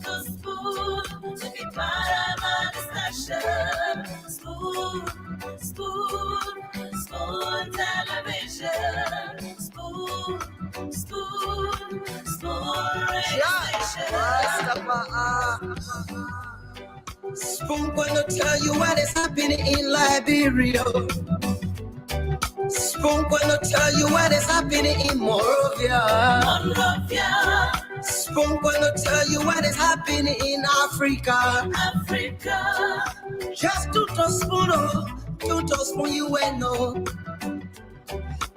spoon to be part of my discussion. Spoon, spoon, spoon television. Spoon, spoon, spoon radio station. Spoon gonna tell you what is happening in Liberia. Spoon gonna tell you what is happening in Monrovia. Spoon gonna tell you what is happening in Africa. Just to spoon, you will know.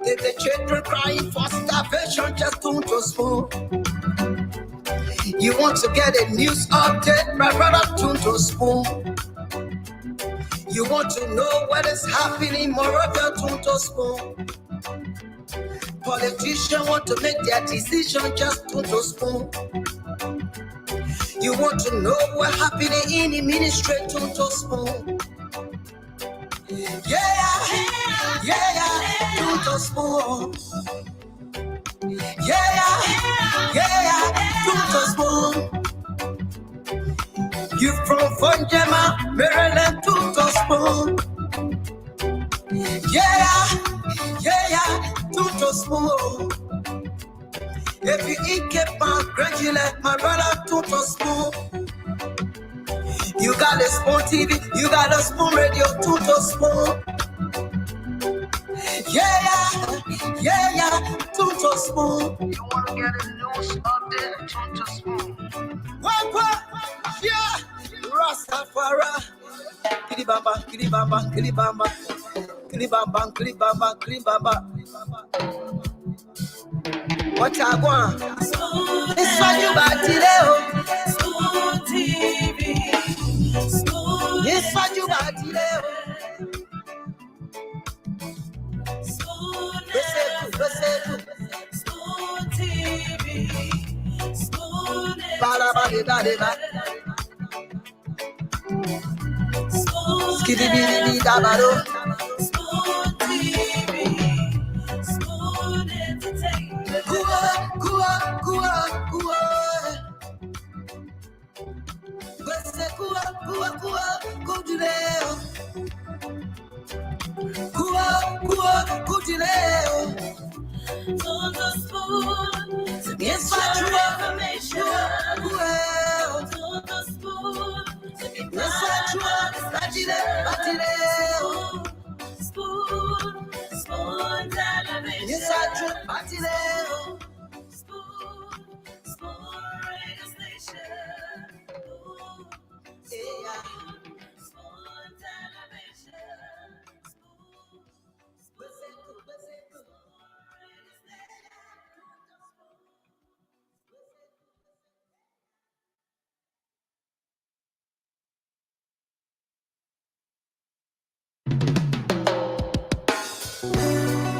The children crying for starvation, just to spoon. You want to get a news update, my brother, to spoon. You want to know what is happening, Moravia, to spoon. Politicians want to make their decision, just to spoon. You want to know what happening in the ministry, to spoon. Yeah, to spoon. Yeah, to spoon. You from Funjama, Maryland, to spoon. Yeah, to spoon. If you eat kepa, congratulate my brother, to spoon. You got a spoon TV, you got a spoon radio, to spoon. Yeah, to spoon. You want to get a news update, to spoon. What? Yeah, Rastafari. Kilibamba. What I want? It's what you got today. Spoon TV. Spoon. It's what you got today. Spoon TV. Spoon. Skiddy dabado. Spoon TV. Spoon entertainment. Kua. Go today. To the spoon to get Yes, what your you want. information. To the spoon to be Yes, what you want. Spoon television. Yes, what you want. Spoon radio station. Spoon television.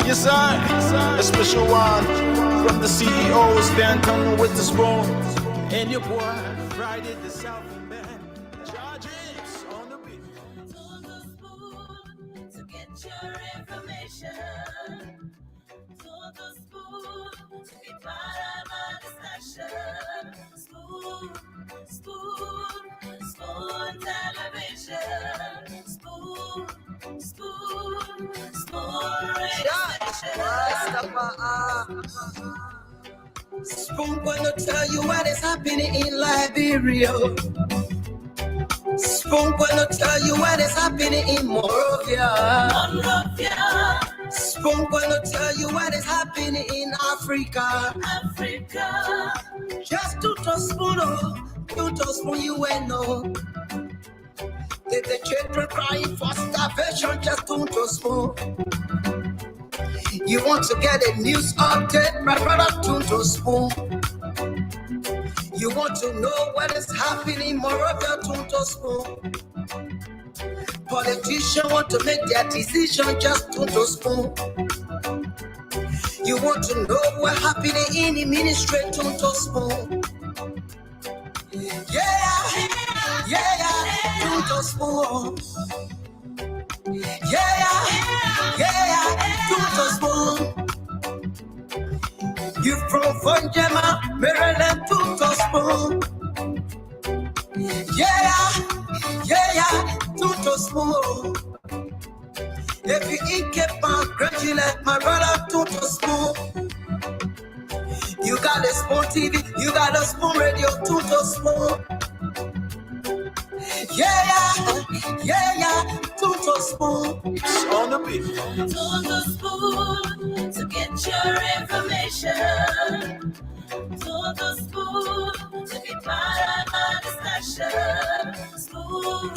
Yes, I, a special one from the CEOs, banter with the spoon. And your boy, Friday the Southern Band, charges on the beat. To the spoon to get your information. To the spoon to be part of my discussion. Spoon television. Spoon radio station. Spoon gonna tell you what is happening in Liberia. Spoon gonna tell you what is happening in Monrovia. Spoon gonna tell you what is happening in Africa. Just to spoon, you will know. The children crying for starvation, just to spoon. You want to get a news update, my brother, to spoon. You want to know what is happening, Moravia, to spoon. Politicians want to make their decision, just to spoon. You want to know what happening in the ministry, to spoon. Yeah, to spoon. Yeah, to spoon. You from Funjama, Maryland, to spoon. yeah, tuto smooth. If you eat keep on crunchy like my brother, tuto smooth. You got a spoon TV, you got a spoon radio, tuto smooth. Yeah, tuto smooth. It's on the beat. Total spoon to get your information. Total spoon to be part of our discussion. Spoon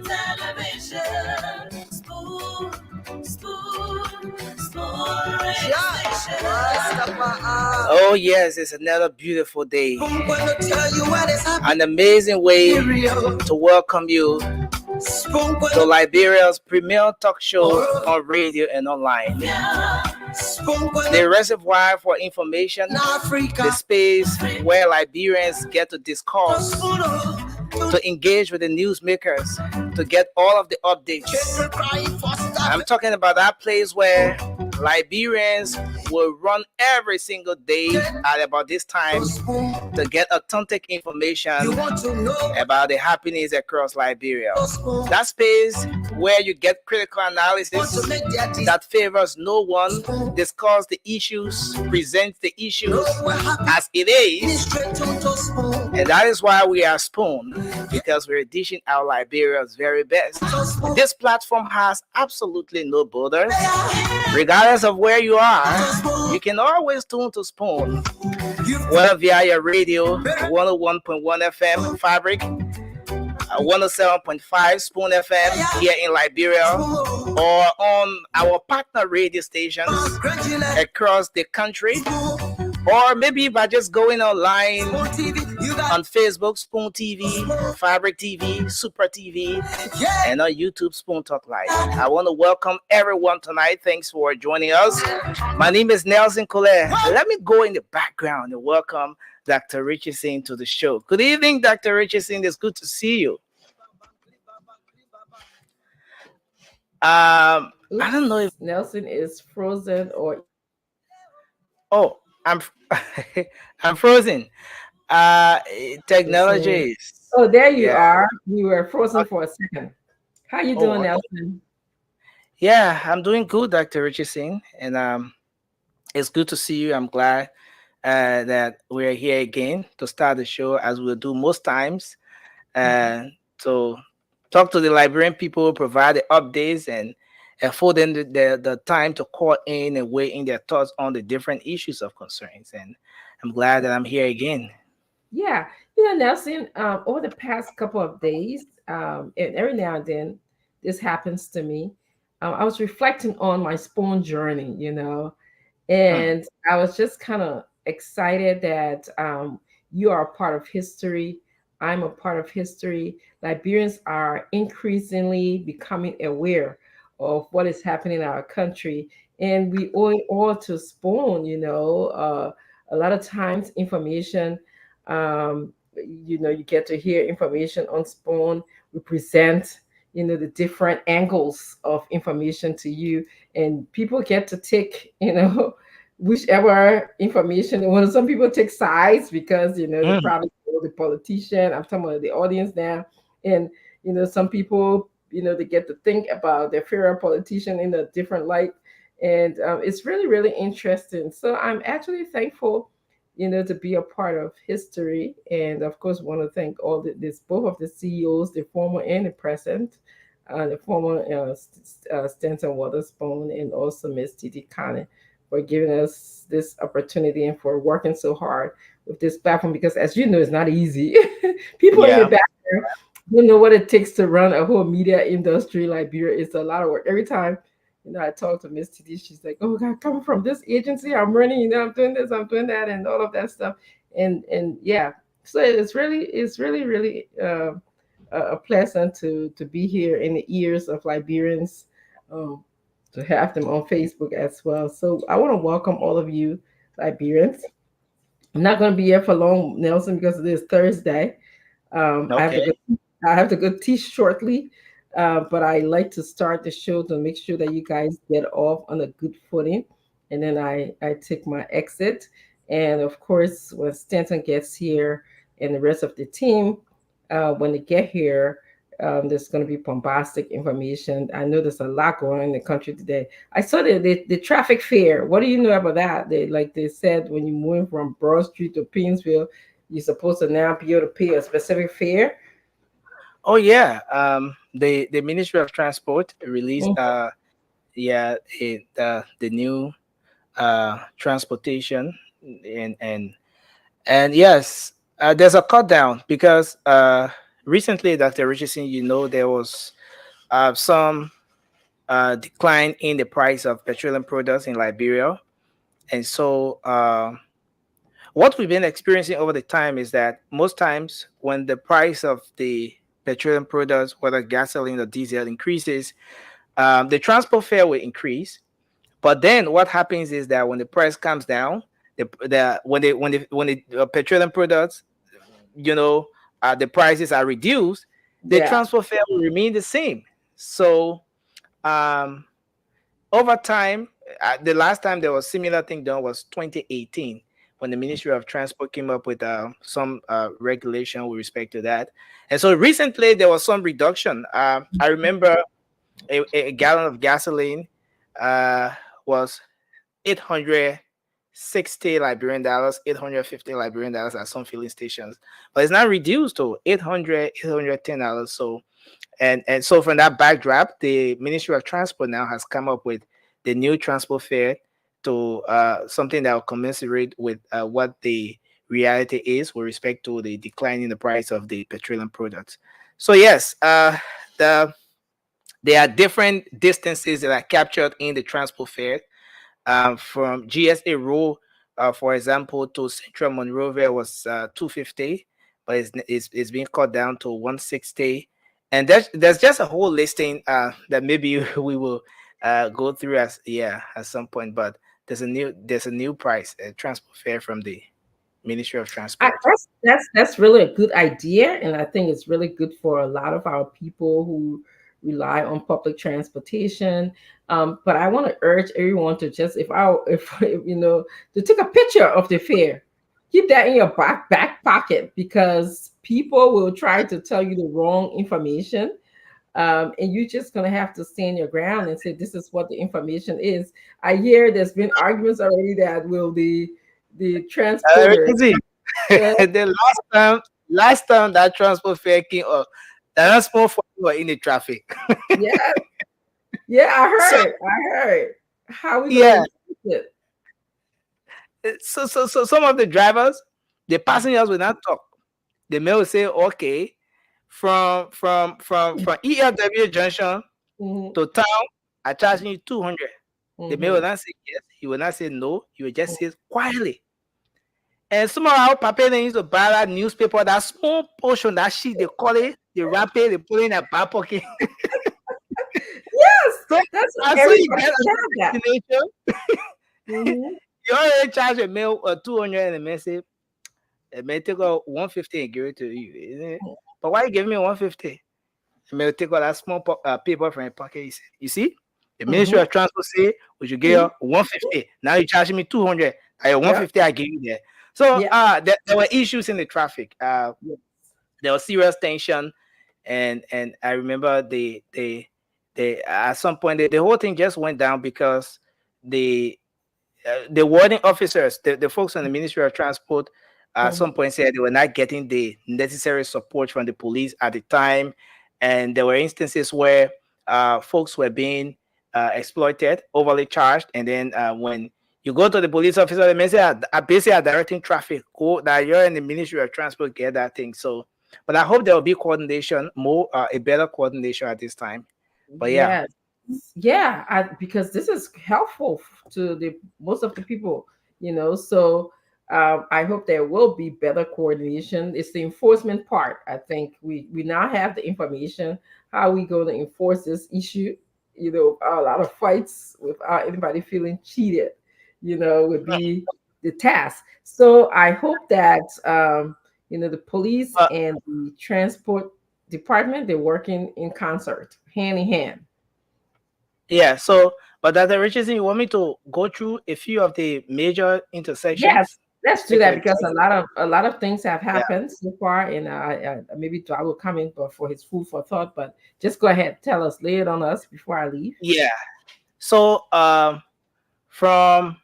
television. Spoon radio station. Oh, yes, it's another beautiful day. I'm gonna tell you what is happening. An amazing way to welcome you Spoon to gonna Liberia's premier talk show on radio and online. The reservoir for information, Africa. the space where Liberians get to discuss, to engage with the newsmakers, to get all of the updates. I'm talking about that place where Liberians will run every single day at about this time to get authentic information You want to know about the happenings across Liberia. That space where you get critical analysis to make their that favors no one, discuss the issues, present the issues as it is. straight to spoon. And that is why we are Spoon, because we're dishing out Liberia's very best. This platform has absolutely no borders. Regardless of where you are, you can always tune to Spoon, whether via your radio, 101.1 FM Fabric, 107.5 Spoon FM here in Liberia, or on our partner radio stations across the country, or maybe by just going online on Facebook, Spoon TV, Fabric TV, Super TV, and on YouTube, Spoon Talk Live. I want to welcome everyone tonight. Thanks for joining us. My name is Nelson Colette. Let me go in the background and welcome Dr. Richardson to the show. Good evening, Dr. Richardson. It's good to see you. I don't know if Nelson is frozen or I'm I'm frozen. Technologies. oh, there you Yeah. are. You were frozen for a second. How you doing, okay. Nelson? Yeah, I'm doing good, Dr. Richardson, and it's good to see you. I'm glad that we're here again to start the show as we'll do most times, to talk to the Liberian people, provide the updates, and afford them the time to call in and weigh in their thoughts on the different issues of concerns. And I'm glad that I'm here again. Yeah, Nelson. Over the past couple of days, and every now and then, this happens to me. I was reflecting on my Spoon journey, and I was just kind of excited that you are a part of history. I'm a part of history. Liberians are increasingly becoming aware of what is happening in our country, and we owe it all to Spoon. A lot of times, information. You get to hear information on Spoon. We present, the different angles of information to you, and people get to take, whichever information they want. Some people take sides because, they probably know the politician. I'm talking about the audience now. And, some people, they get to think about their favorite politician in a different light. And it's really, really interesting. So I'm actually thankful, to be a part of history. And of course, want to thank both of the CEOs, the former and the present, the former Stanton Waterspoon, and also Miss Titi Kane, for giving us this opportunity and for working so hard with this platform, because as you know, it's not easy. People in the back there don't know what it takes to run a whole media industry. Liberia, it's a lot of work. Every time, I talk to Miss Titi, she's like, "Oh God, coming from this agency, I'm running, I'm doing this, I'm doing that, and all of that stuff." And yeah, so it's really, really a pleasant to be here in the ears of Liberians, to have them on Facebook as well. So I want to welcome all of you, Liberians. I'm not going to be here for long, Nelson, because it is Thursday. Okay. I have to go teach shortly, but I like to start the show to make sure that you guys get off on a good footing, and then I take my exit. And of course, when Stanton gets here and the rest of the team, when they get here, there's going to be bombastic information. I know there's a lot going on in the country today. I saw the traffic fair. What do you know about that? They said when you move from Broad Street to Painesville, you're supposed to now be able to pay a specific fare. Oh yeah, the Ministry of Transport released Mhm. yeah the new transportation, and yes, there's a cut down because recently, Dr. Richardson, there was some decline in the price of petroleum products in Liberia, and so what we've been experiencing over the time is that most times when the price of the petroleum products, whether gasoline or diesel, increases, the transport fare will increase. But then what happens is that when the price comes down, when the petroleum products, the prices are reduced, the Yeah, transport fare will remain the same. So um, over time, the last time there was similar thing done was 2018 when the Ministry of Transport came up with some regulation with respect to that. And so recently there was some reduction. I remember a gallon of gasoline was 860 Liberian dollars, 850 Liberian dollars at some filling stations, but it's now reduced to 800, $810. So and so from that backdrop, the Ministry of Transport now has come up with the new transport fare to something that will commensurate with what the reality is with respect to the decline in the price of the petroleum products. So yes, there are different distances that are captured in the transport fare. From GSA Row, for example, to Central Monrovia was 250, but it's being cut down to 160. And there's just a whole listing that maybe we will go through at some point. But there's a new price, transport fare from the Ministry of Transport. that's really a good idea, and I think it's really good for a lot of our people who rely on public transportation. But I want to urge everyone to just if to take a picture of the fare, keep that in your back pocket because people will try to tell you the wrong information. And you're just gonna have to stand your ground and say this is what the information is. I hear there's been arguments already that will the transporter. Easy. uh, The last time that transport fare came up, the transport for were in the traffic. yeah, yeah, I So heard, I heard. How are we gonna yeah, enforce it? so some of the drivers, the passengers will not talk. The mail will say, okay, from ELW junction Mhm, to town, I charge you 200. The mail will mhm, not say yes. He will not say no. He will just say quietly. And somehow Papa then used to buy that newspaper, that small portion, that sheet, they call it, they wrap it, they put it in a back pocket. yes, So, that's and so you everybody get at should the have that. destination, Hmm. you already charge a mail 200 and the message, it may take out 150 and give it to you, isn't it? But why you give me 150? It may take out that small paper from your pocket. You see? The Ministry Hmm. of Transport say we should give Hmm. you 150. Now you charging me 200. Your Yeah, 150 I give you there. So yeah, there were issues in the traffic. yeah. There was serious tension, and I remember the at some point the whole thing just went down because the the warning officers, the folks on the Ministry of Transport, at some Mhm. point said they were not getting the necessary support from the police at the time, and there were instances where folks were being exploited, overly charged, and then when you go to the police officer, they may say, basically are directing traffic. Go that you're in the Ministry of Transport, get that thing." So, but I hope there will be coordination, more a better coordination at this time. But yeah, Yes. Yeah, because this is helpful to the most of the people, So I hope there will be better coordination. It's the enforcement part. I think we now have the information. How are we going to enforce this issue? A lot of fights without anybody feeling cheated, would be the task. So I hope that the police uh, and the transport department, they're working in concert, hand in hand. yeah. So, but Dr. Richardson, you want me to go through a few of the major Yes, intersections? Let's do Make that it because exciting. a lot of things have Yeah. happened so far, and maybe I will come in for his food for thought. But just go ahead, tell us, lay it on us before I leave. Yeah. So from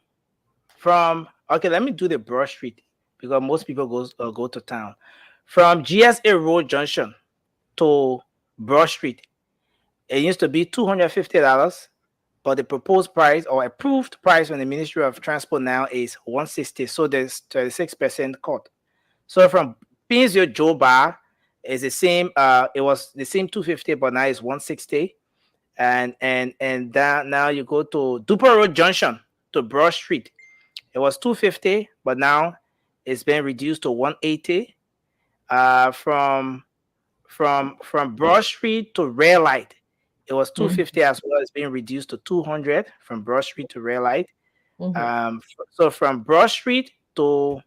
okay, let me do the Broad Street because most people go to town. From GSA Road Junction to Broad Street, it used to be $250, but the proposed price or approved price from the Ministry of Transport now is 160. So there's 36% cut. So from Pinzio Joe Bar is the same. It was the same 250, but now it's 160. And that now you go to Duper Road Junction to Broad Street. It was 250, but now it's been reduced to 180. From Broad Street to Rail Light, it was Mm-hmm. 250 as well. It's being reduced to 200 from Broad Street to Rail Light. Mm-hmm. So from Broad Street to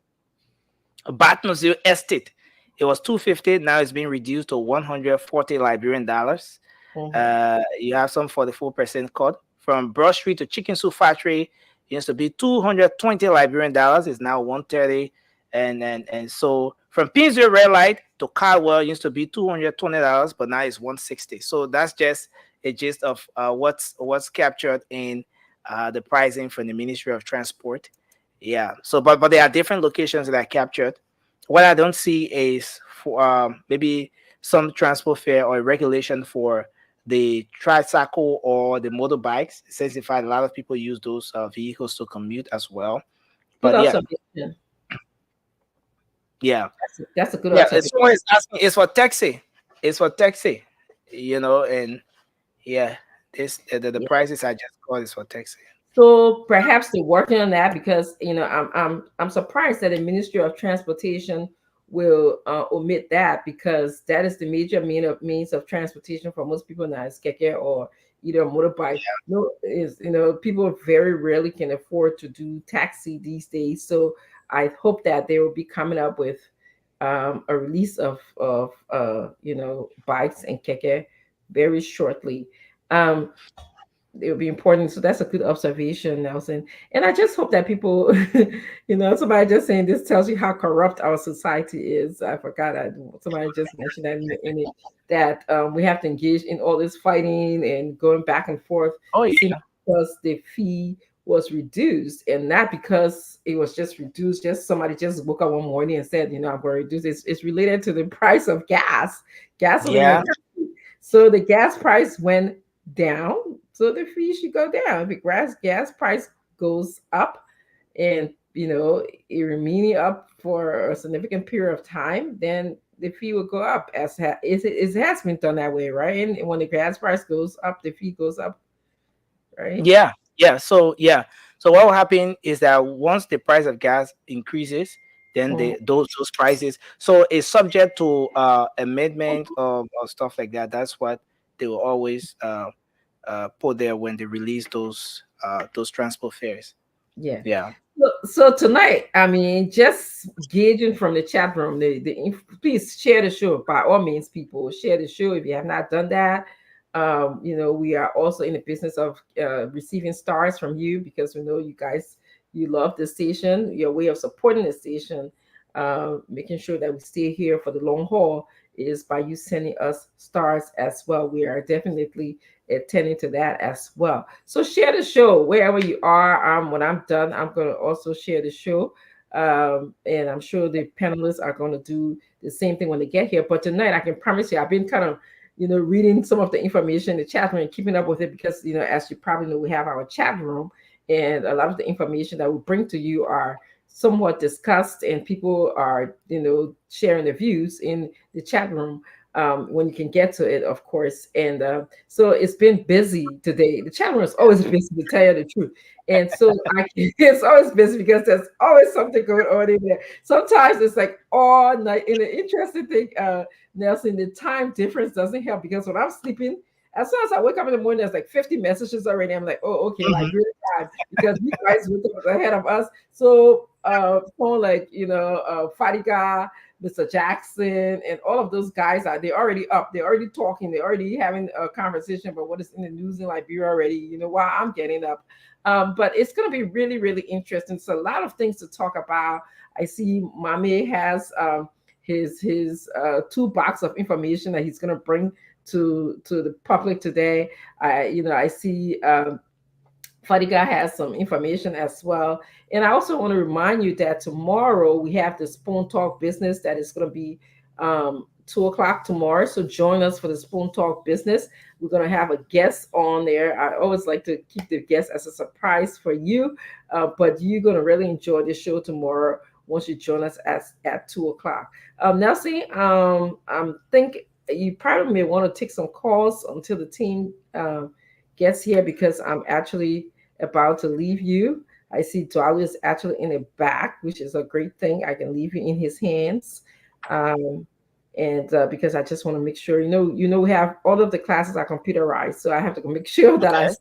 Batmosville Estate, it was 250. Now it's being reduced to 140 Liberian dollars. Mm-hmm. You have some for the 4% cut. From Broad Street to Chicken Soup Factory, it used to be 220 Liberian dollars. It's now 130. And so from Pinsville Red Light to Caldwell, it used to be $220, but now it's 160. So that's just a gist of what's captured in the pricing from the Ministry of Transport. Yeah. So, but there are different locations that are captured. What I don't see is for maybe some transport fare or regulation for the tricycle or the motorbikes. Since in fact a lot of people use those vehicles to commute as well. Good But yeah, observation. yeah, That's a good yeah. And observation. someone is asking, it's for taxi. It's for taxi, and yeah, the Yeah. prices I just called is for taxi. So perhaps they're working on that because I'm surprised that the Ministry of Transportation will omit that because that is the major means of transportation for most people now is keke or either a motorbike. No, is people very rarely can afford to do taxi these days. So I hope that they will be coming up with a release of bikes and keke very shortly. Um, it would be important. So that's a good observation, Nelson. And I just hope that people, somebody just saying this tells you how corrupt our society is. I forgot that somebody just mentioned that in it that we have to engage in all this fighting and going back and forth Oh simply yeah, because the fee was reduced and not because it was just reduced. Just somebody just woke up one morning and said, I'm going to reduce it. It's related to the price of gasoline, yeah, and so the gas price went down, so the fee should go down. If the gas price goes up and it remaining up for a significant period of time, then the fee will go up it has been done that way, right? And when the gas price goes up, the fee goes up, right? yeah, yeah. So yeah, so what will happen is that once the price of gas increases, then Mhm. those prices. So it's subject to amendment or stuff like that. That's what they will always put there when they release those transport fares. Yeah. Yeah. So tonight, I mean, just gauging from the chat room, please share the show. By all means, people share the show if you have not done that. We are also in the business of receiving stars from you because we know you guys, you love the station. Your way of supporting the station, making sure that we stay here for the long haul is by you sending us stars as well. We are definitely attending to that as well. So share the show wherever you are. When I'm done, I'm going to also share the show. And I'm sure the panelists are going to do the same thing when they get here. But tonight, I can promise you, I've been kind of, reading some of the information in the chat room and keeping up with it because, as you probably know, we have our chat room and a lot of the information that we bring to you are somewhat discussed and people are, sharing their views in the chat room when you can get to it, of course. And so it's been busy today. The chat room is always busy, to tell you the truth. And so it's always busy because there's always something going on in there. Sometimes it's like all night. And the interesting thing, Nelson, the time difference doesn't help because when I'm sleeping, As soon as I wake up in the morning, there's like 50 messages already. I'm like, oh, okay, Mhm. like real time, because you guys wake up ahead of us. So phone like Fadiga, Mr. Jackson, and all of those guys are they already up, they're already talking, they're already having a conversation about what is in the news in Liberia already, while I'm getting up. But it's gonna be really, really interesting. So a lot of things to talk about. I see Mame has his toolbox of information that he's gonna bring to the public today. I see Fadiga has some information as well. And I also want to remind you that tomorrow we have the Spoon Talk business that is going to be 2 o'clock tomorrow. So join us for the Spoon Talk business. We're going to have a guest on there. I always like to keep the guest as a surprise for you, but you're going to really enjoy the show tomorrow once you join us at 2 o'clock. Nelson, I think you probably may want to take some calls until the team gets here, because I'm actually about to leave you. I see Dwali is actually in the back, which is a great thing. I can leave you in his hands. And because I just want to make sure, we have all of the classes are computerized, so I have to make sure that Okay.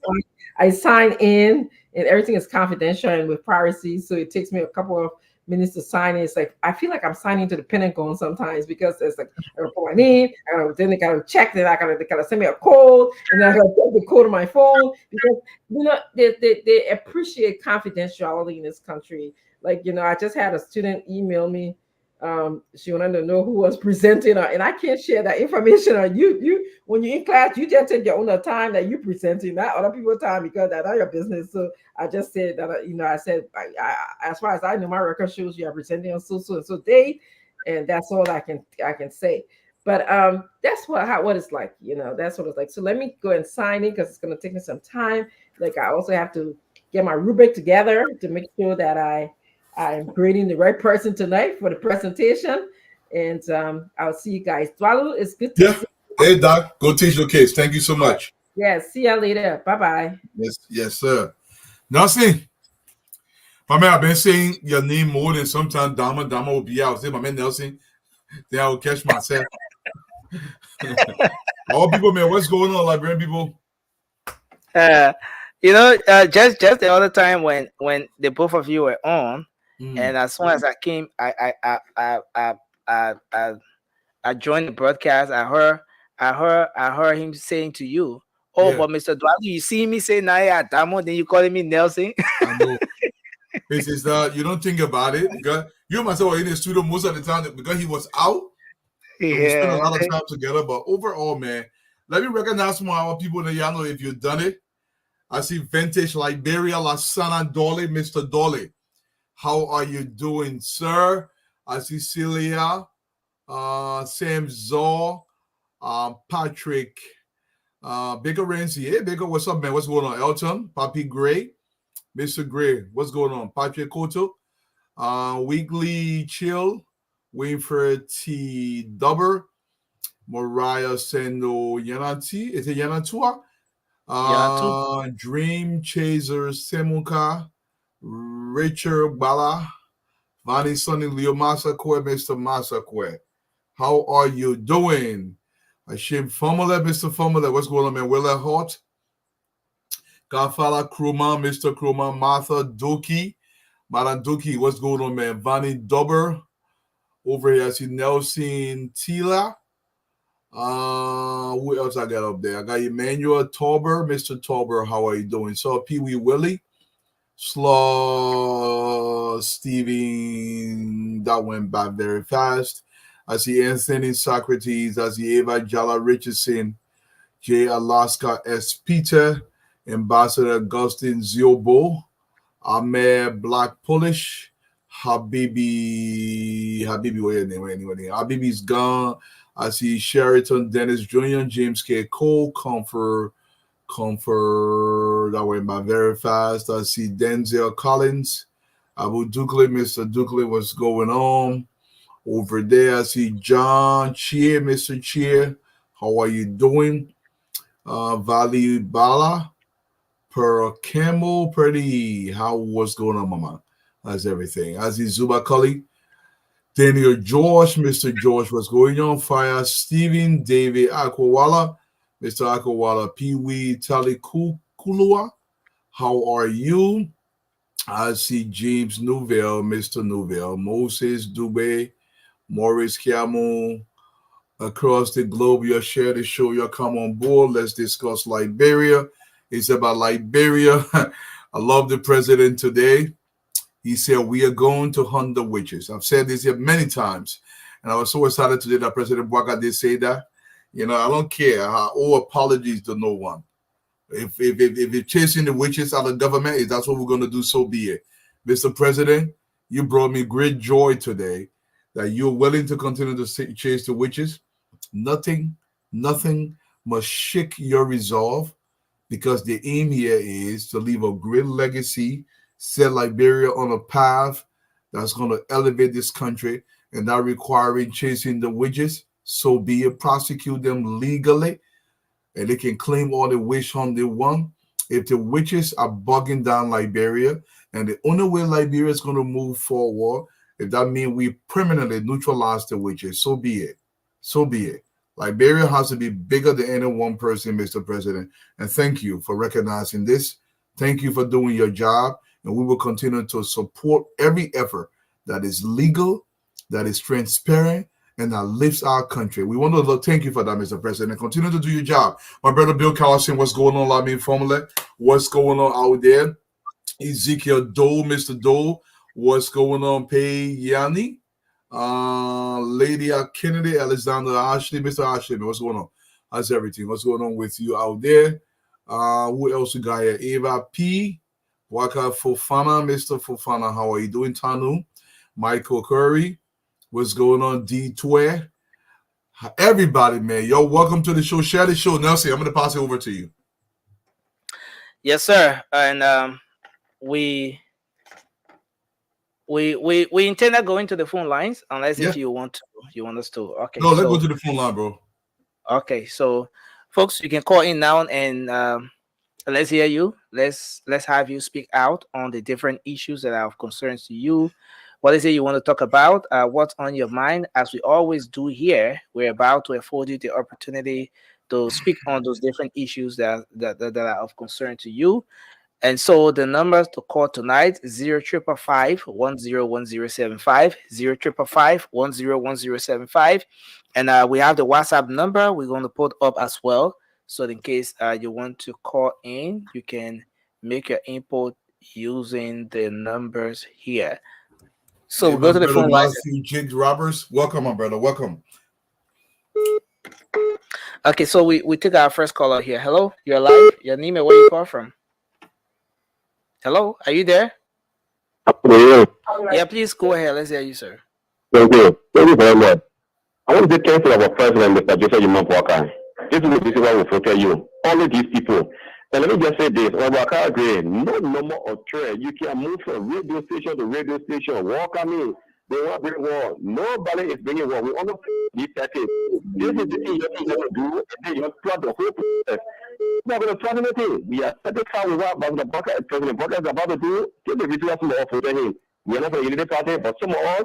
I sign in, and everything is confidential and with privacy. So it takes me a couple of minutes to sign in. It's like I feel like I'm signing to the Pentagon sometimes, because it's like I gotta put my name, then they gotta check, then they gotta send me a code, and then I gotta put the code on my phone, because they appreciate confidentiality in this country. Like, I just had a student email me. She wanted to know who was presenting, and I can't share that information. On you when you're in class, you just take your own time that you presenting, not other people's time, because that's not your business. So I just said that, I said, as far as I know, my record shows you are presenting on so and so date, and that's all I can say. But that's what it's like, that's what it's like. So let me go and sign in, because it's going to take me some time. Like, I also have to get my rubric together to make sure that I'm grading the right person tonight for the presentation. And I'll see you guys. Dwalu, it's good to Yeah. see Hey, Doc, go teach your kids. Thank you so much. you. Yeah, see you later. Bye-bye. Yes, sir. Nelson, my man, I've been saying your name more than sometimes Dama will be out. Say, my man Nelson, then I will catch myself. All people, man, what's going on, Liberian people? Uh, just the other time when the both of you were on, and as soon as I came, I joined the broadcast. I heard him saying to you, "Oh, Yeah. but Mr. Dwali, you see me say Naya Adamo, then you calling me Nelson." I know. This is you don't think about it, because you and myself were in the studio most of the time because he was out. And we spent a Yeah. lot of time together. But overall, man, let me recognize some of our people that y'all know if you've done it. I see Vintage Liberia, Lasana Dolly, Mr. Dolly. How are you doing, sir? I see Celia, Sam Zaw, Patrick, Baker Ramsey. Hey, Baker, what's up, man? What's going on? Elton, Papi Gray, Mr. Gray, what's going on? Patrick Koto, Weekly Chill, Winfred T. Dubber, Mariah Sendo Yanati. Is it Yanatua? Dream Chaser Semuka, Richard Bala, Vani Sonny Leo Masakwe, Mr. Masakwe. How are you doing? Hashim Formula, Mr. Formula. What's going on, man? Willa Hot, Gafala Kruma, Mr. Kruma, Martha Doki, Madam Doki. What's going on, man? Vani Dubber. Over here, I see Nelson Tila. Who else I got up there? I got Emmanuel Tauber, Mr. Tauber. How are you doing? So Pee Wee Willie, Slaw Steven. That went back very fast. I see Anthony Socrates. I see Eva Jala Richardson, J. Alaska S. Peter, Ambassador Augustine Ziobo, Ahmed Black Polish, Habibi, what's your name? Habibi's gone. I see Sheraton Dennis Jr., James K. Cole, Comfort, that went by very fast. I see Denzel Collins, Abu Dukle, Mr. Dukle, what's going on? Over there, I see John Cheer, Mr. Cheer. How are you doing? Valley Bala, Per Camel, Pretty. What's going on, Mama? How's everything? I see Zuba Cully, Daniel George, Mr. George, what's going on? Fire, Stephen, David Akwawala, Mr. Akawala, Pee-wee Talikulua, how are you? I see James Nouvelle, Mr. Nouvelle, Moses Dubé, Maurice Kiamu, across the globe. You share the show. You come on board. Let's discuss Liberia. It's about Liberia. I love the president today. He said, we are going to hunt the witches. I've said this here many times. And I was so excited today that President Bwaka did say that. You know, I don't care. I owe apologies to no one. If you're chasing the witches out of government, if that's what we're going to do, so be it. Mr. President, you brought me great joy today that you're willing to continue to chase the witches. Nothing must shake your resolve, because the aim here is to leave a great legacy, set Liberia on a path that's going to elevate this country, and that requiring chasing the witches. So be it. Prosecute them legally, and they can claim all the witch hunt they want. If the witches are bugging down Liberia, and the only way Liberia is going to move forward, if that means we permanently neutralize the witches, so be it. So be it. Liberia has to be bigger than any one person, Mr. President. And thank you for recognizing this. Thank you for doing your job. And we will continue to support every effort that is legal, that is transparent, and that lifts our country. We want to thank you for that, Mr. President. Continue to do your job. My brother Bill Carlson, what's going on, Lamine Formula? What's going on out there? Ezekiel Dole, Mr. Dole. What's going on, Pei Yani? Lady Kennedy, Alexander Ashley, Mr. Ashley, what's going on? How's everything? What's going on with you out there? Who else we got here? Ava P. Waka Fofana, Mr. Fofana, how are you doing, Tanu? Michael Curry, what's going on? D12. Everybody, man, yo, welcome to the show. Share the show. Nelson, I'm going to pass it over to you. Yes, sir. And we intend on going to the phone lines unless if you want us to. Okay. No, let's go to the phone line, bro. Okay, so folks, you can call in now and let's hear you. Let's have you speak out on the different issues that are of concern to you. What is it you want to talk about? What's on your mind? As we always do here, we're about to afford you the opportunity to speak on those different issues that are of concern to you. And so the numbers to call tonight, 0555-101075, 0555-101075. And we have the WhatsApp number we're going to put up as well. So in case you want to call in, you can make your input using the numbers here. So we'll go to the phone line. Jiggs Roberts, welcome, my brother. Welcome. Okay, so we take our first caller here. Hello, you're live. Your name and where you call from? Hello, are you there? Yeah, please go ahead. Let's hear you, sir. Thank you. Thank you very much. I want to say thank you to our president, Mr. Joseph Yuma Walker. This is what will fulfill you. Only these people. And let me just say this. When Walker agree, no number of trade. You can move from radio station to radio station. Walker me. They want to bring war. Nobody is bringing war. We only these settings. This is the thing you're going to do. And then you plot the whole process. We're not going to try anything. We are satisfied with what President Walker is about to do. Take the video from the office. We are not going to unity party, but some of us,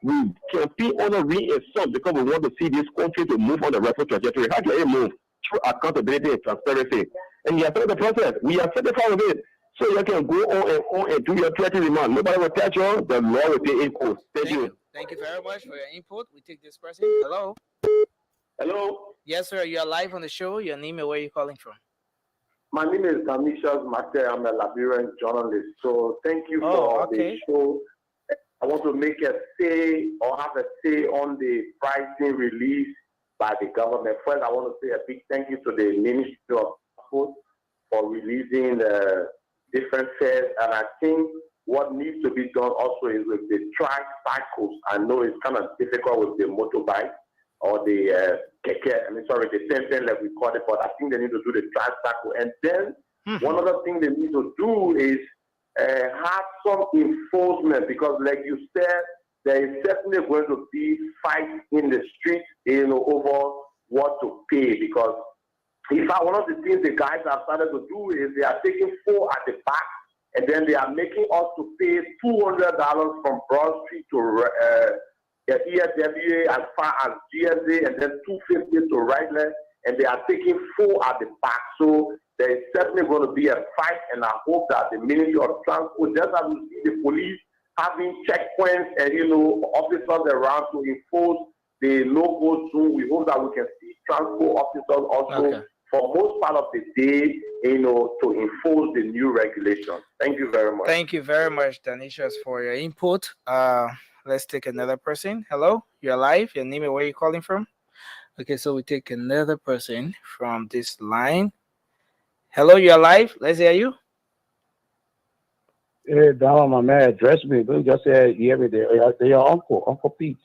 we compete on a re-insult because we want to see this country to move on the right trajectory. How can it move? Through accountability and transparency. And you are the process. We are satisfied with it. So you can go on and do your 30 remarks. Nobody will touch you. The law will take in course. Thank you. Thank you very much for your input. We take this person. Hello. Hello. Yes, sir. You are live on the show. Your name and where are you calling from? My name is Damishas Mate. I'm a Liberian journalist. So thank you for the show. I want to make a say or have a say on the pricing release by the government. First, I want to say a big thank you to the Ministry of Food for releasing different fares. And I think what needs to be done also is with the tricycles. I know it's kind of difficult with the motorbike or the the same thing like we call it, but I think they need to do the tricycle. And then one other thing they need to do is have some enforcement, because like you said, there is certainly going to be fights in the street, over what to pay. Because one of the things the guys have started to do is they are taking 4 at the back, and then they are making us to pay $200 from Broad Street to ESWA as far as GSA, and then $250 to Rightland. and they are taking full at the back. So there is certainly going to be a fight, and I hope that the Ministry of Transport, just as we see the police having checkpoints and officers around to enforce the no-go zone, we hope that we can see transport officers also for most part of the day, to enforce the new regulations. Thank you very much. Thank you very much, Danishas, for your input. Let's take another person. Hello, you're live. Your name and where you're calling from? Okay, so we take another person from this line. Hello, you're live. Let's hear you. Hey, Dama, my man, address me. Don't just say every day. Your Uncle Pete.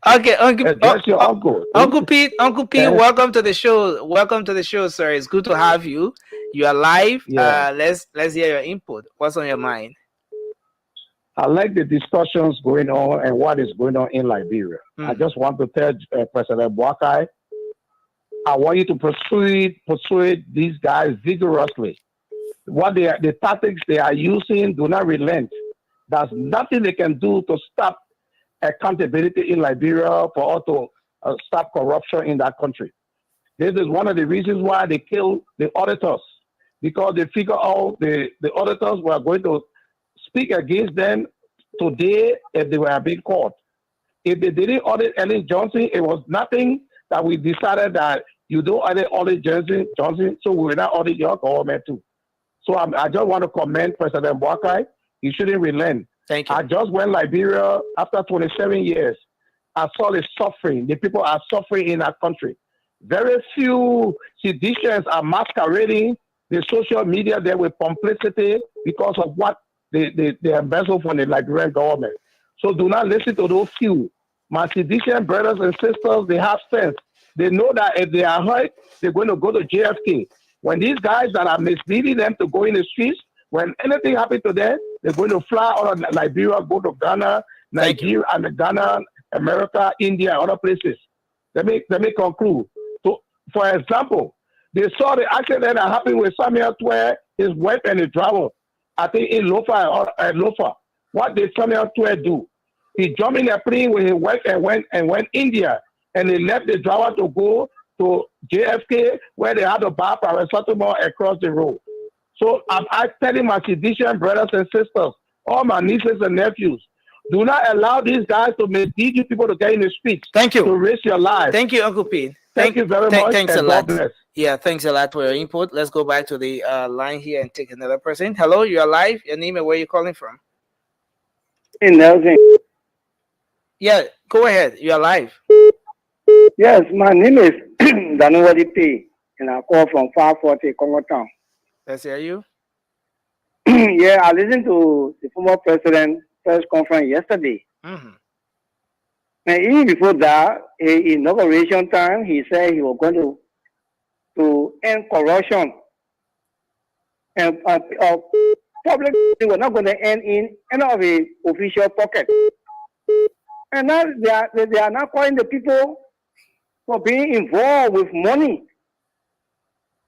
Okay, Uncle Pete, Yeah. welcome to the show. Welcome to the show, sir. It's good to have you. You are live. Yeah. Let's hear your input. What's on your mind? I like the discussions going on and what is going on in Liberia. I just want to tell President Boakai, I want you to persuade these guys vigorously. The tactics they are using do not relent. There's nothing they can do to stop accountability in Liberia for us to stop corruption in that country. This is one of the reasons why they killed the auditors, because they figure out the auditors were going to speak against them today if they were being caught. If they didn't audit Ellen Johnson, it was nothing that we decided that you don't audit Johnson, so we will not audit your government too. So I just want to commend President Boakai. He shouldn't relent. Thank you. I just went Liberia after 27 years. I saw the suffering. The people are suffering in that country. Very few seditionists are masquerading the social media there with complicity because of what they embezzle from the Liberian government. So do not listen to those few. My seditious brothers and sisters, they have sense. They know that if they are hurt, they're going to go to JFK. When these guys that are misleading them to go in the streets, when anything happens to them, they're going to fly out of Liberia, go to Ghana, Nigeria, and Ghana, America, India, and other places. Let me conclude. So, for example, they saw the accident that happened with Samuel Twe, his wife and his driver, I think in Lofa. What did Samuel Twe do? He jumped in a plane with his wife and went India, and they left the driver to go to JFK, where they had to buy paracetamol across the road. So I'm telling my seditious brothers and sisters, all my nieces and nephews, do not allow these guys to mislead you people to get in the streets. Thank you. To risk your life. Thank you, Uncle Pete. Thank you very much. Thanks a and lot. God bless. Yeah, thanks a lot for your input. Let's go back to the line here and take another person. Hello, you are live. Your name and where you're calling from? Hey, Nelson. Yeah, go ahead. You are live. Yes, my name is Danuwadi P, and I call from 540 Congo Town. Let's hear you. Yeah, I listened to the former president press conference yesterday. Mm-hmm. And even before that, in inauguration time, he said he was going to end corruption. And public were not going to end in any of the official pocket. And now they are not calling the people for being involved with money.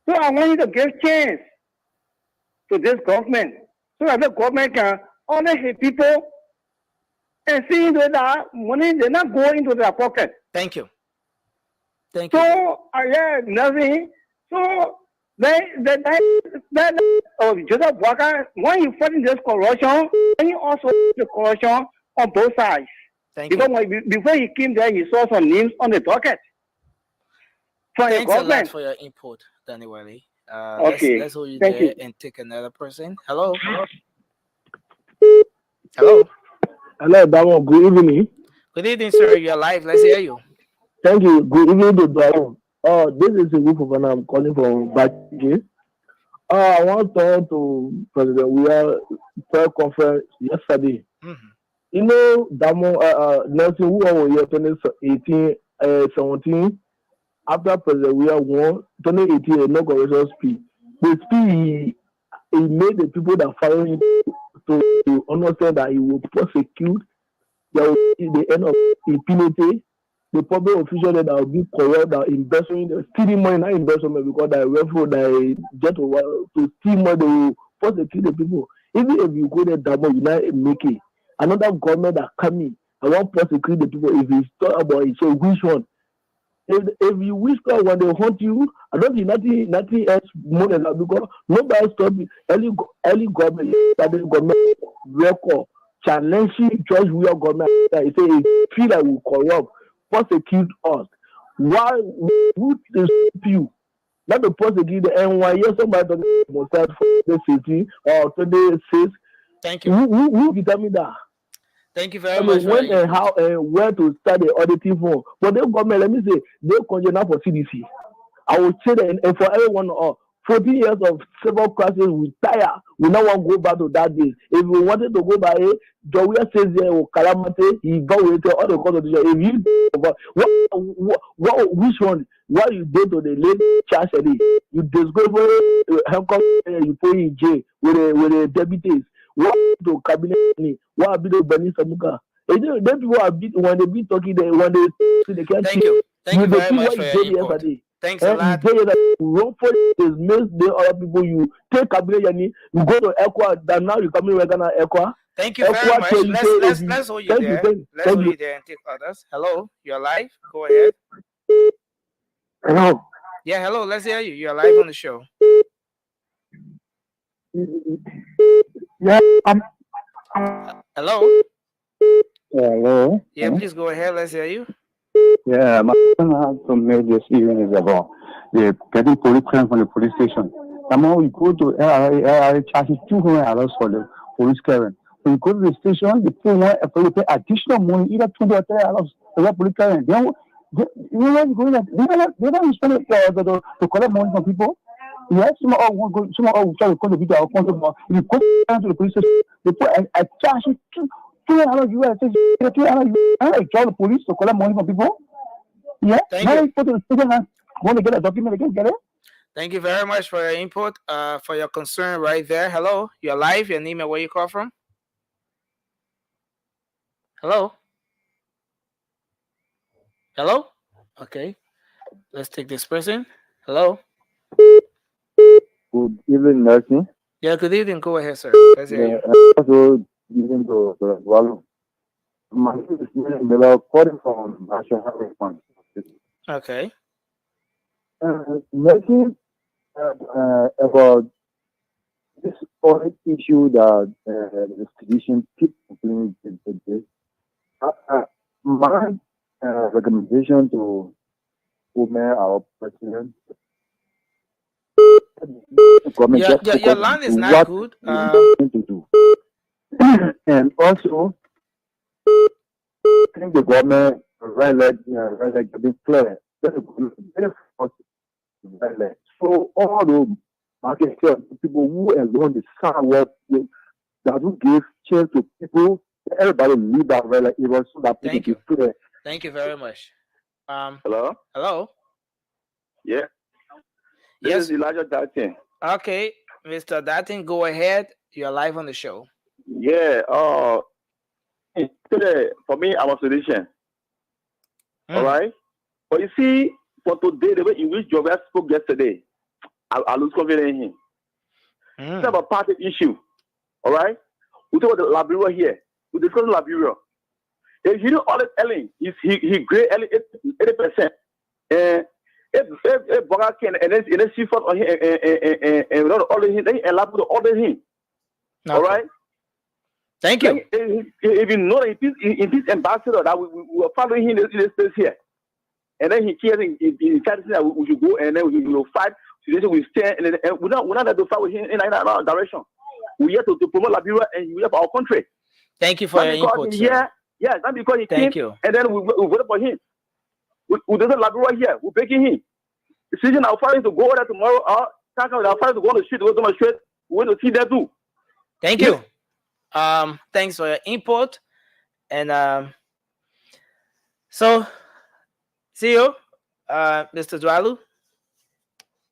So I want you to give chance to this government so that the government can honor his people and see that money did not go into their pocket. Thank you. Thank you. So, yeah, nothing. So, Joseph Walker, when he fought in this corruption, he also the corruption on both sides. Thank because you. Before he came there, he saw some names on the docket. Thanks a lot for your input, Danny Wally. Okay. Let's hold you Thank there you. and take another person. Hello. Hello. Hello, Damo. Good evening. Good evening, sir. You're live. Let's hear you. Thank you. Good evening, Damo. This is a group of and I'm calling from Baji. I want to talk to President. We are press conference yesterday. Mm-hmm. You know, Damo, Nelson, who was here 2018, 17. After President we are won 2018, no correction speech. The speech he made the people that follow him to understand that he will prosecute. There will be the end of impunity. The public official that will be corrupt, that investing, stealing money, not investment because they went for they get to steal money, they will prosecute the people. Even if you go there, Damo, you not make it. Another government that coming, I want to prosecute the people if he's talk about it. So which one? if you whisper when they hunt you, I don't think nothing else more than that because nobody stop early government that the government record challenging just real government. They say it feel like we corrupt, prosecute us. Why would they stop you? Not the prosecute the NY. Somebody must start for the city or 26. Thank you. Who determine that? Thank you very much. When and how and where to start the auditing for. But the government, let me say, they conjure for CDC. I will say that, and for everyone, 14 years of several classes, we tire. We not want to go back to that days. If we wanted to go by it, Joria says there or Calamity, he evaluated all the constitution. If you which one? Why you go to the late charge you discover Hancock, you put in jail with the deputies. What to cabinet? What be the Benny Samuka? Then people are beat when they be talking. When they can't. Thank you. Thank you very much for your input. Thanks a lot. Wrong for is miss the other people. You take cabinet, you go to Equa. That now you come in Regana Equa. Thank you very much. Let's hold you there. Let's hold you there and take others. Hello, you're live. Go ahead. Hello. Yeah, hello. Let's hear you. You're live on the show. Yeah. Hello. Hello. Yeah, please go ahead. Let's hear you. Yeah, my son has some major evening about the getting police crime from the police station. Now we go to LRA charges $200 for the police clearance. When you go to the station, you pay additional money, either $20 or $30 for the police clearance. They don't spend it to collect money from people. Yes, some will try to call the video or contact. If you go down to the police station, they put a charge $200 US. I tell the police to collect money from people. Yeah, now you go to the station and want to get a document again, get it? Thank you very much for your input, for your concern right there. Hello, you're live. Your name and where you call from? Hello? Hello? Okay. Let's take this person. Hello? Good evening, Nelson. Yeah, good evening. Go ahead, sir. Let's hear you. Also, evening to Walu. My name is Miller, calling from National Highway Fund. Okay. Nelson, about this audit issue that the expedition keep complaining with this. My recommendation to Umer, our president. Your line is not good. And also, I think the government being clear. So all the market people who alone the work that will give chance to people, everybody need that red even so that people can clear. Thank you very much. Hello? Hello? Yeah. This is Elijah Datin. Okay, Mr. Datin, go ahead. You're live on the show. Yeah. Today, for me, I'm a physician. All right? But you see, for today, the way in which Jovial spoke yesterday, I lose confidence in him. It's about a party issue. All right? We talk about the Liberia here. We discuss Liberia. If you do Audit Ellen, he grade Ellen 80%. If Boga can and then see for him and not order him, then allow to order him. Okay. All right. Thank you. If you know that in this ambassador that we are following him in this place here, and then he cares in that we should go and then we will fight. We stand and we're not there to fight with him in that direction. We have to promote Liberia and we have our country. Thank you for your input. Yeah, not because he came. And then we voted for him. We doesn't Liberia here. We're begging him. Decision our father to go there tomorrow. Our father to go on the street, go to my street. We want to see that too. Thank you. Thanks for your input. And so see you, Mr. Dwalu.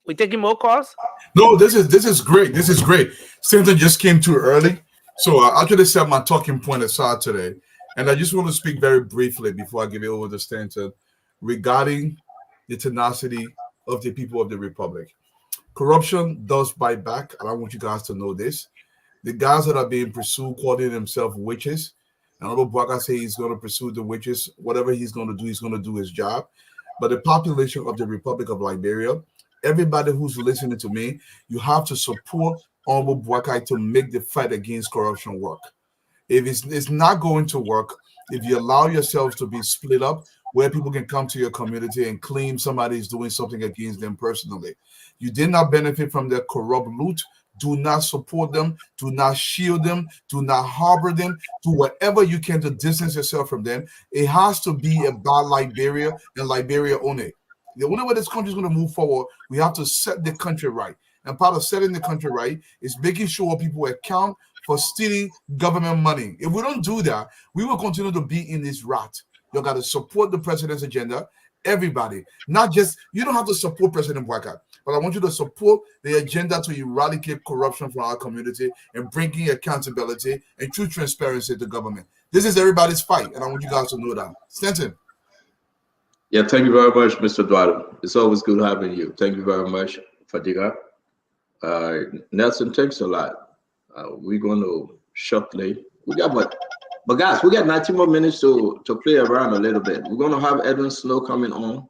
We taking more calls? No, this is great. This is great. Something just came too early. So I actually set my talking point aside today. And I just want to speak very briefly before I give it over to Stanton regarding the tenacity of the people of the Republic. Corruption does bite back, and I want you guys to know this. The guys that are being pursued, calling themselves witches, and although Bwaka say he's going to pursue the witches, whatever he's going to do his job. but the population of the Republic of Liberia. Everybody who's listening to me, you have to support Honorable Boakai to make the fight against corruption work. If it's not going to work, if you allow yourselves to be split up, where people can come to your community and claim somebody is doing something against them personally, you did not benefit from their corrupt loot. Do not support them. Do not shield them. Do not harbor them. Do whatever you can to distance yourself from them. It has to be about Liberia and Liberia only. The only way this country is going to move forward, we have to set the country right. And part of setting the country right is making sure people account for stealing government money. If we don't do that, we will continue to be in this rut. You got to support the president's agenda. Everybody, not just, you don't have to support President Boakai, but I want you to support the agenda to eradicate corruption from our community and bringing accountability and true transparency to government. This is everybody's fight, and I want you guys to know that. Stanton. Yeah, thank you very much, Mr. Eduardo. It's always good having you. Thank you very much, Fadiga. Nelson, thanks a lot. We're going to shortly. But guys, we got 19 more minutes to play around a little bit. We're going to have Edwin Snow coming on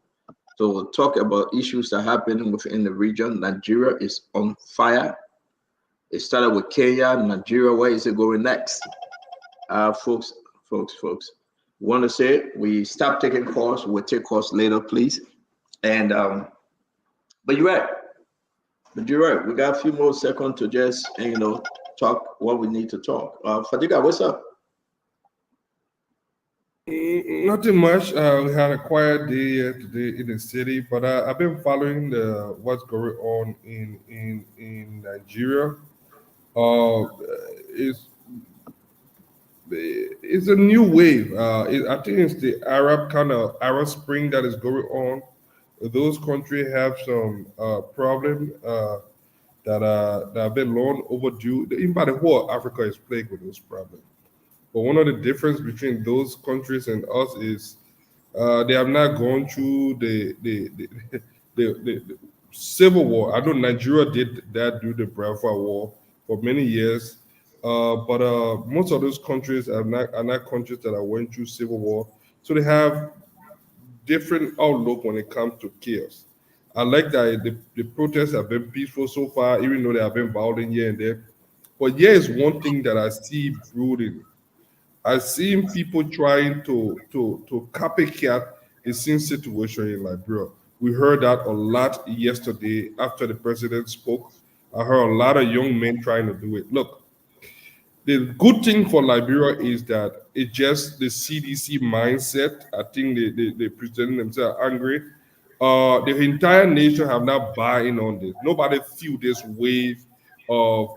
to talk about issues that happen within the region. Nigeria is on fire. It started with Kenya, Nigeria. Where is it going next? Folks, want to say we stop taking calls. We'll take calls later, please. And but you're right. We got a few more seconds to just talk what we need to talk. Fadiga, what's up? Nothing much. We had a quiet day today in the city, but I've been following what's going on in Nigeria. It's a new wave. I think it's the Arab Spring that is going on. Those countries have some problem that have been long overdue. In fact, the whole Africa is plagued with those problems. But one of the difference between those countries and us is they have not gone through the civil war. I know Nigeria did that during the Biafra War for many years, but most of those countries are not countries that are went through civil war, so they have different outlook when it comes to chaos. I like that the protests have been peaceful so far, even though they have been violent here and there. But here is one thing that I see brooding. I've seen people trying to copycat the same situation in Liberia. We heard that a lot yesterday after the president spoke. I heard a lot of young men trying to do it. Look, the good thing for Liberia is that it's just the CDC mindset. I think they present themselves angry. The entire nation have not bought in on this. Nobody feel this wave of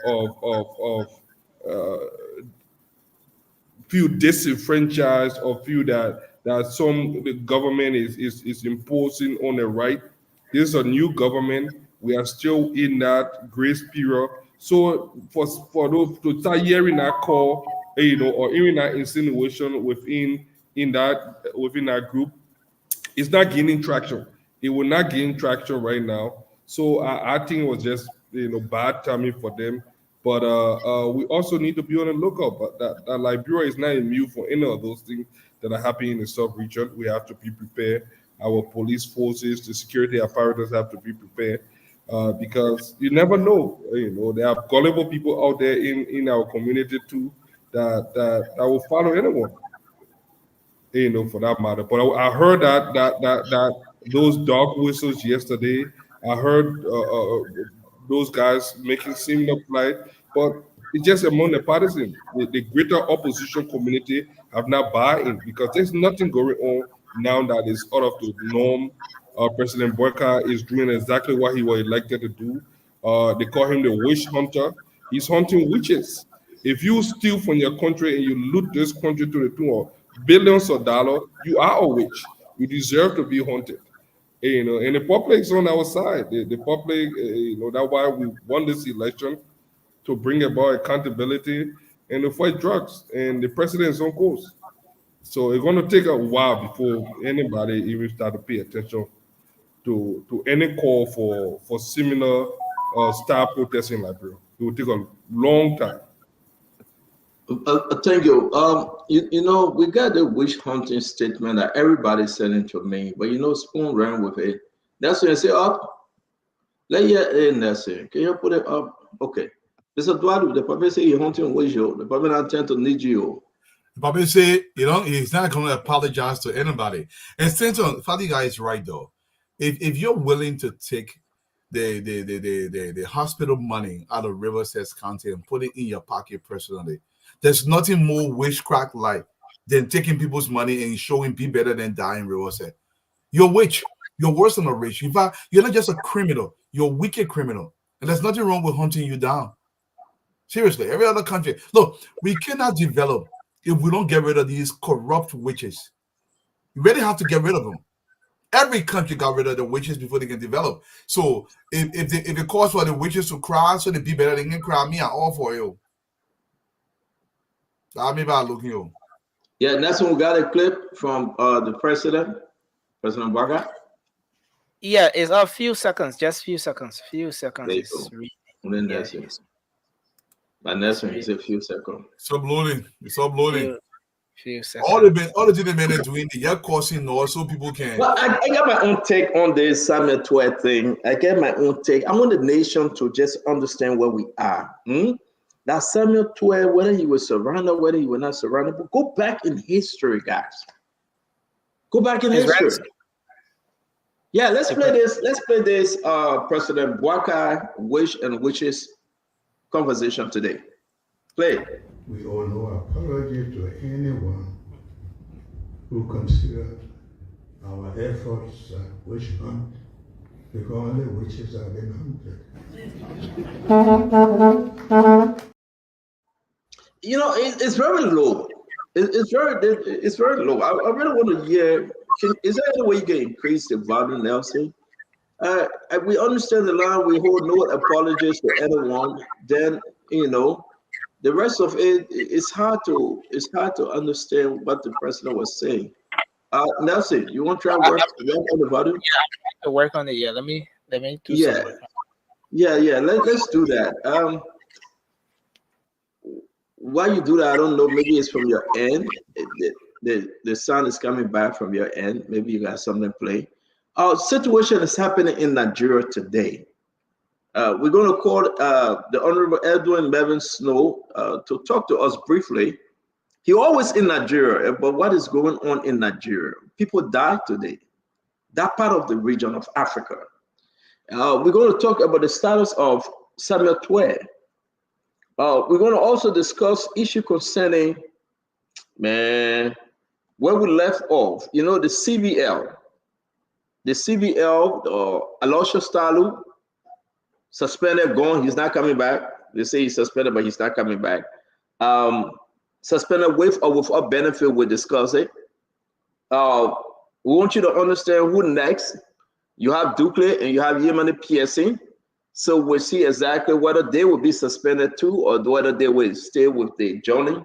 feel disenfranchised or feel that the government is imposing on the right. This is a new government. We are still in that grace period. So for those to start hearing that call, or even that insinuation within that group, it's not gaining traction. It will not gain traction right now. So I think it was just bad timing for them. But we also need to be on the lookout. But that Liberia is not immune for any of those things that are happening in the sub-region. We have to be prepared. Our police forces, the security apparatus have to be prepared because you never know. There are gullible people out there in our community too that will follow anyone. For that matter. But I heard that those dog whistles yesterday. I heard those guys making similar plight, but it's just among the partisans. The greater opposition community have not bought in because there's nothing going on now that is out of the norm. President Boakai is doing exactly what he was elected to do. They call him the witch hunter. He's hunting witches. If you steal from your country and you loot this country to the tune of billions of dollars, you are a witch. You deserve to be haunted. And the public is on our side. The public, that's why we won this election, to bring about accountability and to fight drugs. And the president is on course. So it's going to take a while before anybody even start to pay attention to any call for similar style protests in Liberia. It will take a long time. Thank you. You know, we got the witch hunting statement that everybody's sending to me, but you know, Spoon ran with it. That's when I say up. Let you in there, say. Can you put it up? Okay. Mr. Dwadu, the public say you're hunting with you. The public not tend to need you. The public say, you know, he's not going to apologize to anybody. And Stanton, Fadiga is right though. If you're willing to take the hospital money out of Riverside County and put it in your pocket personally, there's nothing more witchcraft like than taking people's money and showing be better than dying Riverside. You're a witch. You're worse than a witch. In fact, you're not just a criminal. You're a wicked criminal. And there's nothing wrong with hunting you down. Seriously, every other country. Look, we cannot develop if we don't get rid of these corrupt witches. You really have to get rid of them. Every country got rid of the witches before they can develop. So if it calls for the witches to cry so they be better, they can cry. Me, I'm all for you. I'll be about looking you. Yeah, that's when we got a clip from the President Barker. Yeah, it's a few seconds, just few seconds. And then that's it. And that's when it's a few seconds. It's uploading. It's uploading. Few seconds. All the men are doing the causing noise so people can. Well, I got my own take on this Samuel Twe thing. I get my own take. I want the nation to just understand where we are. That Samuel Twe, whether he was surrounded, whether he was not surrounded, but go back in history, guys. Go back in history. Yeah, let's play this. Let's play this President Bwaka Wish and Witches conversation today. Play it. We owe no apology to anyone who considered our efforts witch hunt, because only witches have been hunted. You know, it's very low. It's very low. I really want to hear. Is there any way you can increase the volume, Nelson? We understand the line. We hold no apologies to anyone. Then you know, the rest of it, it's hard to understand what the president was saying. Nelson, you want to try work on the volume? Yeah, I can work on it. Yeah, let me do yeah. some. Yeah. Let's do that. Why you do that, I don't know. Maybe it's from your end. The sound is coming back from your end. Maybe you got something to play. Situation is happening in Nigeria today. We're going to call the Honorable Edwin Mervyn Snow to talk to us briefly. He always in Nigeria, but what is going on in Nigeria? People died today. That part of the region of Africa. We're going to talk about the status of Samuel Twe. We're going to also discuss issue concerning, where we left off. You know, the CBL, Alosha Stalu, suspended, gone. He's not coming back. They say he's suspended, but he's not coming back. Suspended with or without benefit, we'll discuss it. We want you to understand who next. You have Ducle and you have Yemeni PSC. So we'll see exactly whether they will be suspended too or whether they will stay with the joining.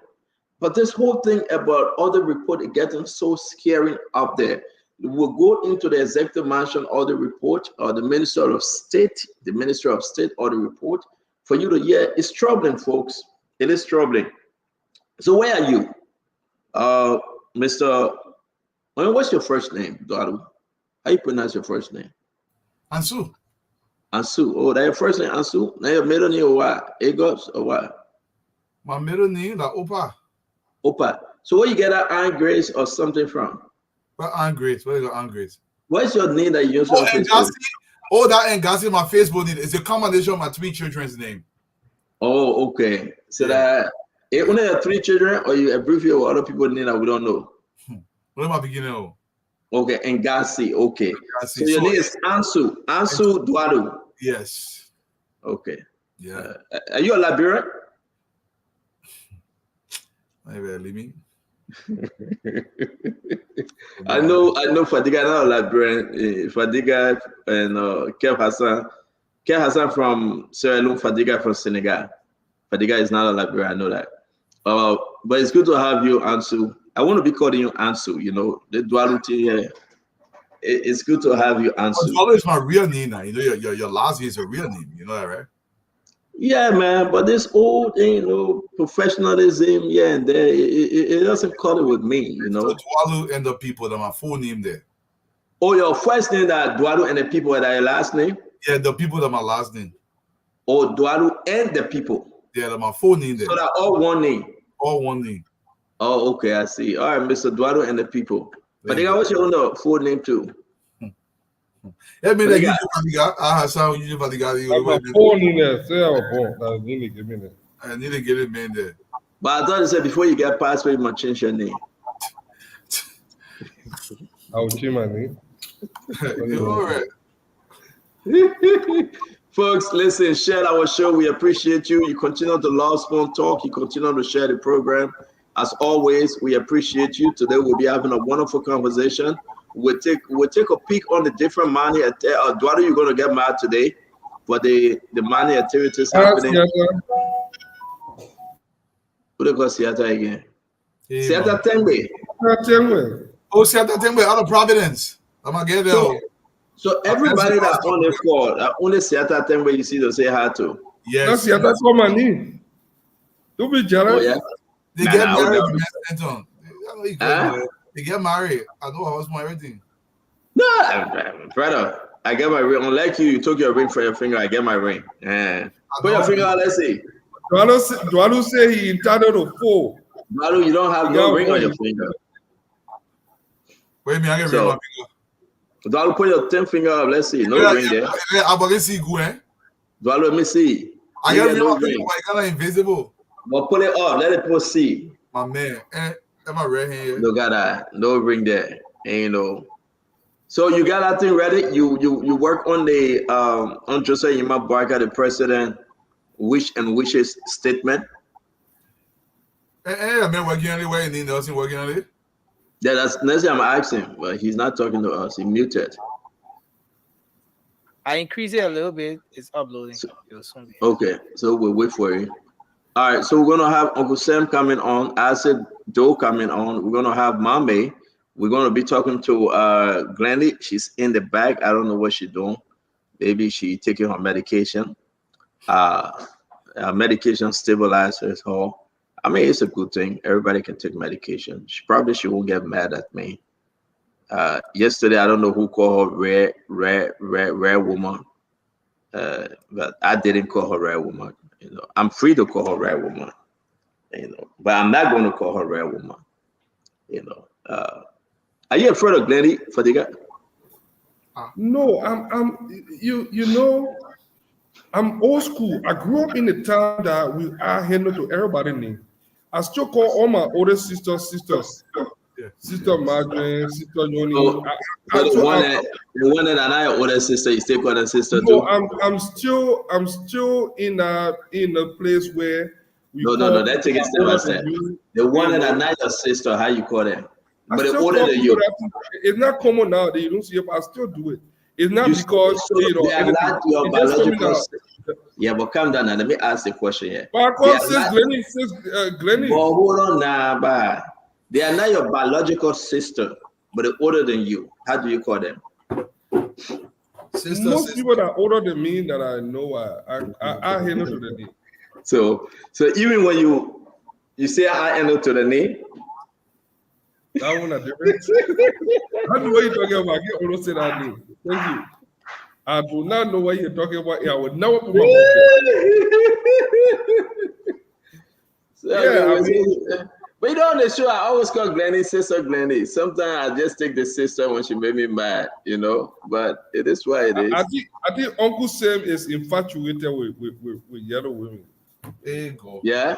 But this whole thing about other report getting so scary up there. We'll go into the executive mansion audit report or the Minister of State audit report for you to hear. It's troubling, folks. It is troubling. So where are you? Mr. What's your first name, Daru? How you pronounce your first name? Ansu. Ansu. Oh, that your first name, Ansu? Now your middle name or what? Agos or what? My middle name, like Opa. Opa. So where you get that Iron Grace or something from? What Iron Grace? Where is the Iron Grace? What's your name that you use on Facebook? That Ngasi, my Facebook name. It's a combination of my three children's name. Oh, okay. So that it only have three children, or you abbreviate with other people's name that we don't know. What am I beginning of? Okay, Ngasi. Okay. So your name is Ansu Duadu. Yes. Okay. Yeah. Are you a Liberian? Maybe. I know Fadiga now Liberian. Fadiga and Kev Hassan from Sierra Leone, Fadiga from Senegal. Fadiga is not a Liberian, I know that. But it's good to have you, Ansu. I want to be calling you Ansu, you know, the duality here. It's good to have you, Ansu. Dualu is my real name now. You know, your last name is a real name. You know that, right? Yeah, man, but this old, professionalism, yeah, and there, it doesn't cut it with me, So Dwalu and the people that my full name there. Oh, your first name that Dwalu and the people that your last name? Yeah, the people that my last name. Oh, Dwalu and the people. Yeah, that my full name there. So that all one name. All one name. Oh, okay, I see. All right, Mr. Dwalu and the people. But they got what's your own full name too. Yeah, man, you got. I sound you got you. I'm born in there. Say I was born. I need to give me that. I need to get it, man. There. But I thought you said before you get passport, you must change your name. I'll change my name. You're all right. Folks, listen, share our show. We appreciate you. You continue to love Spoon Talk. You continue to share the program. As always, we appreciate you. Today we'll be having a wonderful conversation. We'll take a peek on the different money. Dwado, you're going to get mad today, but the money activities happening. Who they call Seattle again? Seattle Tembe. Oh, Seattle Tembe out of Providence. I'm gonna get there. So everybody that on the call, only Seattle Tembe you see to say hi to. Yes. That's Seattle Comani. Don't be jealous. Oh, yeah. They get married, Anton. They get married. I know I was my everything. No, brother. I get my ring. Unlike you took your ring from your finger. I get my ring. Put your finger out. Let's see. Dwalu say he entitled to 4. Dwalu, you don't have no ring on your finger. Wait a minute, I get ring on my finger. Dwalu, put your 10th finger up. Let's see. No ring there. Let's see, Dwalu, let me see. I got ring on my finger. I got invisible. But pull it up. Let it proceed. My man. Am I right here? No got that. No ring there. Ain't no. So you got that thing ready? You work on the on Joseph Yima Barker, the president wish and wishes statement. I've been working on it. Why anything else working on it? Yeah, that's what I'm asking, but he's not talking to us. He muted. I increase it a little bit. It's uploading. Okay, so we'll wait for you. All right, so we're gonna have Uncle Sam coming on, Acid Doe coming on. We're gonna have Mame. We're gonna be talking to Glendy. She's in the back. I don't know what she's doing. Maybe she taking her medication. Medication stabilizers her. I mean, it's a good thing. Everybody can take medication. She won't get mad at me. Yesterday, I don't know who called her rare woman. But I didn't call her rare woman. I'm free to call her rare woman. But I'm not going to call her rare woman. Are you afraid of Glendy, Fadiga? No, I'm old school. I grew up in a town that we are handled to everybody name. I still call all my older sisters. Sister Marjorie, Sister Yoni. The one that I older sister, you still call her sister too? No, I'm still in a place where No, that take it step by step. The one that are not your sister, how you call them? But the older than you. It's not common now that you don't see it, but I still do it. It's not because they are not your biological sister. Yeah, but calm down now. Let me ask the question here. But I call Glenny. But hold on now, but they are not your biological sister, but they're older than you. How do you call them? Most people that are older than me that I know, I handle to the name. So even when you say I handle to the name, that one a different. I know what you're talking about. I can't almost say that name. Thank you. I do not know what you're talking about. I would never put my mouth there. But you know, on the show, I always call Glenny sister Glenny. Sometimes I just take the sister when she made me mad, But it is what it is. I think Uncle Sam is infatuated with yellow women. There you go. Yeah.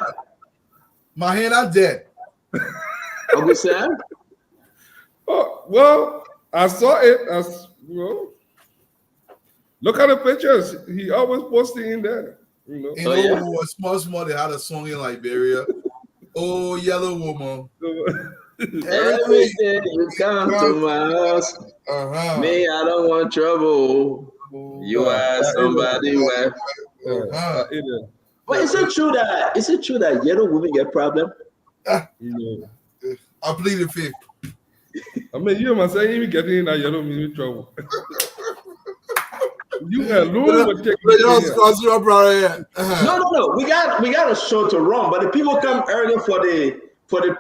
My hand, I'm dead. Uncle Sam? Oh, well, I saw it as well. Look at the pictures. He always posting in there. Small, they had a song in Liberia. Oh, yellow woman. Every day you come to my house. Me, I don't want trouble. You are somebody wife. But is it true that yellow women get problem? No. I plead the fifth. I mean, you must say you getting in that yellow mean trouble. You alone would take No. We got a show to run, but the people come early for the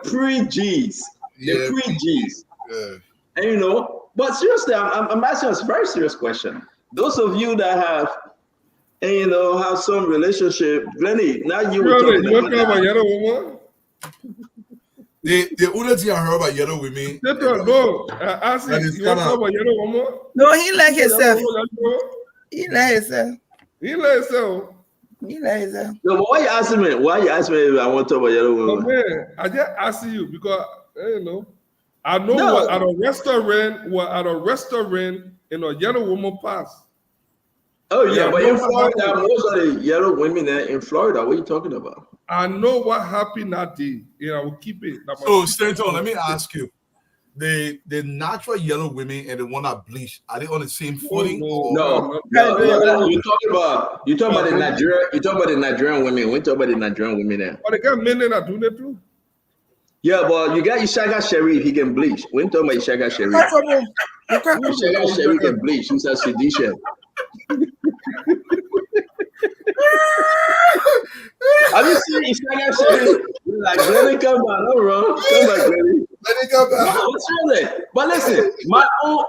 pre-Gs. The pre-Gs. Yeah. And you know, but seriously, I'm asking a very serious question. Those of you that have, and you know, have some relationship, Glenny, now you were talking about yellow woman. The only thing I heard about yellow women. No, I see. You want to talk about yellow woman? No, he like himself. He like himself. He like himself. He like himself. No, but why you asking me? Why you asking me if I want to talk about yellow woman? No, man, I just ask you because you know. I know what at a restaurant in a yellow woman pass. Oh yeah, but in Florida, most of the yellow women in Florida. What are you talking about? I know what happened that day. You know, I will keep it. So, Stanton, let me ask you: the natural yellow women and the one that bleach, are they on the same footing? No. You're talking about the Nigerian. You talking about the Nigerian women. We talk about the Nigerian women there. But they got men that do that too. Yeah, but you got Ishaga Sharif, he can bleach. We ain't talking about Ishaga Sharif. Ishaga Sharif can bleach. He's a sedition. Have you seen Ishaga Sharif? Like, let it come back. No, wrong. Come back, Glenny. Let it come back. No, what's really? But listen, my own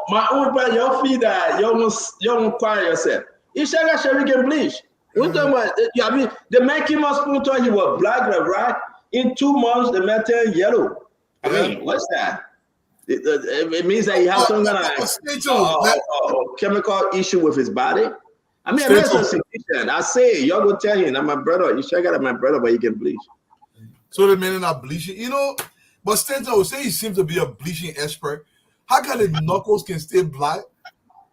brother, your feed that you don't quiet yourself. Ishaga Sharif can bleach. We talking about, I mean, the man came out spoon told he was black, right? In 2 months, the man turned yellow. I mean, what's that? It means that he has some kind of chemical issue with his body. I mean, I'm not a physician. I say, y'all go tell him, I'm my brother. You check out my brother, but he can bleach. So the men are not bleaching, you know. But Stanton would say he seems to be a bleaching expert. How come the knuckles can stay black?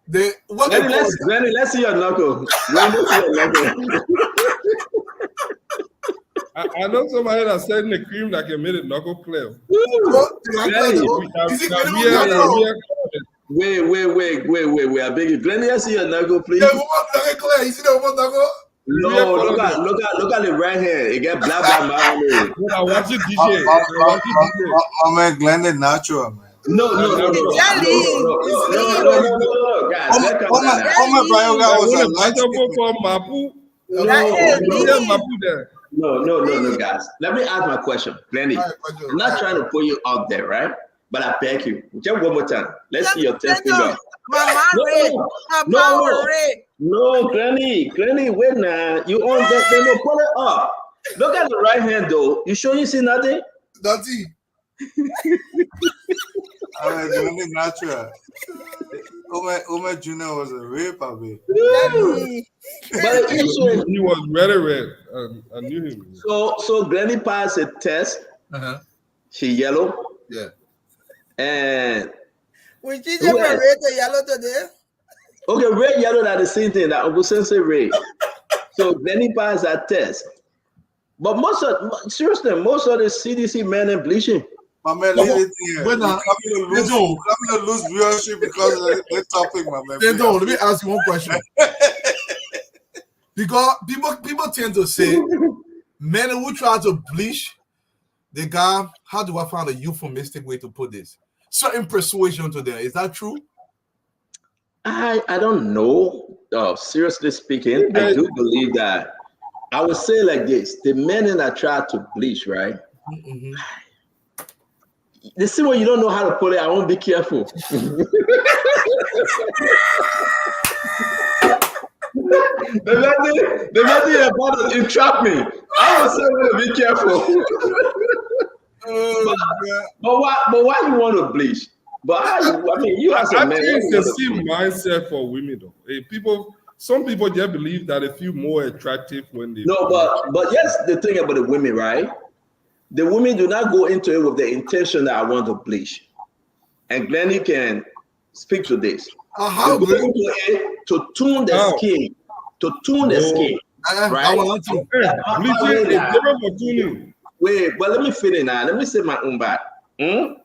Let's see your knuckle. Let's see your knuckle. I know somebody that said in the cream that can make it knuckle clear. Wait. I beg you. Glenn, let's see your knuckle, please. Yeah, you see that one knuckle? No, look at the right hand. It get black by my I watch it, DJ. Oh man, Glenn is natural, man. No, guys. No, guys. Let me ask my question, Glenny. I'm not trying to put you out there, right? But I beg you, just one more time. Let's see your 10 finger. No, Glenny, wait now. You on that? They don't pull it up. Look at the right hand, though. You sure you see nothing? Nothing. I mean, only natural. Omer Junior was a raper, baby. But he was very red. I knew him. So Glenny passed a test. She yellow. Yeah. And we just red or yellow today. Okay, red, yellow are the same thing. That Uncle Sensei red. So Glenny passed that test. But most of the CDC men are bleaching. My man, leave it here. We're going to lose viewership because of the topic, my man. Let me ask you one question. Because people tend to say men who try to bleach, they got, how do I find a euphemistic way to put this? Certain persuasion to them. Is that true? I don't know. Seriously speaking, I do believe that. I would say like this: the men that try to bleach, right? Mm-hmm. The same way you don't know how to put it, I won't be careful. The method about it entrap me. I would say well, be careful. But why you want to bleach? But you have some men. It's the same mindset for women, though. Some people just believe that they feel more attractive when they. No, but yes, the thing about the women, right? The women do not go into it with the intention that I want to bleach. And Glenny can speak to this. They go into it to tune the skin. To tune the skin. Right? I want to. Bleaching is different for tuning. Wait, but let me finish now. Let me say my own back. They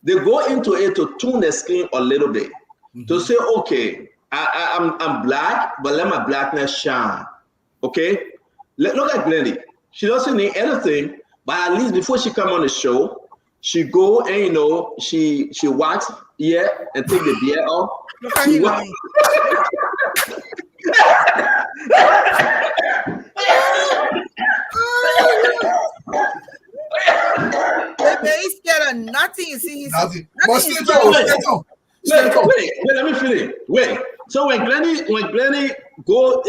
go into it to tune the skin a little bit. To say, okay, I'm black, but let my blackness shine. Okay? Look at Glenny. She doesn't need anything, but at least before she come on the show, she go and she wax and take the beard off. Baby, he's scared of nothing. You see, he's Nothing. nothing. Wait, let me finish. Wait. So when Glenny go,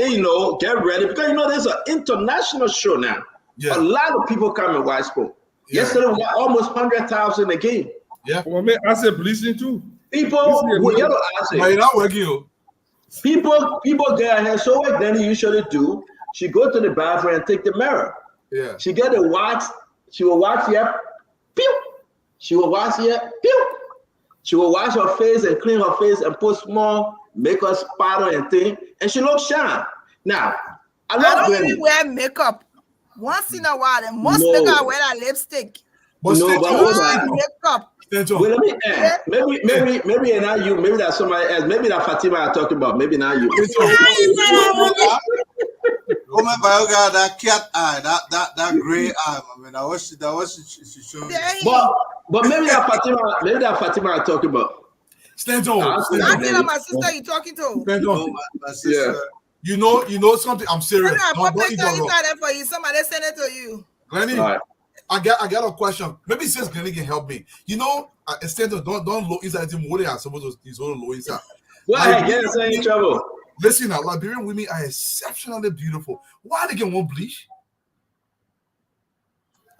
get ready, because there's an international show now. Yeah. A lot of people come in White Sport. Yeah. Yesterday we got almost 100,000 again. Yeah. Well, man, I said bleaching too. People, people get ahead. So what Glenny usually do? She go to the bathroom and take the mirror. Yeah. She get a wax. She will wax here. Pew. She will wax here. Pew. She will wash her face and clean her face and put small makeup powder and thing, and she looks shy. Now, I don't even wear makeup. Once in a while, and most people wear that lipstick. But makeup. Well, let me add. Maybe not you. Maybe that's somebody else. Maybe that Fatima I'm talking about. Maybe not you. Oh my God, that cat eye, that gray eye, man. That was she showed. But maybe that Fatima I'm talking about. Stand on. My sister you talking to. Stand on. My sister. Yeah. You know something. I'm serious. Somebody send it to you. Glenny, right. I got a question. Maybe since Glenny can help me. Instead of don't low inside him, what they are supposed to is all low inside. Why get in trouble? Listen now, Liberian women are exceptionally beautiful. Why they get one bleach?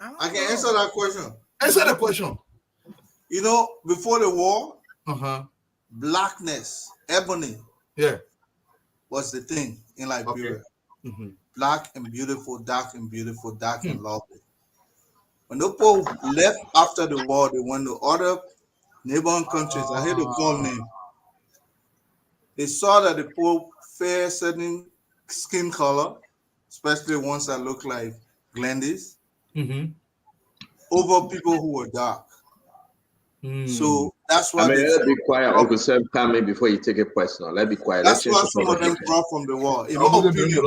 I can answer that question. Answer the question. Before the war, blackness, ebony, was the thing in Liberia. Okay. Mm-hmm. Black and beautiful, dark and beautiful, dark and lovely. When the people left after the war, they went to other neighboring countries. I hate to call name. They saw that the people fair certain skin color, especially ones that look like Glendies, over people who were dark. So that's why. Let's be quiet, Uncle Sam. Coming before you take it personal. Let's be quiet. That's why some of them brought from the war. In my opinion,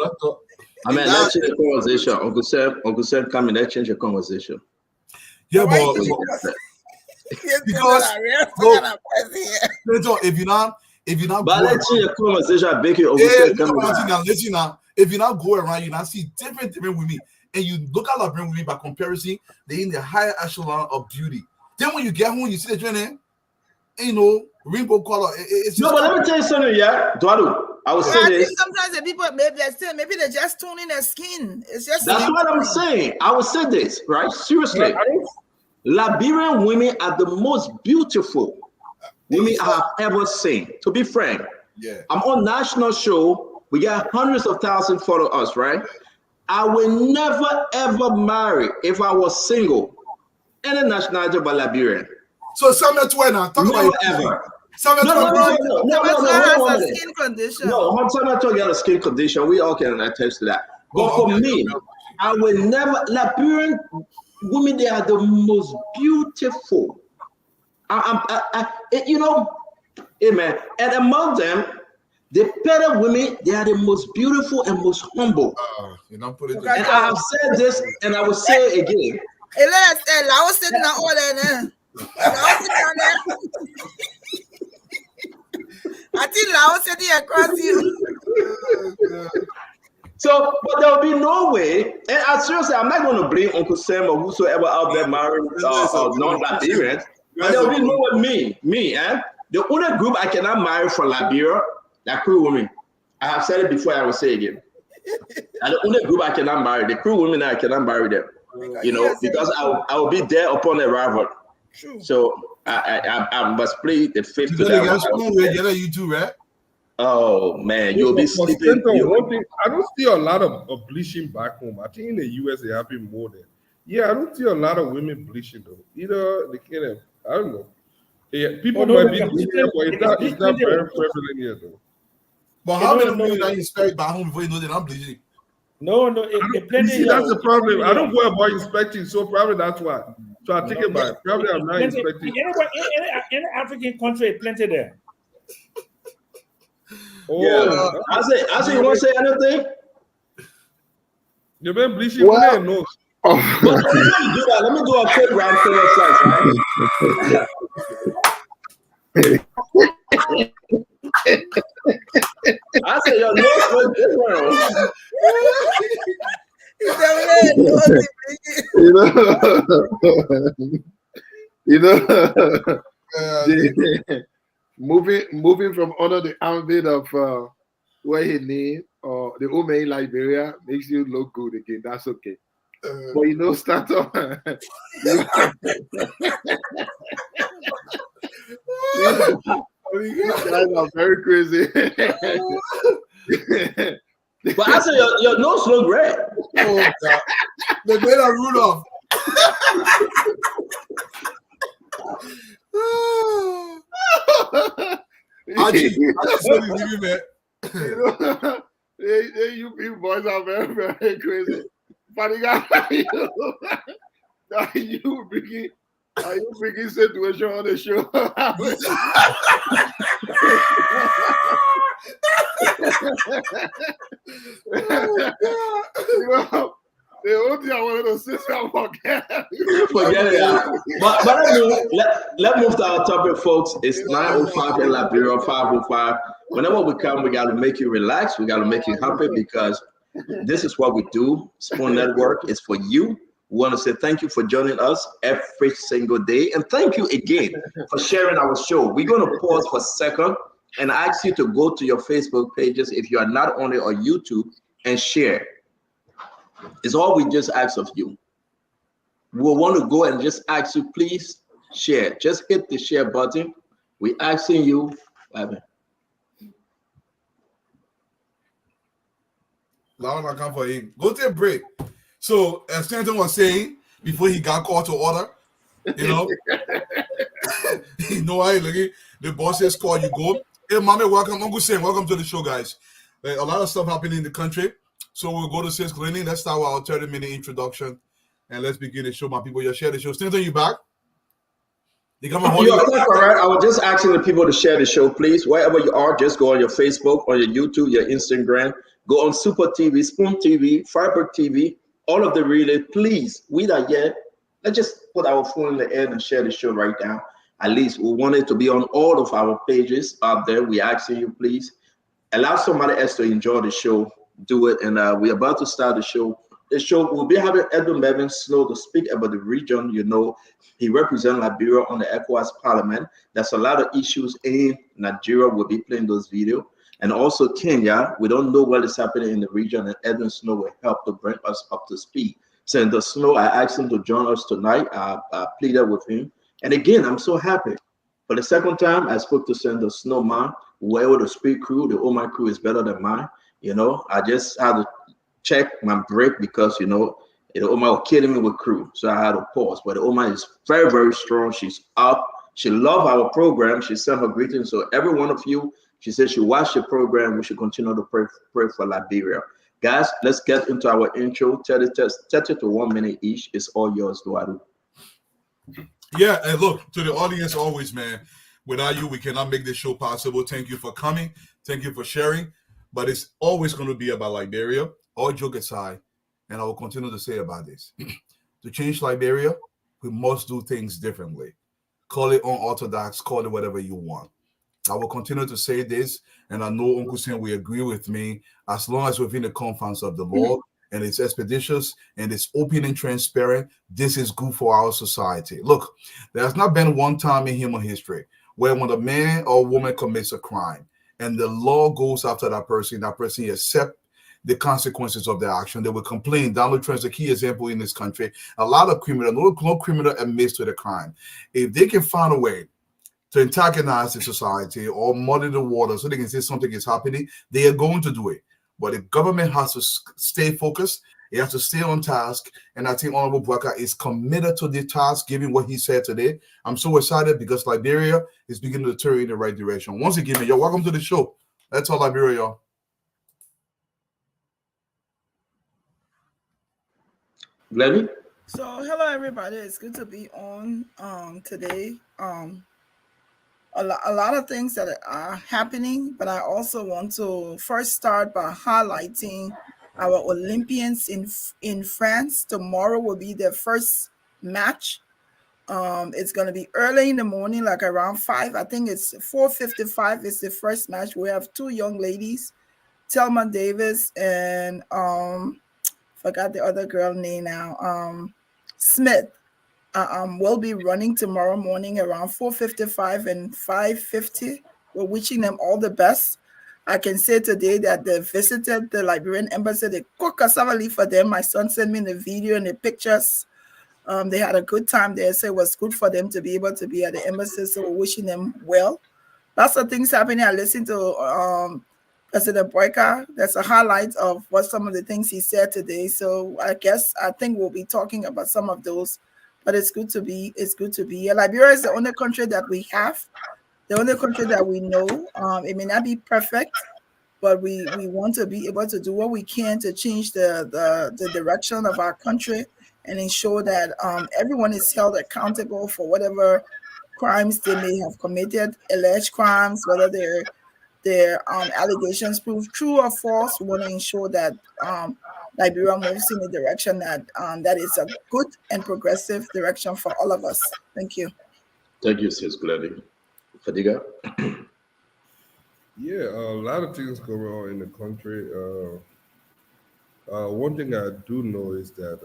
let's change the conversation. Uncle Sam, coming. Let's change the conversation. Yeah, but because if you're not, but let's change the conversation. I beg you, if you not go around, you not see different women, and you look at Liberian women by comparison, they're in the higher echelon of beauty. Then when you get home, you see the training, rainbow color. But let me tell you something, Duadu. I was saying this. Sometimes the people maybe they're just toning their skin. It's just that's what I'm saying. I will say this, right? Seriously. Liberian women are the most beautiful women I have ever seen. To be frank, I'm on national show. We got hundreds of thousands follow us, right? I will never ever marry if I was single. Any nationality but Liberian. So Samuel Twena, talk about ever. No, skin condition. No, Samuel Twena got a skin condition. We all can attest to that. But for me, I will never. Liberian women, they are the most beautiful. Amen. And among them, the better women, they are the most beautiful and most humble. And I have said this, and I will say it again. I sitting on all that. I think Laos sitting across you. So, but there will be no way, and seriously, I'm not going to blame Uncle Sam or whosoever out there married non-Liberians, but there will be no way the only group I cannot marry from Liberia, that crew women. I have said it before, I will say it again. And the only group I cannot marry, the crew women, I cannot marry them. Because I will be there upon arrival. So I must plead the fifth to that. You too, right? Oh man, you'll be sleeping. I don't see a lot of bleaching back home. I think in the US it happens more than. I don't see a lot of women bleaching though. Either they can't. I don't know. People might be bleaching, but it's not very prevalent here though. But how many women are you inspect back home before you know they're not bleaching? No, see, that's the problem. I don't go about inspecting, so probably that's why. So I take it back. Probably I'm not inspecting. Any African country, plenty there. I say, you want to say anything? You've been bleaching your nose. But let me do a quick round exercise, right? I say your nose will moving from under the ambit of where he live or the home in Liberia makes you look good again. That's okay. But start up. You guys are very crazy. But I said your nose look red. Oh God. The better Rudolph. I just said he's leaving, man. You people boys are very, very crazy. Funny guy, are you bringing situation on the show? The only thing I wanted to say, forget it. But let's move to our topic, folks. It's 9:05 in Liberia, 5:05. Whenever we come, we got to make you relax. We got to make you happy because this is what we do. Spoon Network is for you. We want to say thank you for joining us every single day. And thank you again for sharing our show. We're going to pause for a second and ask you to go to your Facebook pages if you are not on it or YouTube and share. It's all we just ask of you. We want to go and just ask you, please share. Just hit the share button. We're asking you. Loud I come for him. Go take a break. So, as Stanton was saying before he got called to order, you know why? The bosses call you go. Hey, mommy, welcome. Uncle Sam, welcome to the show, guys. A lot of stuff happening in the country. So we'll go to Sales Cleaning. Let's start our 30-minute introduction. And let's begin the show, my people. You share the show. Stanton, you back? You're all right. I was just asking the people to share the show, please. Wherever you are, just go on your Facebook, on your YouTube, your Instagram. Go on Super TV, Spoon TV, Fiber TV, all of the relay. Please, we are here. Let's just put our phone in the air and share the show right now. At least we want it to be on all of our pages out there. We're asking you, please, allow somebody else to enjoy the show. Do it. And we're about to start the show. The show will be having Edwin Mervyn Snow to speak about the region. He represents Liberia on the ECOWAS Parliament. There's a lot of issues in Nigeria. We'll be playing those videos. And also Kenya. We don't know what is happening in the region, and Edwin Snow will help to bring us up to speed. Senator Snow, I asked him to join us tonight. I pleaded with him. And again, I'm so happy. For the second time, I spoke to Senator Snowman. We were able to speak crew. The Oman crew is better than mine. I just had to check my break because, the Oman was killing me with crew. So I had to pause. But the Oman is very, very strong. She's up. She loved our program. She sent her greetings. So every one of you, she said she watched the program. We should continue to pray for Liberia. Guys, let's get into our intro. 30 to 1 minute each. It's all yours, Eduardo. Yeah, and look, to the audience always, man, without you, we cannot make this show possible. Thank you for coming. Thank you for sharing. But it's always going to be about Liberia. All joke aside, and I will continue to say about this. To change Liberia, we must do things differently. Call it unorthodox, call it whatever you want. I will continue to say this, and I know Uncle Sam will agree with me, as long as within the confines of the law, and it's expeditious, and it's open and transparent, this is good for our society. Look, there's not been one time in human history where when a man or woman commits a crime, and the law goes after that person accepts the consequences of their action. They will complain. Donald Trump is a key example in this country. A lot of criminals, no criminal admits to the crime. If they can find a way to antagonize the society or muddy the water so they can say something is happening, they are going to do it. But the government has to stay focused. It has to stay on task. And I think Honorable Bwaka is committed to the task, given what he said today. I'm so excited because Liberia is beginning to turn in the right direction. Once again, y'all, welcome to the show. That's all, Liberia, y'all. Glenny? So, hello, everybody. It's good to be on today. A lot of things that are happening, but I also want to first start by highlighting our Olympians in France. Tomorrow will be their first match. It's going to be early in the morning, like around 5. I think it's 4:55 is the first match. We have 2 young ladies, Thelma Davis and forgot the other girl name now. Smith will be running tomorrow morning around 4:55 and 5:50. We're wishing them all the best. I can say today that they visited the Liberian embassy. They cooked cassava leaf for them. My son sent me the video and the pictures. They had a good time there, so it was good for them to be able to be at the embassy. So we're wishing them well. Lots of things happening. I listened to President Boyka. That's a highlight of what some of the things he said today. So I think we'll be talking about some of those. But it's good to be here. Liberia is the only country that we have, the only country that we know. It may not be perfect, but we want to be able to do what we can to change the direction of our country and ensure that everyone is held accountable for whatever crimes they may have committed, alleged crimes, whether their allegations prove true or false. We want to ensure that Liberia moves in a direction that is a good and progressive direction for all of us. Thank you. Thank you, Sis Gladys. Fadiga? Yeah, a lot of things going on in the country. One thing I do know is that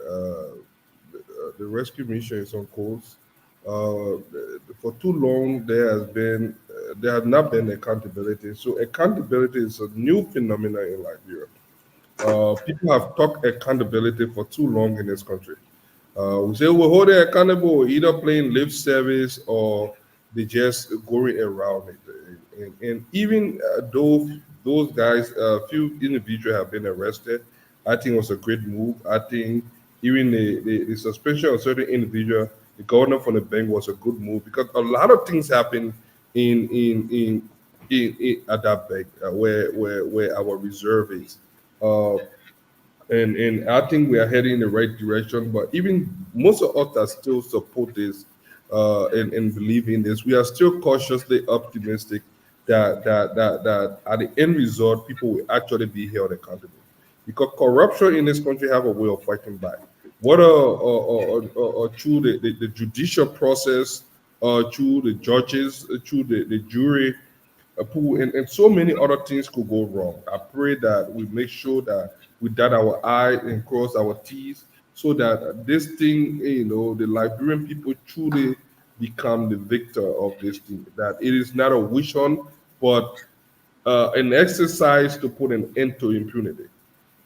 the rescue mission is on course. For too long, there has not been accountability. So accountability is a new phenomenon in Liberia. People have talked accountability for too long in this country. We say we're holding accountable, either playing lip service or they just going around it. And even though those guys, a few individuals have been arrested, I think it was a great move. I think even the suspension of certain individuals, the governor from the bank was a good move because a lot of things happen in at that bank where our reserve is. And I think we are heading in the right direction. But even most of us that still support this and believe in this, we are still cautiously optimistic that at the end result, people will actually be held accountable. Because corruption in this country have a way of fighting back. Whether through the judicial process, through the judges, through the jury, pool, and so many other things could go wrong. I pray that we make sure that we dot our I and cross our T's so that this thing, the Liberian people truly become the victor of this thing. That it is not a wish hunt, but an exercise to put an end to impunity.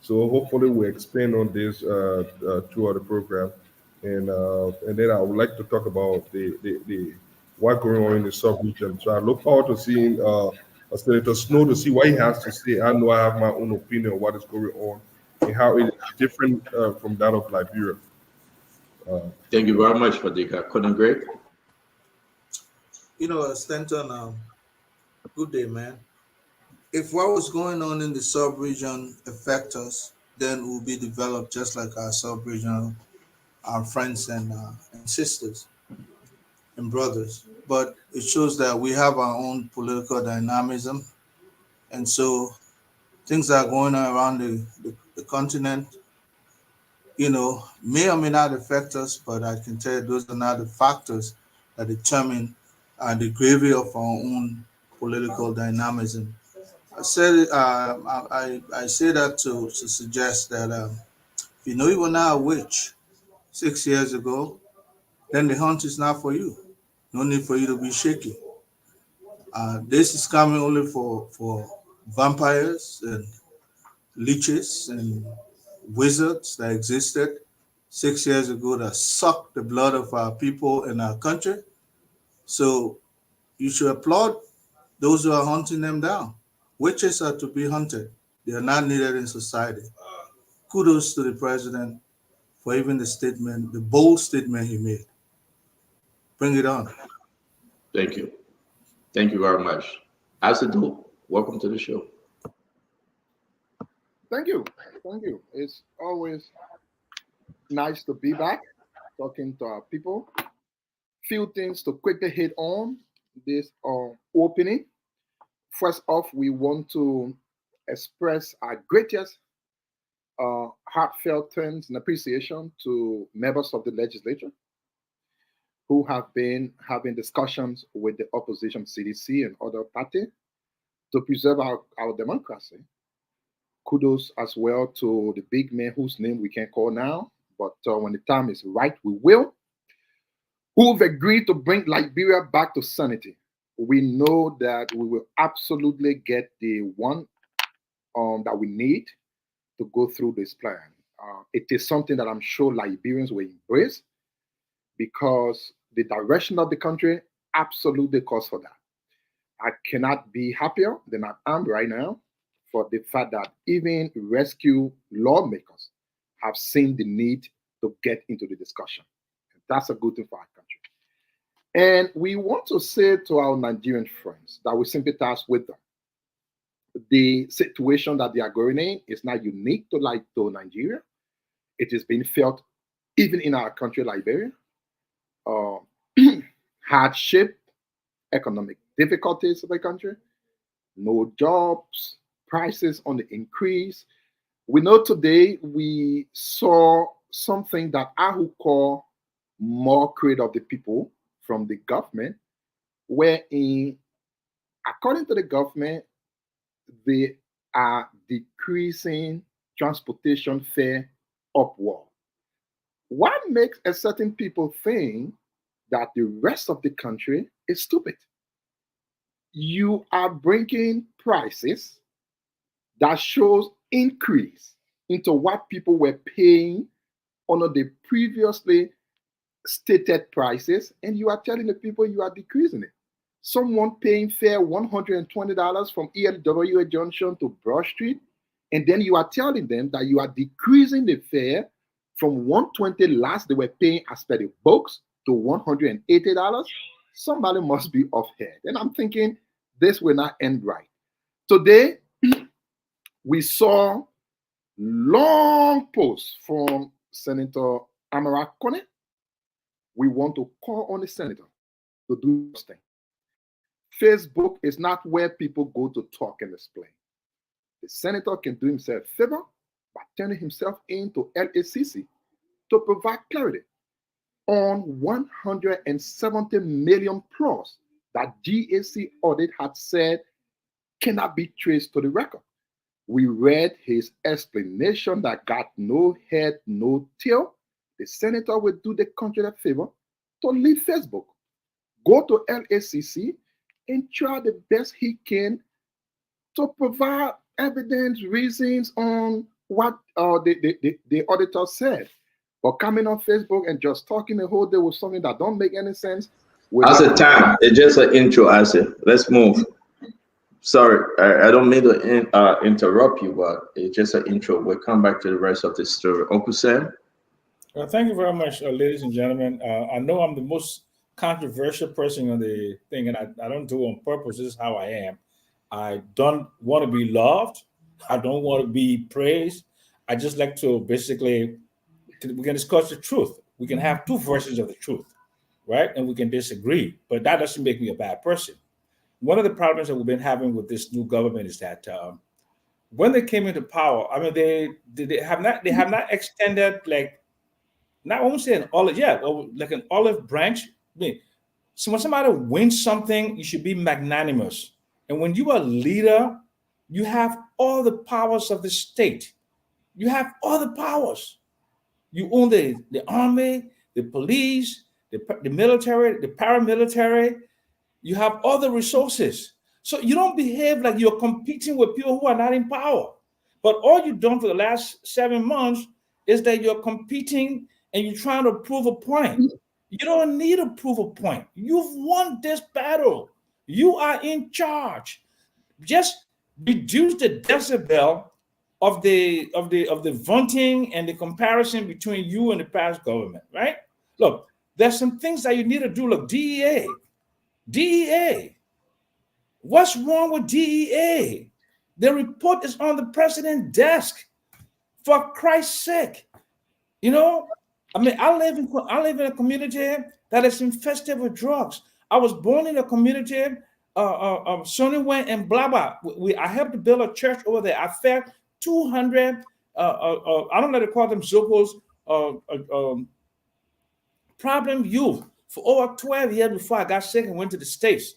So hopefully we expand on this throughout the program, and then I would like to talk about the what going on in the sub-region. So I look forward to seeing Senator Snow to see what he has to say. I know I have my own opinion on what is going on and how it is different from that of Liberia. Thank you very much, Fadika. Couldn't Greg? Stanton, good day, man. If what was going on in the sub-region affect us, then we'll be developed just like our sub-regional, our friends and sisters and brothers. But it shows that we have our own political dynamism. And so things that are going on around the continent, may or may not affect us, but I can tell you those are not the factors that determine the gravity of our own political dynamism. I said I say that to suggest that if you know you were not a witch 6 years ago, then the hunt is not for you. No need for you to be shaky. This is coming only for vampires and leeches and wizards that existed 6 years ago that sucked the blood of our people in our country. So you should applaud those who are hunting them down. Witches are to be hunted. They are not needed in society. Kudos to the president for even the bold statement he made. Bring it on. Thank you. Thank you very much. Asadu, welcome to the show. Thank you. It's always nice to be back talking to our people. Few things to quickly hit on this opening. First off, we want to express our greatest heartfelt thanks and appreciation to members of the legislature who have been having discussions with the opposition CDC and other parties to preserve our democracy. Kudos as well to the big man whose name we can't call now, but when the time is right, we will. Who've agreed to bring Liberia back to sanity. We know that we will absolutely get the one that we need to go through this plan. It is something that I'm sure Liberians will embrace because the direction of the country absolutely calls for that. I cannot be happier than I am right now for the fact that even rescue lawmakers have seen the need to get into the discussion. That's a good thing for our country. And we want to say to our Nigerian friends that we sympathize with them. The situation that they are going in is not unique to Nigeria. It is being felt even in our country, Liberia. Hardship, economic difficulties of the country, no jobs, prices on the increase. We know today we saw something that I would call mockery of the people from the government, wherein, according to the government, they are decreasing transportation fare upward. What makes a certain people think that the rest of the country is stupid? You are bringing prices that shows increase into what people were paying under the previously stated prices, and you are telling the people you are decreasing it. Someone paying fare $120 from ELWA Junction to Broad Street, and then you are telling them that you are decreasing the fare from $120 last they were paying as per the books to $180. Somebody must be off head. And I'm thinking this will not end right. Today, we saw long posts from Senator Amara Kone. We want to call on the senator to do this thing. Facebook is not where people go to talk and explain. The senator can do himself a favor by turning himself into LACC to provide clarity on 170 million plus that GAC audit had said cannot be traced to the record. We read his explanation that got no head, no tail. The senator will do the country a favor to leave Facebook, go to LACC, and try the best he can to provide evidence, reasons on what the auditor said. But coming on Facebook and just talking the whole day with something that don't make any sense. As a time, it's just an intro, Asa. Let's move. Sorry, I don't mean to interrupt you, but it's just an intro. We'll come back to the rest of the story. Uncle Sam? Thank you very much, ladies and gentlemen. I know I'm the most controversial person on the thing, and I don't do it on purpose. This is how I am. I don't want to be loved. I don't want to be praised. I just like to basically, we can discuss the truth. We can have two versions of the truth, right? And we can disagree, but that doesn't make me a bad person. One of the problems that we've been having with this new government is that when they came into power, I mean, they have not extended, like, not, I won't say an olive, yeah, like an olive branch. I mean, so when somebody wins something, you should be magnanimous. And when you are a leader, you have all the powers of the state. You have all the powers. You own the army, the police, the military, the paramilitary. You have all the resources. So you don't behave like you're competing with people who are not in power. But all you've done for the last 7 months is that you're competing and you're trying to prove a point. You don't need to prove a point. You've won this battle. You are in charge. Just reduce the decibel of the vaunting and the comparison between you and the past government, right? Look, there's some things that you need to do. Look, DEA. What's wrong with DEA? The report is on the president's desk. For Christ's sake, you know, I mean, I live in a community that is infested with drugs. I was born in a community. Sonny went and blah blah. I helped to build a church over there. I fed 200. I don't know how to call them Zocos. Problem youth for over 12 years before I got sick and went to the States.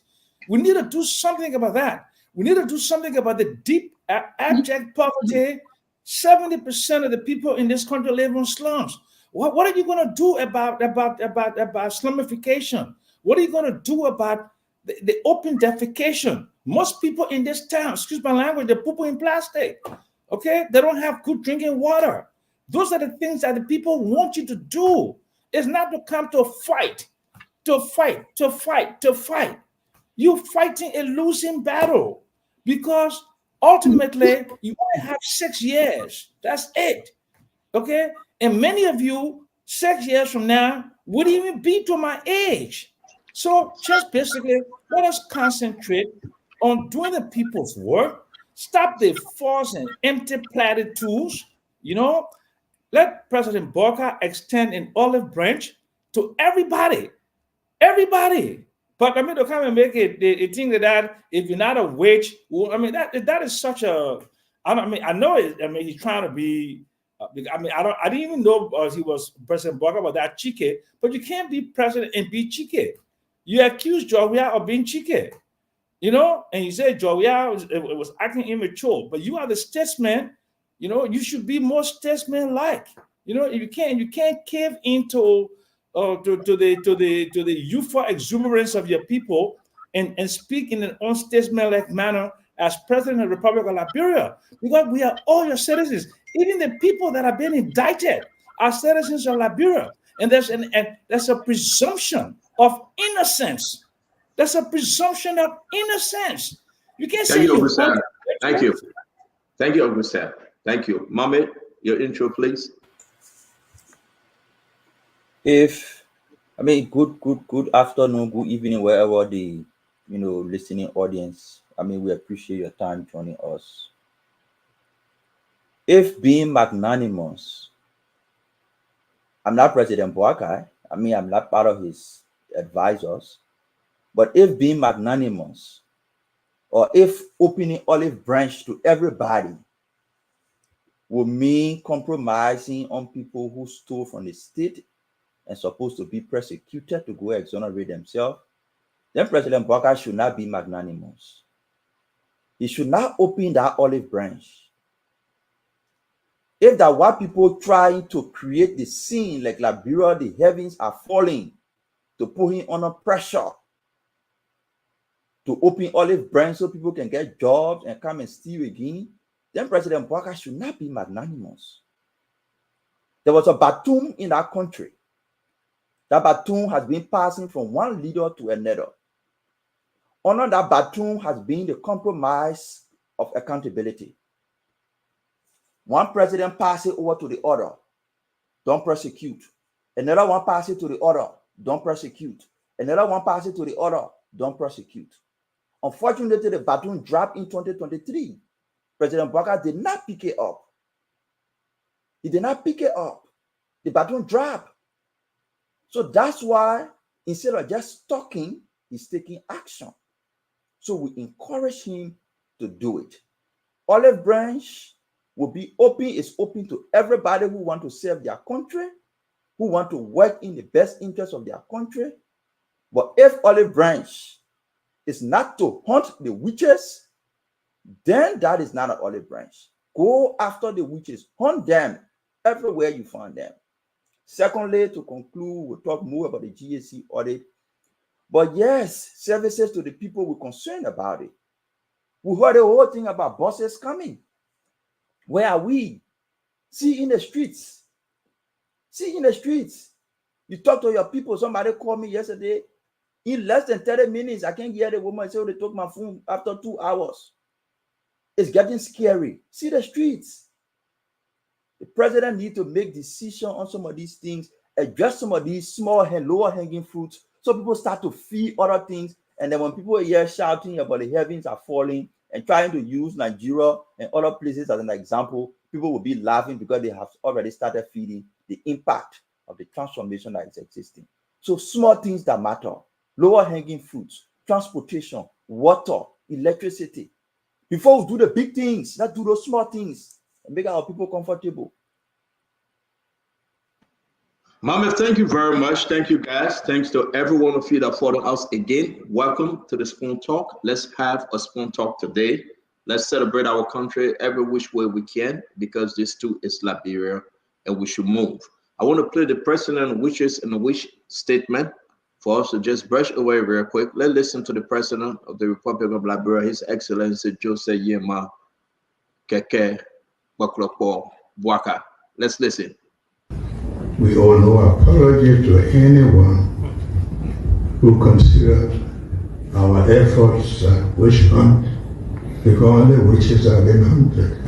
We need to do something about that. We need to do something about the deep, abject poverty. 70% of the people in this country live in slums. What are you going to do about Islamification? What are you going to do about the open defecation? Most people in this town, excuse my language, they poop in plastic. Okay, they don't have good drinking water. Those are the things that the people want you to do. It's not to come to fight, to fight. You're fighting a losing battle because ultimately you only have 6 years. That's it. Okay, and many of you 6 years from now wouldn't even be to my age. So just basically, let us concentrate on doing the people's work. Stop the false and empty platitudes. You know, let President Boca extend an olive branch to everybody. Everybody. But I mean, to come and make it the thing that if you're not a witch, well, I mean, that is such a. I know it. I mean, he's trying to be. I mean, I didn't even know he was President Boca about that chique. But you can't be president and be chique. You accuse Joria of being chique, you know, and you say Joria was acting immature. But you are the statesman. You know, you should be more statesman-like. You know, you can't cave into to the youthful exuberance of your people and speak in an unstatesmanlike manner as president of the Republic of Liberia, because we are all your citizens. Even the people that have been indicted are citizens of Liberia, and there's a presumption of innocence. There's a presumption of innocence. You can't say you. Thank you. Thank you, Augustin. Thank you. Mohammed, your intro, please. Good afternoon, good evening, wherever the listening audience. We appreciate your time joining us. If being magnanimous, I'm not President Boakai. I'm not part of his advisors. But if being magnanimous, or if opening olive branch to everybody will mean compromising on people who stole from the state and supposed to be persecuted to go exonerate themselves, then President Boakai should not be magnanimous. He should not open that olive branch. If that what people trying to create the scene like Liberia, the heavens are falling, to put him under pressure, to open olive branch so people can get jobs and come and steal again, then President Boakai should not be magnanimous. There was a baton in that country. That baton has been passing from one leader to another. Under that baton has been the compromise of accountability. One president passes it over to the other, don't prosecute. Another one passes it to the other, don't prosecute. Another one passes it to the other, don't prosecute. Unfortunately, the baton dropped in 2023. President Boakai did not pick it up. He did not pick it up. The baton dropped. So that's why instead of just talking, he's taking action. So we encourage him to do it. Olive branch will be open, is open to everybody who want to serve their country, who want to work in the best interest of their country. But if olive branch is not to hunt the witches, then that is not an olive branch. Go after the witches, hunt them everywhere you find them. Secondly, to conclude, we'll talk more about the GAC audit. But yes, services to the people we're concerned about it. We heard the whole thing about buses coming. Where are we? See in the streets. See in the streets. You talk to your people. Somebody called me yesterday. In less than 30 minutes, I can hear the woman say, oh, they took my phone after 2 hours. It's getting scary. See the streets. The president needs to make decisions on some of these things, address some of these small and lower hanging fruits, so people start to feel other things. And then when people hear shouting about the heavens are falling and trying to use Nigeria and other places as an example, people will be laughing because they have already started feeling the impact of the transformation that is existing. So small things that matter, lower hanging fruits, transportation, water, electricity. Before we do the big things, let's do those small things and make our people comfortable. Mohammed, thank you very much. Thank you, guys. Thanks to every one of you that followed us again. Welcome to the Spoon Talk. Let's have a Spoon Talk today. Let's celebrate our country every which way we can, because this too is Liberia and we should move. I want to play the president wishes and the wish statement for us to just brush away real quick. Let's listen to the president of the Republic of Liberia, His Excellency Joseph Yema Keke Baklokpo Bwaka. Let's listen. We owe no apology to anyone who considered our efforts witch hunt, because only witches have been hunted.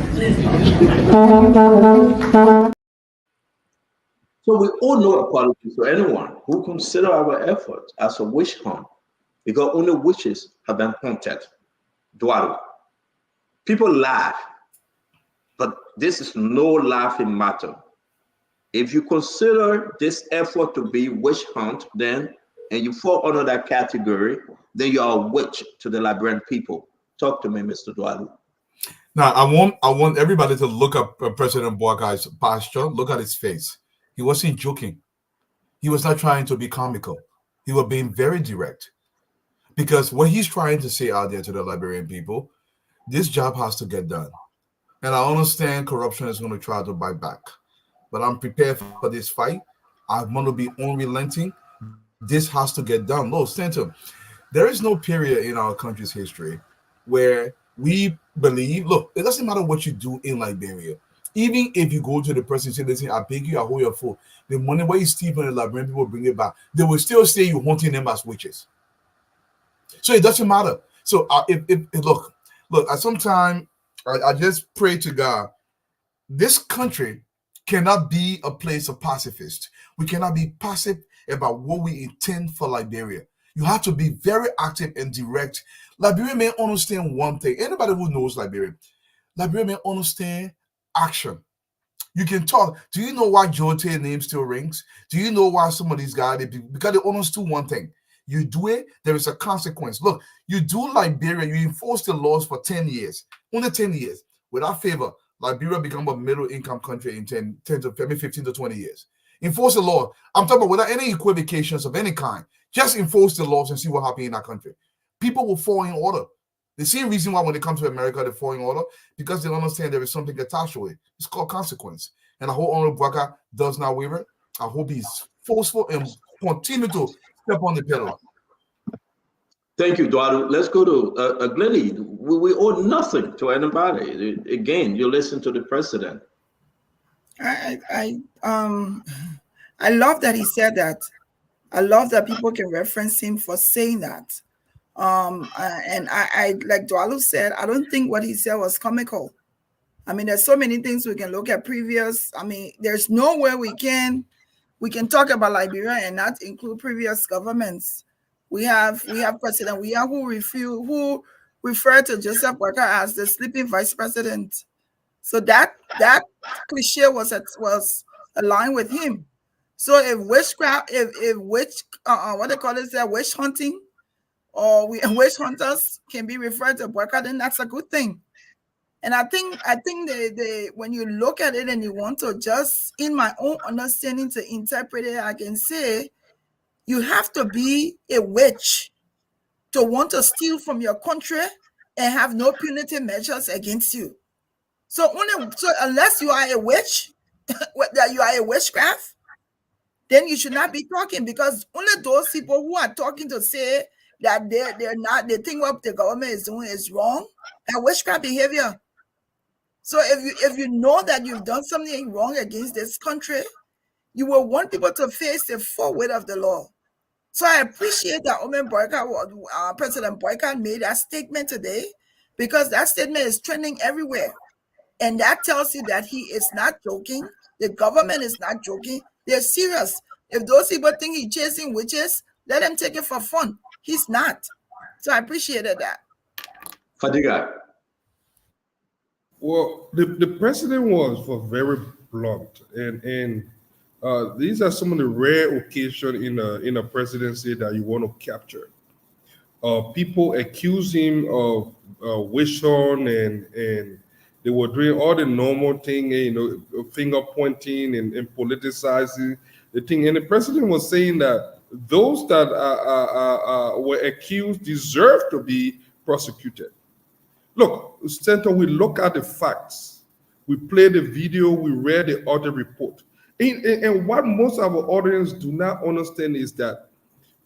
So we owe no apology to anyone who consider our efforts as a witch hunt, because only witches have been hunted. Duaru. People laugh, but this is no laughing matter. If you consider this effort to be witch hunt, then, and you fall under that category, then you are a witch to the Liberian people. Talk to me, Mr. Duaru. Now, I want everybody to look up President Bwaka's posture. Look at his face. He wasn't joking. He was not trying to be comical. He was being very direct. Because what he's trying to say out there to the Liberian people, this job has to get done. And I understand corruption is going to try to bite back. But I'm prepared for this fight. I want to be unrelenting. This has to get done. Look, Stanton, there is no period in our country's history where we believe, look, it doesn't matter what you do in Liberia. Even if you go to the person and say, listen, I beg you, I hold your foot. The money where you steal from the Liberian people bring it back. They will still say you're hunting them as witches. So it doesn't matter. So look, sometimes I just pray to God, this country cannot be a place of pacifists. We cannot be passive about what we intend for Liberia. You have to be very active and direct. Liberia may understand one thing. Anybody who knows Liberia may understand action. You can talk. Do you know why Jote's name still rings? Do you know why some of these guys, because they understood one thing. You do it, there is a consequence. Look, you do Liberia, you enforce the laws for 10 years. Only 10 years. Without favor, Liberia become a middle-income country in 15 to 20 years. Enforce the law. I'm talking about without any equivocations of any kind. Just enforce the laws and see what happens in that country. People will fall in order. The same reason why when they come to America, they fall in order, because they understand there is something attached to it. It's called consequence. And I hope Honorable Bwaka does not waver. I hope he's forceful and continue to step on the pedal. Thank you, Duaru. Let's go to Glennie. We owe nothing to anybody. Again, you listen to the president. I love that he said that. I love that people can reference him for saying that. And I like Dualu said, I don't think what he said was comical. I mean, there's so many things we can look at previous. I mean, there's nowhere we can talk about Liberia and not include previous governments. We have President Weah who referred to Joseph Bwaka as the sleeping vice president. So that cliche was aligned with him. So if witchcraft, what they call it, witch hunting, or witch hunters can be referred to Bwaka, then that's a good thing. And I think they when you look at it and you want to just, in my own understanding, to interpret it, I can say you have to be a witch to want to steal from your country and have no punitive measures against you. So unless you are a witch, that you are a witchcraft, then you should not be talking, because only those people who are talking to say that they think what the government is doing is wrong and witchcraft behavior. So if you know that you've done something wrong against this country, you will want people to face the full weight of the law. So I appreciate that President Bwaka made that statement today, because that statement is trending everywhere. And that tells you that he is not joking. The government is not joking. They're serious. If those people think he's chasing witches, let them take it for fun. He's not. So I appreciated that. Fadiga. Well, the president was very blunt, and these are some of the rare occasions in a presidency that you want to capture. People accuse him of witch hunt, and they were doing all the normal thing, finger pointing and politicizing the thing. And the president was saying that those that were accused deserve to be prosecuted. Look, Senator, we look at the facts. We play the video, we read the audit report. And what most of our audience do not understand is that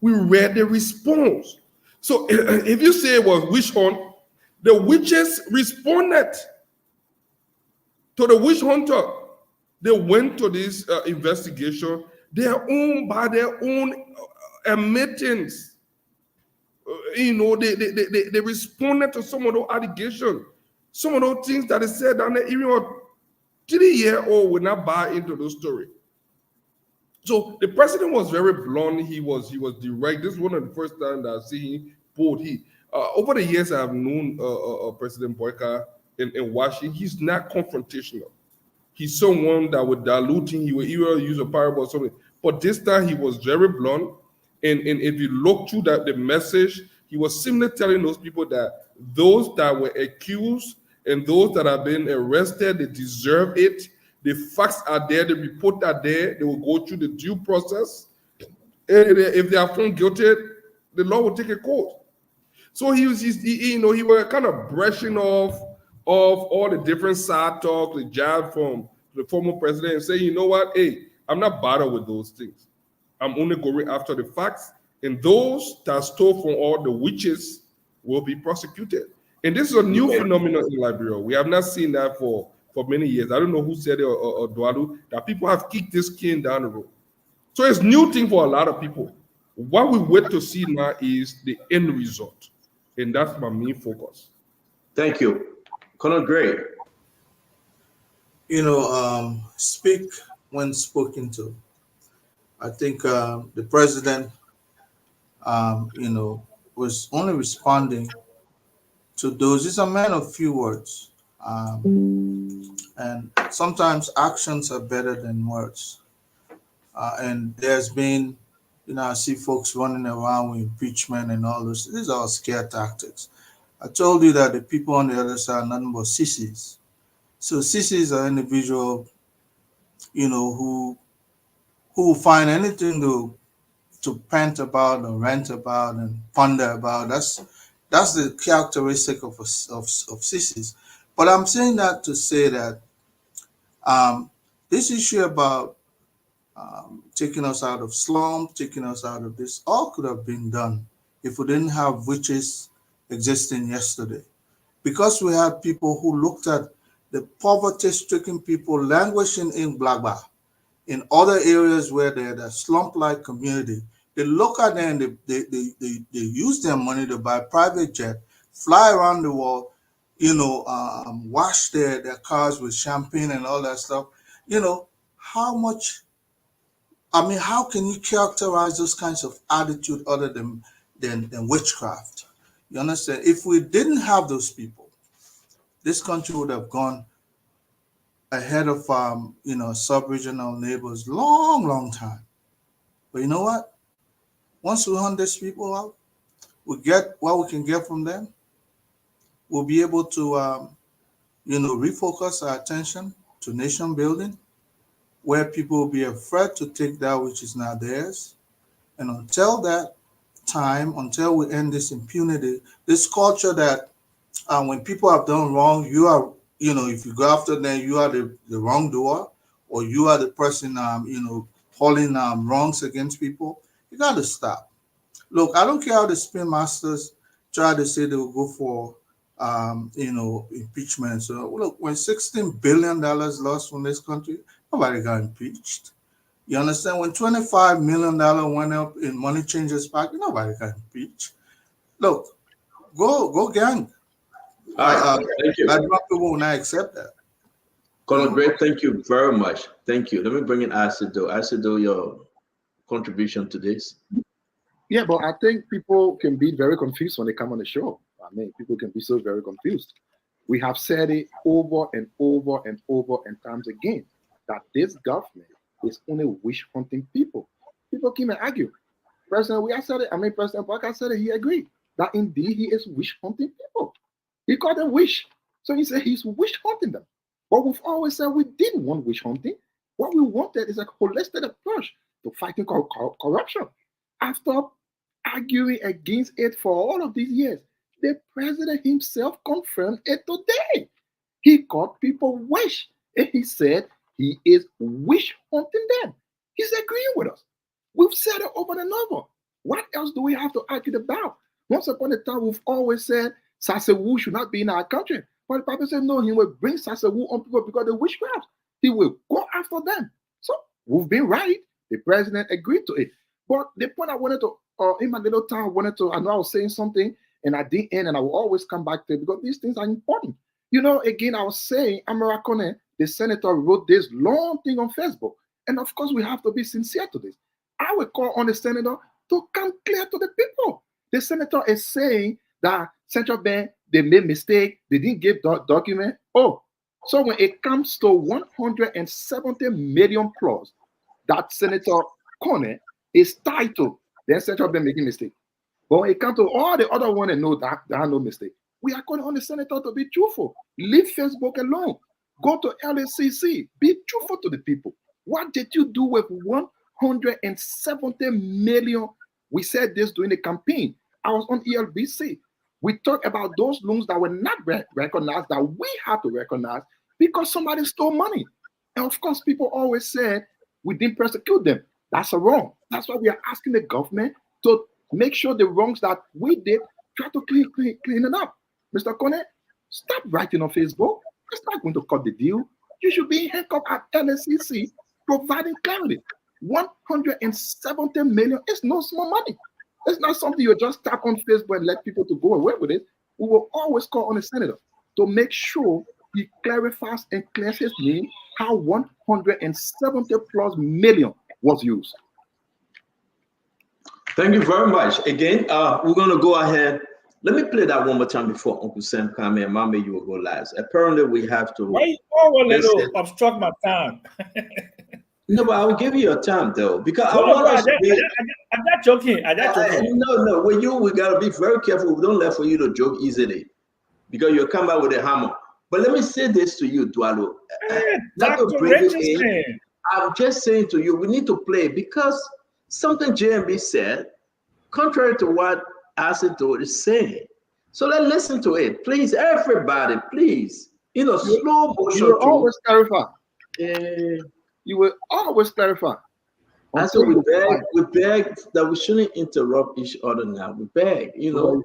we read the response. So if you say it was witch hunt, the witches responded to the witch hunter. They went to this investigation, by their own admittance. They responded to some of those allegations, some of those things that they said down there. Even a 3-year-old would not buy into the story. So the president was very blunt. He was direct. This is one of the first times that I see him bold. Over the years I've known President Boyka in Washington, he's not confrontational. He's someone that would dilute him. He would either use a parable or something. But this time he was very blunt. And if you look through the message, he was simply telling those people that those that were accused and those that have been arrested, they deserve it. The facts are there, the report are there, they will go through the due process. And if they are found guilty, the law will take a course. So he was kind of brushing off all the different side talk, the jab from the former president, and saying, you know what, hey, I'm not bothered with those things. I'm only going after the facts, and those that stole from all the witches will be prosecuted. And this is a new phenomenon in Liberia. We have not seen that for many years. I don't know who said it or Dualu, that people have kicked this can down the road. So it's a new thing for a lot of people. What we wait to see now is the end result. And that's my main focus. Thank you. Colonel Gray. Speak when spoken to. I think the president, was only responding to those. He's a man of few words. And sometimes actions are better than words. And there's been, I see folks running around with impeachment and all this. These are scare tactics. I told you that the people on the other side are nothing but sissies. So sissies are individuals, who find anything to pant about or rant about and ponder about. That's the characteristic of sissies. But I'm saying that to say that this issue about taking us out of slum, taking us out of this, all could have been done if we didn't have witches existing yesterday. Because we had people who looked at the poverty-stricken people languishing in Blagba, in other areas where they're a slump-like community. They look at them and they use their money to buy private jet, fly around the world, wash their cars with champagne and all that stuff. How can you characterize those kinds of attitude other than witchcraft? You understand? If we didn't have those people, this country would have gone ahead of sub-regional neighbors long time. But you know what? Once we hunt these people out, we get what we can get from them. We'll be able to refocus our attention to nation building, where people will be afraid to take that which is not theirs. And until that time, until we end this impunity, this culture that when people have done wrong, you are, if you go after them, you are the wrongdoer, or you are the person, hauling wrongs against people. You got to stop. Look, I don't care how the spin masters try to say they will go for, impeachment. So look, when $16 billion lost from this country, nobody got impeached. You understand? When $25 million went up in money changers pack, nobody got impeached. Look, go gang. Thank you. People will not accept that. Colonel Gray, thank you very much. Thank you. Let me bring in Asido. Asido, your contribution to this. Yeah, but I think people can be very confused when they come on the show. I mean, people can be so very confused. We have said it over and over and over and times again that this government is only wish hunting people. People came and argue. President Parker said it, he agreed that indeed he is wish hunting people. He called them wish. So he said he's wish hunting them. But we've always said we didn't want wish hunting. What we wanted is a holistic approach to fighting corruption. After arguing against it for all of these years, the president himself confirmed it today. He called people wish. And he said he is wish hunting them. He's agreeing with us. We've said it over and over. What else do we have to argue about? Once upon a time, we've always said Sasewu should not be in our country. But the Bible said, no, he will bring Sasewu on people because they witchcraft. He will go after them. So we've been right. The president agreed to it. But the point I wanted to, in my little time, I know I was saying something and I didn't end, and I will always come back to it because these things are important. You know, again, I was saying, Amara Kone, the senator, wrote this long thing on Facebook. And of course, we have to be sincere to this. I will call on the senator to come clear to the people. The senator is saying that central bank, they made mistake, they didn't give document. Oh, so when it comes to 170 million plus, that Senator Kone is tied to, then central bank making mistake. But when it comes to all the other one and know that there are no mistake, we are calling on the senator to be truthful. Leave Facebook alone. Go to LACC. Be truthful to the people. What did you do with 170 million? We said this during the campaign. I was on ELBC. We talked about those loans that were not recognized, that we had to recognize because somebody stole money. And of course, people always said we didn't persecute them. That's wrong. That's why we are asking the government to make sure the wrongs that we did, try to clean it up. Mr. Kone, stop writing on Facebook. It's not going to cut the deal. You should be handcuffed at LSCC providing clarity. 170 million is no small money. It's not something you just tap on Facebook and let people to go away with it. We will always call on the senator to make sure he clarifies and clears his name how 170 plus million was used. Thank you very much. Again, we're going to go ahead. Let me play that one more time before Uncle Sam come in. Mama, you will go last. Apparently, we have to. Why you always obstruct my time? No, but I will give you your time though, because No, I want us to be. I'm not joking. I'm not joking. No. With you, we gotta be very careful. We don't let for you to joke easily, because you'll come out with a hammer. But let me say this to you, Dwalo. Not to bring you in. I'm just saying to you, we need to play because something JMB said, contrary to what Acido is saying. So let's listen to it, please, everybody, please. You know, slow motion. You will always clarify. You will always clarify. And so we beg that we shouldn't interrupt each other now. We beg, you know.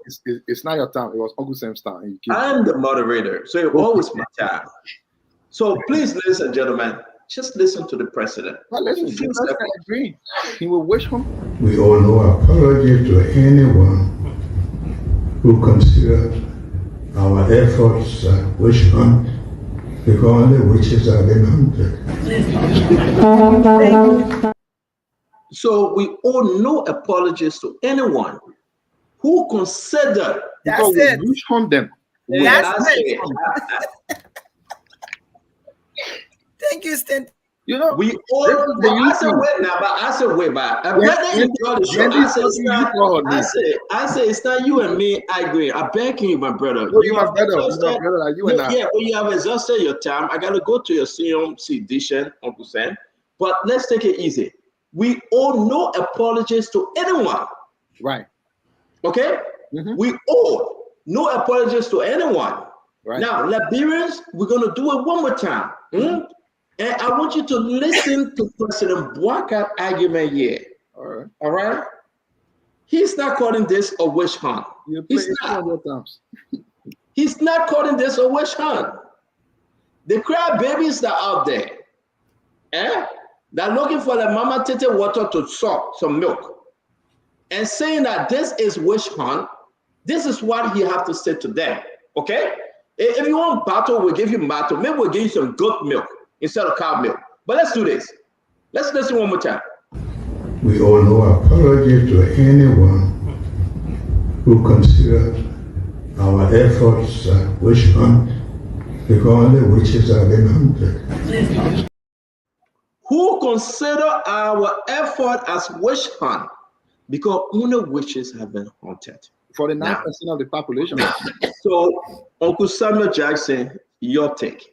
It's not your time. It was Uncle Sam's time. I'm the moderator, so it's always my time. So please, ladies and gentlemen, just listen to the president. Well, listen, the president agree. He will wish him. We owe no apology to anyone who considered our efforts witch hunt, because only witches have been hunted. So we owe no apologies to anyone who considered witch hunt them. That's it. Thank you, Stan. You know, we all. I said wait now, but I said wait, but I say it's not you and me arguing. I beg you, my brother. You my brother. Like you and I. Yeah, when you have exhausted your time, I gotta go to your CMC edition, Uncle Sam. But let's take it easy. We owe no apologies to anyone. Right. Okay. Mm-hmm. We owe no apologies to anyone. Right. Now, Liberians, we're gonna do it one more time. Mm-hmm. And I want you to listen to President Bouakar's argument here. All right. He's not calling this a witch hunt. He's not calling this a witch hunt. The cry babies that are out there, they're looking for the mama tete water to suck some milk, and saying that this is witch hunt. This is what you have to say to them. Okay. If you want battle, we'll give you battle. Maybe we'll give you some goat milk instead of cow milk. But let's do this. Let's listen one more time. We owe no apology to anyone who considered our efforts witch hunt, because only witches have been hunted. Who consider our effort as witch hunt, because only witches have been hunted. For the 9% of the population. So, Uncle Samuel Jackson, your take.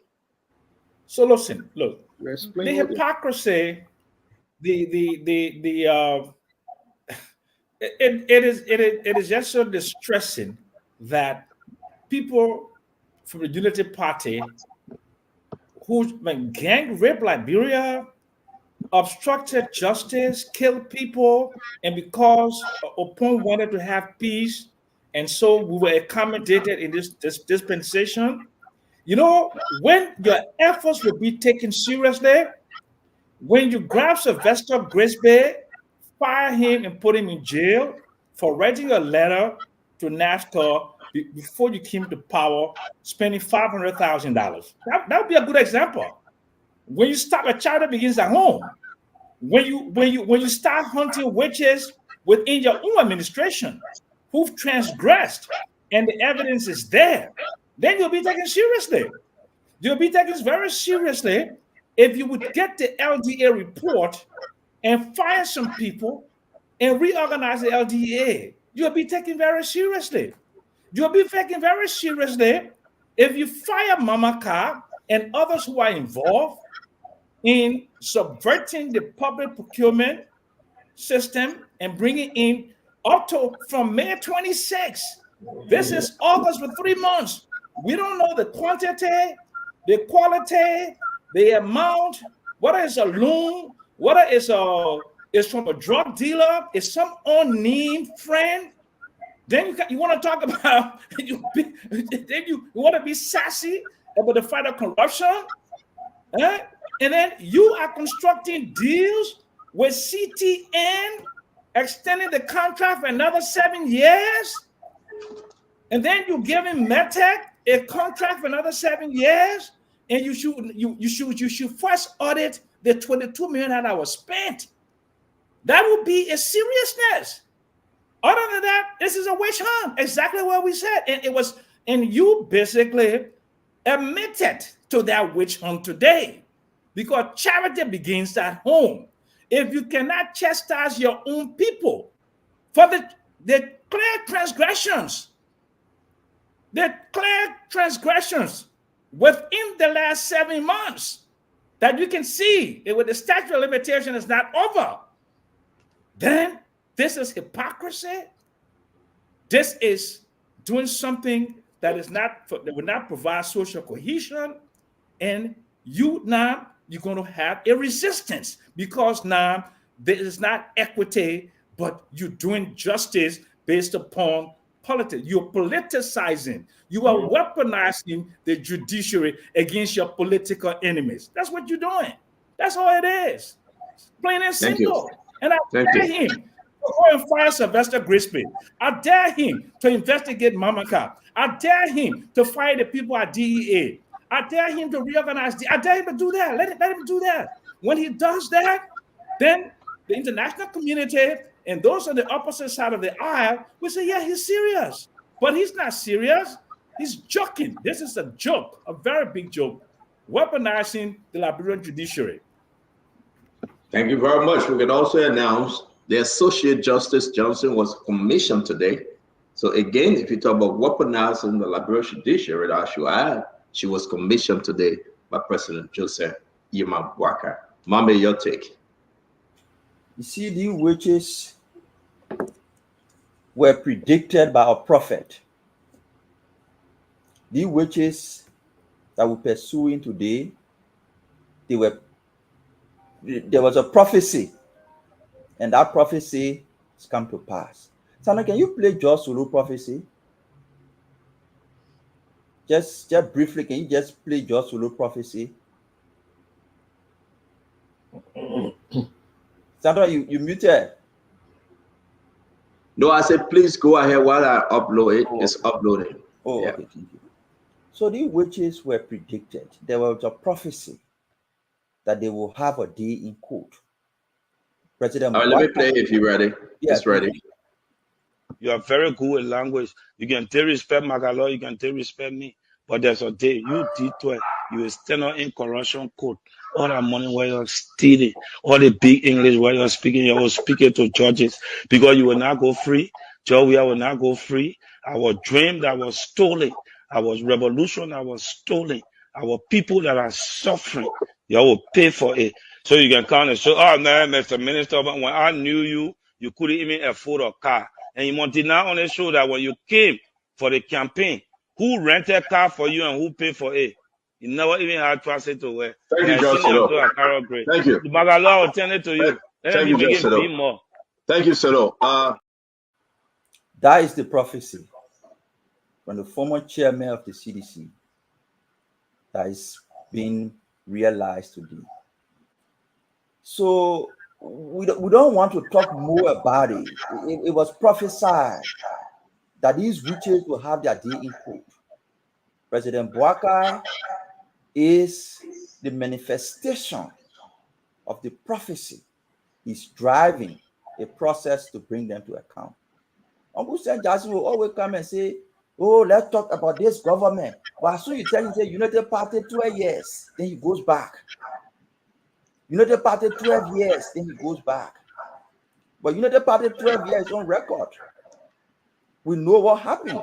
So listen, look, the hypocrisy, it is just so distressing that people from the Unity Party who gang rape Liberia, obstructed justice, killed people, and because Opon wanted to have peace, and so we were accommodated in this dispensation. You know, when your efforts will be taken seriously, when you grab Sylvester Grisby, fire him and put him in jail for writing a letter to NASCAR before you came to power, spending $500,000. That would be a good example. When you stop a child that begins at home, when you start hunting witches within your own administration who've transgressed and the evidence is there, then you'll be taken seriously. You'll be taken very seriously if you would get the LDA report and fire some people and reorganize the LDA. You'll be taken very seriously. You'll be taken very seriously if you fire Mama Ka and others who are involved in subverting the public procurement system and bringing in up to from May 26. This is August for 3 months. We don't know the quantity, the quality, the amount, whether it's a loan, whether it's from a drug dealer, it's some unnamed friend. Then you want to talk about, then you want to be sassy about the fight of corruption. And then you are constructing deals with CTN, extending the contract for another 7 years. And then you're giving Metec a contract for another 7 years. And you should first audit the $22 million that was spent. That would be a seriousness. Other than that, this is a witch hunt. Exactly what we said. And you basically admitted to that witch hunt today. Because charity begins at home. If you cannot chastise your own people for the clear transgressions, within the last 7 months that you can see with the statute of limitation is not over, then this is hypocrisy. This is doing something that will not provide social cohesion, and you're going to have a resistance because now there is not equity, but you're doing justice based upon politics. You're politicizing. You are weaponizing the judiciary against your political enemies. That's what you're doing. That's all it is. Plain and simple. And I dare him to go and fire Sylvester Grisby. I dare him to investigate Mama Ka. I dare him to fire the people at DEA. I dare him to reorganize. I dare him to do that. Let him do that. When he does that, then the international community and those on the opposite side of the aisle will say, yeah, he's serious. But he's not serious. He's joking. This is a joke, a very big joke, weaponizing the Liberian judiciary. Thank you very much. We can also announce the Associate Justice Johnson was commissioned today. So again, if you talk about weaponizing the Liberian judiciary, I should add, she was commissioned today by President Joseph Yema Bwaka. Mama, your take. You see, the witches were predicted by a prophet. The witches that we're pursuing today, there was a prophecy, and that prophecy has come to pass. Sana, can you play George Sulu prophecy? Just briefly, can you just play George Sulu prophecy? Sandra, you muted. No, I said, please go ahead while I upload it. It's uploading. Oh, yeah. Okay, thank you. So the witches were predicted. There was a prophecy that they will have a day in court. President. All right, let me play if you're ready. Yeah, it's ready. You are very good with language. You can take respect Magalo, you can take respect me. But there's a day you did to it. You will stand up in corruption court. All that money where you're stealing, all the big English where you're speaking, you will speak it to judges because you will not go free. Georgia will not go free. Our dream that was stolen, our revolution that was stolen, our people that are suffering, you will pay for it. So you can count and say, oh man, Mr. Minister, when I knew you, you couldn't even afford a car. And you want to not only show that when you came for the campaign, who rented a car for you and who paid for it? He never even had transit to wear. Thank you, I John seen them Solo. to a carrot grade. Thank you. The Magalo, I will turn it to you. Let them Thank be you, John making Solo. B more. Thank you, Solo. That is the prophecy from the former chairman of the CDC that is being realized today. So we don't want to talk more about it. It was prophesied that these witches will have their day in court. President Boakai is the manifestation of the prophecy. He's driving a process to bring them to account. Uncle St. Jackson will always come and say, oh, let's talk about this government. But as soon as you tell him, say, United Party 12 years, then he goes back. United Party 12 years, then he goes back. But United Party 12 years on record. We know what happened.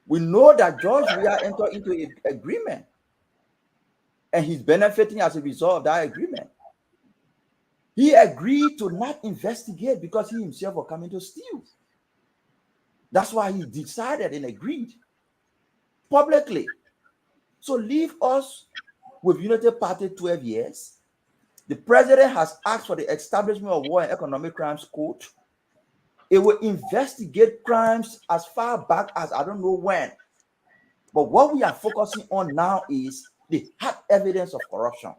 We know that George Weah entered into an agreement, and he's benefiting as a result of that agreement. He agreed to not investigate because he himself was coming to steal. That's why he decided and agreed publicly. So leave us with United Party 12 years. The president has asked for the establishment of War and Economic Crimes Court. It will investigate crimes as far back as I don't know when. But what we are focusing on now is the hard evidence of corruption.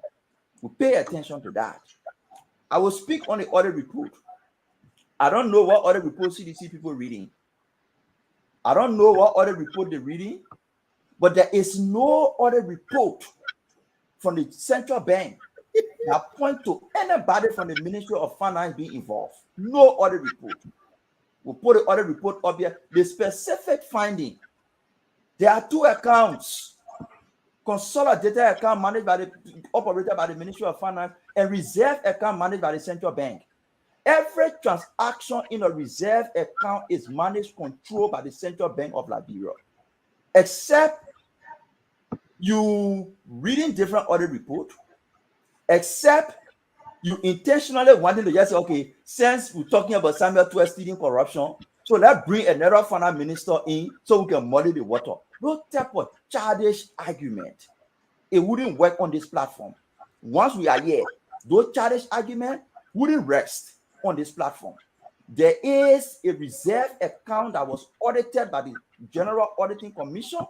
We pay attention to that. I will speak on the audit report. I don't know what audit report CDC people reading. I don't know what audit report they're reading, but there is no audit report from the central bank that point to anybody from the Ministry of Finance being involved. No audit report. We'll put the audit report up here. The specific finding, there are two accounts: consolidated account managed by operated by the Ministry of Finance and reserve account managed by the central bank. Every transaction in a reserve account is managed, controlled by the Central Bank of Liberia, except you reading different audit report, except you intentionally wanting to just say, okay, since we're talking about Samuel Twelve stealing corruption, so let's bring another finance minister in so we can muddy the water. No type of childish argument. It wouldn't work on this platform. Once we are here, those childish arguments wouldn't rest on this platform. There is a reserve account that was audited by the General Auditing Commission.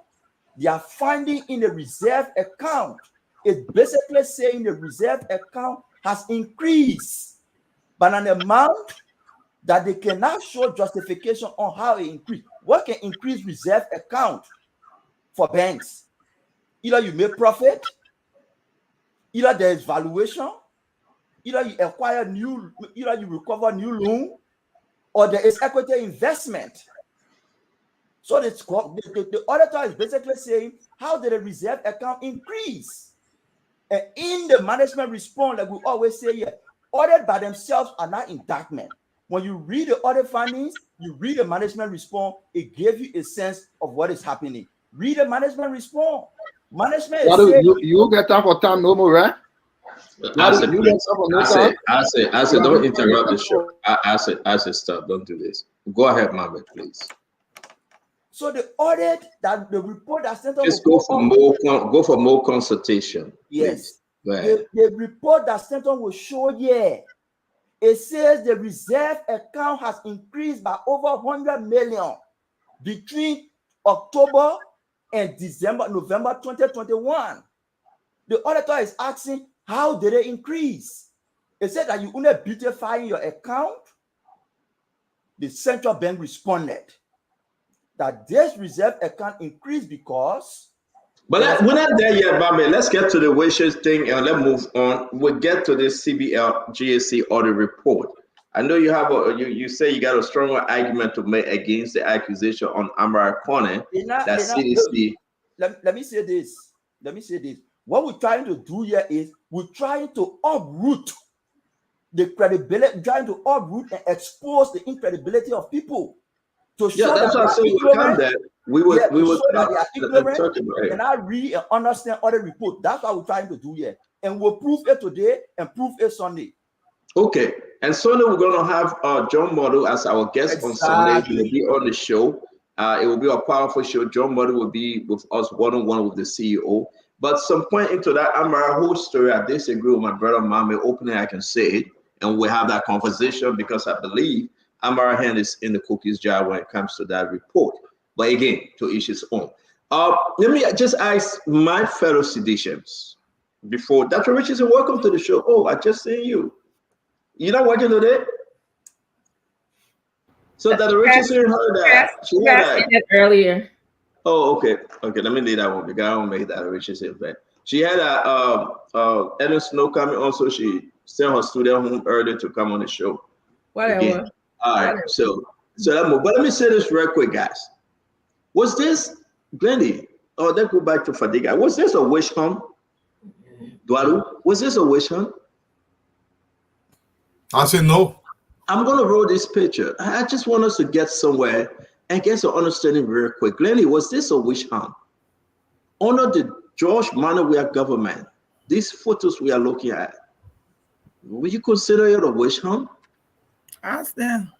They are finding in the reserve account, it's basically saying the reserve account has increased by an amount that they cannot show justification on how it increased. What can increase reserve account for banks? Either you make profit, either there is valuation, either you acquire new, either you recover new loan, or there is equity investment. So the auditor is basically saying, how did the reserve account increase? And in the management response, like we always say here, audit by themselves are not indictment. When you read the audit findings, you read the management response, it gives you a sense of what is happening. Read the management response. Management is saying, you get time for time no more, right? I said, don't interrupt the show. I said, stop, don't do this. Go ahead, Mohammed, please. So the audit that the report that sent just go for more consultation. Yes. The report that sent on will show here. It says the reserve account has increased by over 100 million between October and November 2021. The auditor is asking, how did it increase? It said that you only beautifying your account. The central bank responded that this reserve account increased because. But we're not there yet, Bobby. Let's get to the wishes thing and let's move on. We'll get to the CBL GSC audit report. I know you have you say you got a stronger argument to make against the accusation on Amara Kone that CDC. Let me say this. What we're trying to do here is we're trying to uproot the credibility, trying to uproot and expose the incredibility of people. To show that's that what I said we come there. We would that they are ignorant and I read and understand audit report. That's what we're trying to do here. And we'll prove it today and prove it Sunday. Okay. And Sunday we're gonna have John Model as our guest on Sunday. He will be on the show. It will be a powerful show. John Model will be with us one-on-one with the CEO. But some point into that Amara whole story, I disagree with my brother Mami. Openly, I can say it, and we have that conversation because I believe Amara hand is in the cookies jar when it comes to that report. But again, to each his own. Let me just ask my fellow seditians before. Dr. Richardson, welcome to the show. Oh, I just seen you. You're not working today? So Dr. Richardson heard that. She heard that earlier. Oh, okay. Okay, let me leave that one because I don't make that Richardson event. She had Ellen Snow coming on, so she sent her student home early to come on the show. Whatever. Again. All right, so that move. But let me say this real quick, guys. Was this Glendy? Oh, let's go back to Fadiga. Was this a wish hunt? Dwaru, was this a wish hunt? I said no. I'm gonna roll this picture. I just want us to get somewhere and get some understanding very quick. Glendy, was this a wish hunt? Under the George Manawia government, these photos we are looking at, would you consider it a wish hunt? Ask them.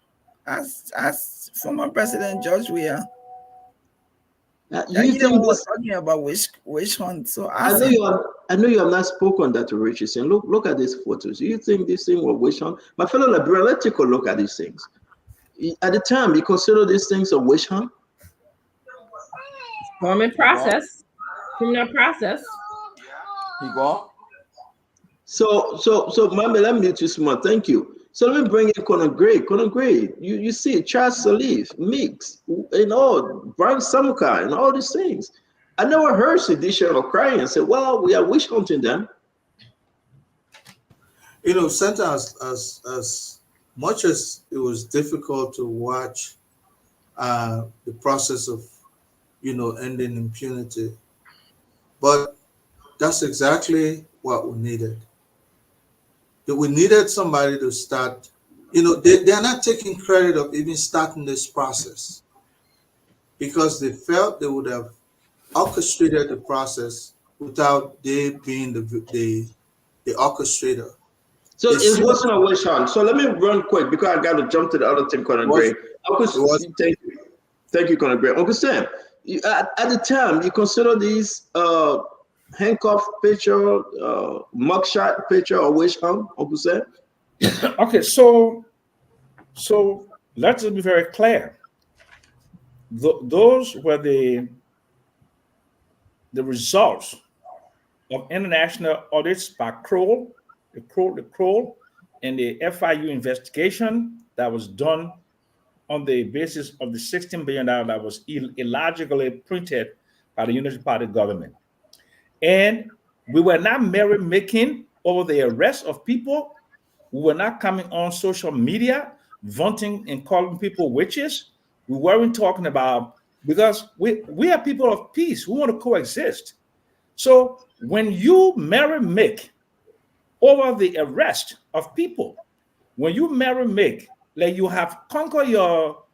Ask former President George Weah. You think was talking about which one? So I know you have not spoken that to Richardson. Look at these photos. Do you think this thing was wish hunt? My fellow Liberian, let's take a look at these things. At the time, you consider these things a wish hunt? Formal process, criminal process. He gone. So, Mami, let me mute you small. Thank you. So let me bring in Conan Gray. Conan Gray, you see Charles Salif, Mix, Brian Samuka, and all these things. I never heard sedition or crying and say, well, we are wish hunting them. Senator, as much as it was difficult to watch the process of, ending impunity, but that's exactly what we needed. We needed somebody to start, they are not taking credit of even starting this process because they felt they would have orchestrated the process without they being the orchestrator. So it wasn't a wish hunt. So let me run quick because I got to jump to the other thing, Conan Gray. Thank you, Conan Gray. Uncle Sam, at the time, you consider these handcuff picture, mugshot picture, or wish hunt, Uncle Sam? Okay, so let's be very clear. Those were the results of international audits by Kroll, the Kroll, and the FIU investigation that was done on the basis of the $16 billion that was illogically printed by the Unity Party government. And we were not merry-making over the arrest of people. We were not coming on social media, vaunting and calling people witches. We weren't talking about, because we are people of peace. We want to coexist. So when you merry-make over the arrest of people, when you merry-make, like you have conquered your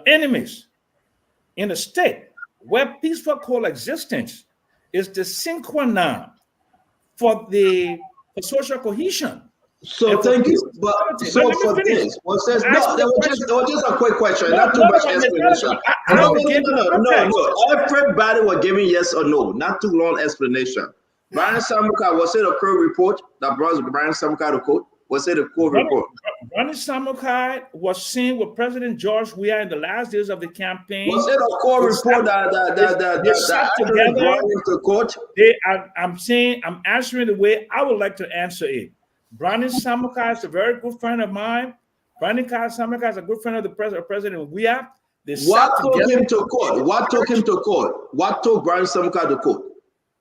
enemies in a state where peaceful coexistence is the sine qua non for social cohesion. So thank you. But so for this, there was just a quick question, not too much explanation. No. Everybody was giving yes or no, not too long explanation. Brian Samuka, was it a Crow report that brought Brian Samuka to court? Was it a Crow report? Brian Samuka was seen with President George Weah in the last days of the campaign. Was it a Crow report that actually brought him to court? I'm answering the way I would like to answer it. Brandon Samuka is a very good friend of mine. Brandon Samuka is a good friend of the President Weah. What took him to court? What took him to court? What took Brian Samuka to court?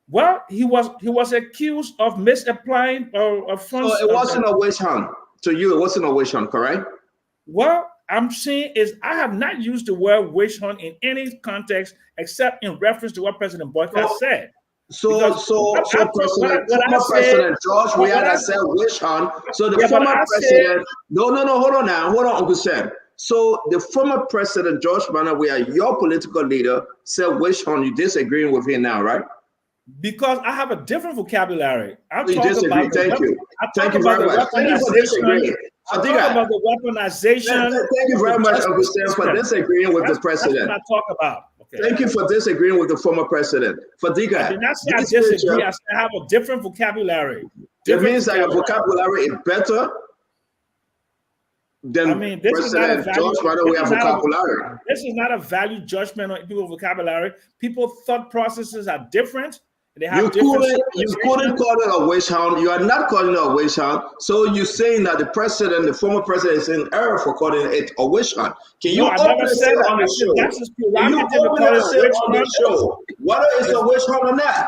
Well, he was accused of misapplying funds. So it wasn't a wish hunt. To you, it wasn't a wish hunt, correct? Well, I'm saying is I have not used the word wish hunt in any context except in reference to what President Boycott said. Former President George Weah that said wish hunt. So the former president. Hold on, Uncle Sam. So the former President George Weah, your political leader, said wish hunt. You disagreeing with him now, right? Because I have a different vocabulary. Thank you very much. Thank you for disagreeing. I talk about the weaponization. Thank you very much, Uncle Sam, for disagreeing with the president. That's what I talk about. Okay. Thank you for disagreeing with the former president. Fadiga, I did not say I disagree. I said I have a different vocabulary. It means that your vocabulary is better than I mean, this is not a value. George, by the way, vocabulary. This is not a value judgment on people's vocabulary. People's thought processes are different. They have You couldn't call it a witch hunt. You are not calling it a witch hunt. So you're saying that the former president, is in error for calling it a witch hunt. Can you openly say on the show? Can you openly say on the show whether it's a witch hunt or not?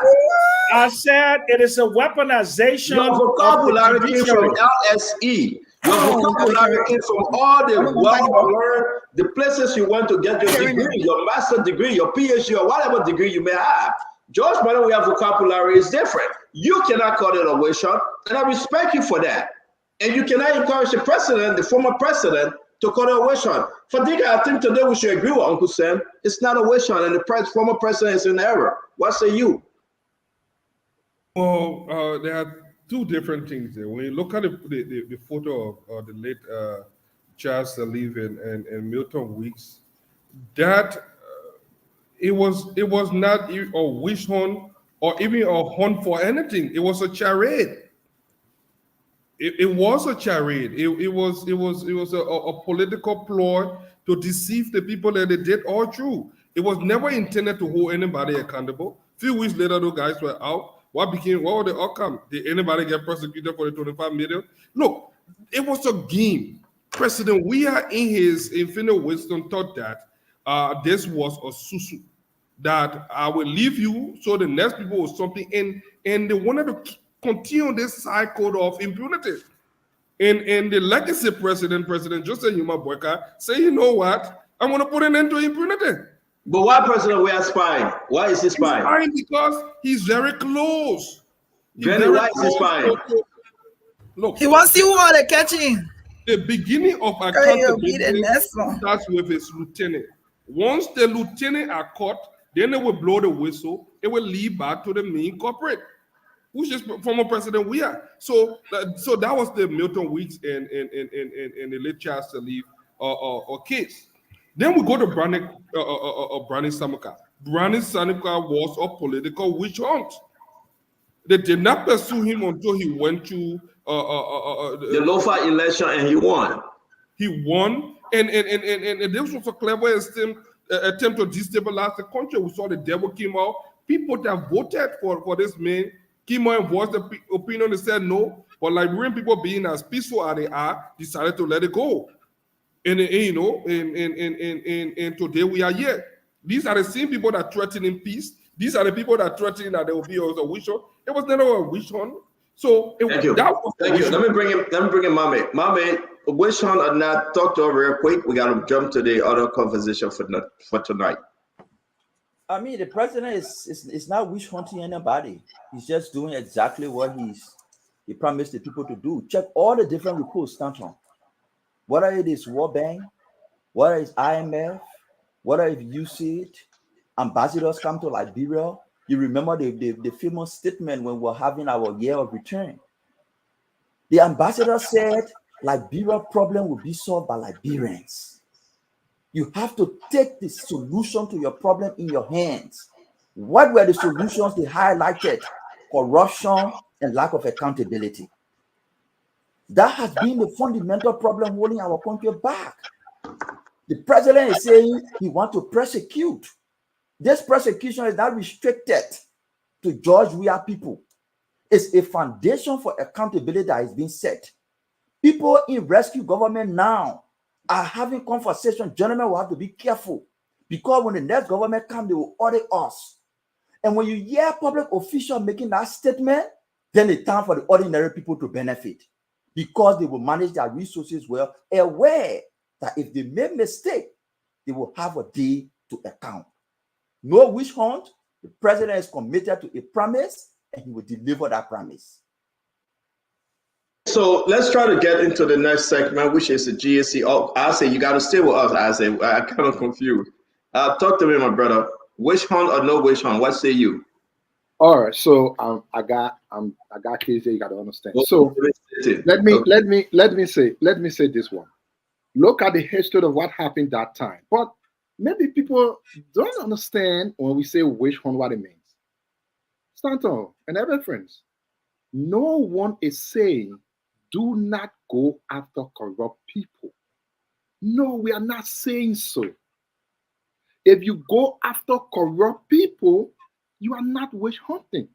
I said it is a weaponization. Your vocabulary came from LSE. Your vocabulary came from all the well-learned, the places you went to get your degree, your master's degree, your PhD, or whatever degree you may have. George, by the way, vocabulary is different. You cannot call it a witch hunt, and I respect you for that. And you cannot encourage the president, the former president, to call it a witch hunt. Fadiga, I think today we should agree with Uncle Sam. It's not a witch hunt, and the former president is in error. What say you? Well, there are two different things there. When you look at the photo of the late Charles Saliv and Milton Weeks, that it was not a witch hunt or even a hunt for anything. It was a charade. It was a charade. It was a political ploy to deceive the people that they did all through. It was never intended to hold anybody accountable. A few weeks later, those guys were out. What was the outcome? Did anybody get prosecuted for the 25 million? Look, it was a game. President Weah, in his infinite wisdom, thought that this was a susu, that I will leave you so the next people will something, and they wanted to continue this cycle of impunity. And the legacy President Joseph Yuma Boyka, say, you know what? I want to put an end to impunity. But why President Weah spying? Why is he spying? He's spying because he's very close. Why is he spying? Look, he wants you all to catch him. The beginning of accountability starts with his lieutenant. Once the lieutenant are caught, then they will blow the whistle. It will lead back to the main corporate, which is former President Weah. So that was the Milton Weeks and the late Charles Saliv case. Then we go to Brandon Samuka. Brandon Samuka was a political witch hunt. They did not pursue him until he went to the local election and he won. He won, and this was a clever attempt to destabilize the country. We saw the devil came out. People that voted for this man came out and voiced the opinion. They said no, but Liberian people, being as peaceful as they are, decided to let it go. And you know, and today we are here. These are the same people that threatening peace. These are the people that threatening that there will be a witch hunt. It was never a witch hunt. So thank you. Let me bring in Mame. Mame, witch hunt or not? Talk to her real quick. We got to jump to the other conversation for tonight. I mean, the president is not witch hunting anybody. He's just doing exactly what he promised the people to do. Check all the different reports, Stanton. Whether it is World Bank, whether it's IMF, whether it's USAID, ambassadors come to Liberia. You remember the famous statement when we were having our year of return. The ambassador said Liberia problem will be solved by Liberians. You have to take the solution to your problem in your hands. What were the solutions they highlighted? Corruption and lack of accountability. That has been the fundamental problem holding our country back. The president is saying he wants to prosecute. This prosecution is not restricted to George Weah people. It's a foundation for accountability that is being set. People in rescue government now are having conversations. Gentlemen will have to be careful because when the next government comes, they will audit us. And when you hear public officials making that statement, then it's time for the ordinary people to benefit because they will manage their resources well, aware that if they make mistake, they will have a day to account. No witch hunt. The president is committed to a promise and he will deliver that promise. So let's try to get into the next segment, which is the GSC. Oh, I say you got to stay with us. I say I'm kind of confused. Talk to me, my brother. Witch hunt or no witch hunt? What say you? All right. So I got cases you got to understand. So let me say this one. Look at the history of what happened that time. But maybe people don't understand when we say witch hunt what it means. Stanton and every friends, no one is saying do not go after corrupt people. No, we are not saying so. If you go after corrupt people, you are not witch hunting.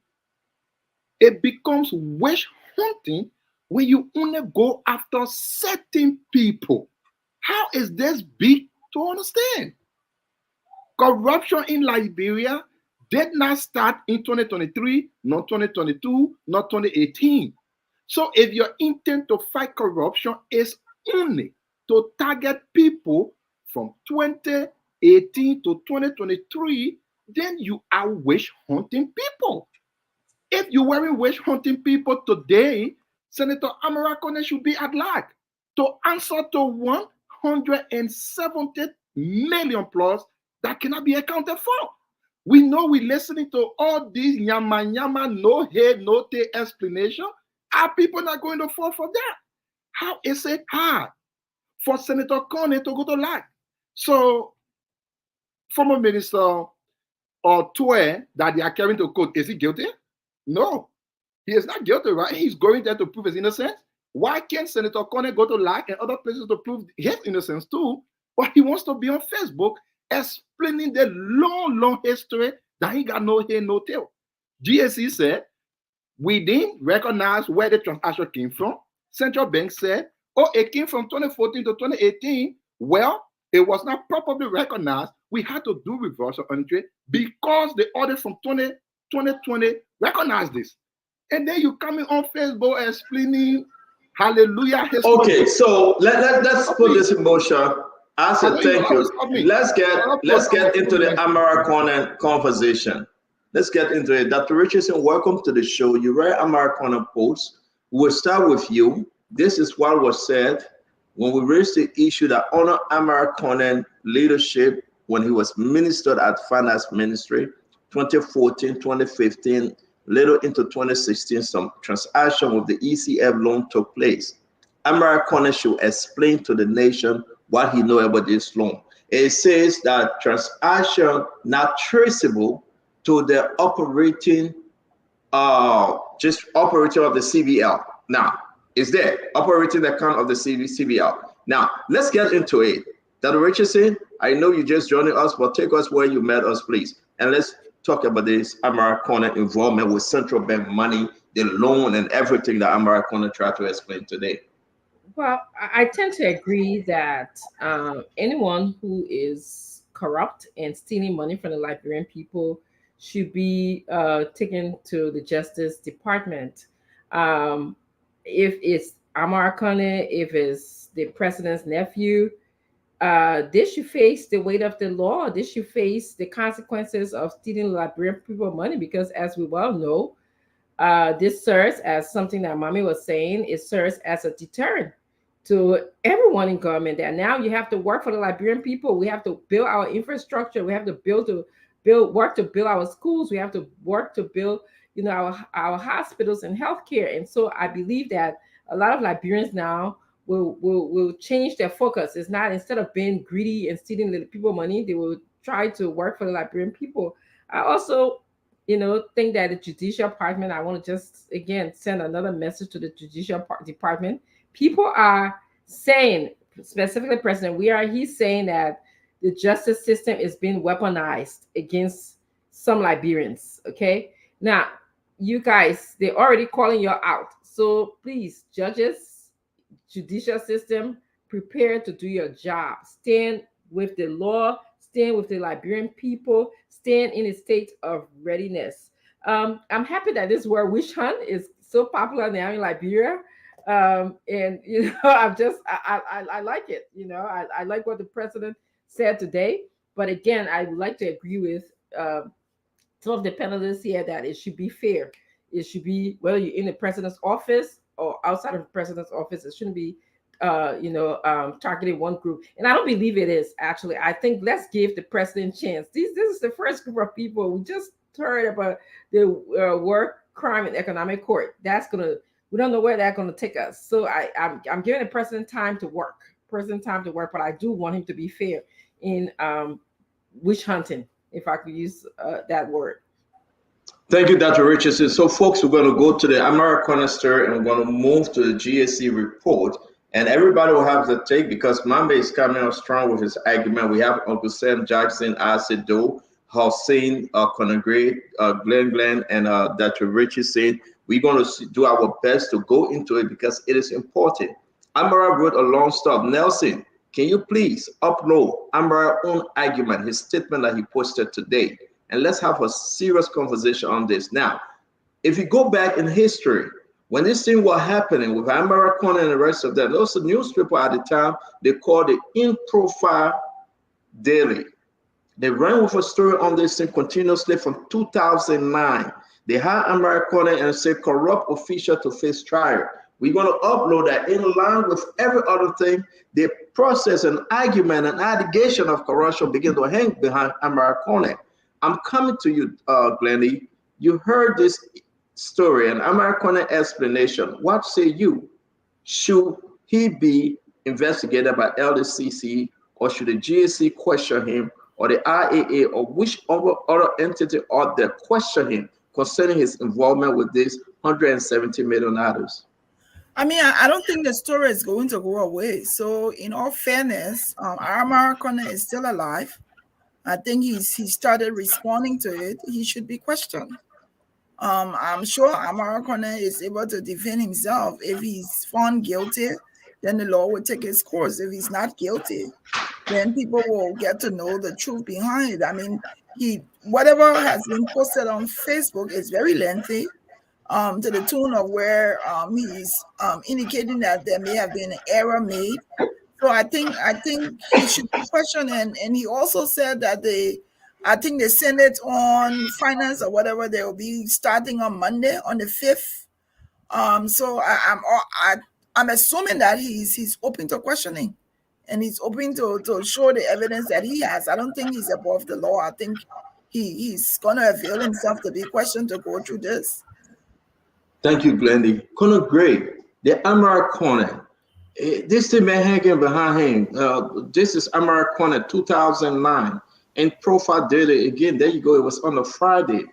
It becomes witch hunting when you only go after certain people. How is this big to understand? Corruption in Liberia did not start in 2023, not 2022, not 2018. So if your intent to fight corruption is only to target people from 2018 to 2023, then you are witch hunting people. If you weren't witch hunting people today, Senator Amarakone should be at large to answer to 170 million plus that cannot be accounted for. We know we're listening to all these yama yama, no head, no tail explanation. Are people not going to fall for that? How is it hard for Senator Kone to go to lag? So, former minister or Tue that they are carrying to court, is he guilty? No, he is not guilty, right? He's going there to prove his innocence. Why can't Senator Kone go to lag and other places to prove his innocence too? But he wants to be on Facebook explaining the long history that he got no head, no tail. GSC said, we didn't recognize where the transaction came from. Central Bank said, oh, it came from 2014 to 2018. Well, it was not properly recognized. We had to do reversal entry because the audit from 2020 recognized this. And then you coming on Facebook explaining hallelujah history. Okay, so let's put this in motion. I said thank you. Let's get into the American conversation. Let's get into it. Dr. Richardson, welcome to the show. You read American post. We'll start with you. This is what was said when we raised the issue that honor American leadership when he was ministered at Finance Ministry, 2014, 2015, little into 2016, some transaction with the ECF loan took place. American should explain to the nation what he know about this loan. It says that transaction not traceable to the operating, just operator of the CBL. Now, is there operating account of the CBL? Now, let's get into it. Dr. Richardson, I know you just joining us, but take us where you met us, please. And let's talk about this American involvement with central bank money, the loan, and everything that American tried to explain today. Well, I tend to agree that anyone who is corrupt and stealing money from the Liberian people should be taken to the Justice Department. If it's American, if it's the president's nephew, they should face the weight of the law. They should face the consequences of stealing Liberian people money, because as we well know, this serves as something that Mommy was saying, it serves as a deterrent to everyone in government, that now you have to work for the Liberian people. We have to build our infrastructure. We have to work to build our schools. We have to work to build, our hospitals and healthcare. And so I believe that a lot of Liberians now will change their focus. It's not, instead of being greedy and stealing the people money, they will try to work for the Liberian people. I also, think that the judicial department, I want to just, again, send another message to the judicial department. People are saying, specifically President he's saying that the justice system is being weaponized against some Liberians, okay? Now, you guys, they're already calling you out. So please, judges, judicial system, prepare to do your job. Stand with the law, stand with the Liberian people, stand in a state of readiness. I'm happy that this word witch hunt is so popular now in Liberia. And I like it. I like what the president said today. But again, I would like to agree with some of the panelists here that it should be fair. It should be, whether you're in the president's office or outside of the president's office, it shouldn't be targeting one group. And I don't believe it is, actually. I think let's give the president a chance. This is the first group of people. We just heard about the Work, Crime, and Economic Court. We don't know where that's going to take us. So I'm giving the president time to work. But I do want him to be fair in witch hunting, if I could use that word. Thank you, Dr. Richardson. So, folks, we're going to go to the Americana story and we're going to move to the GSC report. And everybody will have to take, because Mambe is coming out strong with his argument. We have Uncle Sam Jackson, Asido, Hussein, Conagray, Glenn, and Dr. Richardson. We're going to do our best to go into it because it is important. Amara wrote a long stuff. Nelson, can you please upload Amara's own argument, his statement that he posted today? And let's have a serious conversation on this. Now, if you go back in history, when this thing was happening with Amara Corner and the rest of that, there was a newspaper at the time they called it In Profile Daily. They ran with a story on this thing continuously from 2009. They had Amara Corner and said corrupt official to face trial. We're going to upload that in line with every other thing. The process and argument and allegation of corruption begin to hang behind Amara Corner. I'm coming to you, Glennie. You heard this story and Amara Corner explanation. What say you? Should he be investigated by LDCC, or should the GSC question him, or the IAA, or which other entity ought to question him concerning his involvement with this $170 million? I mean, I don't think the story is going to go away. So, in all fairness, Amara Corner is still alive. I think he started responding to it. He should be questioned. I'm sure Amara Corner is able to defend himself. If he's found guilty, then the law will take its course. If he's not guilty, then people will get to know the truth behind it. I mean, whatever has been posted on Facebook is very lengthy, to the tune of where he's indicating that there may have been an error made. So I think he should be questioned, and he also said that I think the Senate on Finance or whatever, they will be starting on Monday on the 5th. So I'm assuming that he's open to questioning, and he's open to show the evidence that he has. I don't think he's above the law. I think he's going to avail himself to be questioned to go through this. Thank you, Glendy. Conor Gray, the Amara Corner. This thing been hanging behind him. This is Amara Corner 2009. In Profile Daily, again, there you go. It was on a Friday.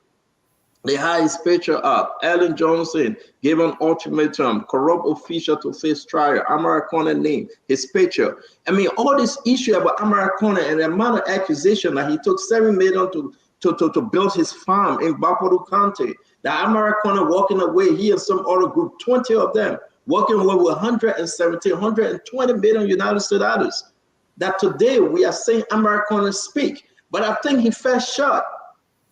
They had his picture up. Ellen Johnson gave an ultimatum, corrupt official to face trial. Amara Corner name, his picture. I mean, all this issue about Amara Corner and the amount of accusation that he took $7 million to build his farm in Bapuru County. The Amara Corner walking away, he and some other group, 20 of them, walking away with 120 million United States dollars. That today we are saying Amara Corner speak. But I think he fell short.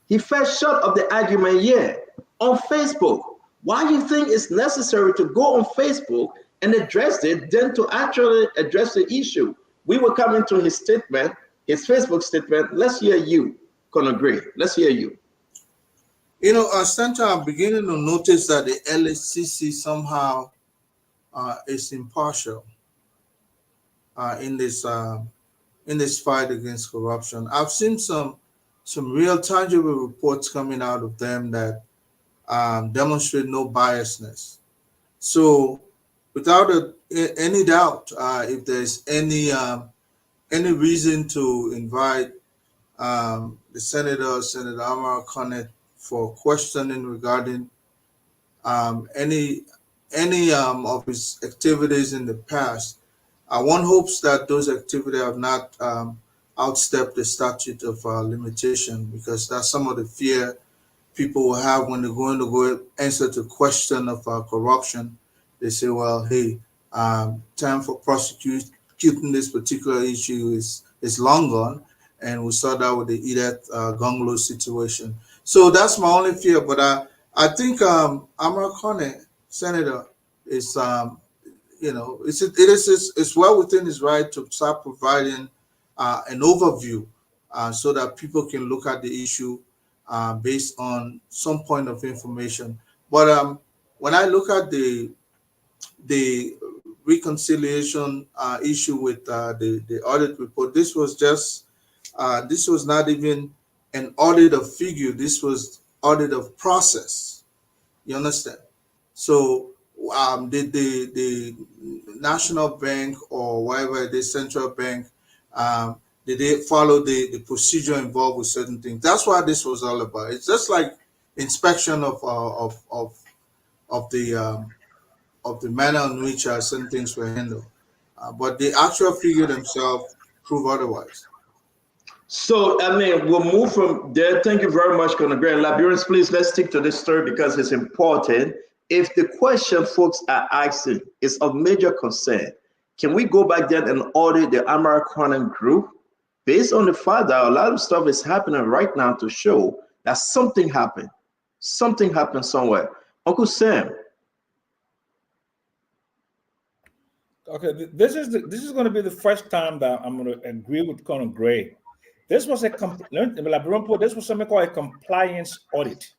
He fell short of the argument here on Facebook. Why do you think it's necessary to go on Facebook and address it than to actually address the issue? We will come into his statement, his Facebook statement. Let's hear you, Conor Gray. Let's hear you. You know, Santa, I'm beginning to notice that the LHCC somehow is impartial in this fight against corruption. I've seen some real tangible reports coming out of them that demonstrate no biasness. So, without any doubt, if there's any reason to invite the Senator Amara Corner for questioning regarding any of his activities in the past, one hopes that those activities have not outstepped the statute of limitation, because that's some of the fear people will have when they're going to go answer to question of corruption. They say, well, hey, time for prosecuting this particular issue is long gone, and we saw that with the Edith Gonglo situation. So that's my only fear. But I think Amara Corner, Senator, is it's well within his right to start providing an overview so that people can look at the issue based on some point of information. But when I look at the reconciliation issue with the audit report, this was not even an audit of figure. This was audit of process. You understand? So the National Bank or whatever, the central bank, Did they follow the procedure involved with certain things? That's what this was all about. It's just like inspection of the manner in which certain things were handled. But the actual figure themselves prove otherwise. So, I mean, we'll move from there. Thank you very much, Colonel Grant. Liberians, please, let's stick to this story because it's important. If the question folks are asking is of major concern, can we go back there and audit the American group based on the fact that a lot of stuff is happening right now to show that something happened. Something happened somewhere. Uncle Sam. Okay, this is going to be the first time that I'm going to agree with Colonel Gray. This was this was something called a compliance audit.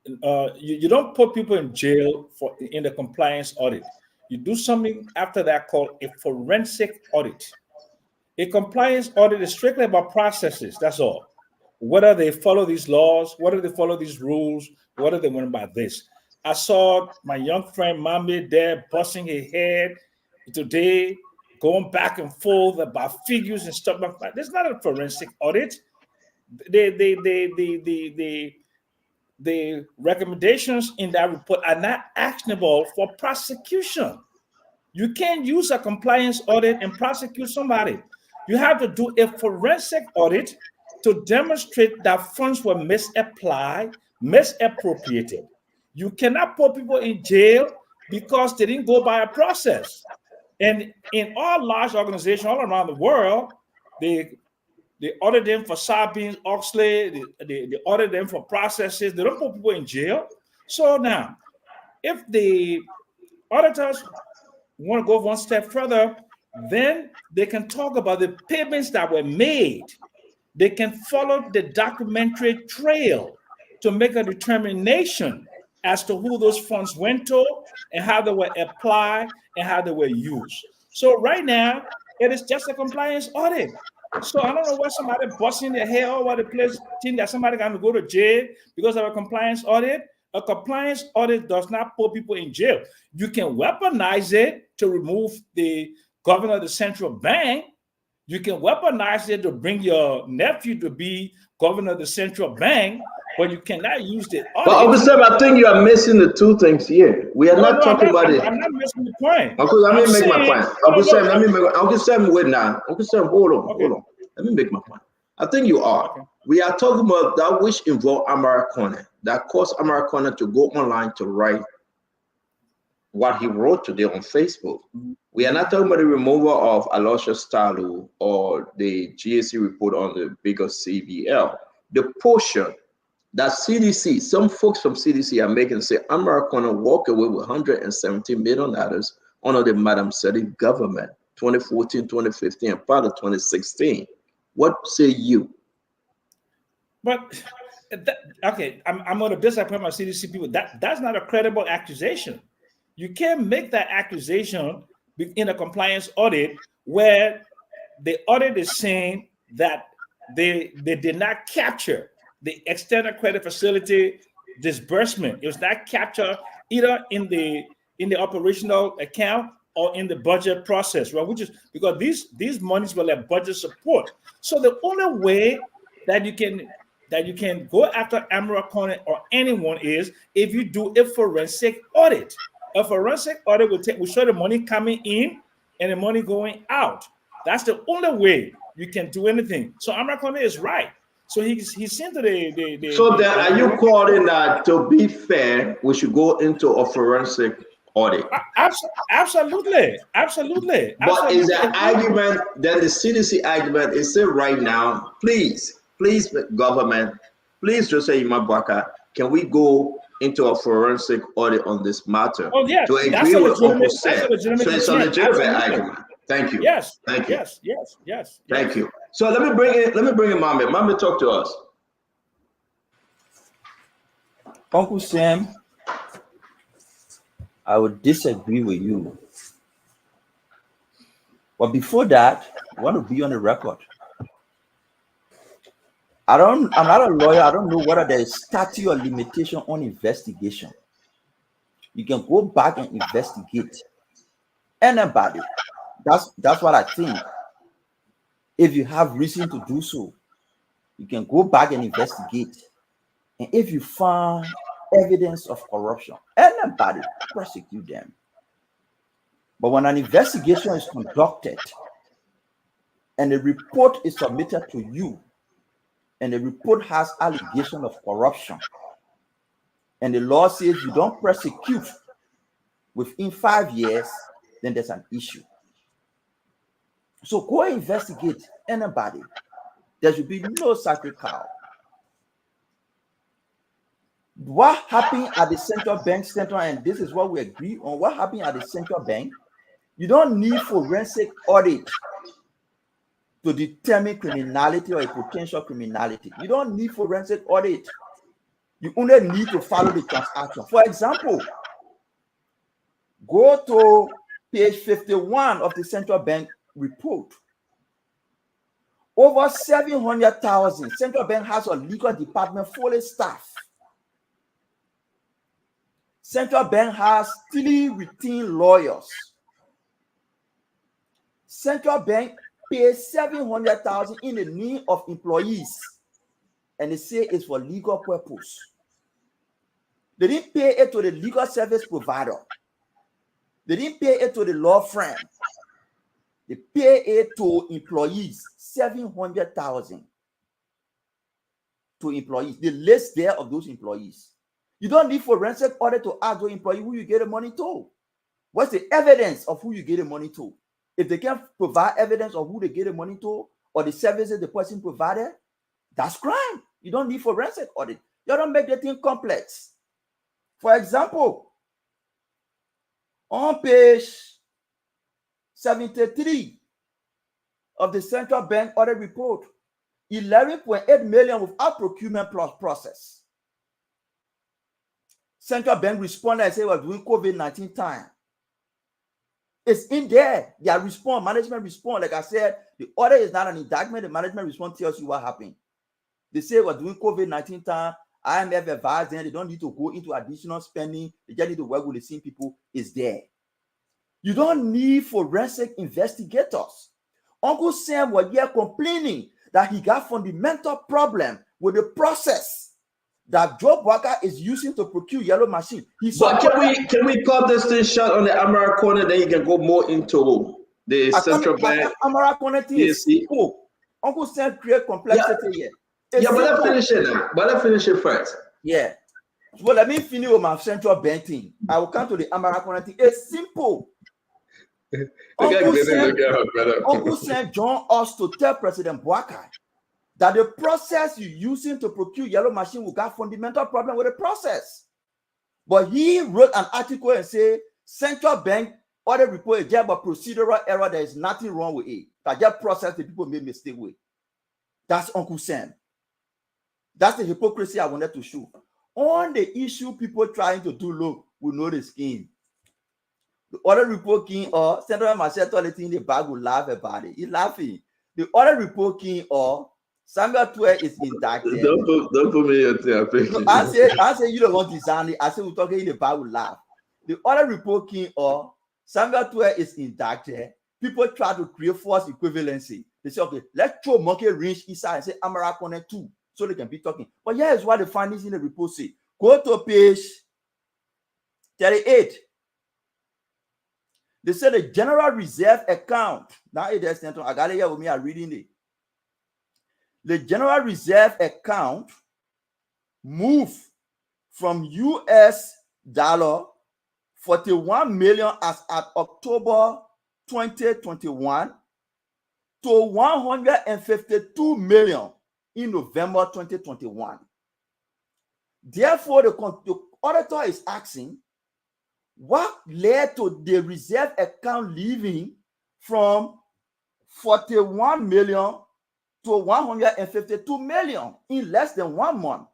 You don't put people in jail in the compliance audit. You do something after that called a forensic audit. A compliance audit is strictly about processes. That's all. Whether they follow these laws, whether they follow these rules, whether they went by this. I saw my young friend Mami there busting her head today, going back and forth about figures and stuff like that. There's not a forensic audit. The recommendations in that report are not actionable for prosecution. You can't use a compliance audit and prosecute somebody. You have to do a forensic audit to demonstrate that funds were misapplied, misappropriated. You cannot put people in jail because they didn't go by a process. And in all large organizations all around the world, they audit them for Sarbanes-Oxley, they audit them for processes. They don't put people in jail. So now, if the auditors want to go one step further, then they can talk about the payments that were made. They can follow the documentary trail to make a determination as to who those funds went to and how they were applied and how they were used. So right now, it is just a compliance audit. So I don't know why somebody busting their hair all over the place, think that somebody going to go to jail because of a compliance audit. A compliance audit does not put people in jail. You can weaponize it to remove the governor of the central bank. You can weaponize it to bring your nephew to be governor of the central bank, but you cannot use the audit. But Uncle Sam, I think you are missing the two things here. We are not talking about it. I'm not missing the point. Uncle, let me make my point. Uncle Sam, let me make. Uncle Sam, wait now. Uncle Sam, hold on. Let me make my point. I think you are. Okay. We are talking about that which involve Americana, that caused Americana to go online to write what he wrote today on Facebook. We are not talking about the removal of Aloysius Stalu or the GAC report on the bigger CVL. The portion that CDC, some folks from CDC are making say Americana walk away with $170 million under the Madam Sadiq government, 2014, 2015, and part of 2016. What say you? But okay, I'm going to disappoint my CDC people. That's not a credible accusation. You can't make that accusation in a compliance audit where the audit is saying that they did not capture the external credit facility disbursement. It was not captured either in the operational account or in the budget process, right? Which is because these monies were like budget support. So the only way that you can go after Americana or anyone is if you do a forensic audit. A forensic audit will show the money coming in and the money going out. That's the only way you can do anything. So Americana is right. So he's into the So then are you calling that, to be fair, we should go into a forensic audit? Absolutely. But is the argument, then the CDC argument is say right now, please, government, please Jose Imabwaka, can we go into a forensic audit on this matter? Oh, yes. To agree with Uncle Sam. So it's a legitimate argument. Thank you. Yes. Thank you. Yes. Thank you. So let me bring in Mami. Mami, talk to us. Uncle Sam, I would disagree with you. But before that, I want to be on the record. I'm not a lawyer. I don't know whether there is statute or limitation on investigation. You can go back and investigate anybody. That's what I think. If you have reason to do so, you can go back and investigate. And if you find evidence of corruption, anybody, prosecute them. But when an investigation is conducted and a report is submitted to you, and the report has allegation of corruption, and the law says you don't prosecute within 5 years, then there's an issue. So go investigate anybody. There should be no sacred cow. What happened at the central bank center, and this is what we agree on, what happened at the central bank, you don't need forensic audit to determine criminality or a potential criminality. You don't need forensic audit. You only need to follow the transaction. For example, go to page 51 of the central bank report. Over 700,000. Central bank has a legal department fully staffed. Central bank has 3 retained lawyers. Central bank pays 700,000 in the name of employees, and they say it's for legal purpose. They didn't pay it to the legal service provider. They didn't pay it to the law firm. They pay it to employees, 700,000 to employees. The list there of those employees. You don't need forensic audit to ask those employees who you get the money to. What's the evidence of who you get the money to? If they can't provide evidence of who they get the money to or the services the person provided, that's crime. You don't need forensic audit. You don't make the thing complex. For example, on page 73 of the central bank audit report, 11.8 million without procurement process. Central bank responded and said we're doing COVID-19 time. It's in there. Their response, management response. Like I said, the audit is not an indictment. The management response tells you what happened. They say we're doing COVID-19 time. IMF advised them they don't need to go into additional spending. They just need to work with the same people. It's there. You don't need forensic investigators. Uncle Sam was here complaining that he got fundamental problem with the process that Joe Walker is using to procure yellow machine. But can we cut this thing short on the Amara corner? Then you can go more into the central bank. Amara corner thing is simple. Uncle Sam create complexity here. But let's finish it now. But let's finish it first. Yeah. Well, let me finish with my central bank thing. I will come to the Amara corner thing. It's simple. Uncle Sam joined us to tell President Bouakai that the process you're using to procure yellow machine will got fundamental problem with the process. But he wrote an article and said, central bank audit report is just a procedural error. There is nothing wrong with it. That just process the people made mistake with. That's Uncle Sam. That's the hypocrisy I wanted to show. On the issue people trying to do low, we know the scheme. The audit report king or central bank said in the bag will laugh about it. He's laughing. The audit report king or Samuel 12 is indicted. Don't put me in there. No, I say you don't want to design it. I say we're talking in the Bible laugh. The other report king or Samuel 12 is indicted. People try to create false equivalency. They say, okay, let's throw monkey wrench inside and say Amara connect 2 so they can be talking. But here's what the findings in the report say. Go to page 38. They say the general reserve account. Now it is I got it here with me. I'm reading it. The general reserve account moved from US dollar 41 million as at October 2021 to 152 million in November 2021. Therefore, the auditor is asking what led to the reserve account leaving from 41 million to 152 million in less than 1 month.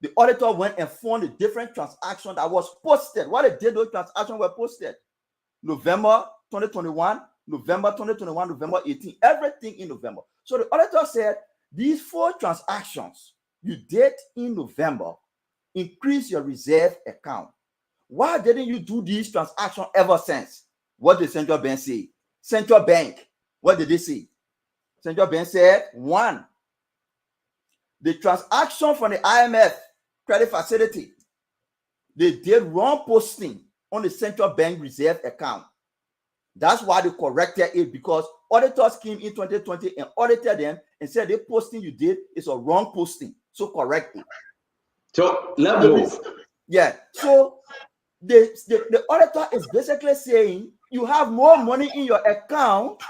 The auditor went and found a different transaction that was posted. What they did, those transactions were posted. November 2021, November 2021, November 18, everything in November. So the auditor said, these 4 transactions you did in November increase your reserve account. Why didn't you do these transactions ever since? What did central bank say? Central bank, what did they say? Central Bank said, one, the transaction from the IMF credit facility, they did wrong posting on the Central Bank reserve account. That's why they corrected it, because auditors came in 2020 and audited them and said the posting you did is a wrong posting. So correct it. So let's move. Yeah. So the auditor is basically saying you have more money in your account.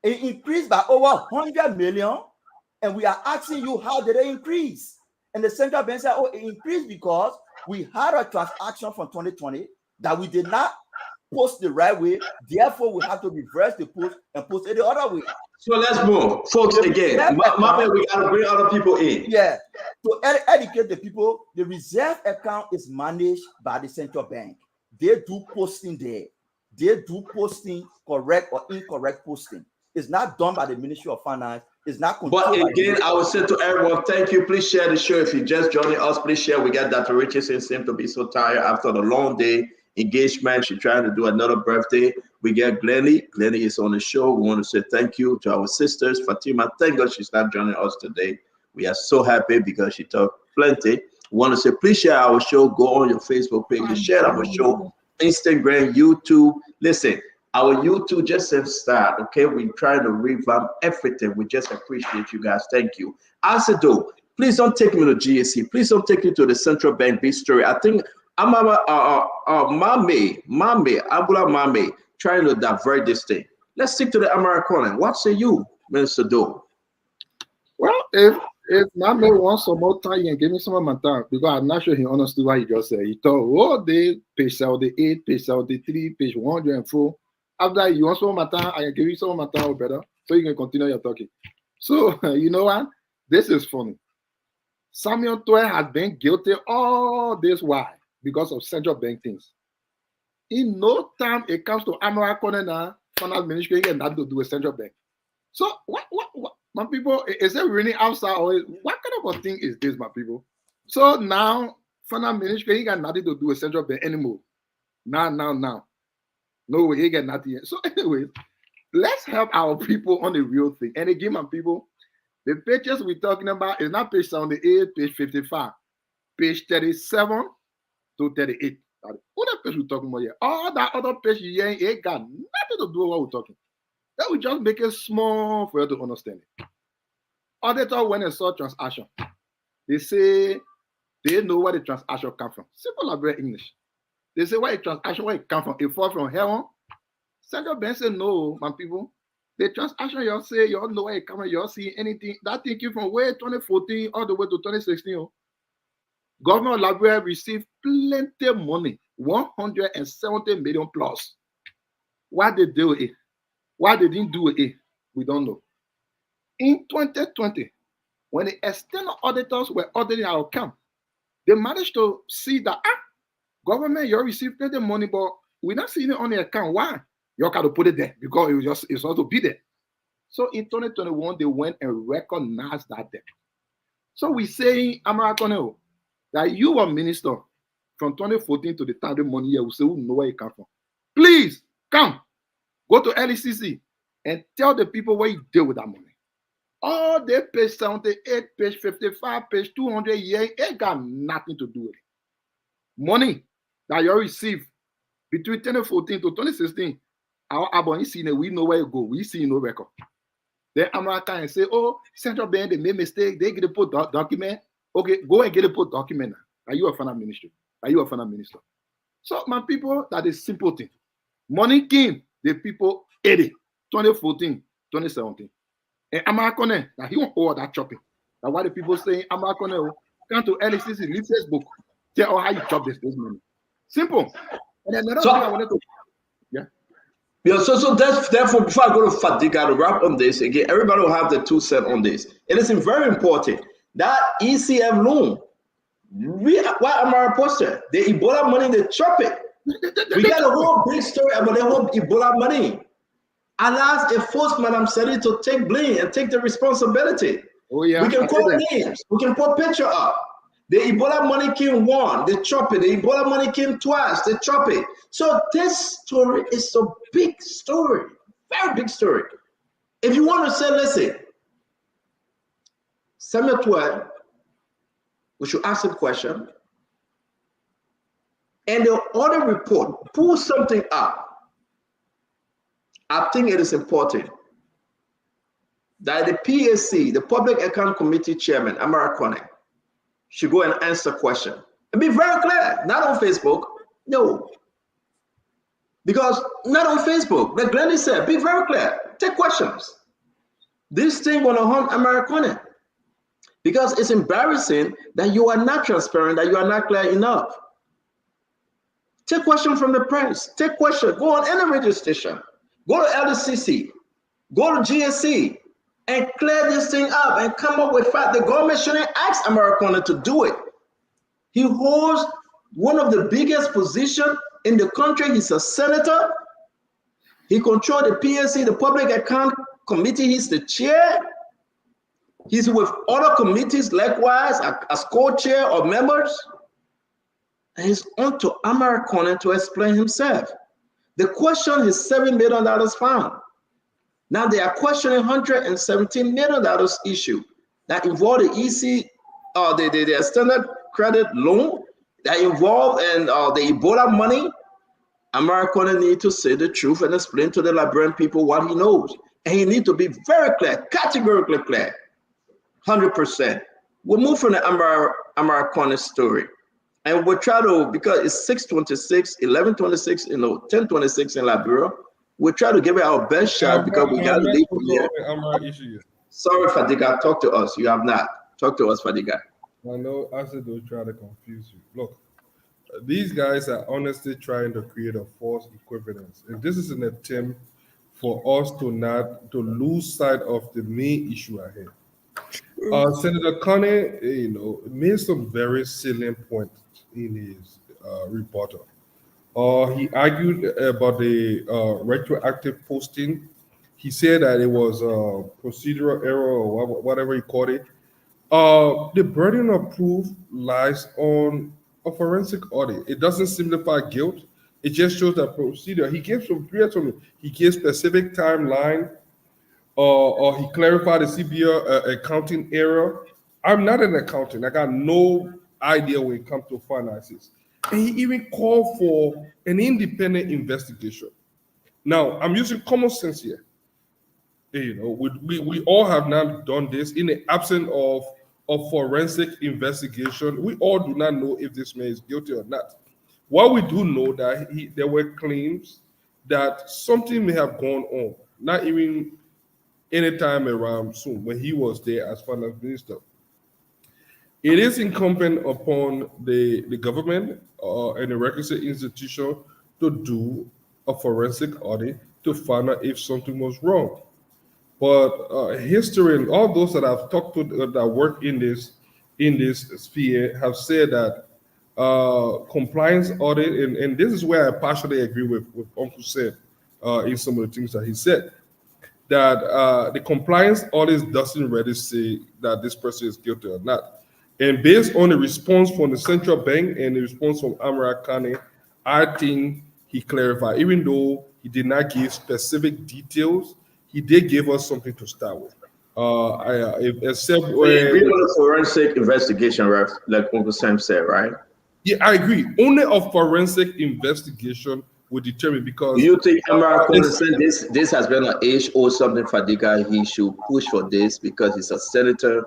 It increased by over 100 million. And we are asking you, how did it increase? And the central bank said, oh, it increased because we had a transaction from 2020 that we did not post the right way. Therefore, we have to reverse the post and post it the other way. So let's move. Folks, again, my we got to bring other people in. Yeah. To educate the people, the reserve account is managed by the central bank. They do posting there. They do posting, correct or incorrect posting. It's not done by the Ministry of Finance. It's not controlled. But again, I would say to everyone, thank you. Please share the show. If you're just joining us, please share. We got Dr. Richardson seems to be so tired after the long day engagement. She's trying to do another birthday. We get Glennie. Glennie is on the show. We want to say thank you to our sisters. Fatima, thank God she's not joining us today. We are so happy because she talked plenty. We want to say, please share our show. Go on your Facebook page and share our show. Instagram, YouTube. Listen, our YouTube just said start. Okay, we're trying to revamp everything. We just appreciate you guys. Thank you. Asido, please don't take me to GSC. Please don't take me to the central bank big story. I think Mame trying to divert this thing. Let's stick to the American. What say you, Minister Do? Well, if Mame wants some more time and give me some of my time, because I'm not sure he understood what he just said. He thought, oh, they page 78, page 73, page 104. After you want some of my time, I can give you some of my time or better, so you can continue your talking. So, you know what? This is funny. Samuel Toy has been guilty all this while because of central bank things. In no time it comes to American and finance ministry and nothing to do with central bank. So what my people, is it really outside or what kind of a thing is this, my people? So now finance ministry ain't got nothing to do with central bank anymore. Now. No way, he got nothing yet. So anyways, let's help our people on the real thing. And again, my people, the pages we're talking about is not page 78, page 55, page 37 to 38. What that page we're talking about here? All that other page here ain't got nothing to do with what we're talking. That we just make it small for you to understand it. Auditor, when they saw transaction, they say they know where the transaction come from. Simple like very English. They say where the transaction where it come from. It fall from heaven. Central bank say no, my people. The transaction y'all say y'all know where it come from. Y'all see anything that thing came from way 2014 all the way to 2016. Government of Liberia received plenty of money, 170 million plus. Why they do it? Why they didn't do it? We don't know. In 2020, when the external auditors were auditing our account, they managed to see that government, you received plenty of money, but we're not seeing it on the account. Why? You got to put it there because it's supposed to be there. So in 2021, they went and recognized that debt. So we say, American, that you were minister from 2014 to the time the money here, we say, we know where it comes from. Please come, go to LECC and tell the people what you did with that money. All the page 78, page 55, page 200, it got nothing to do with it. Money that you received between 2014 to 2016, our abon see we know where you go. We see no record. Then America and say, oh, central bank, they made mistake. They get a put document. Okay, go and get a put document now. Are you a finance ministry? Are you a finance minister? So my people, that is simple thing. Money came, the people ate it. 2014, 2017. And American, now he won't all that chopping. That's why the people saying American come to LCC, leave Facebook, tell how you chop this money. Simple. And then another thing I wanted to so that's therefore before I go to Fadiga to wrap on this again, everybody will have the 2 cents on this. It is very important that ECF loan. Why am I a poster? The Ebola money, they chop it. We got a whole big story about the whole Ebola money. Allows a forced Madam Sadi to take blame and take the responsibility. Oh yeah, we can call names. We can put picture up. The Ebola money came once, they chop it. The Ebola money came twice, they chop it. So this story is a big story, very big story. If you want to say, listen, Samuel 12, we should ask a question, and the audit report pull something up, I think it is important that the PAC, the Public Account Committee Chairman, Amara Kone, should go and answer question. And be very clear, not on Facebook, no. Because not on Facebook, like Glennie said, be very clear, take questions. This thing gonna harm Amara Kone. Because it's embarrassing that you are not transparent, that you are not clear enough. Take question from the press, take question, go on any radio station, go to LCC, go to GSC, and clear this thing up and come up with fact. The government shouldn't ask Amara Kone to do it. He holds one of the biggest positions in the country. He's a senator. He controls the PAC, the Public Account Committee. He's the chair. He's with other committees likewise as co-chair or members. And it's on to Amara Kone to explain himself. The question is $7 million found. Now they are questioning $117 million issue that involve the EC, the extended credit loan that involved in the Ebola money. Amara Kone need to say the truth and explain to the Liberian people what he knows. And he need to be very clear, categorically clear, 100%. We'll move from the Amara Kone story. And we'll try to, because it's 6:26, 11:26, 10:26 in Liberia, we'll try to give it our best shot because we got to leave from here. Sorry, Fadiga, talk to us. You have not. Talk to us, Fadiga. I know I said they'll try to confuse you. Look, these guys are honestly trying to create a false equivalence. And this is an attempt for us to lose sight of the main issue ahead. Senator Kone, made some very salient points in his rebuttal. He argued about the retroactive posting. He said that it was a procedural error or whatever he called it. The burden of proof lies on a forensic audit. It doesn't simplify guilt. It just shows that procedure. He gave some he gave specific timeline, or he clarified the CBO accounting error. I'm not an accountant. I got no idea when it comes to finances. And he even called for an independent investigation. Now, I'm using common sense here. We all have now done this in the absence of forensic investigation. We all do not know if this man is guilty or not. What we do know that there were claims that something may have gone on, not even any time around soon when he was there as finance minister. It is incumbent upon the government and the requisite institution to do a forensic audit to find out if something was wrong. But history and all those that I've talked to that work in this sphere have said that compliance audit, and this is where I partially agree with Uncle Sam in some of the things that he said, that the compliance audit doesn't really say that this person is guilty or not. And based on the response from the central bank and the response from Amara Kane, I think he clarified, even though he did not give specific details, he did give us something to start with. Except we want a forensic investigation, right? Like Uncle Sam said, right? Yeah, I agree. Only a forensic investigation will determine, because you think Amara Kone said this has been an age or something for the guy, he should push for this because he's a senator.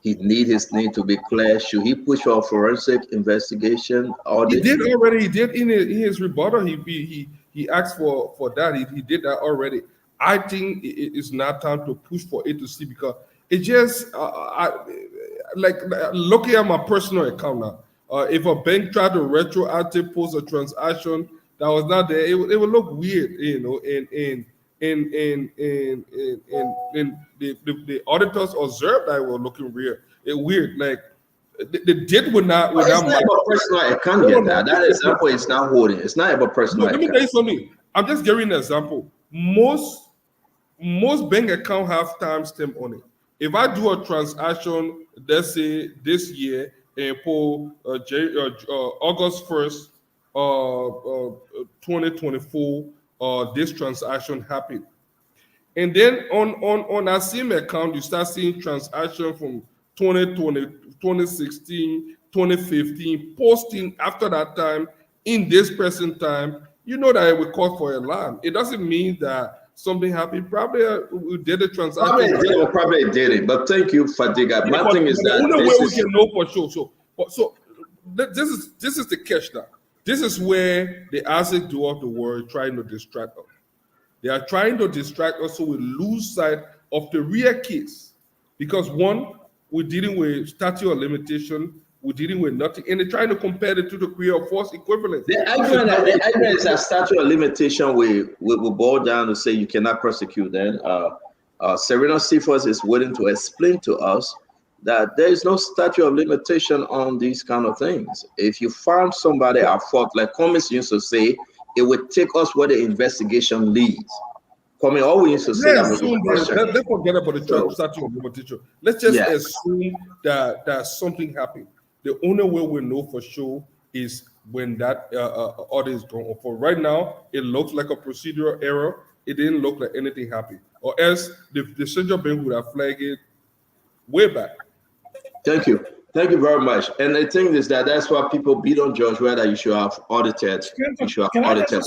He need his name to be clear. Should he push for a forensic investigation? Audit? He did already. He did in his rebuttal. He asked for that. He did that already. I think it's not time to push for it to see, because it just looking at my personal account now. If a bank tried to retroactive post a transaction that was not there, it would look weird, and the auditors observed that it was looking weird. Like the date would not. It's not about personal account yet. That example is not holding. It's not about personal account. Let me tell you something. I'm just giving an example. Most bank accounts have timestamp on it. If I do a transaction, let's say this year, and for August 1st, 2024, this transaction happened. And then on our same account, you start seeing transactions from 2020, 2016, 2015, posting after that time in this present time. You know that it will call for alarm. It doesn't mean that something happened. Probably we did a transaction. Probably it did or probably it didn't. But thank you, Fadiga. Yeah, My thing is the that only way this we is can know for sure. So this is the catch now. This is where the asset do of the world trying to distract us. They are trying to distract us so we lose sight of the real case. Because one, we're dealing with statute of limitation, we're dealing with nothing, and they're trying to compare it to the create of force equivalent. the argument is that statute of limitation we boil down to say you cannot prosecute. Then Serena Cephas is willing to explain to us that there is no statute of limitation on these kind of things. If you found somebody at fault, like Cummings used to say, it would take us where the investigation leads. Cummings always used to say that was the question. Let's forget about the statute of limitation. Let's just assume that something happened. The only way we know for sure is when that audit is going on. For right now, it looks like a procedural error. It didn't look like anything happened. Or else the central bank would have flagged it way back. Thank you. Thank you very much. And the thing is that's why people beat on Judge whether you should have audited. You should have audited.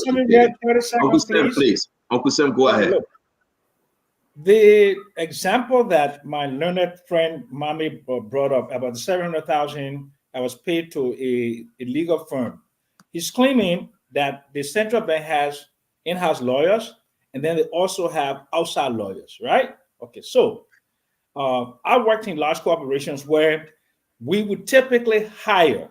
Uncle Sam, please. Uncle Sam, go ahead. Look, the example that my learned friend Mami brought up about the $700,000 that was paid to a legal firm, he's claiming that the central bank has in-house lawyers and then they also have outside lawyers, right? Okay, so I worked in large corporations where we would typically hire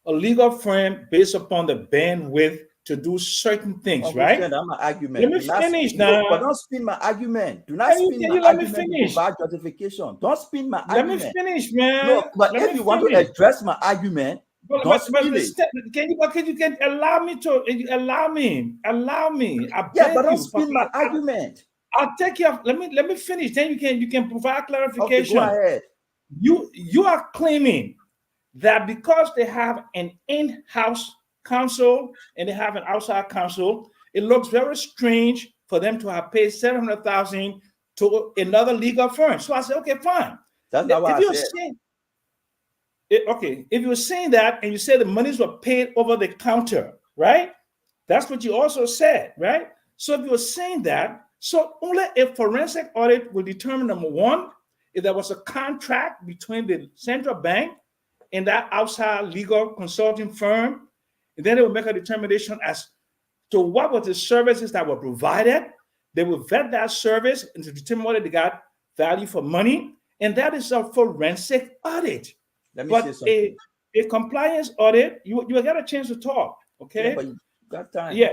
a legal firm based upon the bandwidth to do certain things, right? That's my argument. Let me finish now. But don't spin my argument. Do not spin my argument to provide justification. Don't spin my argument. Let me finish, man. No, but if you want to address my argument, don't spin it. Can you allow me to allow me? But don't spin my argument. I'll take you off. Let me finish. Then you can provide clarification. Okay, go ahead. You are claiming that because they have an in-house counsel and they have an outside counsel, it looks very strange for them to have paid $700,000 to another legal firm. So I said, okay, fine. That's not what I said. If you were saying that and you said the monies were paid over the counter, right? That's what you also said, right? So if you were saying that, so only a forensic audit will determine, number one, if there was a contract between the central bank and that outside legal consulting firm, and then they will make a determination as to what were the services that were provided. They will vet that service and to determine whether they got value for money, and that is a forensic audit. Let me say something. A compliance audit, you get a chance to talk, okay? Yeah, but you got time. Yeah.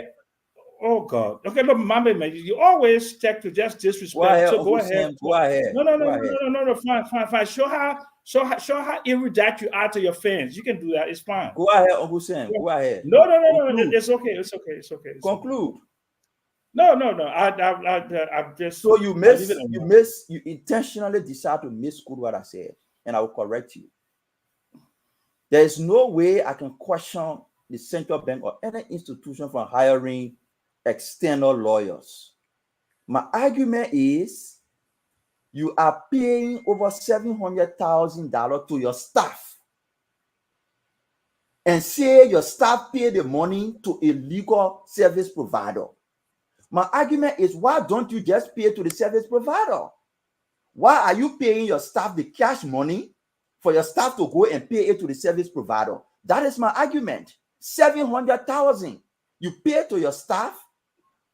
Oh God. Okay, look, Mama, man, you always check to just disrespect. Go ahead. Go ahead. No. Fine. Show how erudite you are to your fans. You can do that. It's fine. Go ahead, Uncle Sam. Go ahead. No. It's okay. Conclude. No. I just so you intentionally decide to misquote what I said, and I will correct you. There is no way I can question the central bank or any institution from hiring external lawyers. My argument is you are paying over $700,000 to your staff and say your staff pay the money to a legal service provider. My argument is, why don't you just pay to the service provider? Why are you paying your staff the cash money for your staff to go and pay it to the service provider? That is my argument. $700,000 you pay to your staff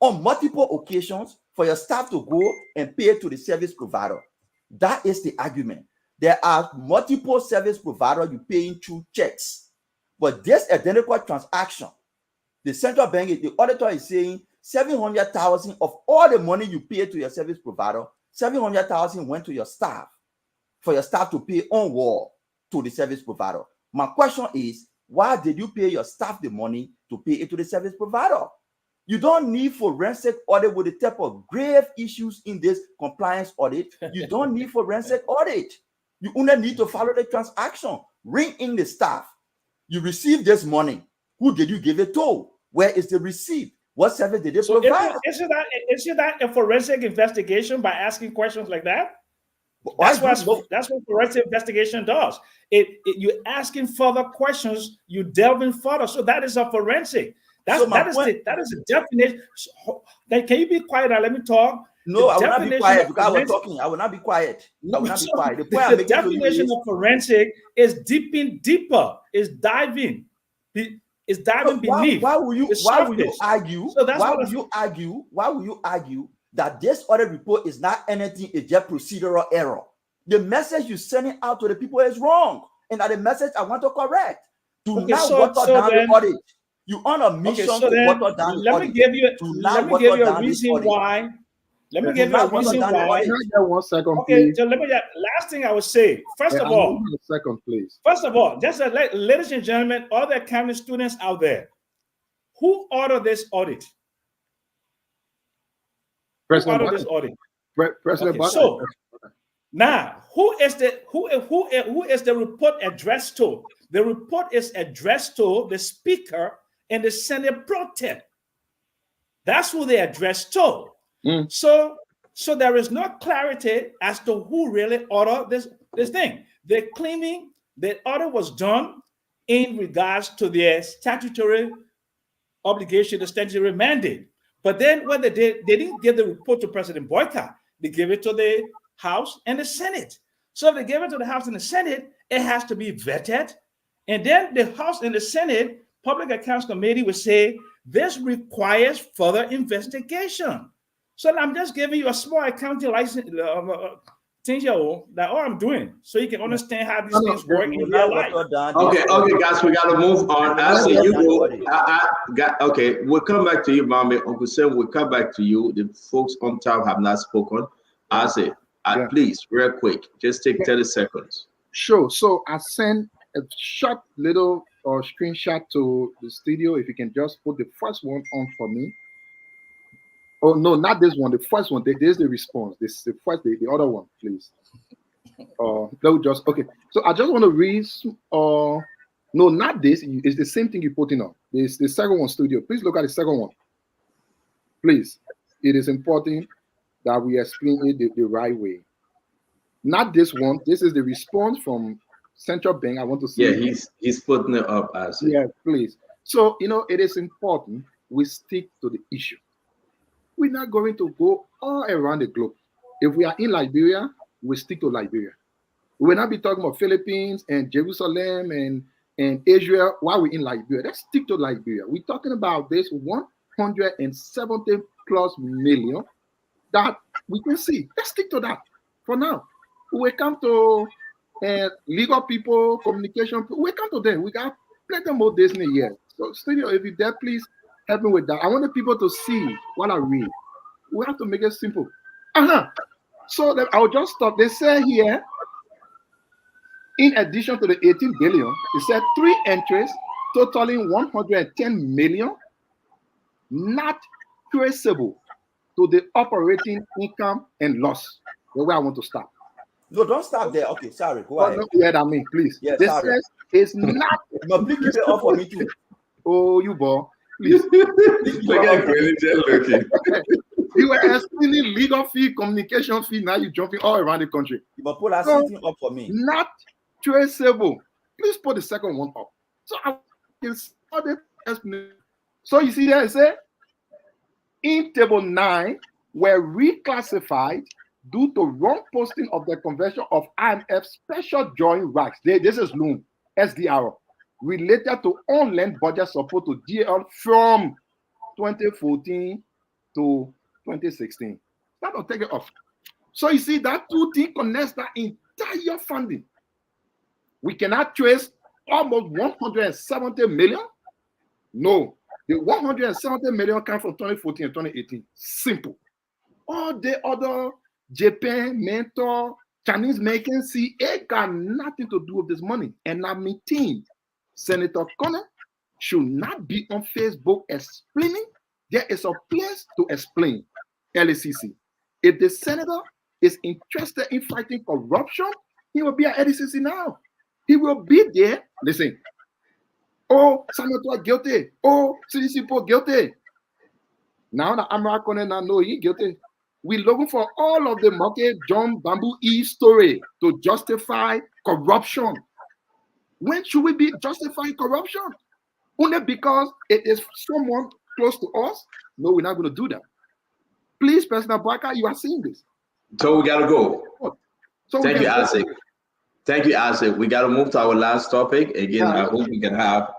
on multiple occasions for your staff to go and pay to the service provider. That is the argument. There are multiple service providers you paying through checks, but this identical transaction, the central bank, the auditor is saying $700,000 of all the money you pay to your service provider, $700,000 went to your staff for your staff to pay on wall to the service provider. My question is, why did you pay your staff the money to pay it to the service provider? You don't need forensic audit with the type of grave issues in this compliance audit. You don't need forensic audit. You only need to follow the transaction. Ring in the staff. You received this money. Who did you give it to? Where is the receipt? What service did they So provide? isn't that a forensic investigation by asking questions like that? I That's don't know. what forensic investigation does. You're asking further questions, you delve in further. So that is a forensic. That is the definition. Then can you be quiet and let me talk? No, I will not be quiet because I was talking. I will not be quiet. I will not be quiet. The point I'm making to you definition is of forensic is dipping deeper, is diving. Is diving beneath. Why will you argue? So that's why will you argue that this audit report is not anything, it's just procedural error? The message you're sending out to the people is wrong, and that the message I want to correct. Do not water down the audit. You on a mission to water down the audit. Let me give you a reason why. Let me give you a reason why. 1 second, okay, please. so last thing I would say. First of all, 1 second, please. First of all, just ladies and gentlemen, all the accounting students out there, who ordered this audit? President Who ordered this audit? President Okay, so now, who is the report addressed to? The report is addressed to the Speaker and the Senate Pro Tem. That's who they addressed to. So there is no clarity as to who really ordered this thing. They're claiming the audit was done in regards to their statutory obligation, the statutory mandate. But then what they did, they didn't give the report to President Boycott. They gave it to the House and the Senate. So if they gave it to the House and the Senate, it has to be vetted. And then the House and the Senate Public Accounts Committee would say, this requires further investigation. So I'm just giving you a small accounting license thing that all I'm doing, so you can understand how these things work in real life. Okay, guys, we gotta move on. I say you go. Okay, we'll come back to you, Mommy. Uncle Sam, we'll come back to you. The folks on top have not spoken. I say, please, real quick, just take 30 seconds. Sure. So I sent a short little screenshot to the studio. If you can just put the first one on for me. Oh no, not this one. The first one. There's the response. This is the first. The other one, please. No, just okay. So I just want to read. No, not this. It's the same thing you put in on. This the second one, studio. Please look at the second one. Please, it is important that we explain it the right way. Not this one. This is the response from Central Bank. I want to see. Yeah, he's putting it up as. Yeah, please. So it is important we stick to the issue. We're not going to go all around the globe. If we are in Liberia, we stick to Liberia. We will not be talking about Philippines and Jerusalem and Israel while we're in Liberia. Let's stick to Liberia. We're talking about this 170 plus million that we can see. Let's stick to that for now. We come to legal people, communication people. We come to them. We got plenty more Disney here. So, studio, if you're there, please help me with that. I want the people to see what I read. We have to make it simple. So I'll just stop. They say here, in addition to the 18 billion, it said 3 entries totaling 110 million, not traceable to the operating income and loss. That's where I want to stop. No, don't stop there. Okay, sorry. Go ahead. Yeah, I mean, please. Yeah, this sorry. says it's not. But please keep it up for me too. Oh, you boy. Please. Look at really just looking. You were explaining legal fee, communication fee. Now you're jumping all around the country. But put that something up for me. Not traceable. Please put the second one up. So I can see the explanation. So you see there, it says in table 9 were reclassified due to wrong posting of the conversion of IMF special joint rights. This is loan, SDR, related to on-land budget support to DL from 2014 to 2016. That will take it off. So you see that two things connects that entire funding. We cannot trace almost 170 million. No, the 170 million come from 2014 and 2018. Simple. All the other Japan, Mentor, Chinese making see it got nothing to do with this money. And I maintain Senator Connor should not be on Facebook explaining. There is a place to explain LACC. If the senator is interested in fighting corruption, he will be at LACC now. He will be there. Listen. Oh, senator guilty. Oh, CDC guilty. Now that Amara Conan know he guilty. We're looking for all of the market John Bamboo E story to justify corruption. When should we be justifying corruption? Only because it is someone close to us? No, we're not going to do that. Please, President Barker, you are seeing this. So we got to go. So Thank you, Isaac. Thank you, Isaac. We got to move to our last topic. Again, I hope we can have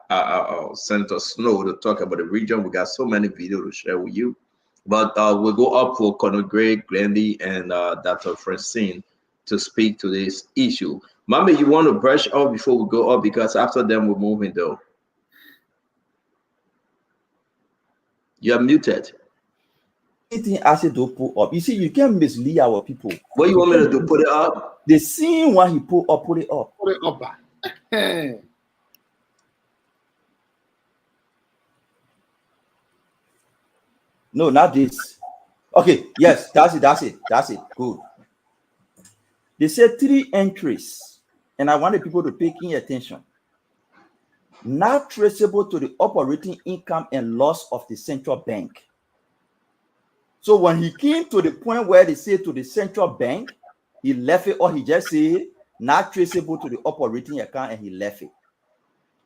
Senator Snow to talk about the region. We got so many videos to share with you. But we'll go up for Conor Gray, Glendy, and Dr. Francine to speak to this issue. Mama, you want to brush off before we go up? Because after them, we're moving, though. You're muted. Anything I said to put up. You see, you can't mislead our people. What do you want me to do? Put it up? The same one he put up, put it up. Put it up. No, not this. Okay, yes, that's it. Good. They said 3 entries, and I wanted people to pay keen attention. Not traceable to the operating income and loss of the central bank. So when he came to the point where they say to the central bank, he left it, or he just said not traceable to the operating account, and he left it.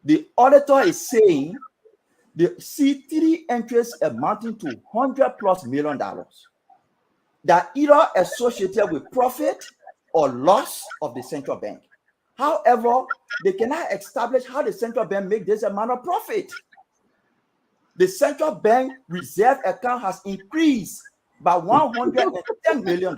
The auditor is saying the C3 entries amounting to $100+ million that either associated with profit or loss of the central bank. However, they cannot establish how the central bank make this amount of profit. The central bank reserve account has increased by $110 million.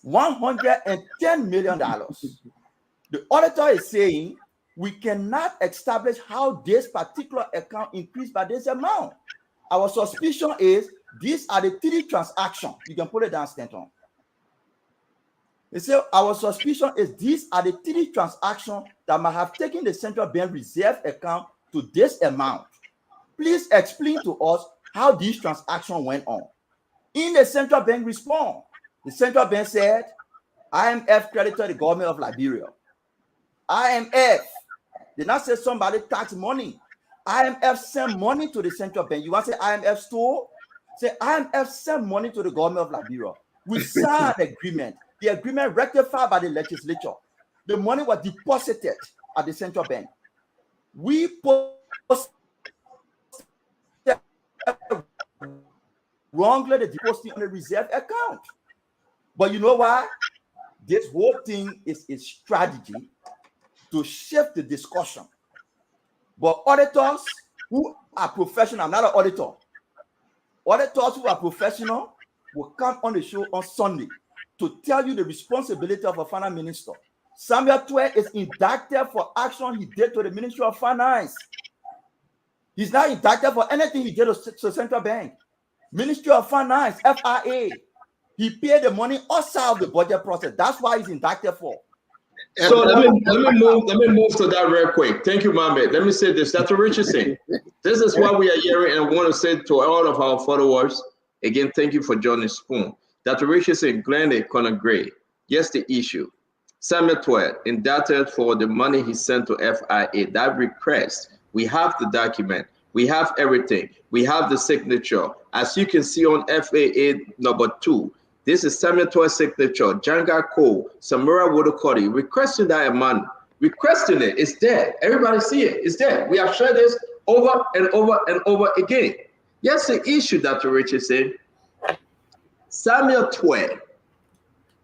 $110 million. The auditor is saying we cannot establish how this particular account increased by this amount. Our suspicion is these are the 3 transactions. You can put it down, Stanton. They say our suspicion is these are the 3 transactions that might have taken the central bank reserve account to this amount. Please explain to us how these transactions went on. In the central bank response, the central bank said, IMF credited the government of Liberia. IMF did not say somebody tax money. IMF sent money to the central bank. You want to say IMF stole? Say IMF sent money to the government of Liberia. We signed an agreement. The agreement rectified by the legislature. The money was deposited at the central bank. We wrongly the deposit on the reserve account. But you know why? This whole thing is a strategy to shift the discussion. But auditors who are professional, I'm not an auditor. Auditors who are professional will come on the show on Sunday to tell you the responsibility of a finance minister. Samuel Twe is indicted for action he did to the Ministry of Finance. He's not indicted for anything he did to the central bank. Ministry of Finance, FIA. He paid the money outside of the budget process. That's why he's indicted for. So let me move to that real quick. Thank you, Mohammed. Let me say this, Dr. Richardson. This is what we are hearing, and I want to say to all of our followers, again, thank you for joining Spoon. Dr. Richardson, Glenn Conor Gray. Yes, the issue. Samuel Twe indicted for the money he sent to FIA. That request, we have the document. We have everything. We have the signature. As you can see on FAA number 2, this is Samuel Twe's signature. Janga Cole, Samura Wodokodi, requesting that amount. Requesting it. It's there. Everybody see it. It's there. We have shared this over and over and over again. Yes, the issue, Dr. Richardson. Samuel Twe,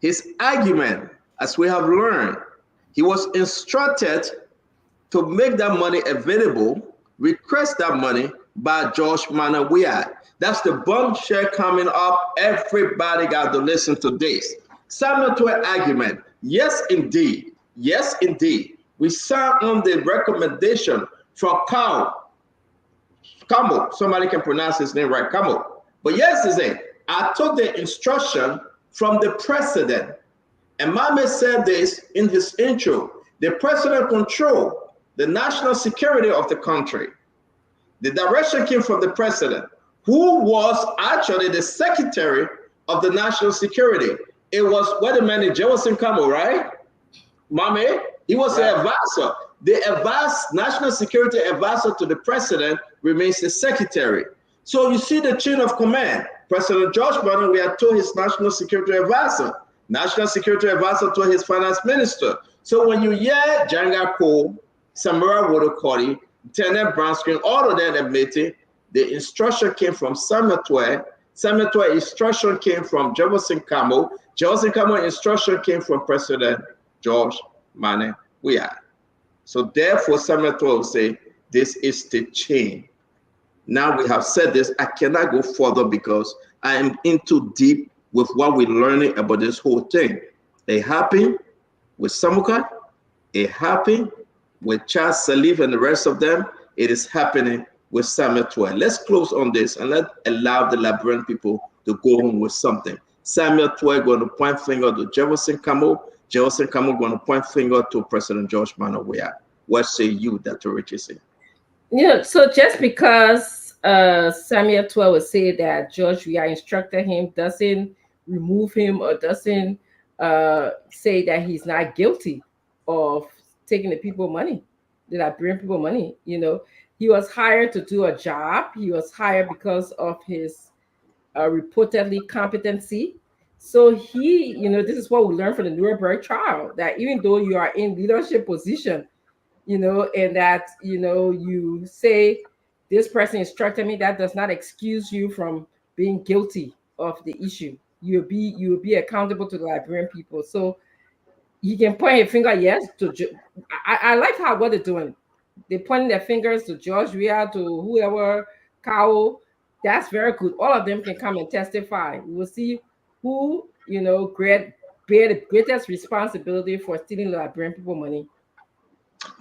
his argument, as we have learned, he was instructed to make that money available, request that money by George Manawia. That's the bombshell coming up. Everybody got to listen to this. Samuel Twe argument. Yes, indeed. Yes, indeed. We signed on the recommendation from Kamo. Somebody can pronounce his name right. Kamo. But yesterday, I took the instruction from the president. And Mame said this in his intro. The president controls the national security of the country. The direction came from the president, who was actually the secretary of the national security. It was, wait a minute, Jefferson Campbell, right? Mame, he was the advisor. The national security advisor to the president remains the secretary. So you see the chain of command. President George Bush, we are told his national security advisor. National security advisor to his finance minister. So when you hear Janga Cole, Samara Wodokori, Lieutenant Branscreen, all of them admitted the instruction came from Samuel Twe. Samuel Twe instruction came from Jefferson Camo. Jefferson Camo instruction came from President George Mane Weah. So therefore, Samuel Twe will say, this is the chain. Now we have said this, I cannot go further because I am into deep with what we're learning about this whole thing. It happened with Samuka, it happened with Charles Salif and the rest of them. It is happening with Samuel Twe. Let's close on this and let's allow the Liberian people to go home with something. Samuel Twe going to point finger to Jefferson Camo. Jefferson Camo going to point finger to President George Mane Weah. What say you, Dr. Richardson? Yeah, so just because Samuel Twe would say that George Weah instructed him doesn't remove him or doesn't say that he's not guilty of taking the people money, the Liberian people money. You know, he was hired to do a job. He was hired because of his reportedly competency. So he, you know, this is what we learned from the Nuremberg trial, that even though you are in leadership position, you know, and that, you know, you say this person instructed me, that does not excuse you from being guilty of the issue. You'll be accountable to the Liberian people. So you can point a finger, yes, to I like how what they're doing. They're pointing their fingers to George Weah, to whoever, Kao. That's very good. All of them can come and testify. We will see who, you know, bear the greatest responsibility for stealing the Liberian people money.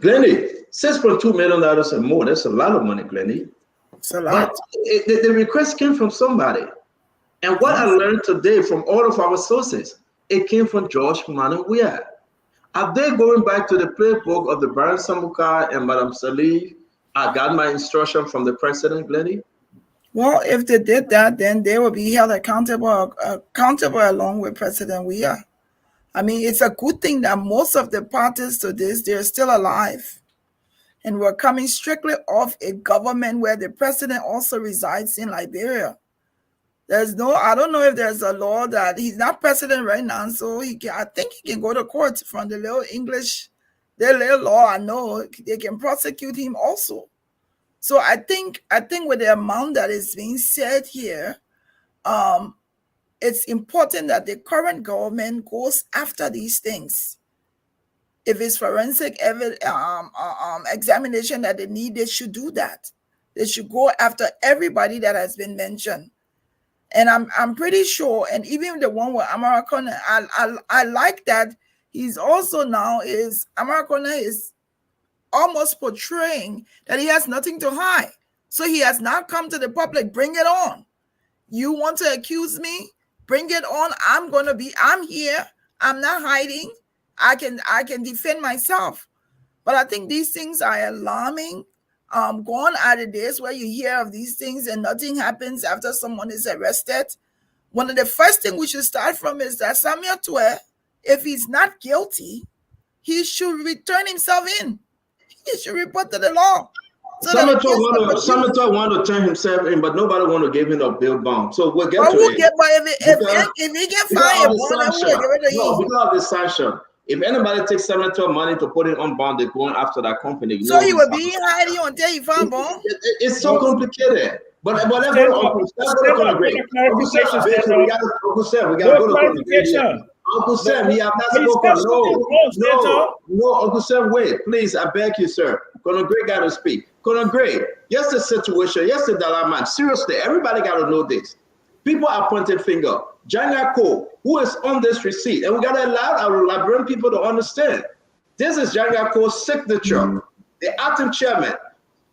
Glennie, $6.2 million and more. That's a lot of money, Glennie. It's a lot. The request came from somebody. And what I learned today from all of our sources, it came from George Mane Weah. Are they going back to the playbook of the Baron Samuka and Madam Salih? I got my instruction from the president, Glennie? Well, if they did that, then they will be held accountable along with President Weah. I mean, it's a good thing that most of the parties to this, they're still alive. And we're coming strictly off a government where the president also resides in Liberia. I don't know if there's a law that he's not president right now, so I think he can go to court from the little law I know, they can prosecute him also. So I think with the amount that is being said here, it's important that the current government goes after these things. If it's forensic examination that they need, they should do that. They should go after everybody that has been mentioned. And I'm pretty sure, and even the one with Amaracona, I like that he's also now Amaracona is almost portraying that he has nothing to hide. So he has now come to the public, bring it on. You want to accuse me? Bring it on. I'm here. I'm not hiding. I can defend myself. But I think these things are alarming. Gone are the days where you hear of these things and nothing happens after someone is arrested. One of the first things we should start from is that Samuel Twe, if he's not guilty, he should return himself in. He should report to the law. Samuel Twe want to turn himself in, but nobody want to give him a bail bond. So we'll get to it. If he get fired, because of the sanction. If anybody takes Samuel Twe money to put it on bond, they're going after that company. So he will be hiding until he found bond? It's so complicated. But let's go to Uncle Sam. We got to go to clarification. Uncle Sam, he has not spoken. No, Uncle Sam, wait. Please, I beg you, sir. Colonel Gray got to speak. Colonel Gray, yes, the situation, yes, the dilemma. Seriously, everybody got to know this. People are pointing finger. Janga Ko, who is on this receipt, and we got to allow our Liberian people to understand. This is Janga Ko's signature. The acting chairman,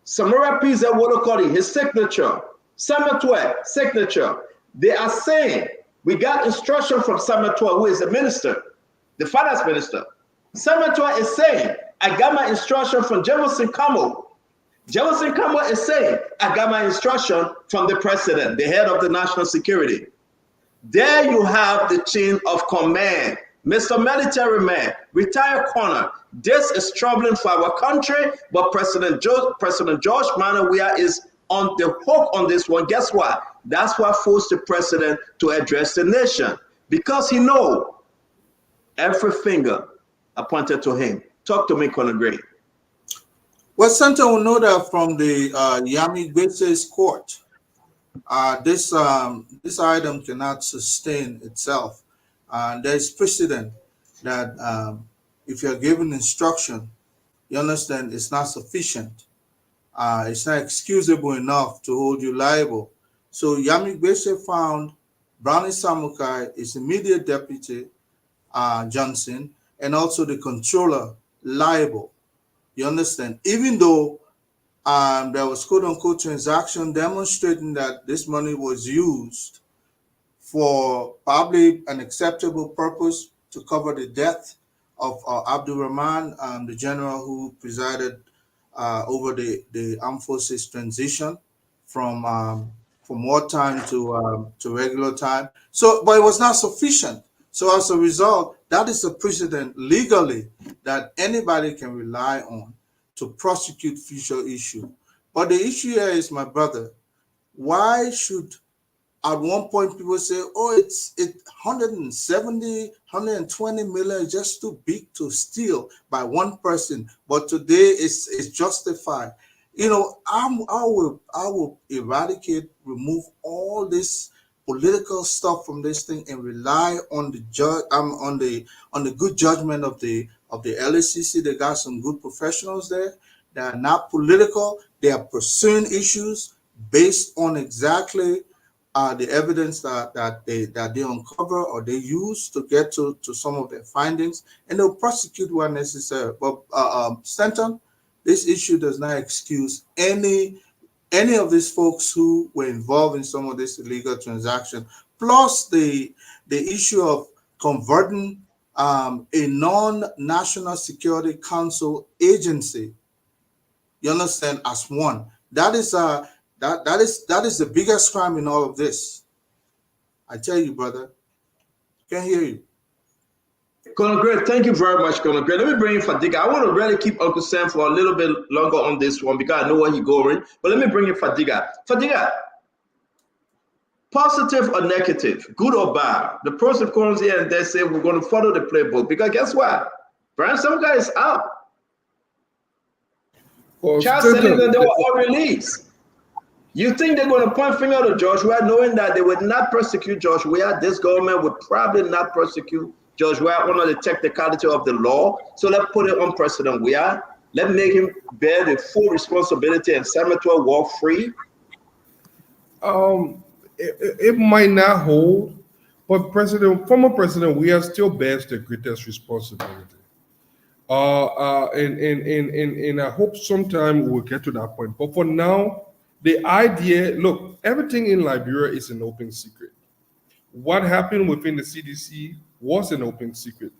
Samora Pizza Wodokori, his signature. Samuel Twe, signature. They are saying, we got instruction from Samuel Twe, who is the minister, the finance minister. Samuel Twe is saying, I got my instruction from Jefferson Camo. Jefferson Camo is saying, I got my instruction from the president, the head of the national security. There you have the chain of command. Mr. Military Man, retired corner. This is troubling for our country, but President George Mane Weah is on the hook on this one, guess what? That's what forced the president to address the nation, because he knows every finger appointed to him. Talk to me, Colonel Gray. Well, Senator will know that from the Yami Gbese's court, this item cannot sustain itself. There's precedent that if you're given instruction, you understand it's not sufficient. It's not excusable enough to hold you liable. So Yami Gbese found Brownie Samukai, his immediate deputy, Johnson, and also the controller liable. You understand? Even though there was quote-unquote transaction demonstrating that this money was used for probably an acceptable purpose to cover the death of Abdul Rahman, the general who presided over the armed forces transition from wartime to regular time. So, but it was not sufficient. So as a result, that is a precedent legally that anybody can rely on to prosecute future issue. But the issue here is, my brother, why should at one point people say, oh, it's 170, 120 million is just too big to steal by one person, but today it's justified. You know, I will eradicate, remove all this political stuff from this thing and rely on the on the good judgment of the LACC. They got some good professionals there. They are not political. They are pursuing issues based on exactly the evidence that they uncover or they use to get to some of their findings, and they'll prosecute where necessary. But Stanton, this issue does not excuse any of these folks who were involved in some of this illegal transaction, plus the issue of converting a non-national security council agency, you understand, as one. That is the biggest crime in all of this. I tell you, brother. Can't hear you. Colonel Gray, thank you very much, Colonel Gray. Let me bring in Fadiga. I want to really keep Uncle Sam for a little bit longer on this one because I know where he's going. But let me bring in Fadiga. Fadiga, positive or negative, good or bad, the person comes here and they say we're going to follow the playbook, because guess what? Brian, some guy is out. Charles said that they were all released. You think they're going to point finger to George Weah, knowing that they would not prosecute George Weah? This government would probably not prosecute George Weah under the technicality of the law. So let's put it on President Weah. Let's make him bear the full responsibility and Samuel walk free. It might not hold, but former President Weah still bears the greatest responsibility. And I hope sometime we'll get to that point. But for now, the idea, look, everything in Liberia is an open secret. What happened within the CDC was an open secret.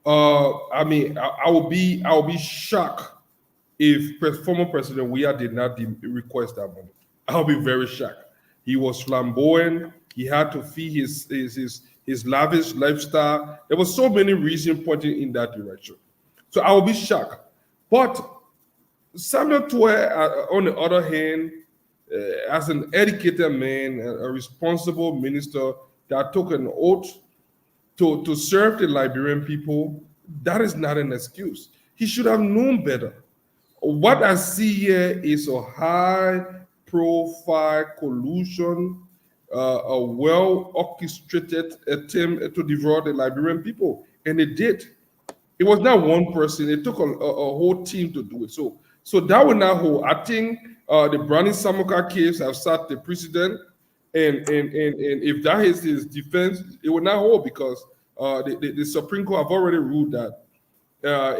I mean, I will be shocked if former President Weah did not request that money. I'll be very shocked. He was flamboyant. He had to feed his lavish lifestyle. There were so many reasons pointing in that direction. So I will be shocked. But Samuel Tuer, on the other hand, as an educated man, a responsible minister that took an oath to serve the Liberian people, that is not an excuse. He should have known better. What I see here is a high-profile collusion, a well-orchestrated attempt to defraud the Liberian people, and it did. It was not one person. It took a whole team to do it. So that will not hold. I think the Brownie Samuka case have set the precedent, and if that is his defense, it will not hold, because the Supreme Court have already ruled that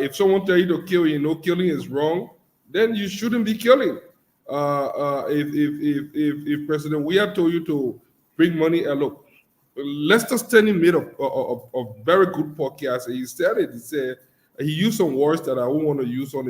if someone tell you to kill, you know killing is wrong, then you shouldn't be killing. If President Weah told you to bring money, look, Lester Stanley made a very good podcast. He said it. He said he used some words that I won't want to use on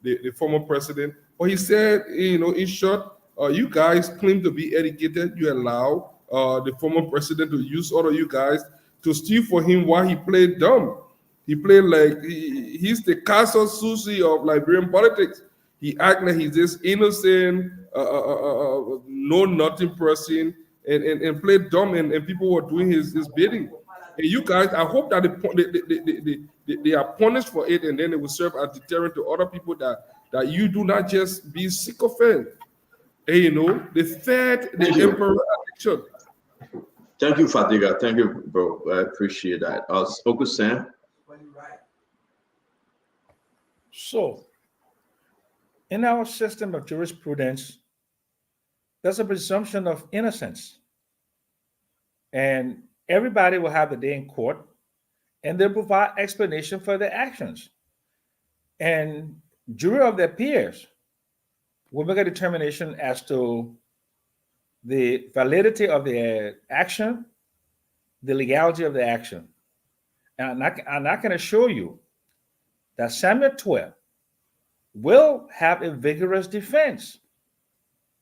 the former president. But he said, you know, in short, you guys claim to be educated. You allow the former president to use all of you guys to steal for him while he played dumb. He played like he's the Castle Susie of Liberian politics. He act like he's this innocent, no nothing person, and played dumb, and people were doing his bidding. And you guys, I hope that they are punished for it, and then it will serve as deterrent to other people that you do not just be sycophant. And, you know, the third, the emperor addiction. Thank you, Fadiga. Thank you, bro. I appreciate that. Uncle Sam. So, in our system of jurisprudence, there's a presumption of innocence. And everybody will have a day in court, and they'll provide explanation for their actions. And jury of their peers will make a determination as to the validity of the action, the legality of the action. And I can assure you that Samuel Twe will have a vigorous defense.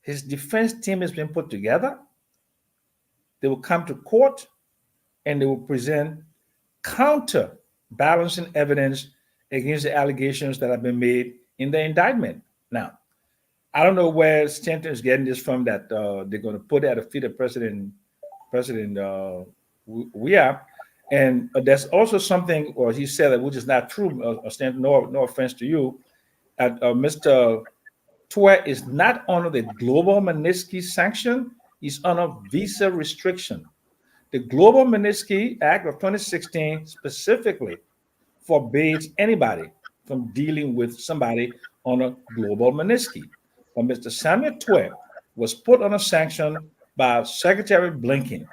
His defense team has been put together. They will come to court and they will present counterbalancing evidence against the allegations that have been made in the indictment. Now, I don't know where Stanton is getting this from, that they're going to put at the feet of President Weah. And there's also something, or he said that, which is not true, Stanton, no offense to you, that Mr. Twe is not under the Global Magnitsky sanction, he's under visa restriction. The Global Magnitsky Act of 2016 specifically forbids anybody from dealing with somebody on a Global Magnitsky. But Mr. Samuel Twe was put on a sanction by Secretary Blinken,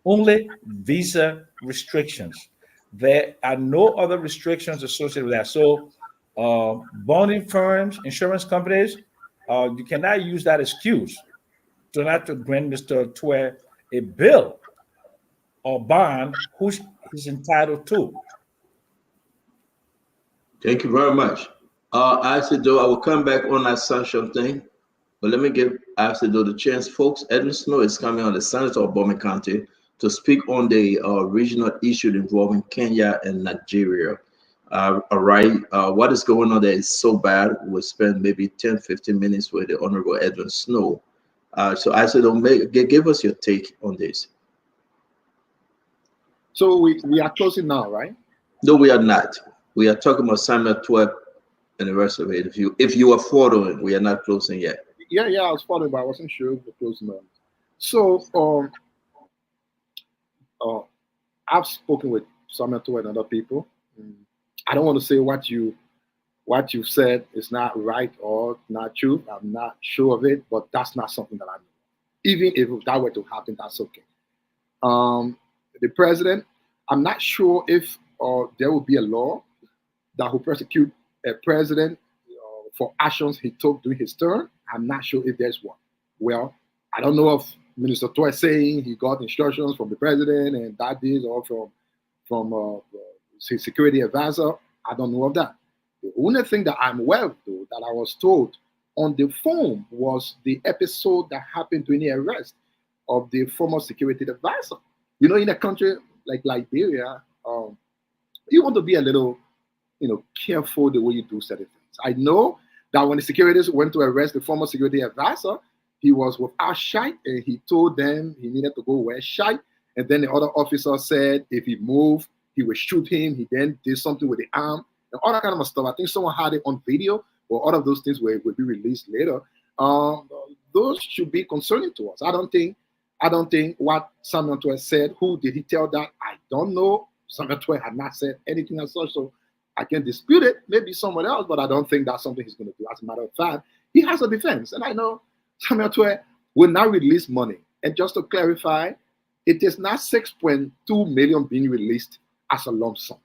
only visa restrictions. There are no other restrictions associated with that. So bonding firms, insurance companies, you cannot use that excuse to not to grant Mr. Twe a bill or bond which he's entitled to. Thank you very much. I said, though, I will come back on that sanction thing, but let me give Asido the chance, folks. Edwin Snow is coming on the Senator of Bowman County to speak on the regional issue involving Kenya and Nigeria. All right, what is going on there is so bad. We'll spend maybe 10-15 minutes with the Honorable Edwin Snow. So Asido, give us your take on this. So we are closing now, right? No, we are not. We are talking about Samuel Twe and the rest of it. If you are following, we are not closing yet. Yeah, I was following, but I wasn't sure if we're closing on. So I've spoken with Samuel Twe and other people. I don't want to say what you've said is not right or not true. I'm not sure of it, but that's not something that I know. Even if that were to happen, that's okay. The president, I'm not sure if there will be a law that will prosecute a president for actions he took during his term. I'm not sure if there's one. Well, I don't know if Minister Twe saying he got instructions from the president and that is, or from his security advisor. I don't know of that. The only thing that I'm aware of, though, that I was told on the phone was the episode that happened during the arrest of the former security advisor. You know, in a country like Liberia, you want to be a little, careful the way you do certain things. I know that when the securities went to arrest the former security advisor, he was without shite, and he told them he needed to go wear shite. And then the other officer said if he moved, he would shoot him. He then did something with the arm and all that kind of stuff. I think someone had it on video, or all of those things will be released later. Those should be concerning to us. I don't think what Samuel Twe said. Who did he tell that? I don't know. Samuel Twe had not said anything as such, so I can dispute it. Maybe someone else, but I don't think that's something he's going to do. As a matter of fact, he has a defense, and I know Samuel Twe will not release money. And just to clarify, it is not 6.2 million being released as a lump sum.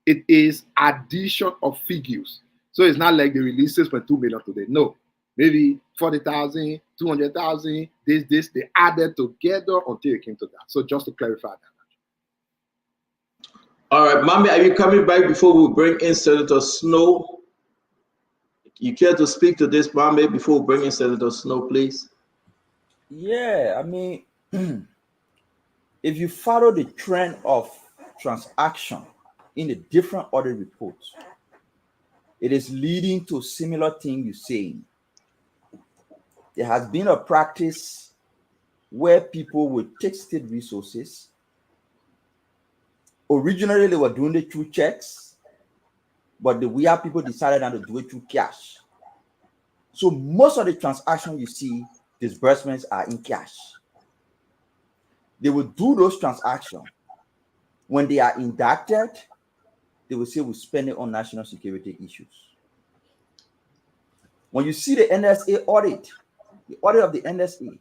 It is addition of figures. So it's not like they released 6.2 million today. No, maybe 40,000, 200,000, this, they added together until it came to that. So just to clarify that. All right, Mami, are you coming back before we bring in Senator Snow? You care to speak to this, Mami, before we bring in Senator Snow, please? Yeah, I mean, if you follow the trend of transaction in the different audit reports, it is leading to similar thing you're saying. There has been a practice where people would take state resources. Originally, they were doing it through checks, but the WIA people decided not to do it through cash. So most of the transactions you see, disbursements are in cash. They will do those transactions. When they are indicted, they will say we spend it on national security issues. When you see the NSA audit, the audit of the NSA,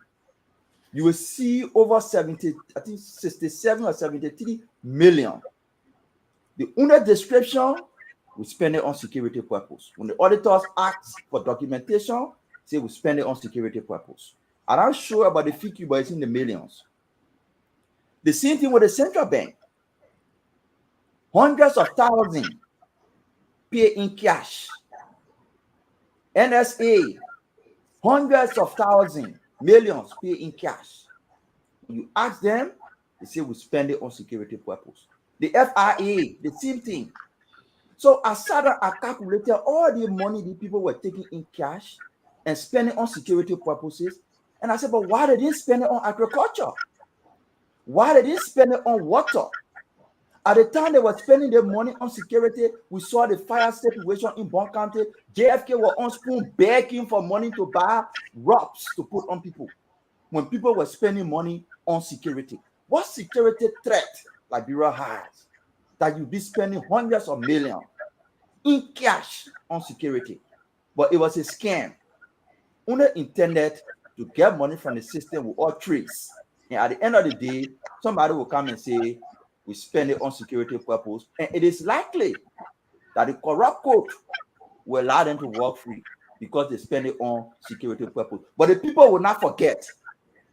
you will see over 67 or 73 million. The under description, we spend it on security purpose. When the auditors ask for documentation, say we spend it on security purpose. I'm not sure about the figure, but it's in the millions. The same thing with the central bank. Hundreds of thousands pay in cash. NSA, hundreds of thousands, millions pay in cash. When you ask them, they say we spend it on security purpose. The FIA, the same thing. So Asada, I calculated all the money the people were taking in cash and spending on security purposes. And I said, but why did they spend it on agriculture? Why did they spend it on water? At the time they were spending their money on security, we saw the fire situation in Bon County. JFK were on spoon begging for money to buy ropes to put on people. When people were spending money on security, what security threat Liberia has that you be spending hundreds of millions in cash on security? But it was a scam. Only intended to get money from the system with all tricks. And at the end of the day, somebody will come and say, we spend it on security purpose. And it is likely that the corrupt court will allow them to work free because they spend it on security purpose. But the people will not forget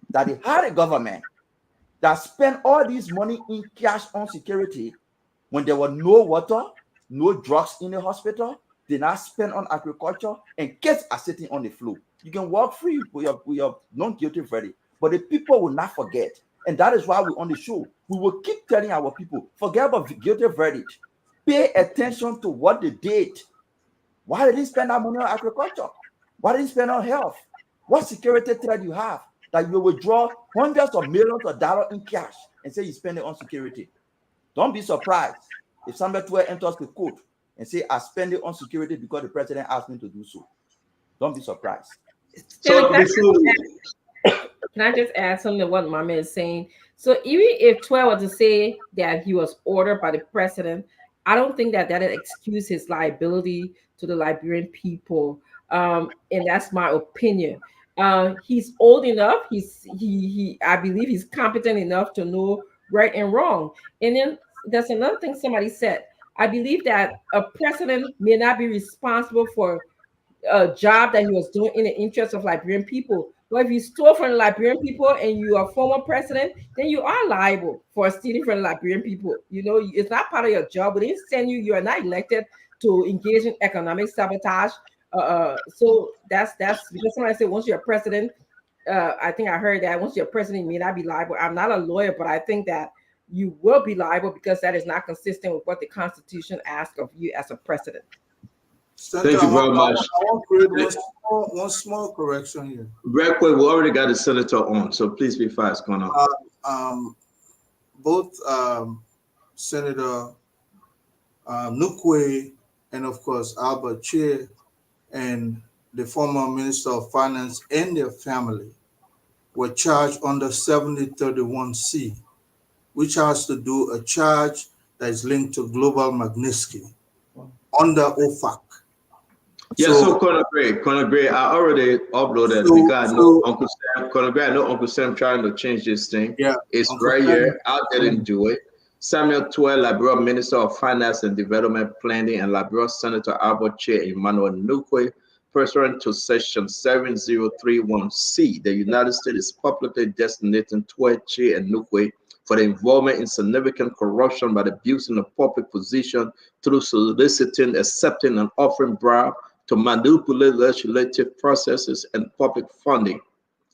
that they had a government that spent all this money in cash on security when there were no water, no drugs in the hospital. They now spend on agriculture and kids are sitting on the floor. You can walk free with your non-guilty verdict, but the people will not forget. And that is why we're on the show. We will keep telling our people, forget about guilty verdict. Pay attention to what they did. Why did they spend that money on agriculture? Why did they spend on health? What security threat you have that you withdraw hundreds of millions of dollars in cash and say you spend it on security? Don't be surprised if somebody enters the court and say, I spend it on security because the president asked me to do so. Don't be surprised. So can I just add something to what Mama is saying? So even if 12 was to say that he was ordered by the president, I don't think that would excuse his liability to the Liberian people. And that's my opinion. He's old enough. I believe he's competent enough to know right and wrong. And then there's another thing somebody said. I believe that a president may not be responsible for a job that he was doing in the interest of Liberian people. But if you stole from the Liberian people and you are former president, then you are liable for stealing from the Liberian people. You know, it's not part of your job. But they send you, you are not elected to engage in economic sabotage. So that's because somebody said once you're president, I think I heard that once you're president, you may not be liable. I'm not a lawyer, but I think that you will be liable because that is not consistent with what the Constitution asks of you as a president. Senator, Thank you very much. I want to create one small correction here. Real quick, we already got the senator on, so please be fast. Going on. Both Senator Nukwe and of course Albert Chair and the former Minister of Finance and their family were charged under 7031C, which has to do a charge that is linked to Global Magnitsky under OFAC. Yeah, so Conor Gray, I already uploaded. We got Uncle Sam. Conor Gray, I know Uncle Sam trying to change this thing. Yeah, it's Uncle right Sam. here. I didn't do it. Samuel Twell, Liberia Minister of Finance and Development Planning, and Liberia Senator Albert Chair Emmanuel Nukwe, pursuant to Section 7031C, the United States is publicly designating Twell, Chair, and Nukwe for the involvement in significant corruption by abusing a public position through soliciting, accepting, and offering bribe to manipulate legislative processes and public funding,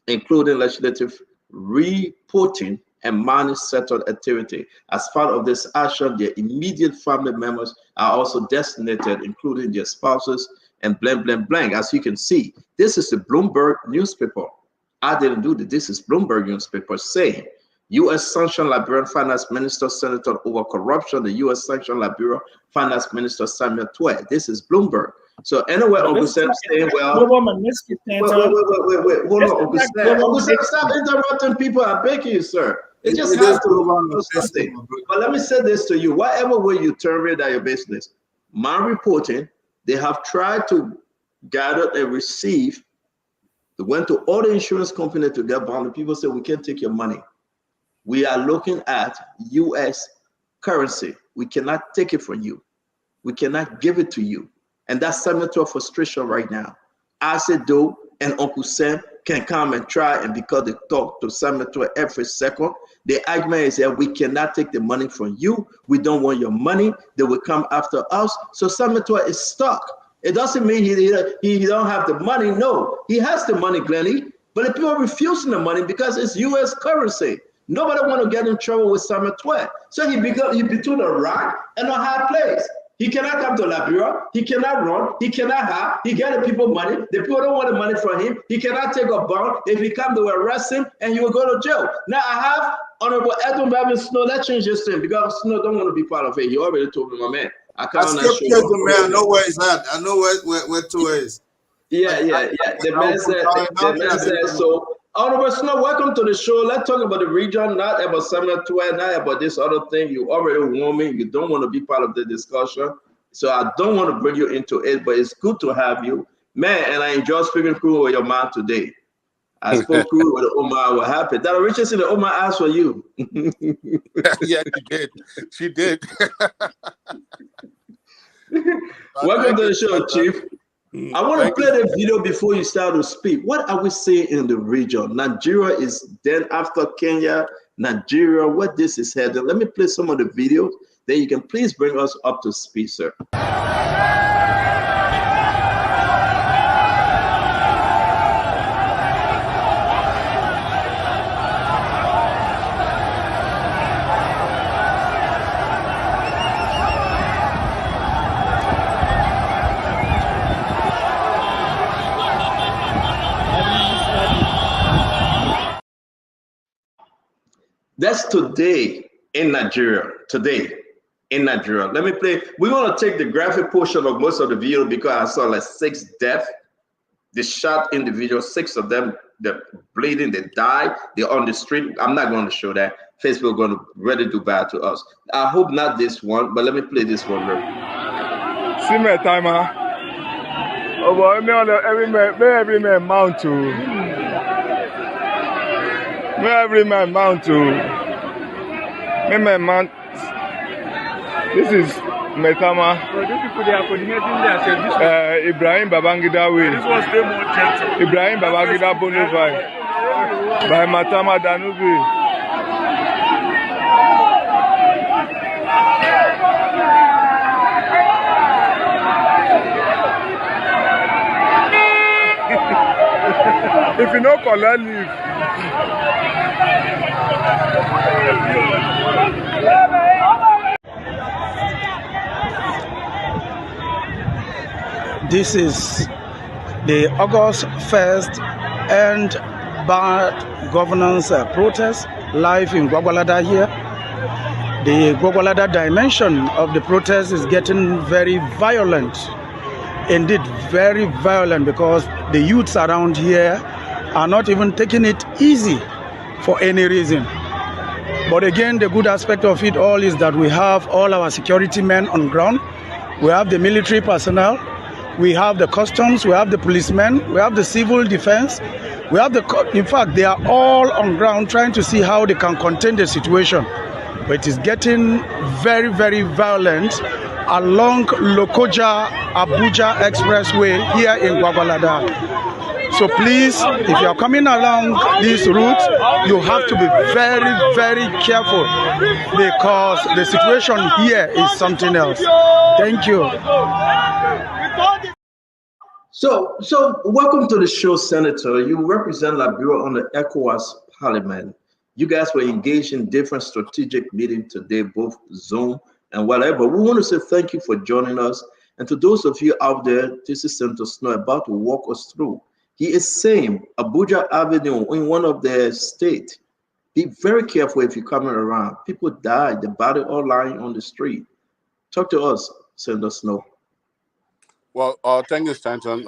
including legislative reporting and money settled activity. As part of this action, their immediate family members are also designated, including their spouses and blank, blank, blank. As you can see, this is the Bloomberg newspaper. I didn't do this. This is Bloomberg newspaper saying, U.S. sanctioned Liberian Finance Minister Senator over corruption. The U.S. sanctioned Liberian Finance Minister Samuel Twe. This is Bloomberg. So anyway, Uncle Sam saying, well, wait, hold on, Uncle Sam. Uncle Sam, stop interrupting people. I'm begging you, sir. It just has to do something. But let me say this to you. Whatever way you terminate your business, my reporting, they have tried to gather and receive. They went to all the insurance companies to get bonded. People said, we can't take your money. We are looking at U.S. currency. We cannot take it from you. We cannot give it to you. And that's subject to a frustration right now. I said, though, and Uncle Sam can come and try, and because they talk to Samuel every second, the argument is that we cannot take the money from you. We don't want your money. They will come after us. So Samuel is stuck. It doesn't mean he don't have the money. No, he has the money, Glennie. But the people are refusing the money because it's U.S. currency. Nobody want to get in trouble with Samuel Twe. So he between a rock and a hard place. He cannot come to Liberia. He cannot run. He cannot have. He get the people money. The people don't want the money from him. He cannot take a bond. If he come, they will arrest him and he will go to jail. Now I have Honorable Edwin Babin Snow. Let's change this thing because Snow don't want to be part of it. He already told me, my man. I can't. Man, I know where he's at. I know where Twe is. Yeah. The man said so. Honorable Snow, welcome to the show. Let's talk about the region, not about Samuel Twe, not about this other thing. You already warned me. You don't want to be part of the discussion. So I don't want to bring you into it, but it's good to have you. Man, and I enjoy speaking through with your man today. I spoke through with Omar. What happened? That Richardson, Omar asked for you. Yeah, she did. She did. Welcome to the show, Chief. I want to play the video before you start to speak. What are we seeing in the region? Nigeria is then after Kenya, Nigeria, what this is heading. Let me play some of the videos. Then you can please bring us up to speed, sir. That's today in Nigeria. Today in Nigeria. Let me play. We're going to take the graphic portion of most of the video because I saw like 6 deaths. They shot individuals, 6 of them, they're bleeding, they died, they're on the street. I'm not going to show that. Facebook going to really do bad to us. I hope not this one, but let me play this one real quick. See my timer. Oh boy, every man mount to. Every man mount to. Mount. This is Metama. Ibrahim Babangida way. Ibrahim Babangida Bonify. By Matama Danubi. If you know color leave. This is the August 1st End Bad Governance protest live in Gwagwalada here. The Gwagwalada dimension of the protest is getting very violent. Indeed, very violent, because the youths around here are not even taking it easy for any reason. But again, the good aspect of it all is that we have all our security men on ground. We have the military personnel. We have the customs. We have the policemen. We have the civil defense. We have in fact, they are all on ground trying to see how they can contain the situation. But it is getting very, very violent along Lokoja-Abuja Expressway here in Gwagwalada. So please, if you are coming along this route, you have to be very, very careful, because the situation here is something else. Thank you. So welcome to the show, Senator. You represent Liberia on the ECOWAS Parliament. You guys were engaged in different strategic meetings today, both Zoom and whatever. We want to say thank you for joining us. And to those of you out there, this is Senator Snow about to walk us through. He is saying Abuja Avenue in one of the states. Be very careful if you're coming around. People died, the body all lying on the street. Talk to us, Senator Snow. Well, thank you, Stanton.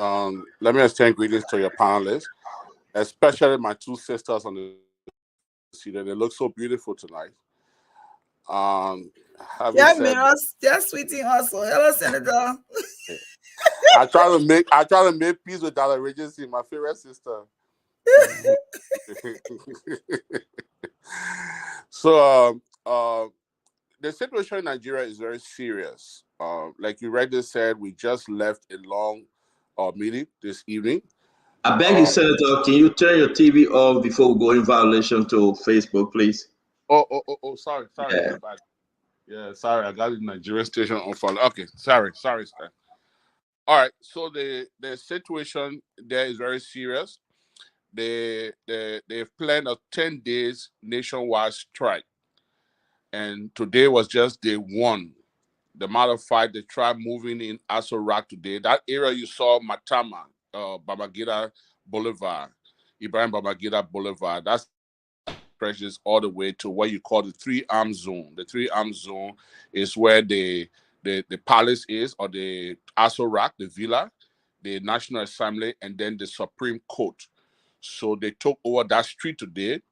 Let me extend greetings to your panelists, especially my two sisters on the seat. They look so beautiful tonight. Having Yeah, said Miros, just sweeting also. Hello, Senator. I try to make peace with Dr. Regency, my favorite sister. So the situation in Nigeria is very serious. Like you rightly said, we just left a long meeting this evening. I beg you, Senator, can you turn your TV off before we go in violation to Facebook, please? Sorry. Yeah. Yeah, sorry, I got the Nigerian station on fire. Okay, sorry, Stan. All right, so the situation there is very serious. They've planned a 10 days nationwide strike, and today was just day one. The matter of fact, they tried moving in Aso Rock today. That area you saw, Matama, Babangida Boulevard, Ibrahim Babangida Boulevard, that's stretches all the way to what you call the 3-arm zone. The 3-arm zone is where the palace is, or the Aso Rock, the villa, the National Assembly, and then the Supreme Court. So they took over that street today.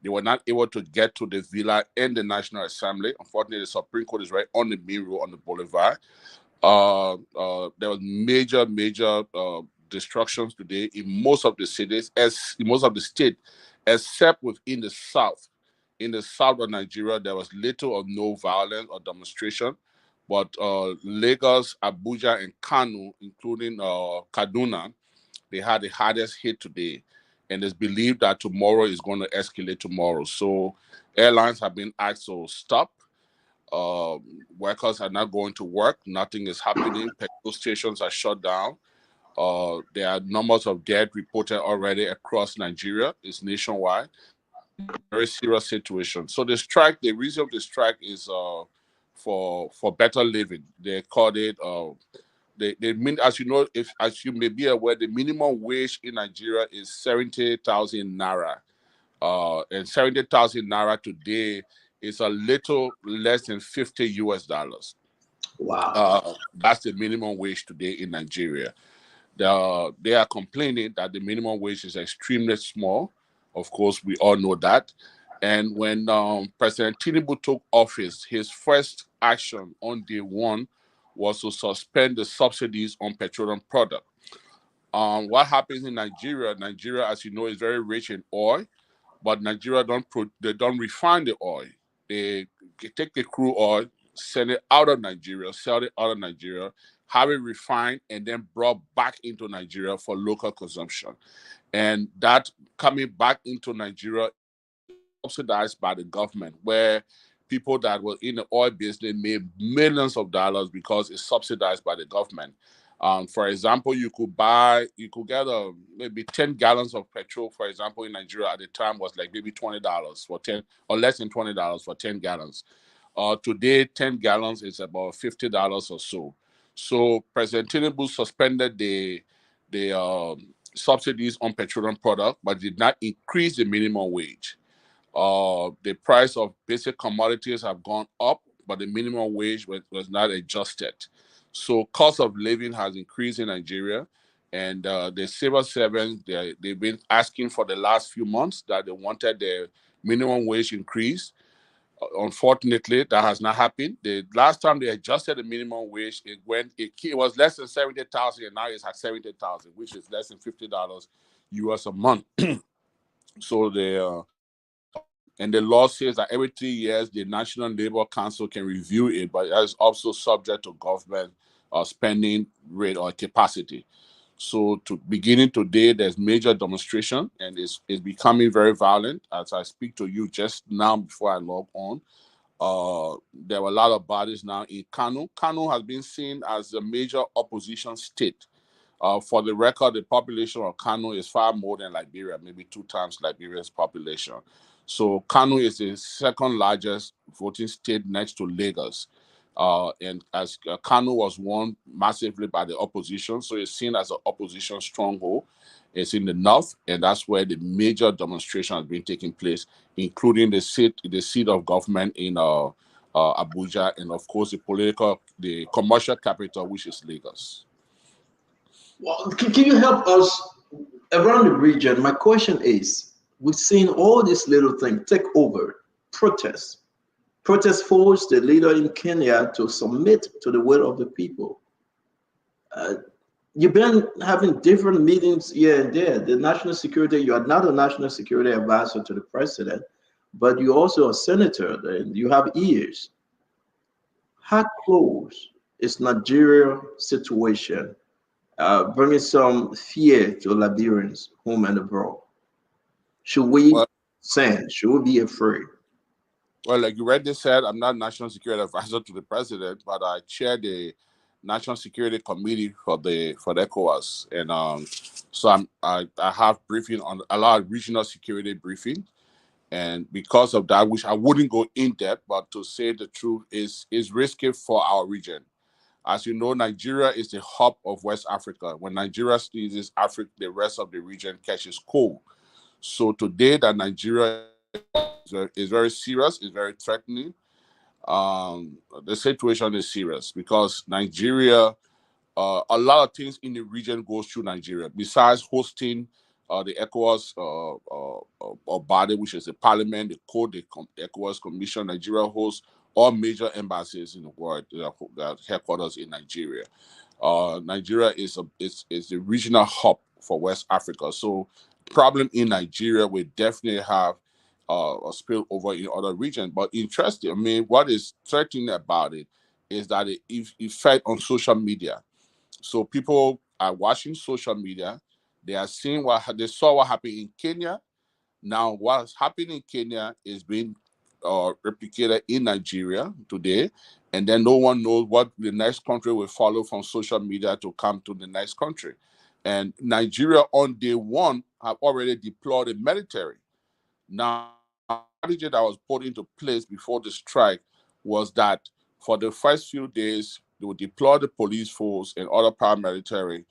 They were not able to get to the villa and the National Assembly. Unfortunately, the Supreme Court is right on the main road on the boulevard. There was major destructions today in most of the cities, in most of the state, except within the south. In the south of Nigeria, there was little or no violence or demonstration. But Lagos, Abuja, and Kano, including Kaduna, they had the hardest hit today. And it's believed that tomorrow is going to escalate tomorrow. So airlines have been asked to stop. Workers are not going to work. Nothing is happening. Petrol stations are shut down. There are numbers of dead reported already across Nigeria. It's nationwide. Very serious situation. So the strike, the reason of the strike is for better living. They called it. They mean, as you know, as you may be aware, the minimum wage in Nigeria is 70,000 naira, and 70,000 naira today is a little less than $50. Wow. That's the minimum wage today in Nigeria. They are complaining that the minimum wage is extremely small. Of course, we all know that. And when President Tinubu took office, his first action on day one was to suspend the subsidies on petroleum product. What happens in Nigeria? Nigeria, as you know, is very rich in oil, but Nigeria don't refine the oil. They take the crude oil, send it out of Nigeria, sell it out of Nigeria, have it refined, and then brought back into Nigeria for local consumption. And that coming back into Nigeria subsidized by the government, where people that were in the oil business made millions of dollars because it's subsidized by the government. For example, you could get maybe 10 gallons of petrol, for example, in Nigeria at the time was like maybe $20 for 10, or less than $20 for 10 gallons. Today, 10 gallons is about $50 or so. So President Tinubu suspended the subsidies on petroleum product, but did not increase the minimum wage. The price of basic commodities have gone up, but the minimum wage was not adjusted. So cost of living has increased in Nigeria, and the civil servants, they've been asking for the last few months that they wanted the minimum wage increase. Unfortunately, that has not happened. The last time they adjusted the minimum wage, it was less than 70,000, and now it's at 70,000, which is less than $50 US a month. So and the law says that every 3 years, the National Labor Council can review it, but that is also subject to government spending rate or capacity. So beginning today, there's major demonstration, and it's becoming very violent. As I speak to you just now before I log on, there were a lot of bodies now in Kano. Kano has been seen as a major opposition state. For the record, the population of Kano is far more than Liberia, maybe 2 times Liberia's population. So Kano is the second largest voting state next to Lagos. And as Kano was won massively by the opposition, so it's seen as an opposition stronghold. It's in the north, and that's where the major demonstration has been taking place, including the seat of government in Abuja, and of course the commercial capital, which is Lagos. Well, can you help us around the region? My question is, we've seen all these little things take over, protests. Protest forced the leader in Kenya to submit to the will of the people. You've been having different meetings here and there. The national security, you are not a national security advisor to the president, but you're also a senator and you have ears. How close is Nigeria situation bringing some fear to Liberians home and abroad? Should we should we be afraid? Well, like you already said, I'm not national security advisor to the president, but I chair the National Security Committee for the ECOWAS, and so I have briefing on a lot of regional security briefing, and because of that, which I wouldn't go in depth, but to say the truth is risky for our region. As you know, Nigeria is the hub of West Africa. When Nigeria sneezes, Africa, the rest of the region catches cold. So today, that Nigeria is very serious, is very threatening. The situation is serious because Nigeria, a lot of things in the region goes through Nigeria. Besides hosting the ECOWAS body, which is the parliament, the code, the ECOWAS Commission, Nigeria hosts all major embassies in the world that headquarters in Nigeria. Nigeria is the regional hub for West Africa. So problem in Nigeria will definitely have a spill over in other regions. But interesting, I mean, what is threatening about it is that it effect on social media. So people are watching social media. They are seeing they saw what happened in Kenya. Now what's happening in Kenya is being replicated in Nigeria today, and then no one knows what the next country will follow from social media to come to the next country. And Nigeria on day one have already deployed the military. Now, the strategy that was put into place before the strike was that for the first few days, they would deploy the police force and other paramilitary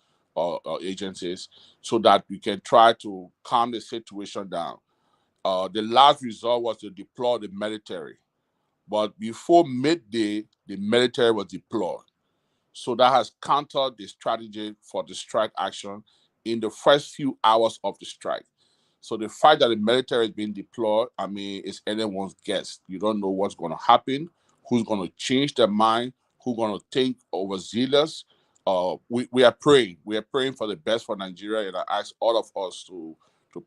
agencies so that we can try to calm the situation down. The last result was to deploy the military. But before midday, the military was deployed. So that has countered the strategy for the strike action in the first few hours of the strike. So the fact that the military is being deployed, I mean, it's anyone's guess. You don't know what's going to happen, who's going to change their mind, who's going to think overzealous. We are praying. We are praying for the best for Nigeria, and I ask all of us to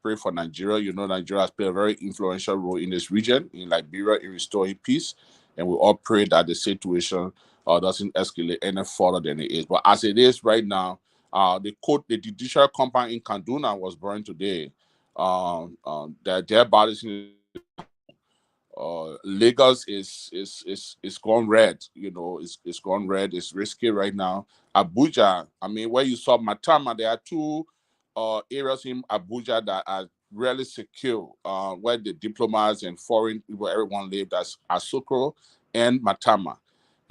pray for Nigeria. You know, Nigeria has played a very influential role in this region, in Liberia, in restoring peace, and we all pray that the situation doesn't escalate any further than it is. But as it is right now, the judicial compound in Kaduna was burned today. Their bodies in Lagos is gone red. You know, it's gone red. It's risky right now. Abuja, I mean, where you saw Matama, there are two areas in Abuja that are really secure, where the diplomats and foreign people, everyone live. That's Asokoro and Matama.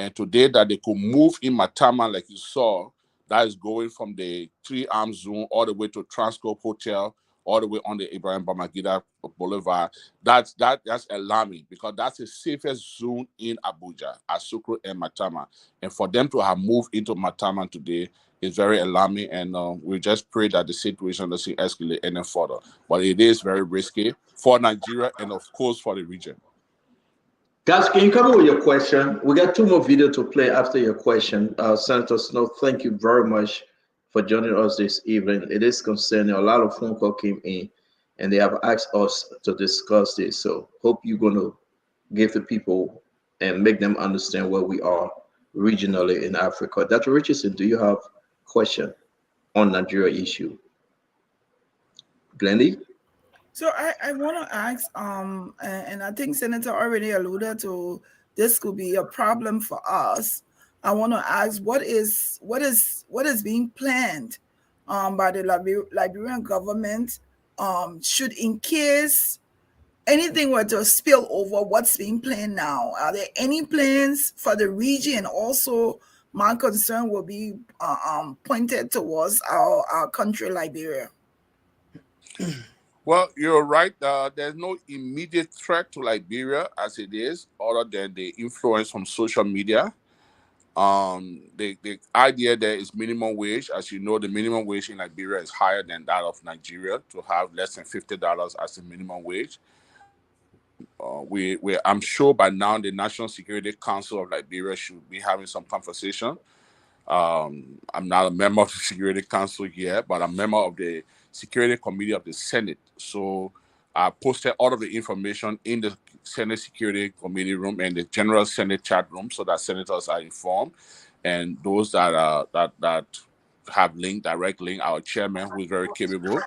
And today that they could move in Matama, like you saw, that is going from the 3-arm zone all the way to Transcorp Hotel, all the way on the Ibrahim Babangida Boulevard. That's alarming because that's the safest zone in Abuja, Asukro and Matama. And for them to have moved into Matama today is very alarming. And we just pray that the situation doesn't escalate any further. But it is very risky for Nigeria and, of course, for the region. Guys, can you come up with your question? We got 2 more videos to play after your question. Senator Snow, thank you very much for joining us this evening. It is concerning. A lot of phone calls came in, and they have asked us to discuss this. So hope you're going to give the people and make them understand where we are regionally in Africa. Dr. Richardson, do you have a question on Nigeria issue? Glendy? So I want to ask, and I think Senator already alluded to this could be a problem for us. I want to ask what is being planned by the Liberian government, should, in case anything were to spill over what's being planned now, are there any plans for the region? Also, my concern will be pointed towards our country, Liberia. Well, you're right. There's no immediate threat to Liberia as it is, other than the influence from social media. The idea there is minimum wage. As you know, the minimum wage in Liberia is higher than that of Nigeria. To have less than $50 as the minimum wage, I'm sure by now the National Security Council of Liberia should be having some conversation. I'm not a member of the Security Council yet, but I'm a member of the Security Committee of the Senate. So I posted all of the information in the Senate Security Committee room and the General Senate chat room, so that senators are informed, and those that have direct link. Our chairman, who is very capable,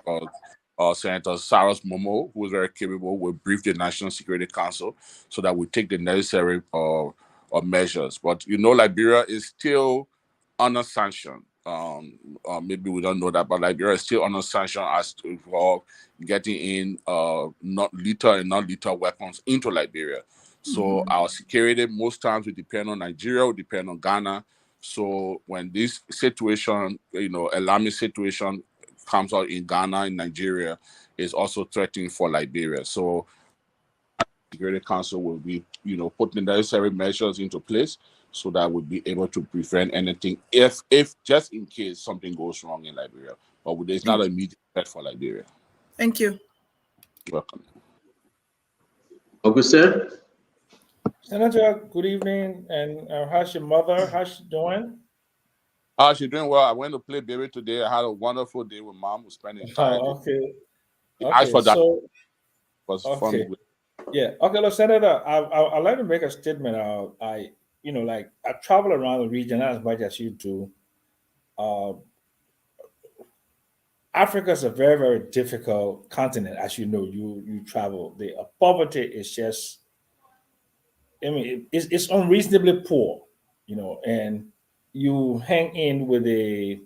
Senator Cyrus Momo, who is very capable, will brief the National Security Council so that we take the necessary measures. But Liberia is still under sanction. Maybe we don't know that, but Liberia is still under sanction as to getting in not lethal and non-lethal weapons into Liberia. So our security, most times we depend on Nigeria, we depend on Ghana. So when this situation, alarming situation comes out in Ghana, in Nigeria, is also threatening for Liberia. So Security Council will be, putting the necessary measures into place so that we'll be able to prevent anything if just in case something goes wrong in Liberia. But there's not an immediate threat for Liberia. Thank you. You're welcome. Augustine? Senator, good evening. And how's your mother? How's she doing? She's doing well. I went to play baby today. I had a wonderful day with mom. We spent the entire day. Okay. As for that, so, it was fun. Yeah. Okay, look, Senator, I'd like to make a statement. I travel around the region not as much as you do. Africa is a very, very difficult continent, as you know. You travel. The poverty is just, it's unreasonably poor, and you hang in with the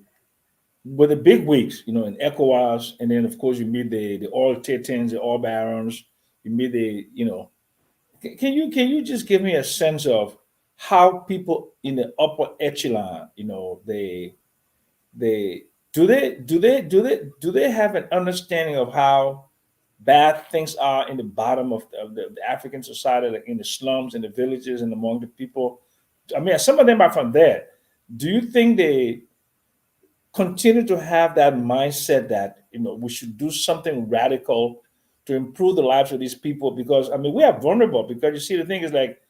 big wigs, in ECOWAS, and then of course you meet the oil titans, the oil barons. You meet Can you just give me a sense of how people in the upper echelon, they do they have an understanding of how bad things are in the bottom of the African society, like in the slums, in the villages, and among the people? I mean, some of them are from there. Do you think they continue to have that mindset that we should do something radical to improve the lives of these people? Because we are vulnerable, because you see, the thing is, like,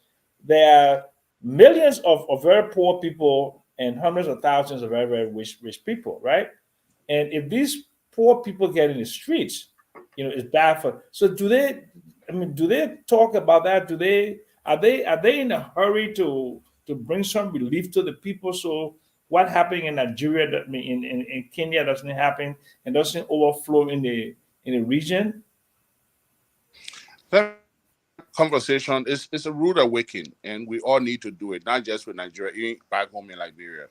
there are millions of very poor people and hundreds of thousands of very, very rich people, right? And if these poor people get in the streets, it's bad for. So do they talk about that? Are they in a hurry to bring some relief to the people? So what happened in Nigeria, that in Kenya, doesn't happen and doesn't overflow in the region? That conversation is a rude awakening, and we all need to do it, not just with Nigeria, even back home in Liberia.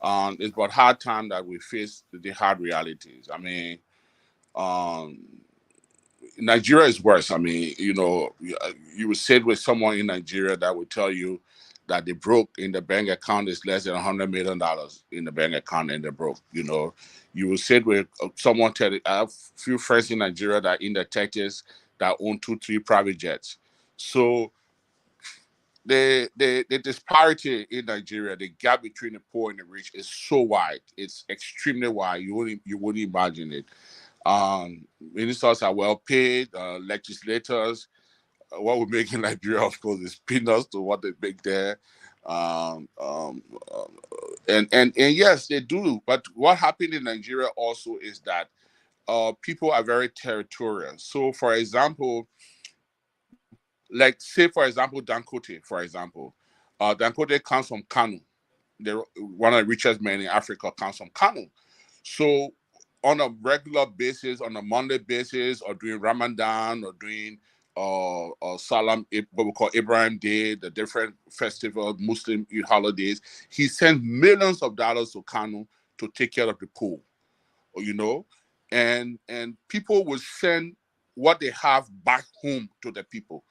It's about hard time that we face the hard realities. Nigeria is worse. You would sit with someone in Nigeria that would tell you that they broke in the bank account is less than $100 million in the bank account, and they're broke. You will sit with someone I have a few friends in Nigeria that in the Texas that own 2-3 private jets. So the disparity in Nigeria, the gap between the poor and the rich, is so wide. It's extremely wide. You wouldn't imagine it. Ministers are well paid. Legislators, what we make in Nigeria, of course, is peanuts to what they make there. And yes, they do. But what happened in Nigeria also is that people are very territorial. So, for example, Dangote, for example. Dangote comes from Kano. They're one of the richest men in Africa, comes from Kano. So on a regular basis, on a Monday basis, or during Ramadan, or during Salam, what we call Ibrahim Day, the different festival, Muslim holidays, he sends millions of dollars to Kano to take care of the poor. and people will send what they have back home to the people.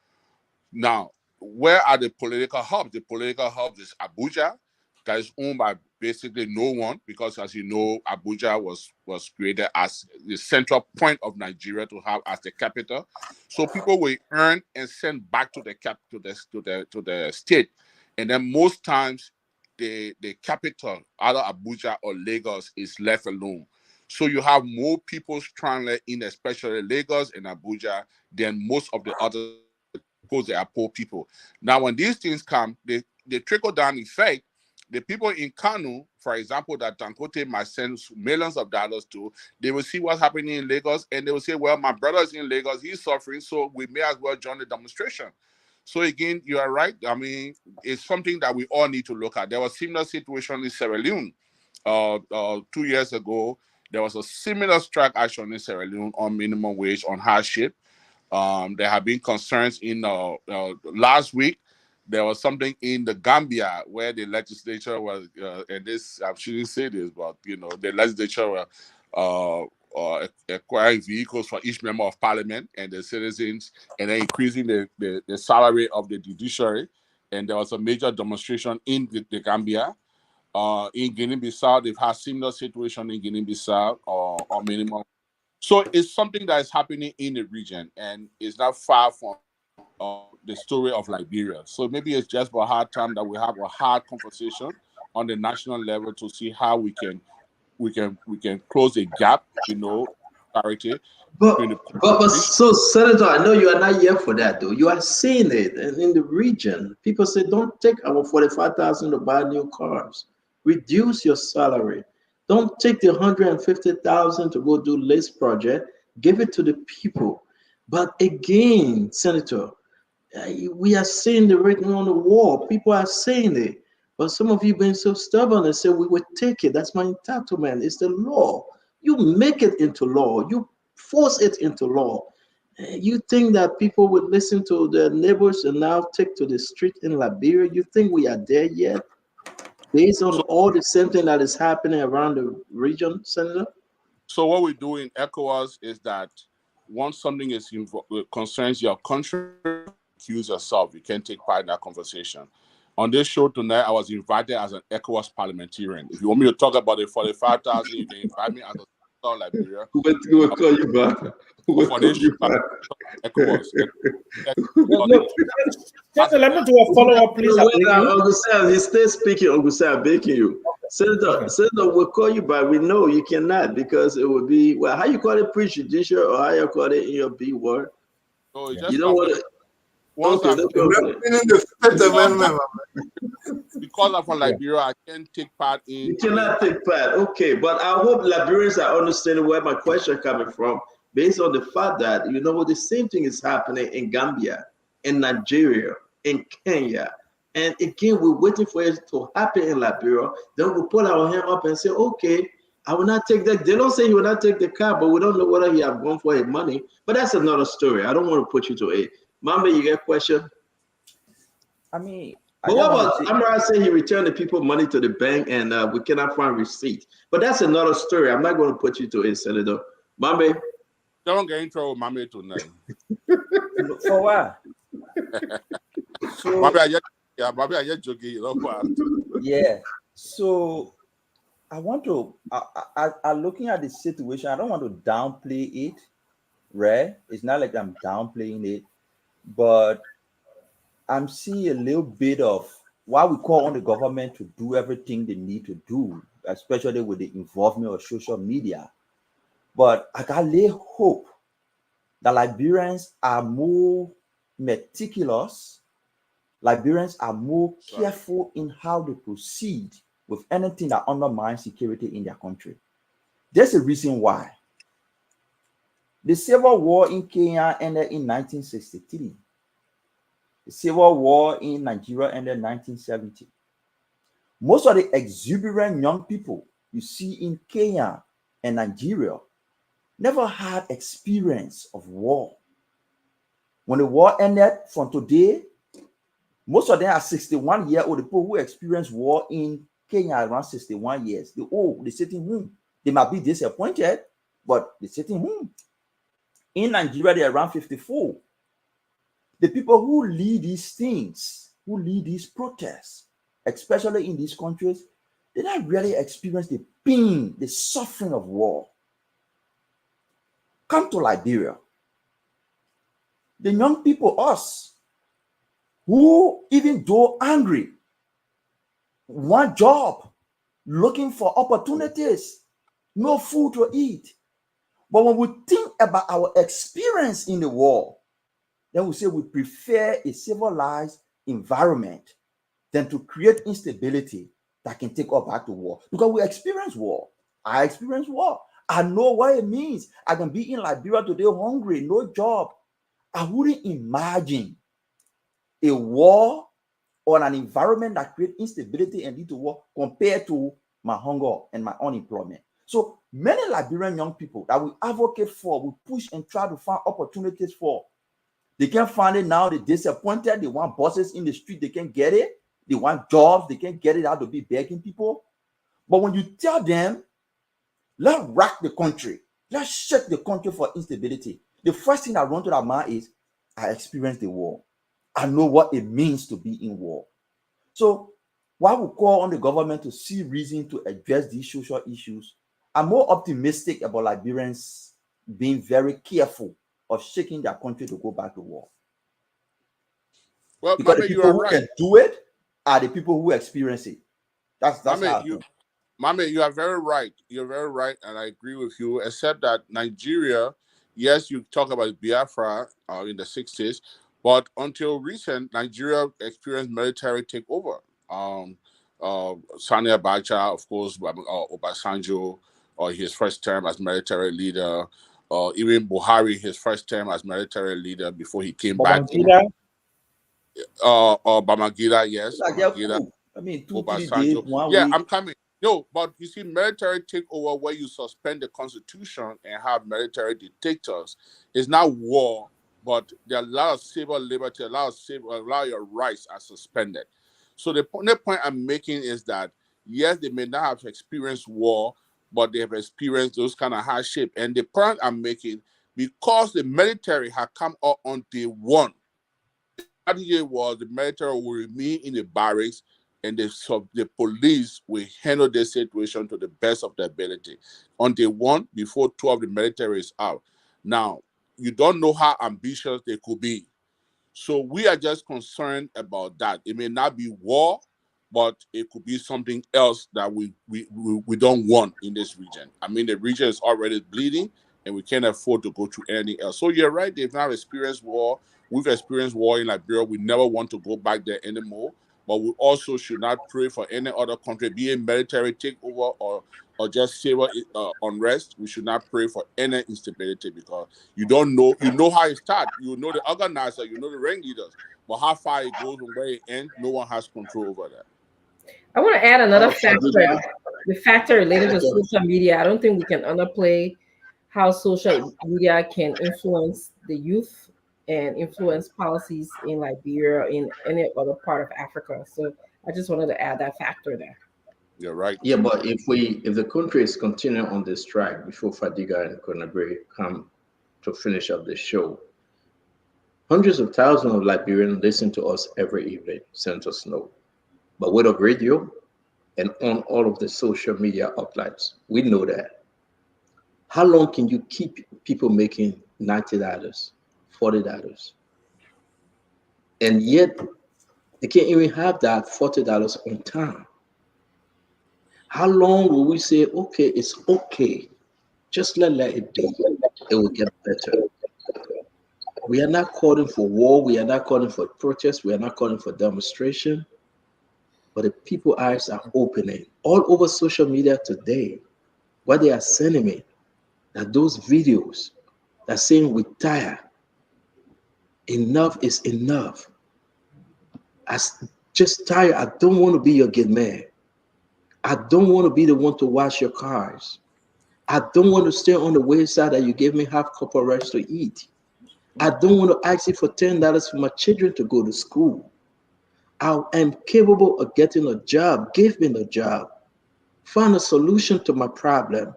Now, where are the political hubs? The political hub is Abuja, that is owned by basically no one, because as you know, Abuja was created as the central point of Nigeria to have as the capital. So people will earn and send back to the state, and then most times the capital, either Abuja or Lagos, is left alone. So you have more people stranded in especially Lagos and Abuja than most of the other, because they are poor people. Now, when these things come, they trickle down effect. The people in Kano, for example, that Dangote might send millions of dollars to, they will see what's happening in Lagos, and they will say, well, my brother is in Lagos, he's suffering, so we may as well join the demonstration. So again, you are right. I mean, it's something that we all need to look at. There was a similar situation in Sierra Leone 2 years ago. There was a similar strike action in Sierra Leone on minimum wage, on hardship. There have been concerns in last week. There was something in the Gambia where the legislature was, and this, I shouldn't say this, but the legislature were acquiring vehicles for each member of parliament and the citizens, and then increasing the salary of the judiciary. And there was a major demonstration in the Gambia. In Guinea-Bissau, they've had similar situation in Guinea-Bissau on minimum. So it's something that is happening in the region, and it's not far from the story of Liberia. So maybe it's just a hard time that we have a hard conversation on the national level to see how we can close the gap, parity. But so, Senator, I know you are not here for that, though. You are seeing it in the region. People say, don't take our 45,000 to buy new cars. Reduce your salary. Don't take the 150,000 to go do this project. Give it to the people. But again, Senator, we are seeing the written on the wall. People are saying it. But some of you been so stubborn and say, we would take it. That's my entitlement. It's the law. You make it into law. You force it into law. You think that people would listen to their neighbors and now take to the street in Liberia? You think we are there yet? Based on all the same thing that is happening around the region, Senator? So what we do in ECOWAS is that once something is concerns your country, accuse yourself. You can't take part in that conversation. On this show tonight, I was invited as an ECOWAS parliamentarian. If you want me to talk about the 45,000, you can invite me as a senator of Liberia. We'll call you back. We'll for this show, ECOWAS. Let me do a follow-up, please. Augustin, he stays speaking. Augustin, I'm begging you. Senator, we'll call you back. We know you cannot, because it would be, well, how you call it, prejudicial, or how you call it in your B word? So you don't want to. Okay, because I'm from Liberia, I can't take part in. You cannot take part. Okay, but I hope Liberians are understanding where my question coming from, based on the fact that the same thing is happening in Gambia, in Nigeria, in Kenya. And again, we're waiting for it to happen in Liberia. Then we'll put our hand up and say, okay, I will not take that. They don't say he will not take the car, but we don't know whether he have gone for his money. But that's another story. I don't want to put you to it. Mamba, you get a question? I mean, but what about Amara saying he returned the people money to the bank and we cannot find receipt? But that's another story. I'm not going to put you to it, Senator. Mamba? Don't get in trouble with Mamba tonight. For what? So, Mamba, I just joking. Yeah. So I want to, I looking at the situation, I don't want to downplay it, right? It's not like I'm downplaying it, but I'm seeing a little bit of why we call on the government to do everything they need to do, especially with the involvement of social media. But I got little hope that Liberians are more meticulous. Liberians are more careful in how they proceed with anything that undermines security in their country. There's a reason why. The Civil War in Kenya ended in 1963. The Civil War in Nigeria ended in 1970. Most of the exuberant young people you see in Kenya and Nigeria never had experience of war. When the war ended from today, most of them are 61-year-old people who experienced war in Kenya around 61 years. They sitting home. They might be disappointed, but they're sitting home. In Nigeria, they're around 54. The people who lead these things, who lead these protests, especially in these countries, they don't really experience the pain, the suffering of war. Come to Liberia. The young people, us, who even though angry, want job, looking for opportunities, no food to eat. But when we think about our experience in the war, then we say we prefer a civilized environment than to create instability that can take us back to war. Because we experience war. I experience war. I know what it means. I can be in Liberia today hungry, no job. I wouldn't imagine a war or an environment that creates instability and lead to war compared to my hunger and my unemployment. So many Liberian young people that we advocate for, we push and try to find opportunities for. They can't find it now. They're disappointed. They want bosses in the street. They can't get it. They want jobs. They can't get it out to be begging people. But when you tell them, let's rock the country, let's shake the country for instability, the first thing that runs to their mind is, I experienced the war. I know what it means to be in war. So while we call on the government to see reason to address these social issues, I'm more optimistic about Liberians being very careful of shaking their country to go back to war. Well, Because Mame, the you people are who right. can do it are the people who experience it. That's Mame, how I think. Mame, you are very right. You're very right, and I agree with you, except that Nigeria, yes, you talk about Biafra in the 60s, but until recent, Nigeria experienced military takeover. Sani Abacha, of course, Obasanjo, his first term as military leader, even Buhari, his first term as military leader before he came back in. Bamangida, yes. Like Bamangida, cool. I mean, 2-3 days, Obasanjo. 1 Yeah, week. I'm coming. No, but you see, military takeover where you suspend the constitution and have military dictators is not war, but there are a lot of civil liberty, a lot of your rights are suspended. So the point I'm making is that yes, they may not have experienced war, but they have experienced those kind of hardship. And the point I'm making, because the military had come out on day one, the strategy was the military will remain in the barracks and the police will handle the situation to the best of their ability. On day one, before 12, the military is out. Now, you don't know how ambitious they could be. So we are just concerned about that. It may not be war, but it could be something else that we don't want in this region. I mean, the region is already bleeding, and we can't afford to go through anything else. So you're right, they've not experienced war. We've experienced war in Liberia. We never want to go back there anymore. But we also should not pray for any other country, be it military takeover or just civil unrest. We should not pray for any instability because you don't know. You know how it starts. You know the organizer. You know the ringleaders. But how far it goes and where it ends, no one has control over that. I want to add another factor, the factor related to social media. I don't think we can underplay how social media can influence the youth and influence policies in Liberia, in any other part of Africa. So I just wanted to add that factor there. You're right. Yeah, but if the country is continuing on this track before Fadiga and Konabri come to finish up the show, hundreds of thousands of Liberians listen to us every evening, send us note. But with a radio and on all of the social media outlets, we know that. How long can you keep people making $90, $40? And yet they can't even have that $40 on time. How long will we say, okay, it's okay, just let it be, it will get better? We are not calling for war, we are not calling for protest, we are not calling for demonstration, but the people's eyes are opening all over social media today. What they are sending me, that those videos that saying we tired, enough is enough. I'm just tired. I don't want to be your good man. I don't want to be the one to wash your cars. I don't want to stay on the wayside that you gave me half cup of rice to eat. I don't want to ask you for $10 for my children to go to school. I am capable of getting a job. Give me a job. Find a solution to my problem.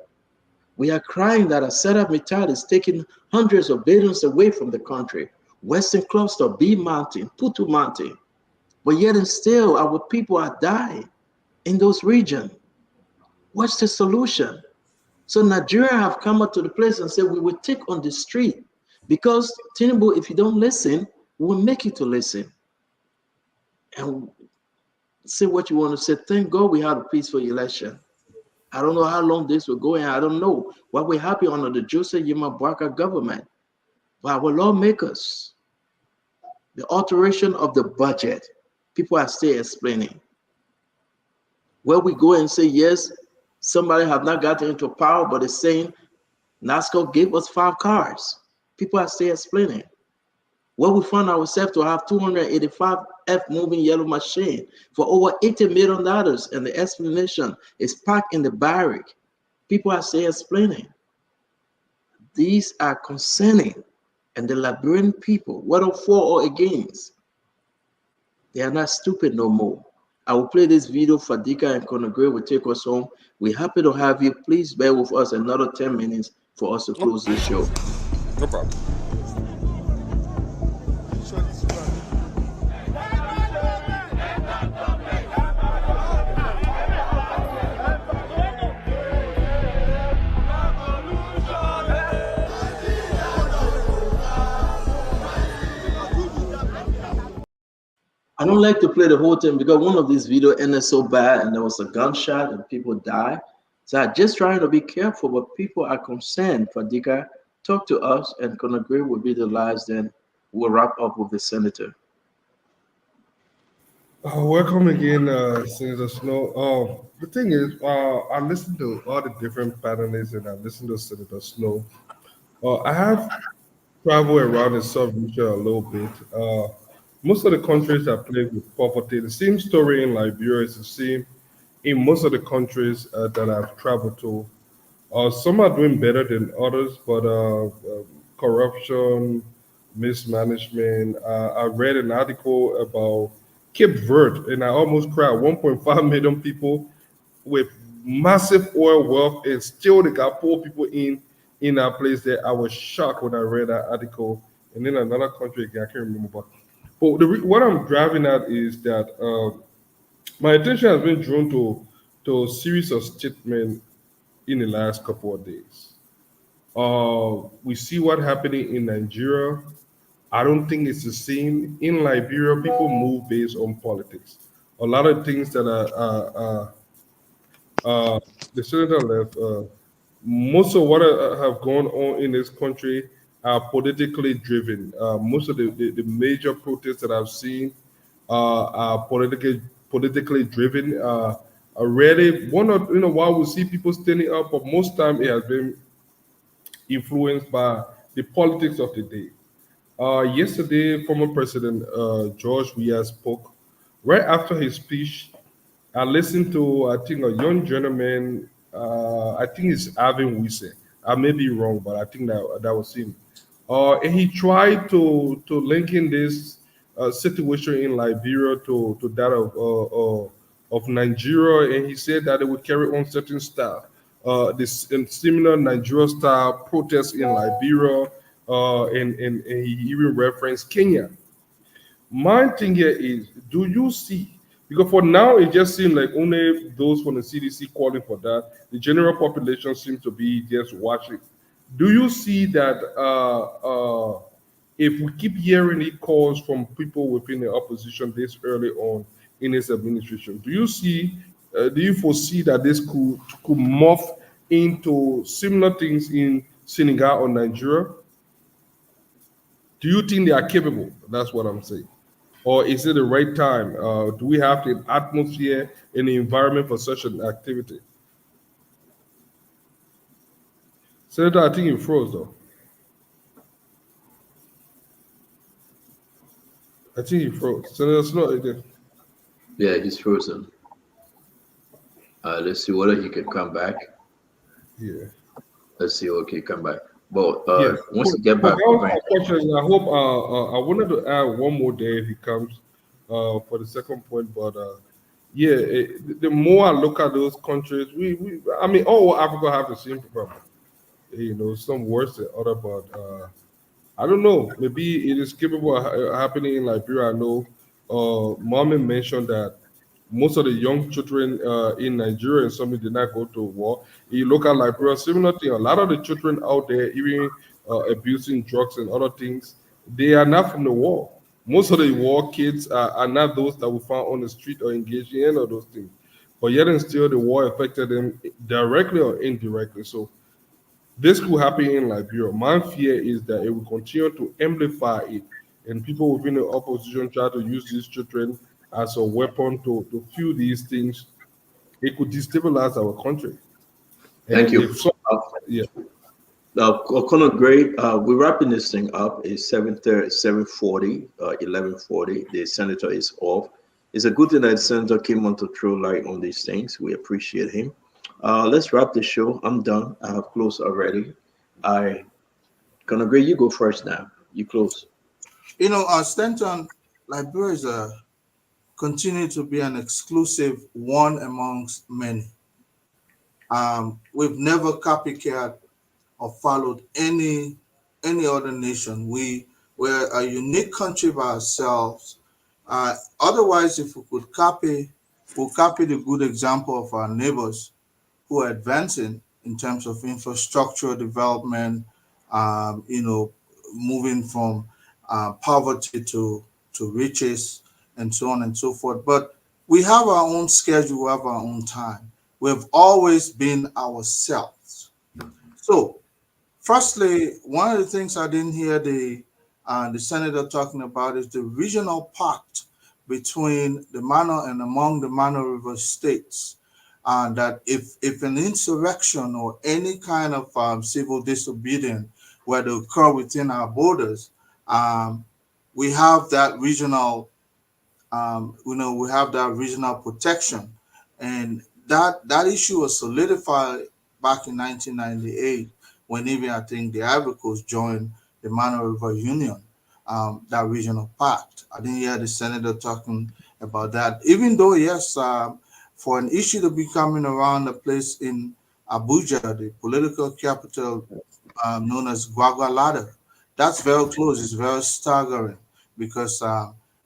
We are crying that ArcelorMittal is taking hundreds of billions away from the country. Western Cluster, B Mountain, Putu Mountain. But yet and still, our people are dying in those regions. What's the solution? So Nigeria have come up to the place and said, we will take on the street. Because, Tinubu, if you don't listen, we will make you to listen. And say what you want to say. Thank God we had a peaceful election. I don't know how long this will go, and I don't know why we're happy under the Joseph Yimabwaka government. But our lawmakers, the alteration of the budget, people are still explaining. Where we go and say, yes, somebody have not gotten into power, but it's saying NASCO gave us 5 cars. People are still explaining. Where we found ourselves to have 285 F-moving yellow machine for over $80 million, and the explanation is parked in the barrack. People are still explaining. These are concerning, and the Liberian people, whether for or against, they are not stupid no more. I will play this video. Fadika and Conagre will take us home. We're happy to have you. Please bear with us another 10 minutes for us to close this show. No problem. I don't like to play the whole thing because one of these videos ended so bad and there was a gunshot and people died. So I'm just trying to be careful, but people are concerned. Fadika, talk to us, and Conagre will be the last, then we'll wrap up with the senator. Welcome again, Senator Snow. The thing is, I listened to all the different panelists and I listened to Senator Snow. I have traveled around the sub-region a little bit. Most of the countries are plagued with poverty. The same story in Liberia is the same in most of the countries that I've traveled to. Some are doing better than others, but corruption, mismanagement. I read an article about Cape Verde, and I almost cried. 1.5 million people with massive oil wealth, and still they got poor people in that place there. I was shocked when I read that article. And then another country, again, I can't remember. But what I'm driving at is that my attention has been drawn to a series of statements in the last couple of days. We see what happening in Nigeria. I don't think it's the same. In Liberia, people move based on politics. A lot of things that the senator left, most of what have gone on in this country are politically driven. Most of the major protests that I've seen are politically driven. Already, while we see people standing up, but most time it has been influenced by the politics of the day. Yesterday, former President George Weah spoke. Right after his speech, I listened to, I think, a young gentleman, I think it's Alvin Wisse. I may be wrong, but I think that was him. And he tried to link in this situation in Liberia to that of Nigeria, and he said that it would carry on certain style. This similar Nigeria style protests in Liberia, and he even referenced Kenya. My thing here is, do you see? Because for now, it just seems like only those from the CDC calling for that. The general population seems to be just watching. Do you see that if we keep hearing the calls from people within the opposition this early on in this administration, do you foresee that this could morph into similar things in Senegal or Nigeria? Do you think they are capable? That's what I'm saying. Or is it the right time? Do we have the atmosphere and the environment for such an activity? Senator, I think you froze though. I think he froze. Senator Snow again. Yeah, he's frozen. Let's see whether he can come back. Yeah. Let's see what he can come back. But Yeah. once he get back, I hope I wanted to add one more day if he comes for the second point. But the more I look at those countries, I mean, all Africa have the same problem. some worse than other, but I don't know. Maybe it is capable of happening in Liberia. I know Mommy mentioned that most of the young children in Nigeria and some did not go to war. You look at Liberia, similar thing. A lot of the children out there, even abusing drugs and other things, they are not from the war. Most of the war kids are not those that we found on the street or engaged in any of those things. But yet and still, the war affected them directly or indirectly. So this could happen in Liberia. My fear is that it will continue to amplify it, and people within the opposition try to use these children as a weapon to fuel these things. It could destabilize our country. Thank And you. if so, yeah. Colonel Gray, we're wrapping this thing up. It's 7:30, 7:40, 11:40. The senator is off. It's a good thing that the senator came on to throw light on these things. We appreciate him. Let's wrap the show. I'm done. I have closed already. Colonel Gray, you go first now. You close. Stanton, Liberia is continue to be an exclusive one amongst many. We've never copycat or followed any other nation. We're a unique country by ourselves. Otherwise, if we could we'll copy the good example of our neighbors who are advancing in terms of infrastructure development, moving from poverty to riches and so on and so forth. But we have our own schedule, we have our own time. We've always been ourselves. So, firstly, one of the things I didn't hear the senator talking about is the regional pact between the Mano and among the Mano River states. That if an insurrection or any kind of civil disobedience were to occur within our borders, we have that regional, we have that regional protection, and that issue was solidified back in 1998 when even I think the Ivory Coast joined the Mano River Union, that regional pact. I didn't hear the senator talking about that, even though yes, for an issue to be coming around the place in Abuja, the political capital known as Guagualada, that's very close. It's very staggering because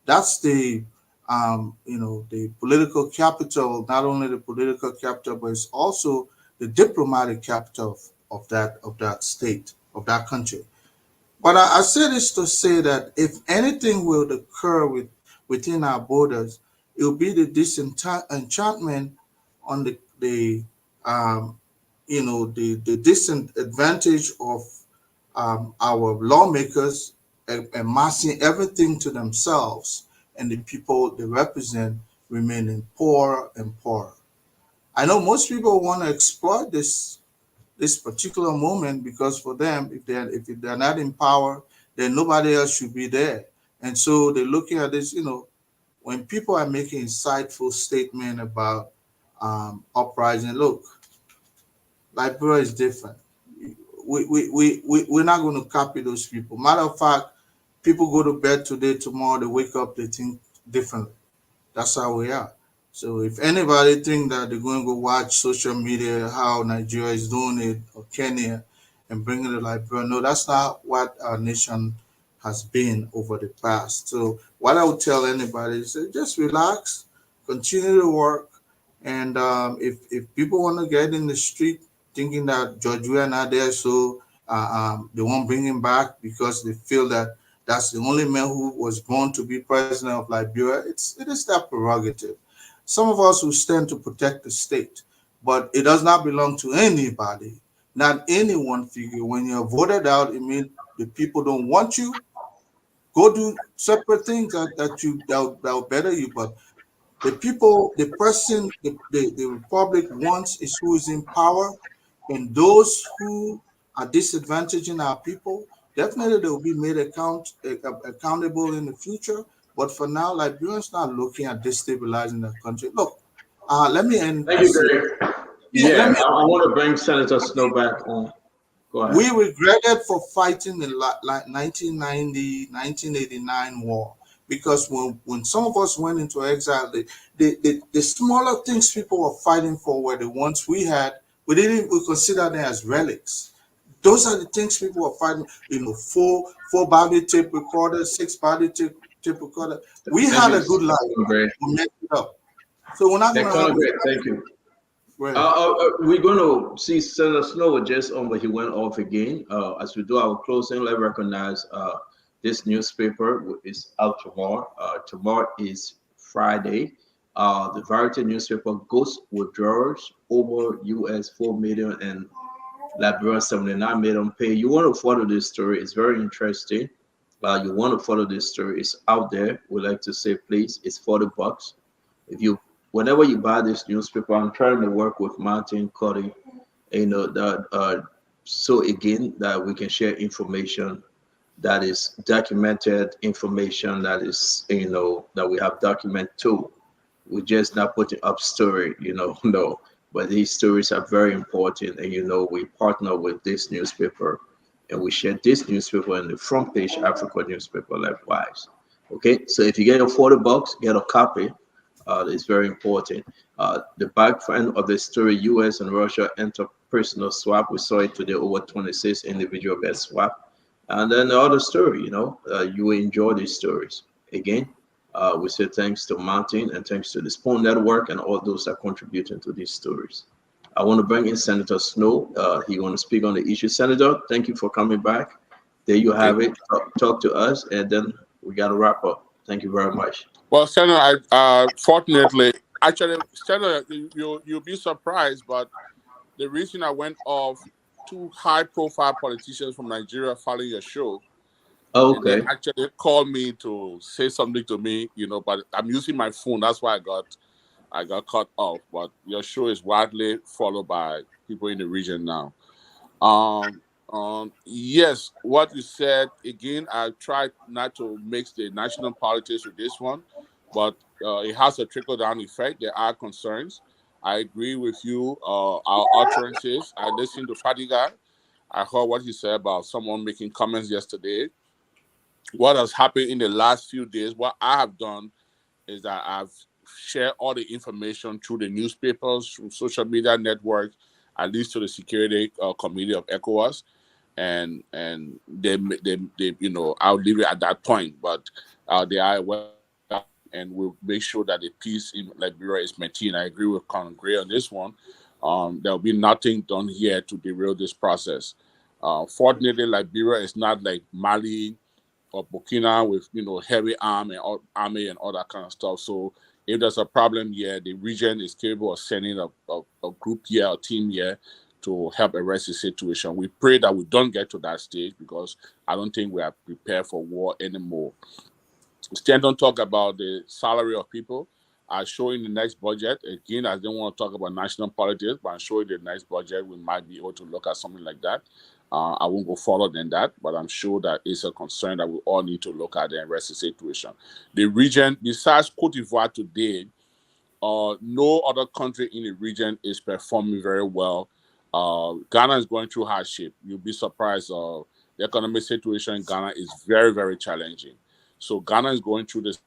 that's the the political capital, not only the political capital, but it's also the diplomatic capital of that state, of that country. But I say this to say that if anything will occur within our borders, it will be the disenchantment on the disadvantage of our lawmakers amassing everything to themselves, and the people they represent remaining poorer and poorer. I know most people want to exploit this particular moment because for them, if they're not in power, then nobody else should be there. And so they're looking at this, when people are making insightful statement about uprising, look, Liberia is different. We're not going to copy those people. Matter of fact, people go to bed today, tomorrow they wake up, they think differently. That's how we are. So if anybody think that they're going to go watch social media how Nigeria is doing it or Kenya and bring it to Liberia, no, that's not what our nation has been over the past. So what I would tell anybody is just relax, continue to work, and if people want to get in the street thinking that George we are not there, so they won't bring him back because they feel that that's the only man who was born to be president of Liberia. It is that prerogative. Some of us will stand to protect the state, but it does not belong to anybody, not any one figure. When you're voted out, it means the people don't want you. Go do separate things that will better you. But the people, the person, the republic wants is who is in power, and those who are disadvantaging our people, definitely they will be made accountable in the future. But for now, Liberians not looking at destabilizing the country. Look, let me end. Thank you, Greg. Yeah, I want to bring Senator Snow back on. Go ahead. We regretted for fighting the 1990, 1989 war. Because when some of us went into exile, the smaller things people were fighting for were the ones we had. We considered them as relics. Those are the things people are finding. You know, four body tape recorder, 6 body tape recorder. We had a good life. We messed it up. So we're not going to have. Thank you. Right. We're going to see Senator Snow just on, but he went off again. As we do our closing, let's recognize this newspaper is out tomorrow. Tomorrow is Friday. The Variety newspaper ghost withdrawals over US 4 million and Liberia 79 million pay. You want to follow this story? It's very interesting. You want to follow this story? It's out there. We like to say, please. It's $40. If you, whenever you buy this newspaper, I'm trying to work with Martin, Cody, you know, that so again that we can share information that is documented, information that is, you know, that we have document too. We're just not putting up story, you know, no. But these stories are very important, and you know, we partner with this newspaper, and we share this newspaper in the front page Africa newspaper likewise. Okay, so if you get your $40, get a copy. It's very important. The background of the story: U.S. and Russia enter personal swap. We saw it today, over 26 individual bet swap. And then the other story, you know, you will enjoy these stories. Again, we say thanks to Martin and thanks to the Spawn Network and all those that are contributing to these stories. I want to bring in Senator Snow. He want to speak on the issue. Senator, thank you for coming back. There you have it. Talk to us, and then we got to wrap up. Thank you very much. Well, Senator, fortunately, actually, Senator, you'll be surprised, but the reason I went off 2 high-profile politicians from Nigeria following your show, and they actually called me to say something to me, you know, but I'm using my phone. That's why I got cut off. But your show is widely followed by people in the region now. Yes, what you said, again, I tried not to mix the national politics with this one, but it has a trickle-down effect. There are concerns. I agree with you, our utterances. I listened to Fadiga. I heard what he said about someone making comments yesterday. What has happened in the last few days, what I have done is that I've shared all the information through the newspapers, through social media networks, at least to the Security Committee of ECOWAS, and they you know, I'll leave it at that point. But they are aware, and we'll make sure that the peace in Liberia is maintained. I agree with Colin Gray on this one. There will be nothing done here to derail this process. Fortunately, Liberia is not like Mali or Burkina with, you know, heavy army and all that kind of stuff. So if there's a problem here, the region is capable of sending a group here, a team here to help arrest the situation. We pray that we don't get to that stage, because I don't think we are prepared for war anymore. Still don't talk about the salary of people. I'll show in the next budget. Again, I don't want to talk about national politics, but I'm sure in the next budget we might be able to look at something like that. I won't go further than that, but I'm sure that it's a concern that we all need to look at and address the situation. The region, besides Cote d'Ivoire today, no other country in the region is performing very well. Ghana is going through hardship. You'll be surprised. The economic situation in Ghana is very, very challenging. So Ghana is going through this.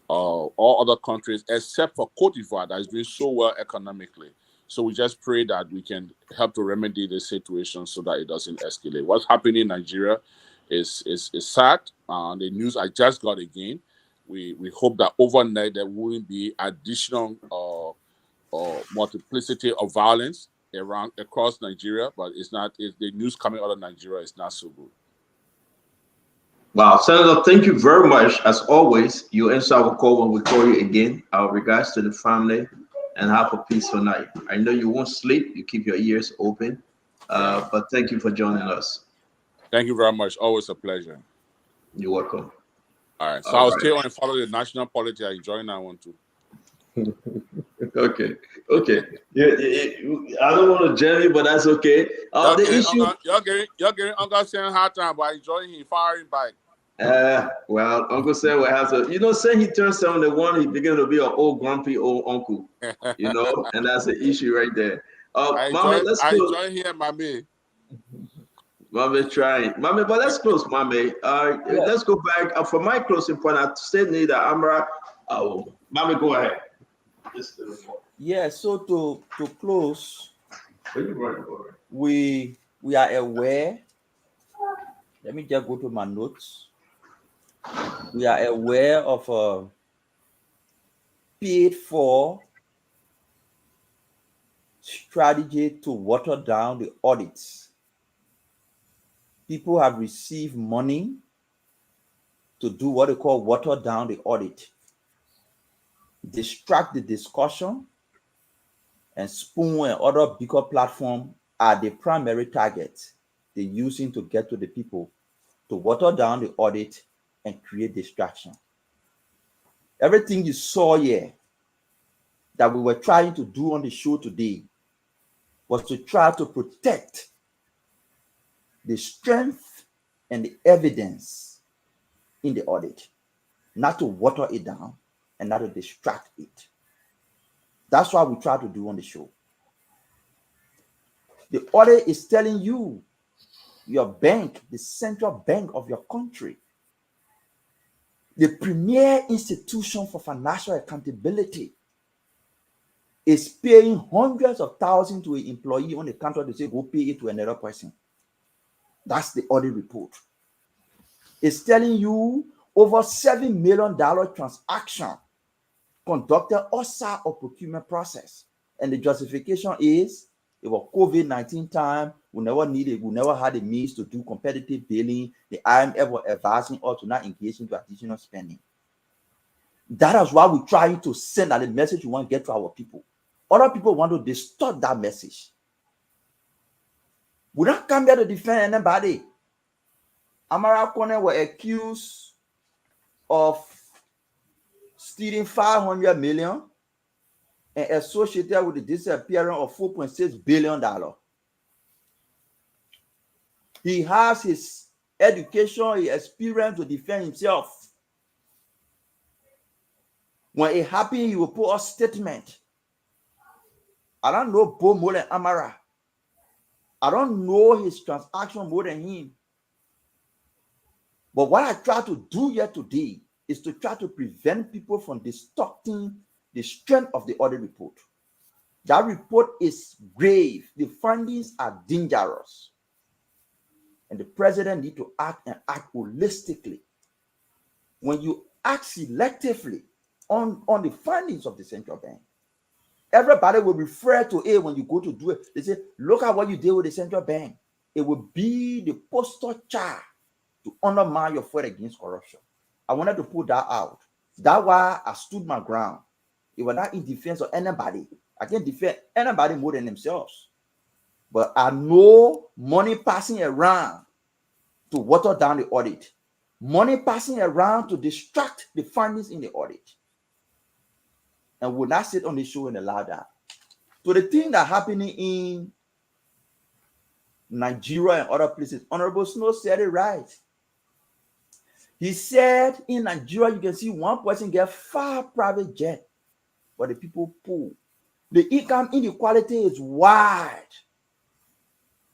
All other countries, except for Cote d'Ivoire, that is doing so well economically. So we just pray that we can help to remedy the situation so that it doesn't escalate. What's happening in Nigeria is sad. The news I just got again. We hope that overnight there wouldn't be additional multiplicity of violence across Nigeria, but it's not. The news coming out of Nigeria is not so good. Wow, Senator, thank you very much. As always, you answer our call when we call you again. Our regards to the family, and have a peaceful night. I know you won't sleep. You keep your ears open. But thank you for joining us. Thank you very much. Always a pleasure. You're welcome. All right. So I'll stay on and follow the national politics. I enjoy that one too. Okay. Yeah, I don't want to jam you, but that's okay. You're getting Uncle Sam hard time by enjoying him firing back. Well, Uncle Sam will have to, you know, say he turns 71, he begins to be an old grumpy old uncle, you know, and that's the issue right there. I enjoy hearing Mame. Mame trying. Mame, but let's close, Mame. Let's go back. For my closing point, I still need the Amra. Mame, go ahead. Yeah, so to close, we we are aware. Let me just go to my notes. We are aware of a paid for strategy to water down the audits. People have received money to do what they call water down the audit, distract the discussion, and Spoon and other bigger platforms are the primary targets they're using to get to the people to water down the audit and create distraction. Everything you saw here that we were trying to do on the show today was to try to protect the strength and the evidence in the audit, not to water it down and not to distract it. That's what we try to do on the show. The audit is telling you, your bank, the central bank of your country, the premier institution for financial accountability, is paying hundreds of thousands to an employee on the counter to say, go pay it to another person. That's the audit report. It's telling you over $7 million transaction conducted outside of procurement process. And the justification is, it was COVID-19 time, we never had the means to do competitive billing. The IMF was advising us to not engage into additional spending. That is why we're trying to send out the message we want to get to our people. Other people want to distort that message. We don't come here to defend anybody. Amara Kone were accused of stealing 500 million and associated with the disappearance of $4.6 billion. He has his education, his experience to defend himself. When it happens, he will put a statement. I don't know Bo more than Amara. I don't know his transaction more than him. But what I try to do here today is to try to prevent people from distorting the strength of the audit report. That report is grave. The findings are dangerous. And the president needs to act and act holistically. When you act selectively on the findings of the central bank, everybody will refer to it when you go to do it. They say, look at what you did with the central bank. It will be the poster child to undermine your fight against corruption. I wanted to put that out. That's why I stood my ground. It was not in defense of anybody. I can't defend anybody more than themselves. But I know money passing around to water down the audit. Money passing around to distract the findings in the audit. And will not sit on the show and allow that. So the thing that happening in Nigeria and other places, Honorable Snow said it right. He said in Nigeria, you can see one person get 5 private jets, but the people poor. The income inequality is wide.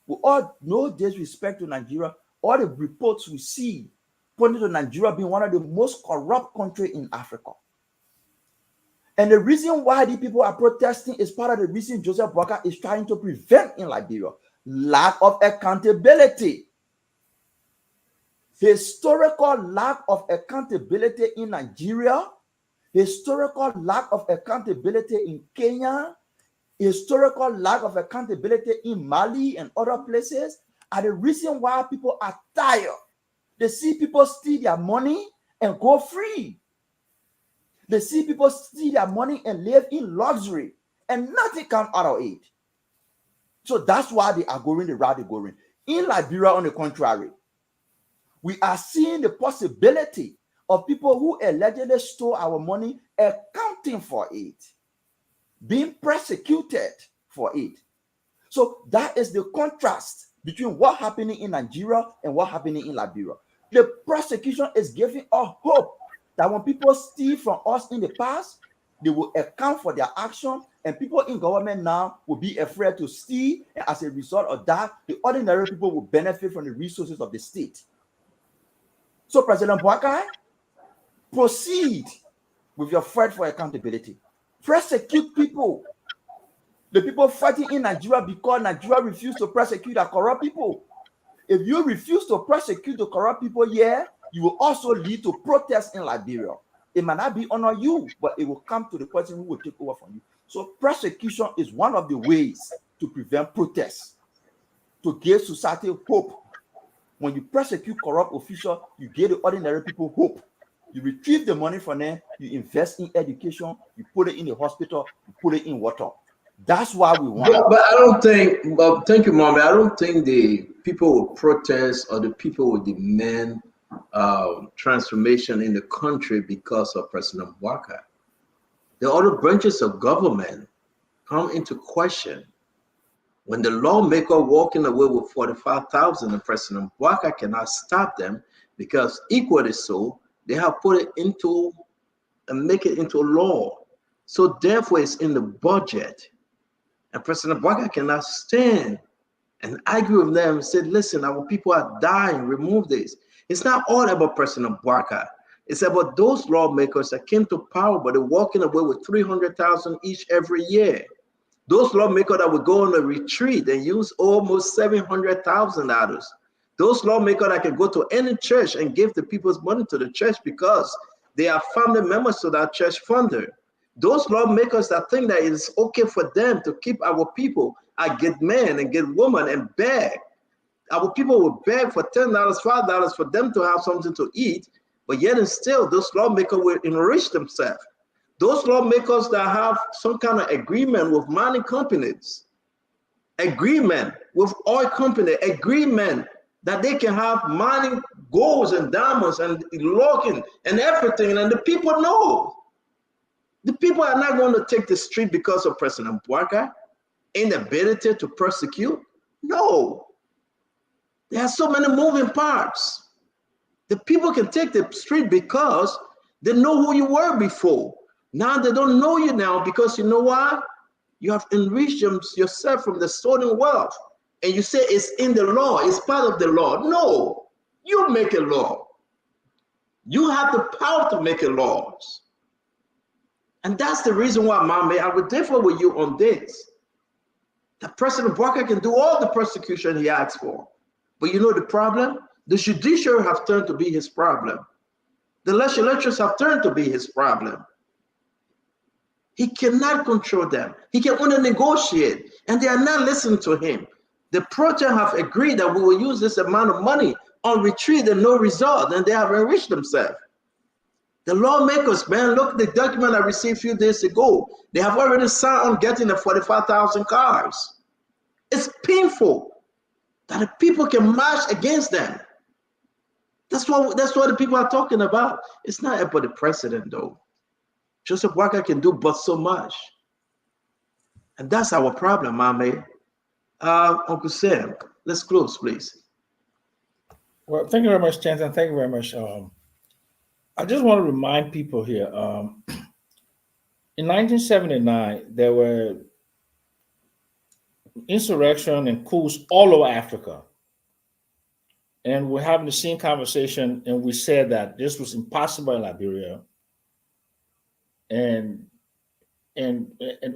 With all no disrespect to Nigeria, all the reports we see pointing to Nigeria being one of the most corrupt countries in Africa. And the reason why the people are protesting is part of the reason Joseph Boakai is trying to prevent in Liberia. Lack of accountability. Historical lack of accountability in Nigeria, historical lack of accountability in Kenya, historical lack of accountability in Mali and other places are the reason why people are tired. They see people steal their money and go free. They see people steal their money and live in luxury and nothing comes out of it. So that's why they are going the route they're going. In Liberia, on the contrary, we are seeing the possibility of people who allegedly stole our money accounting for it, being prosecuted for it. So that is the contrast between what's happening in Nigeria and what's happening in Liberia. The prosecution is giving us hope that when people steal from us in the past, they will account for their action, and people in government now will be afraid to steal, and as a result of that, the ordinary people will benefit from the resources of the state. So, President Boakai, proceed with your fight for accountability. Prosecute people. The people fighting in Nigeria because Nigeria refused to prosecute the corrupt people. If you refuse to prosecute the corrupt people here, you will also lead to protests in Liberia. It might not be on you, but it will come to the person who will take over from you. So prosecution is one of the ways to prevent protests, to give society hope. When you prosecute corrupt officials, you give the ordinary people hope. You retrieve the money from them, you invest in education, you put it in the hospital, you put it in water. That's why we want. But I don't think, well, thank you, Mommy. I don't think the people will protest or the people will demand transformation in the country because of President Bouaka. The other branches of government come into question. When the lawmaker walking away with 45,000 and President Bouaka cannot stop them because equally so, they have put it into and make it into law. So therefore it's in the budget. And President Bouaka cannot stand and argue with them and say, listen, our people are dying, remove this. It's not all about President Bouaka. It's about those lawmakers that came to power, but they're walking away with 300,000 each every year. Those lawmakers that would go on a retreat and use almost $700,000. Those lawmakers that can go to any church and give the people's money to the church because they are family members to that church funder. Those lawmakers that think that it's okay for them to keep our people a good man and good woman and beg. Our people will beg for $10, $5 for them to have something to eat, but yet and still those lawmakers will enrich themselves. Those lawmakers that have some kind of agreement with mining companies, agreement with oil company, agreement that they can have mining golds and diamonds and logging and everything, and the people know. The people are not going to take the street because of President Bouaka inability to prosecute. No. There are so many moving parts. The people can take the street because they know who you were before. Now they don't know you now because you know why? You have enriched yourself from the stolen wealth. And you say it's in the law, it's part of the law. No, you make a law. You have the power to make laws. And that's the reason why, Mame, I would differ with you on this. That President Bouaka can do all the prosecution he asks for. But you know the problem? The judiciary have turned to be his problem. The legislatures have turned to be his problem. He cannot control them. He can only negotiate, and they are not listening to him. The project have agreed that we will use this amount of money on retreat and no result, and they have enriched themselves. The lawmakers, man, look at the document I received a few days ago. They have already signed on getting the 45,000 cars. It's painful that the people can march against them. That's what the people are talking about. It's not about the president, though. Joseph Bouaka can do but so much. And that's our problem, Mame. Uncle Sam, let's close, please. Well, thank you very much, Chance, and thank you very much. I just want to remind people here, in 1979, there were insurrection and coups all over Africa. And we're having the same conversation, and we said that this was impossible in Liberia. And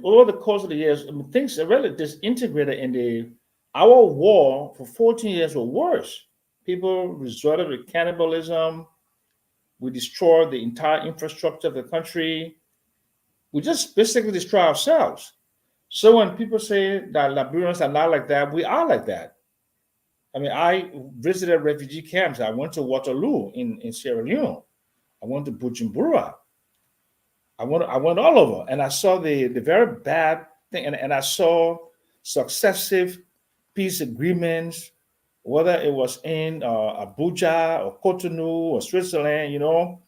over the course of the years, I mean, things are really disintegrated, and our war for 14 years were worse. People resorted to cannibalism. We destroyed the entire infrastructure of the country. We just basically destroy ourselves. So when people say that Liberians are not like that, we are like that. I mean, I visited refugee camps. I went to Waterloo in Sierra Leone. I went to Bujumbura. I went all over, and I saw the very bad thing, and I saw successive peace agreements, whether it was in Abuja or Cotonou or Switzerland, you know,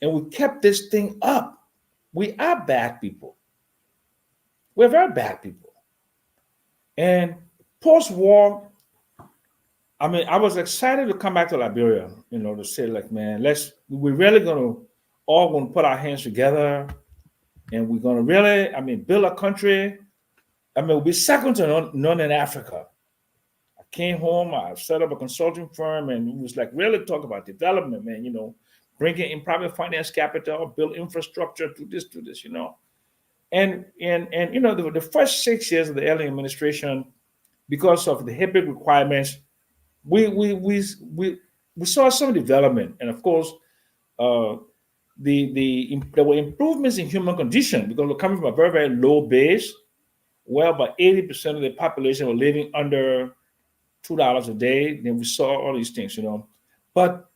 and we kept this thing up. We are bad people. We're very bad people. And post-war, I mean, I was excited to come back to Liberia, you know, to say, like, man, we're really going to put our hands together, and we're going to really, I mean, build a country. I mean, we'll be second to none in Africa. I came home, I set up a consulting firm, and it was like really talk about development, man, you know, bringing in private finance capital, build infrastructure, do this, you know. And you know, the first 6 years of the Allen administration, because of the HIPAA requirements, we saw some development, and of course, there were improvements in human condition because we're coming from a very, very low base, where about 80% of the population were living under $2 a day. Then we saw all these things, you know. But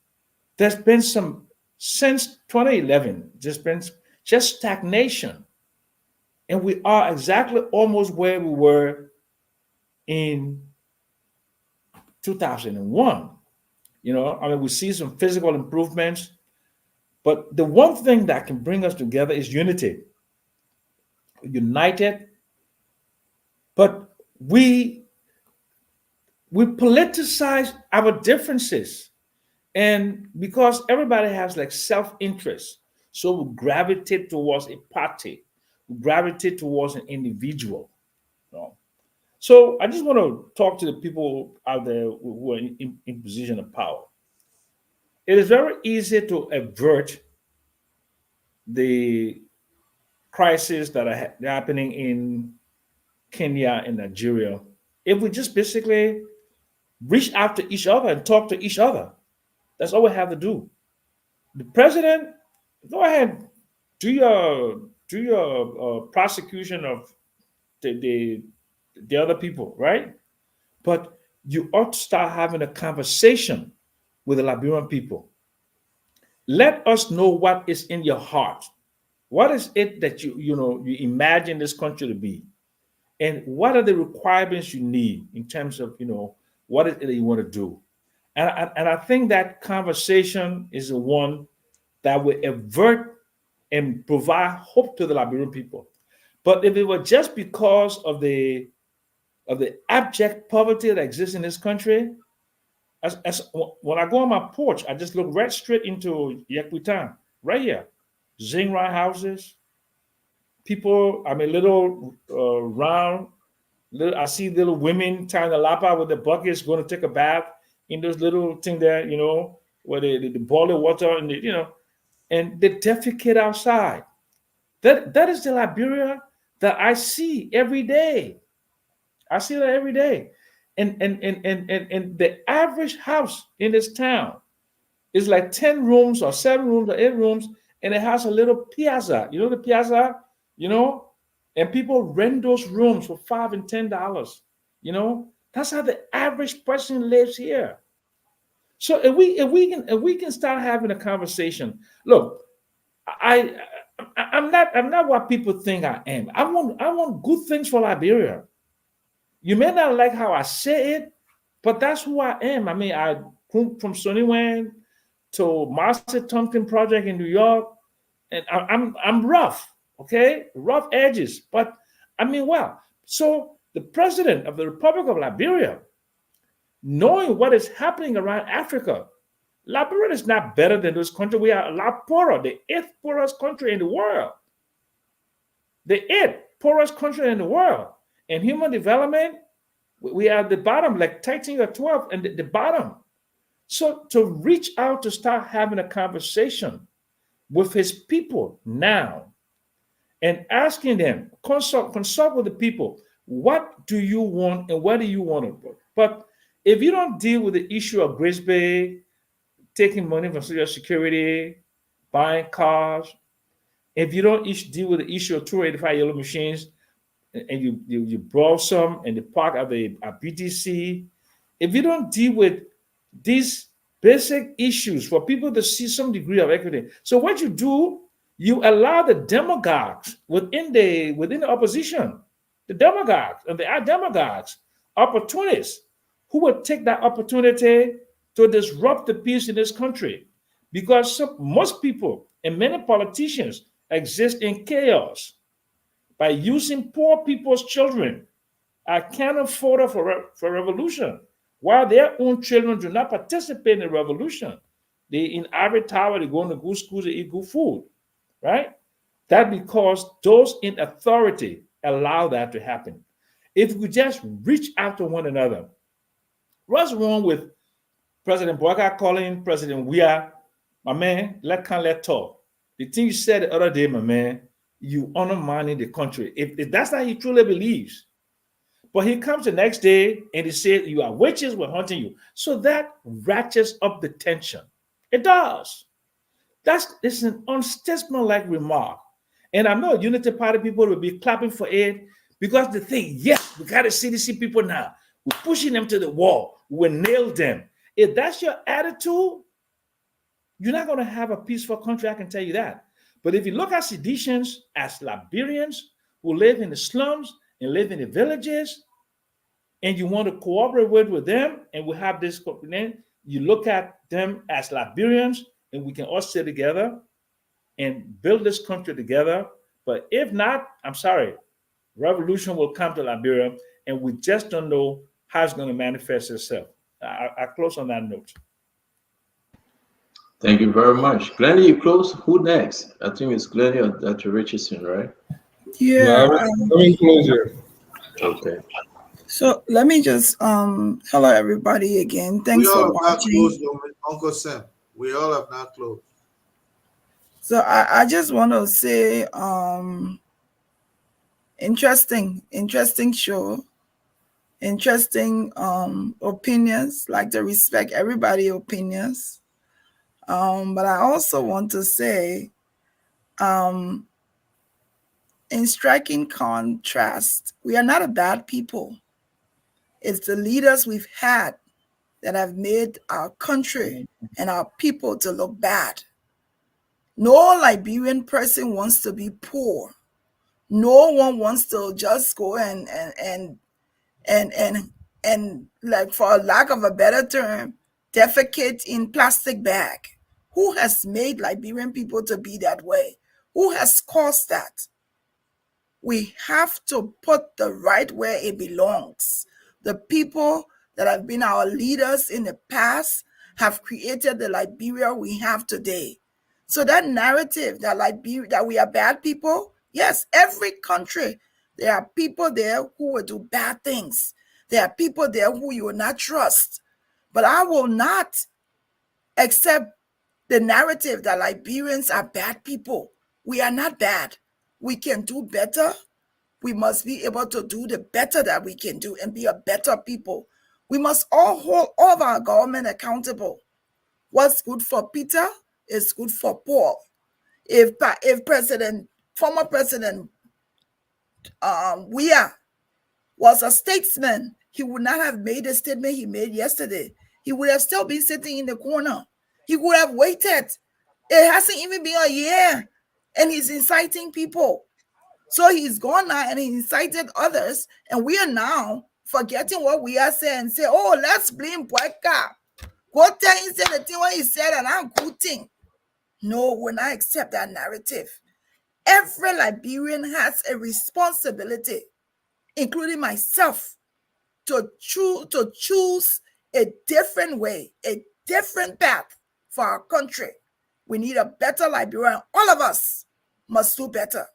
there's been some, since 2011, just been just stagnation. And we are exactly almost where we were in 2001. You know, I mean, we see some physical improvements, but the one thing that can bring us together is unity. United, but we politicize our differences, and because everybody has like self-interest, so we gravitate towards a party, we gravitate towards an individual. You know? So I just want to talk to the people out there who are in position of power. It is very easy to avert the crises that are happening in Kenya and Nigeria if we just basically reach out to each other and talk to each other. That's all we have to do. The president, go ahead, do your prosecution of the other people, right? But you ought to start having a conversation with the Liberian people. Let us know what is in your heart. What is it that you imagine this country to be? And what are the requirements you need in terms of, what is it that you want to do? And I think that conversation is the one that will avert and provide hope to the Liberian people. But if it were just because of the abject poverty that exists in this country, when I go on my porch, I just look right straight into Yekwitan, right here. Zingrai houses, people, I mean, little round, I see little women tying a lapa with the buckets, going to take a bath in those little thing there, where they boil the water and and they defecate outside. That is the Liberia that I see every day. I see that every day. And the average house in this town is like 10 rooms or 7 rooms or 8 rooms, and it has a little piazza. You know the piazza? And people rent those rooms for $5 and $10. That's how the average person lives here. So if we can start having a conversation. Look, I'm not what people think I am. I want good things for Liberia. You may not like how I say it, but that's who I am. I mean, I from Sonny Wan to Marcy Tompkins Project in New York, and I'm rough, okay, rough edges. But I mean, well, so the president of the Republic of Liberia, knowing what is happening around Africa, Liberia is not better than those countries. We are a lot poorer, the 8th poorest country in the world. The 8th poorest country in the world. In human development, we are at the bottom, like 13 or 12, and the bottom. So to reach out to start having a conversation with his people now and asking them, consult with the people, what do you want and what do you want to do? But if you don't deal with the issue of Grace Bay, taking money from Social Security, buying cars, if you don't deal with the issue of 285 yellow machines, and you borrow some and the park at the BTC, if you don't deal with these basic issues for people to see some degree of equity, so what you do, you allow the demagogues within the opposition, the demagogues and the demagogues, opportunists, who will take that opportunity to disrupt the peace in this country, because most people and many politicians exist in chaos by using poor people's children as cannon fodder for revolution, while their own children do not participate in the revolution. They in ivory tower, they go to good schools, they eat good food, right? That because those in authority allow that to happen. If we just reach out to one another, what's wrong with President Boyka calling President Weah, my man, let talk. The thing you said the other day, my man, you undermining the country. If that's how he truly believes. But he comes the next day and he says, you are witches, we're hunting you. So that ratchets up the tension. It does. It's an unstatesmanlike remark. And I know Unity Party people will be clapping for it because they think, yes, we got the CDC people now. We're pushing them to the wall. We'll nail them. If that's your attitude, you're not going to have a peaceful country, I can tell you that. But if you look at seditions as Liberians who live in the slums and live in the villages, and you want to cooperate with them, and we have this, you look at them as Liberians, and we can all sit together and build this country together. But if not, I'm sorry, revolution will come to Liberia, and we just don't know how it's going to manifest itself. I close on that note. Thank you very much. Glennie, you close? Who next? I think it's Glennie or Dr. Richardson, right? Yeah. Let me close here. Okay. So let me just hello everybody again. Thanks we all for have not watching. closed, Uncle Sam. We all have not closed. So I just want to say interesting show, interesting opinions, like to respect everybody's opinions. But I also want to say in striking contrast, we are not a bad people. It's the leaders we've had that have made our country and our people to look bad. No Liberian person wants to be poor. No one wants to just go and like, for lack of a better term, defecate in plastic bag. Who has made Liberian people to be that way? Who has caused that? We have to put the right where it belongs. The people that have been our leaders in the past have created the Liberia we have today. So that narrative that that we are bad people, yes, every country, there are people there who will do bad things. There are people there who you will not trust. But I will not accept the narrative that Liberians are bad people. We are not bad. We can do better. We must be able to do the better that we can do and be a better people. We must all hold all of our government accountable. What's good for Peter is good for Paul. If former President Weah was a statesman, he would not have made the statement he made yesterday. He would have still been sitting in the corner. He would have waited. It hasn't even been a year, and he's inciting people. So he's gone now and he incited others, and we are now forgetting what we are saying and say, oh, let's blame Boyka. Go tell him the thing what he said and I'm quoting. No, we'll not accept that narrative. Every Liberian has a responsibility, including myself, to choose a different way, a different path for our country. We need a better Liberia. All of us must do better.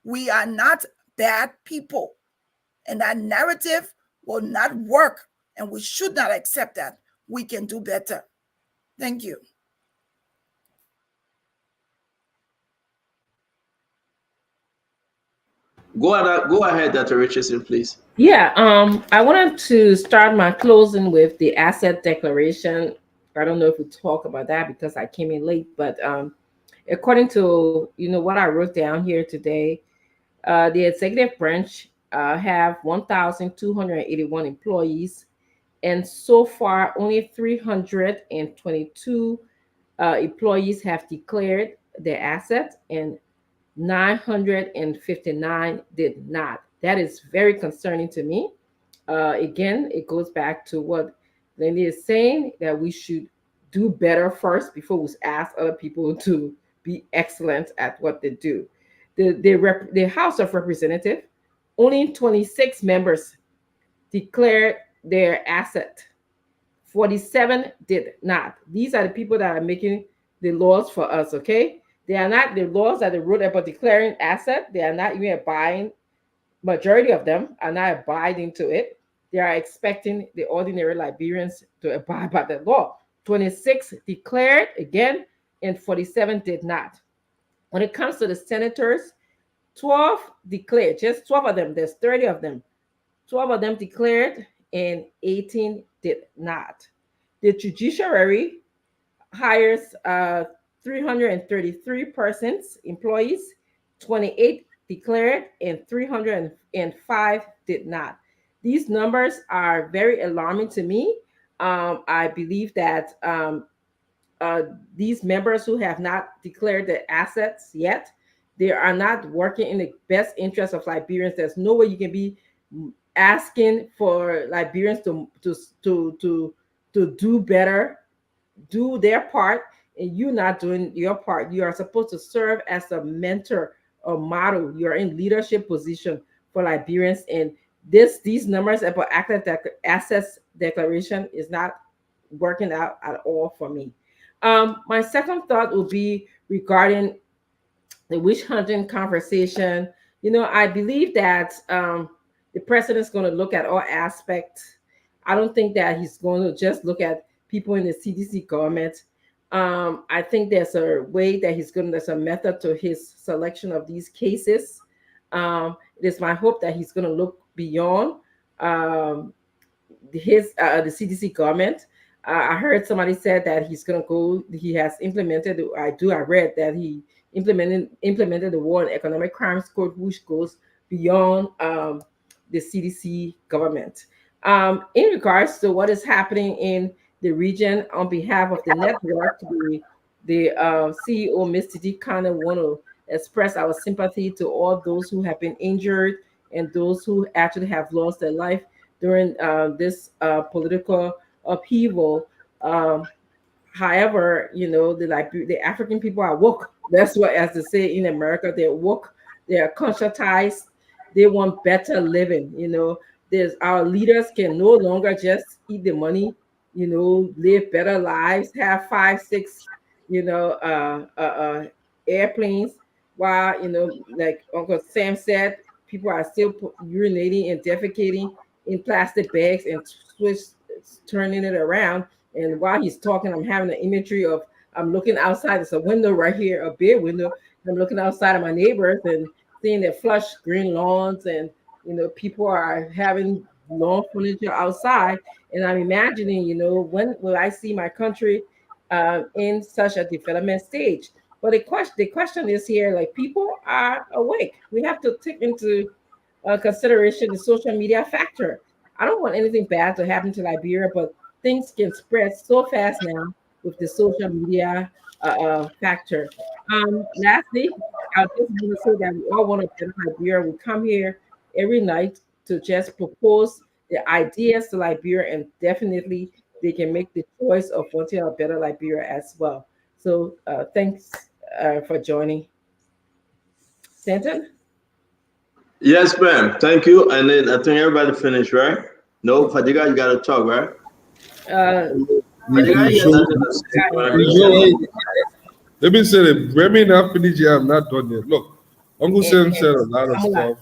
We are not bad people, and that narrative will not work, and we should not accept that. We can do better. Thank you. Go ahead, Dr. Richardson, please. Yeah, I wanted to start my closing with the asset declaration. I don't know if we talk about that because I came in late, but according to what I wrote down here today, the executive branch have 1,281 employees, and so far only 322 employees have declared their assets, and 959 did not. That is very concerning to me. Again, it goes back to what Lindy is saying, that we should do better first before we ask other people to be excellent at what they do. The House of Representatives, only 26 members declared their asset. 47 did not. These are the people that are making the laws for us, okay? They are not the laws that they wrote about declaring asset. They are not even abiding. Majority of them are not abiding to it. They are expecting the ordinary Liberians to abide by the law. 26 declared again, and 47 did not. When it comes to the senators, 12 declared, just 12 of them. There's 30 of them. 12 of them declared and 18 did not. The judiciary hires 333 persons, employees, 28 declared and 305 did not. These numbers are very alarming to me. I believe that these members who have not declared their assets yet, they are not working in the best interest of Liberians. There's no way you can be asking for Liberians to do better, do their part, and you not doing your part. You are supposed to serve as a mentor or model. You're in leadership position for Liberians, and these numbers about assets declaration is not working out at all for me. My second thought would be regarding the witch hunting conversation. I believe that the president's going to look at all aspects. I don't think that he's going to just look at people in the CDC government. I think there's a way that there's a method to his selection of these cases. It is my hope that he's going to look beyond the CDC government. I heard somebody said that he has implemented, I read that he implemented the War and Economic Crimes Code, which goes beyond the CDC government. In regards to what is happening in the region, on behalf of the network, the CEO, Ms. Titi, kind of want to express our sympathy to all those who have been injured and those who actually have lost their life during this political upheaval. However, the African people are woke. That's what, as they say in America, they're woke, they are conscientized, they want better living. Our leaders can no longer just eat the money, live better lives, have 5, 6, airplanes, while, like Uncle Sam said, people are still urinating and defecating in plastic bags and turning it around. And while he's talking, I'm having an imagery of, I'm looking outside. There's a window right here, a big window. I'm looking outside of my neighbors and seeing their flush green lawns, and people are having lawn furniture outside. And I'm imagining, when will I see my country in such a development stage? But the question is here, like, people are awake. We have to take into consideration the social media factor. I don't want anything bad to happen to Liberia, but things can spread so fast now with the social media factor. Lastly, I just want to say that we all want to better Liberia. We come here every night to just propose the ideas to Liberia, and definitely they can make the choice of wanting a better Liberia as well. So thanks for joining. Stanton? Yes, ma'am. Thank you. And then I think everybody finished, right? No, Fadiga, you got to talk, right? Let me say that Remy not finished yet. I'm not done yet. Look, Uncle Sam said a lot of stuff.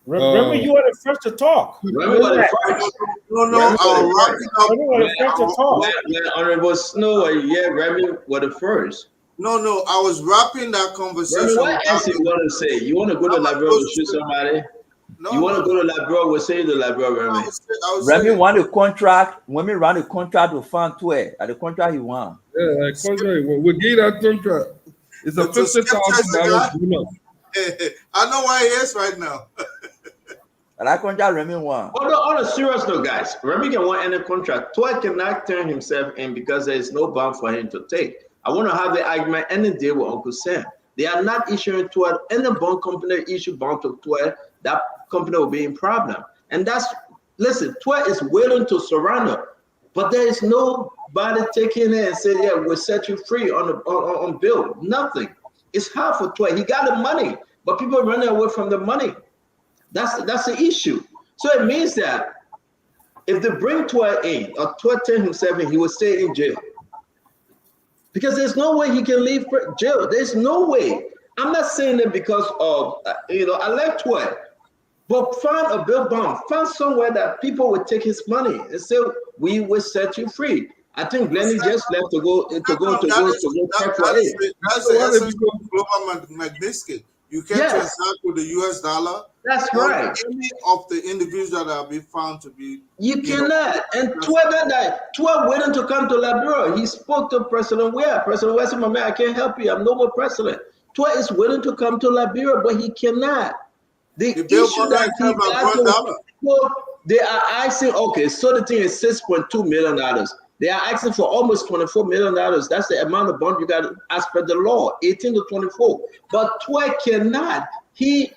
Remy, you are the first to talk. Remy was the first. Remy was the first to talk. When Honorable Snow, Remy was the first. No, I was wrapping that conversation. Remy, what else you want to say? You want to go to Liberia to shoot somebody? No, you want to go to Liberia? We'll say to Liberia, Remy. Remy won the contract. When we ran the contract with Fantoy, at the contract he won. Yeah, the contract. We gave that contract. It's a $50,000 bonus. I know why he is right now. That contract Remy won. On a serious note, guys, Remy can win any contract. Toy cannot turn himself in because there is no bond for him to take. I want to have the argument any day with Uncle Sam. They are not issuing 12. Any bond company issue bond to 12, that company will be in problem. And listen, 12 is willing to surrender, but there is nobody taking it and saying, yeah, we'll set you free on bill. Nothing. It's hard for 12. He got the money, but people are running away from the money. That's the issue. So it means that if they bring 12 in, or 12 turn himself in, he will stay in jail. Because there's no way he can leave jail. There's no way. I'm not saying that because of, I like 12. But find a bill bond. Find somewhere that people would take his money and say, we will set you free. I think Glenny just left to go check for it. That's the essence of global Magnitsky. You can't transact with the US dollar. That's right. Any of the individuals that are being found to be. You cannot. And Tua waiting to come to Liberia. He spoke to President Ware. President Ware said, "My man, I can't help you. I'm no more president." Tua is willing to come to Liberia, but he cannot. The issue that he got, they are asking, okay, so the thing is $6.2 million. They are asking for almost $24 million. That's the amount of bond you got as per the law, 18 to 24. But Tua cannot. He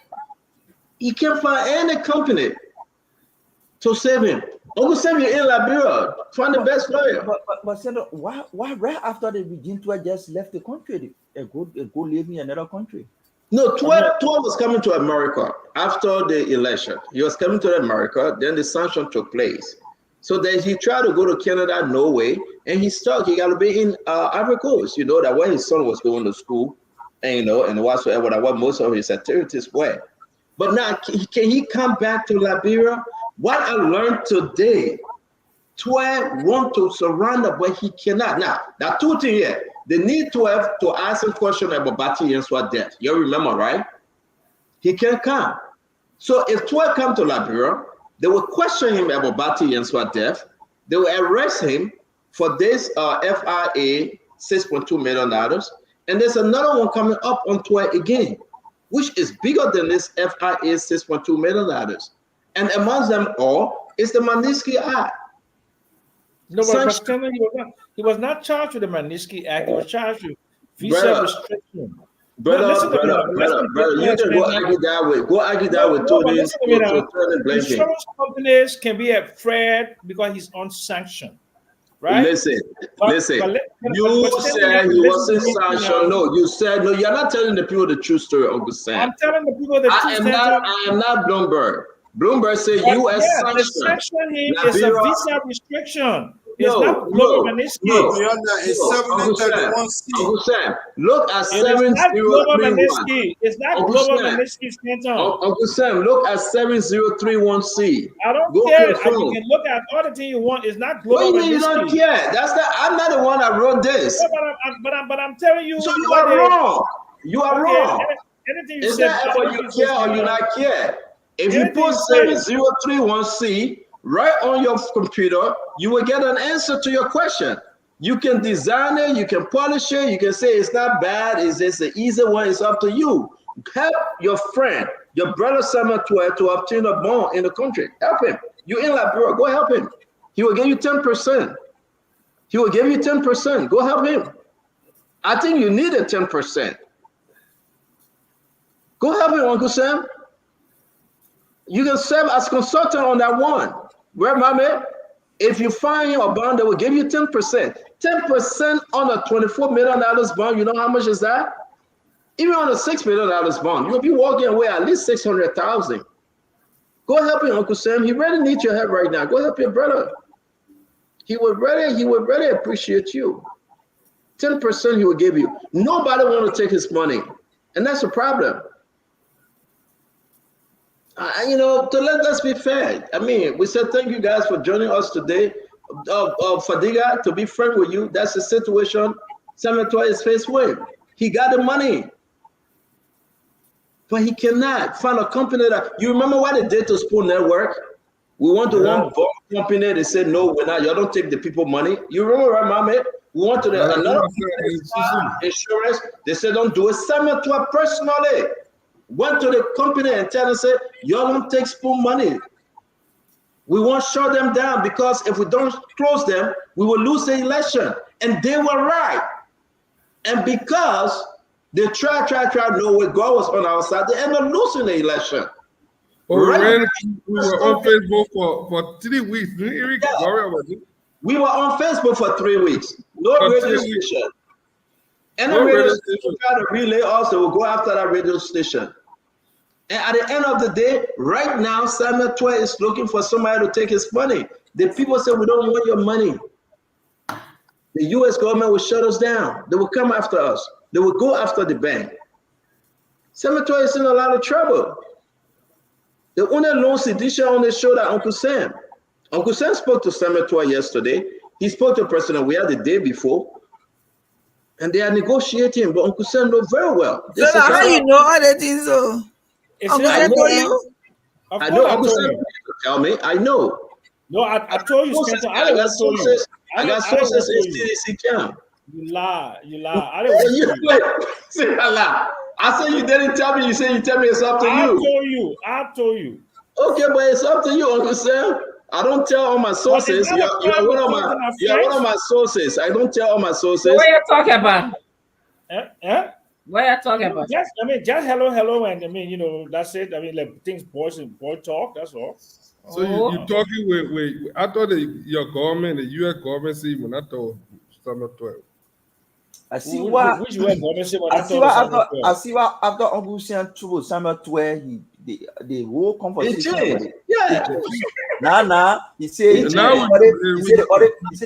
can't find any company to save him. Uncle Sam, you're in Liberia. Find the best lawyer. But Senator, why right after the regime Tua just left the country, go live in another country? No, Tua was coming to America after the election. He was coming to America. Then the sanction took place. So then he tried to go to Canada, Norway, and he's stuck. He got to be in Ivory Coast. You know that where his son was going to school, and and whatsoever that what most of his activities were. But now, can he come back to Liberia? What I learned today, Tua want to surrender, but he cannot. Now, there are two things here. They need to have to ask a question about Bati Yensua death. You remember, right? He can't come. So if Tua come to Liberia, they will question him about Bati Yensua death. They will arrest him for this FIA $6.2 million. And there's another one coming up on Tua again, which is bigger than this FIA $6.2 million. And amongst them all is the Magnitsky Act. No, but he was not charged with the Magnitsky Act. He was charged with visa restriction. Brother, you can go argue that with Tony. Insurance companies can be afraid because he's unsanctioned, right? Listen. You said he wasn't sanctioned. No, you said no. You're not telling the people the true story, Uncle Sam. I'm telling the people the true story. I am not Bloomberg. Bloomberg said U.S. sanction him is a visa restriction. It's not global Magnitsky. It's 731C. Uncle Sam, look at 7031. It's not global Magnitsky, Stanton. Uncle Sam, look at 7031C. I don't care. You can look at auditing you want. It's not global Magnitsky. You don't care. I'm not the one that wrote this. No, but I'm telling you. So you are wrong. You are wrong. Anything you said, whether you care or you not care. If you put 7031C right on your computer, you will get an answer to your question. You can design it, you can polish it, you can say it's not bad, it's an easy one, it's up to you. Help your friend, your brother Samuel to obtain a bond in the country. Help him. You're in Liberia, go help him. He will give you 10%. He will give you 10%. Go help him. I think you need a 10%. Go help him, Uncle Sam. You can serve as consultant on that one. Where, mommy? If you find him a bond, they will give you 10%. 10% on a $24 million bond, you know how much is that? Even on a $6 million bond, you'll be walking away at least $600,000. Go help him, Uncle Sam. He really needs your help right now. Go help your brother. He would really appreciate you. 10% he will give you. Nobody want to take his money, and that's a problem. Let's be fair. I mean, we said thank you guys for joining us today. Fadiga, to be frank with you, that's the situation Samuel Tua is faced with. He got the money, but he cannot find a company that. You remember what they did to Spoon Network? We want to one company. They said no, we're not. You don't take the people money. You remember, right, Mama? We want to another insurance. They said don't do it. Samuel Tua personally went to the company and tell them, say, y'all don't take Spoon money. We won't shut them down because if we don't close them, we will lose the election. And they were right. And because they tried, no way, God was on our side, they ended up losing the election. We were on Facebook for 3 weeks. Didn't Eric worry about it? We were on Facebook for 3 weeks. No radio station. And the radio station tried to relay us, they will go after that radio station. And at the end of the day, right now, Samuel Tua is looking for somebody to take his money. The people say, we don't want your money. The U.S. government will shut us down. They will come after us. They will go after the bank. Samuel Tua is in a lot of trouble. The only loan sedition on the show that Uncle Sam. Uncle Sam spoke to Samuel Tua yesterday. He spoke to President we had the day before, and they are negotiating. But Uncle Sam knows very well. So now how you know all the things? So Uncle Sam told you. I know Uncle Sam tell me. I know. No, I told you, Spencer. I got sources. I got sources in CDC camp. You lie. I didn't say a lie. I said you didn't tell me. You said you tell me it's up to you. I told you. Okay, but it's up to you, Uncle Sam. I don't tell all my sources. You are one of my sources. I don't tell all my sources. What are you talking about? What are you talking about? Just hello, and I mean, you know, that's it. I mean, like things boy talk. That's all. So you talking with I thought your government, the U.S. government, see when I thought Summer 12. I see why. I see why after Uncle Sam to Summer 12, the whole conversation. Yeah. Nah. He said the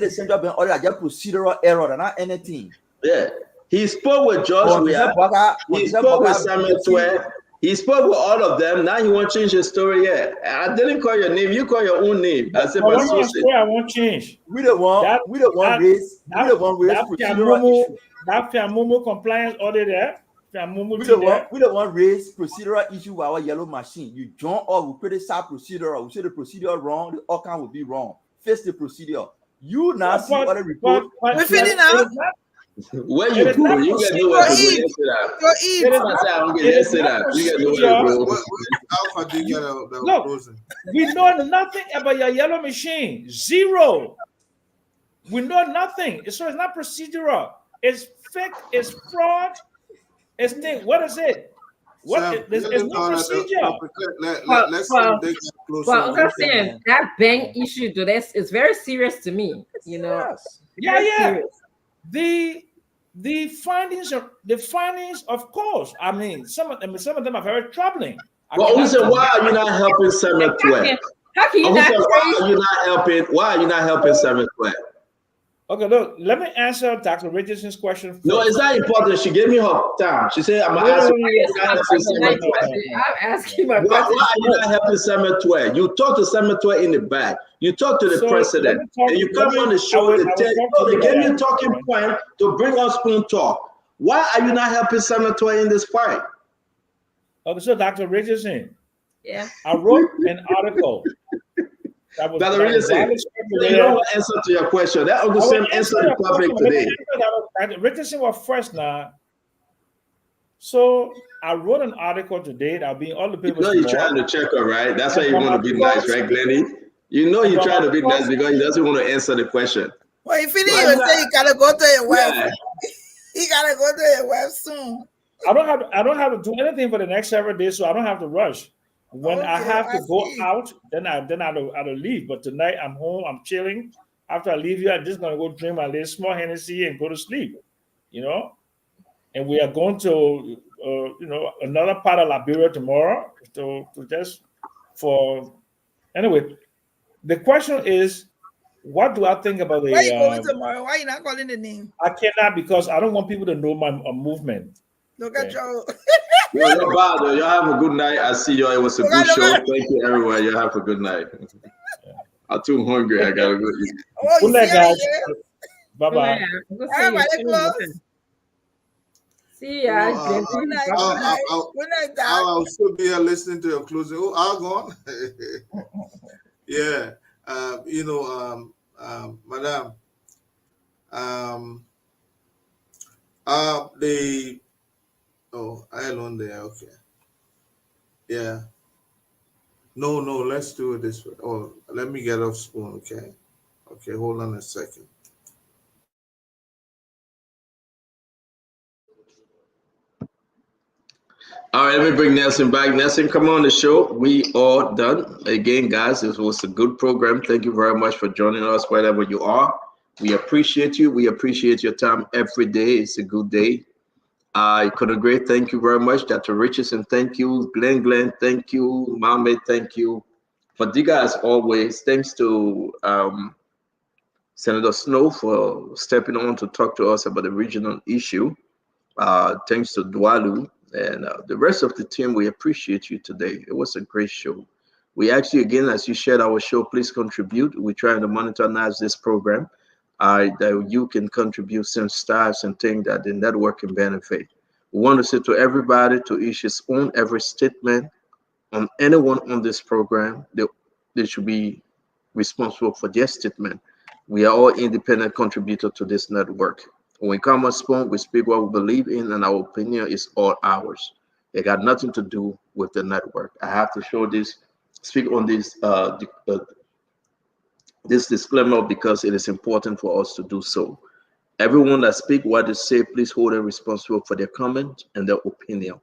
central bank audit are just procedural error, not anything. Yeah. He spoke with Josh. He spoke with Samuel 12. He spoke with all of them. Now he won't change his story yet. I didn't call your name. You call your own name. I said, I won't change. We the one raise procedural issue. That Fiamumu compliance audit there. We the one raise procedural issue with our yellow machine. You join or we criticize procedural. We say the procedure wrong. The outcome will be wrong. Face the procedure. You now see other report. We finish now. Where you go? You get nowhere to go. Look, we know nothing about your yellow machine. Zero. We know nothing. So it's not procedural. It's fake. It's fraud. It's thing. What is it? There's no procedure. Let's well, I'm saying that bank issue, though, is very serious to me. You know. Yeah. The findings, of course. I mean, some of them are very troubling. Well, why are you not helping Samuel 12? How can you Why are you not helping Samuel 12? Okay, look, let me answer Dr. Richardson's question first. No, it's not important. She gave me her time. She said, I'm asking my question. Why are you not helping Samuel 12? You talk to Samuel 12 in the back. You talk to the president. And you come on the show they gave you a talking point to bring us spoon talk. Why are you not helping Samuel 12 in this fight? Okay, so Dr. Richardson. Yeah. I wrote an article. Dr. Richardson, you don't answer to your question. That Uncle Sam answered the public today. Richardson was first now. So I wrote an article today that'll be in all the papers. You know you're trying to check her, right? That's why you want to be nice, right, Glenny? You know you're trying to be nice because he doesn't want to answer the question. Well, if he say you gotta go to your wife, he gotta go to your wife soon. I don't have to do anything for the next several days, so I don't have to rush. When I have to go out, then I'll leave. But tonight I'm home, I'm chilling. After I leave here, I'm just gonna go drink my little small Hennessy and go to sleep. You know, and we are going to another part of Liberia tomorrow. Anyway. The question is, what do I think about the? Why are you going tomorrow? Why are you not calling the name? I cannot because I don't want people to know my movement. Look at you. No bother. You have a good night. I see you. It was a good show. Thank you, everyone. You have a good night. I'm too hungry. I gotta go eat. Good night, guys. Bye bye. Everybody close. See ya. Good night, Dad. I'll still be here listening to your closing. Oh, I'll go on. Yeah. Madam. I alone there. Okay. Yeah. No, let's do it this way. Oh, let me get off spoon. Okay. Okay, hold on a second. All right, let me bring Nelson back. Nelson, come on the show. We are done. Again, guys, this was a good program. Thank you very much for joining us wherever you are. We appreciate you. We appreciate your time every day. It's a good day. Couldn't agree. Thank you very much. Dr. Richardson, thank you. Glenn, thank you. Mohammed, thank you. Fadiga, as always, thanks to Senator Snow for stepping on to talk to us about the regional issue. Thanks to Dwalu and the rest of the team. We appreciate you today. It was a great show. We actually, again, as you shared our show, please contribute. We're trying to monitor this program. that you can contribute some styles and things that the network can benefit. We want to say to everybody to issue his own every statement on anyone on this program. They should be responsible for their statement. We are all independent contributors to this network. When we come on Spoon, we speak what we believe in, and our opinion is all ours. It got nothing to do with the network. I have to show this, speak on this disclaimer because it is important for us to do so. Everyone that speak what they say, please hold them responsible for their comment and their opinion.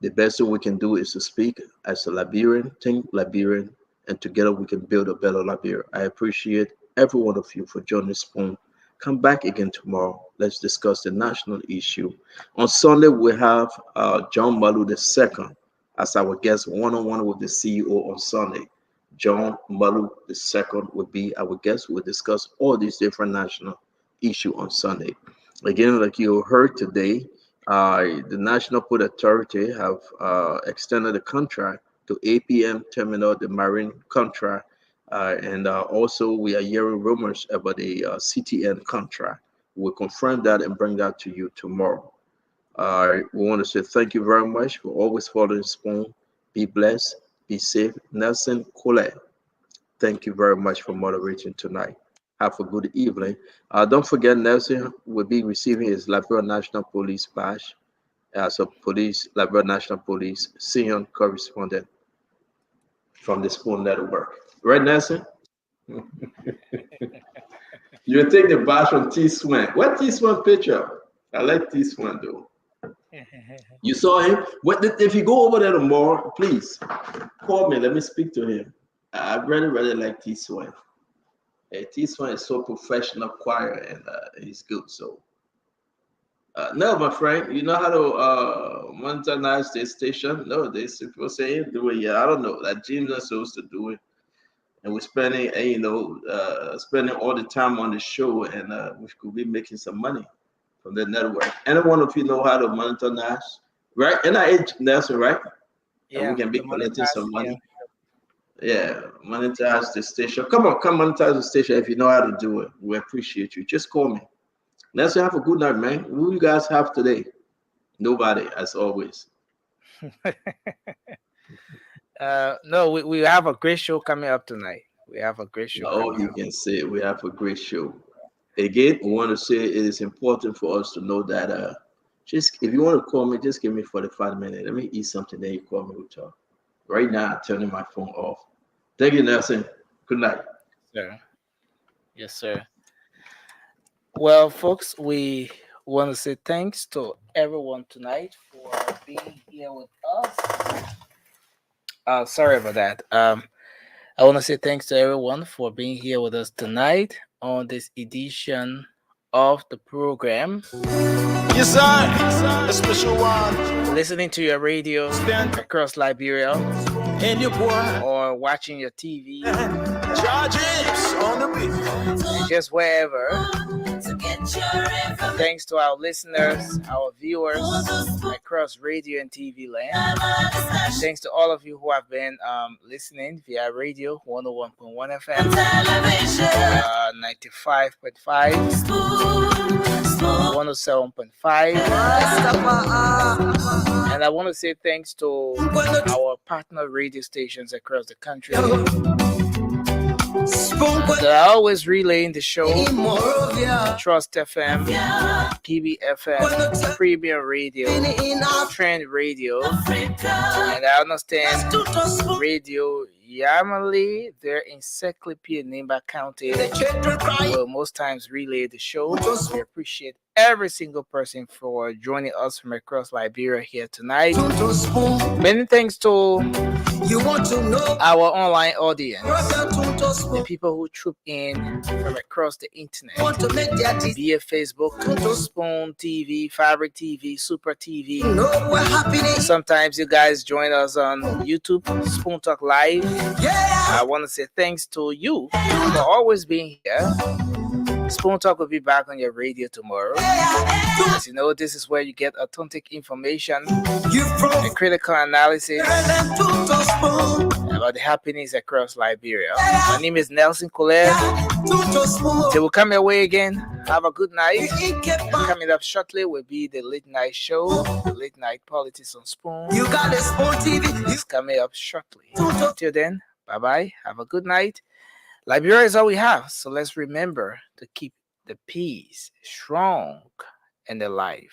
The best thing we can do is to speak as a Liberian, think Liberian, and together we can build a better Liberia. I appreciate every one of you for joining Spoon. Come back again tomorrow. Let's discuss the national issue. On Sunday, we have John Malu II as our guest one-on-one with the CEO on Sunday. John Malu II will be our guest. We'll discuss all these different national issues on Sunday. Again, like you heard today, the National Port Authority have extended the contract to APM Terminal, the marine contract. And also, we are hearing rumors about the CTN contract. We'll confirm that and bring that to you tomorrow. We want to say thank you very much for always following Spoon. Be blessed, be safe. Nelson Colette, thank you very much for moderating tonight. Have a good evening. Don't forget, Nelson will be receiving his Liberia National Police badge as a Liberia National Police senior correspondent from the Spoon Network. Right, Nelson? You take the badge from T-Swan. What T-Swan picture? I like T-Swan though. You saw him? If you go over there tomorrow, please call me. Let me speak to him. I really like T-Swan. T-Swan is so professional, quiet, and he's good. So, no, my friend, you know how to monetize the station? No, they people say do it. Yeah, I don't know. That James is supposed to do it. And we're spending, spending all the time on the show, and we could be making some money from the network. Any one of you know how to monetize, right? NIH, Nelson, right? Yeah, and we can be collecting some money. Yeah, monetize the station. Come monetize the station if you know how to do it. We appreciate you. Just call me. Nelson, have a good night, man. Who you guys have today? Nobody, as always. No, we have a great show coming up tonight. We have a great show. Oh, you can say we have a great show. Again, we want to say it is important for us to know that just if you want to call me, just give me 45 minutes. Let me eat something, then you call me, we'll talk. Right now, I'm turning my phone off. Thank you, Nelson. Good night. Sir. Yes, sir. Well, folks, we want to say thanks to everyone tonight for being here with us. Sorry about that. I want to say thanks to everyone for being here with us tonight on this edition of the program. Yes, sir. A special one. Listening to your radio across Liberia, and your boy, or watching your TV, Charges on the beat, just wherever. Thanks to our listeners, our viewers across radio and TV land. Thanks to all of you who have been listening via radio 101.1 FM, 95.5, 107.5. And I want to say thanks to our partner radio stations across the country that are always relaying the show. Trust FM, KB FM, Premium Radio, Trend Radio, and I understand Radio Yamali, they're in Seclipi and Nimba County, will most times relay the show. We appreciate every single person for joining us from across Liberia here tonight. Many thanks to our online audience, the people who troop in from across the internet via Facebook, Spoon TV, Fabric TV, Super TV. Sometimes you guys join us on YouTube, Spoon Talk Live. I want to say thanks to you for always being here. Spoon Talk will be back on your radio tomorrow. This You know, this is where you get authentic information and critical analysis about the happenings across Liberia. My name is Nelson Colette. Till we come your way again, have a good night. And coming up shortly will be the late night show, the late night politics on Spoon. You got the Spoon TV. It's coming up shortly. Until then, bye-bye. Have a good night. Liberia is all we have, so let's remember to keep the peace strong and alive.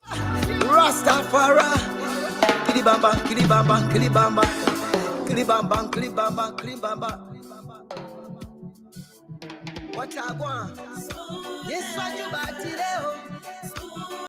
Rastafari, kilibamba, kilibamba, kilibamba, kilibamba, kilibamba, kilibamba. What I want? Yes, what you about today?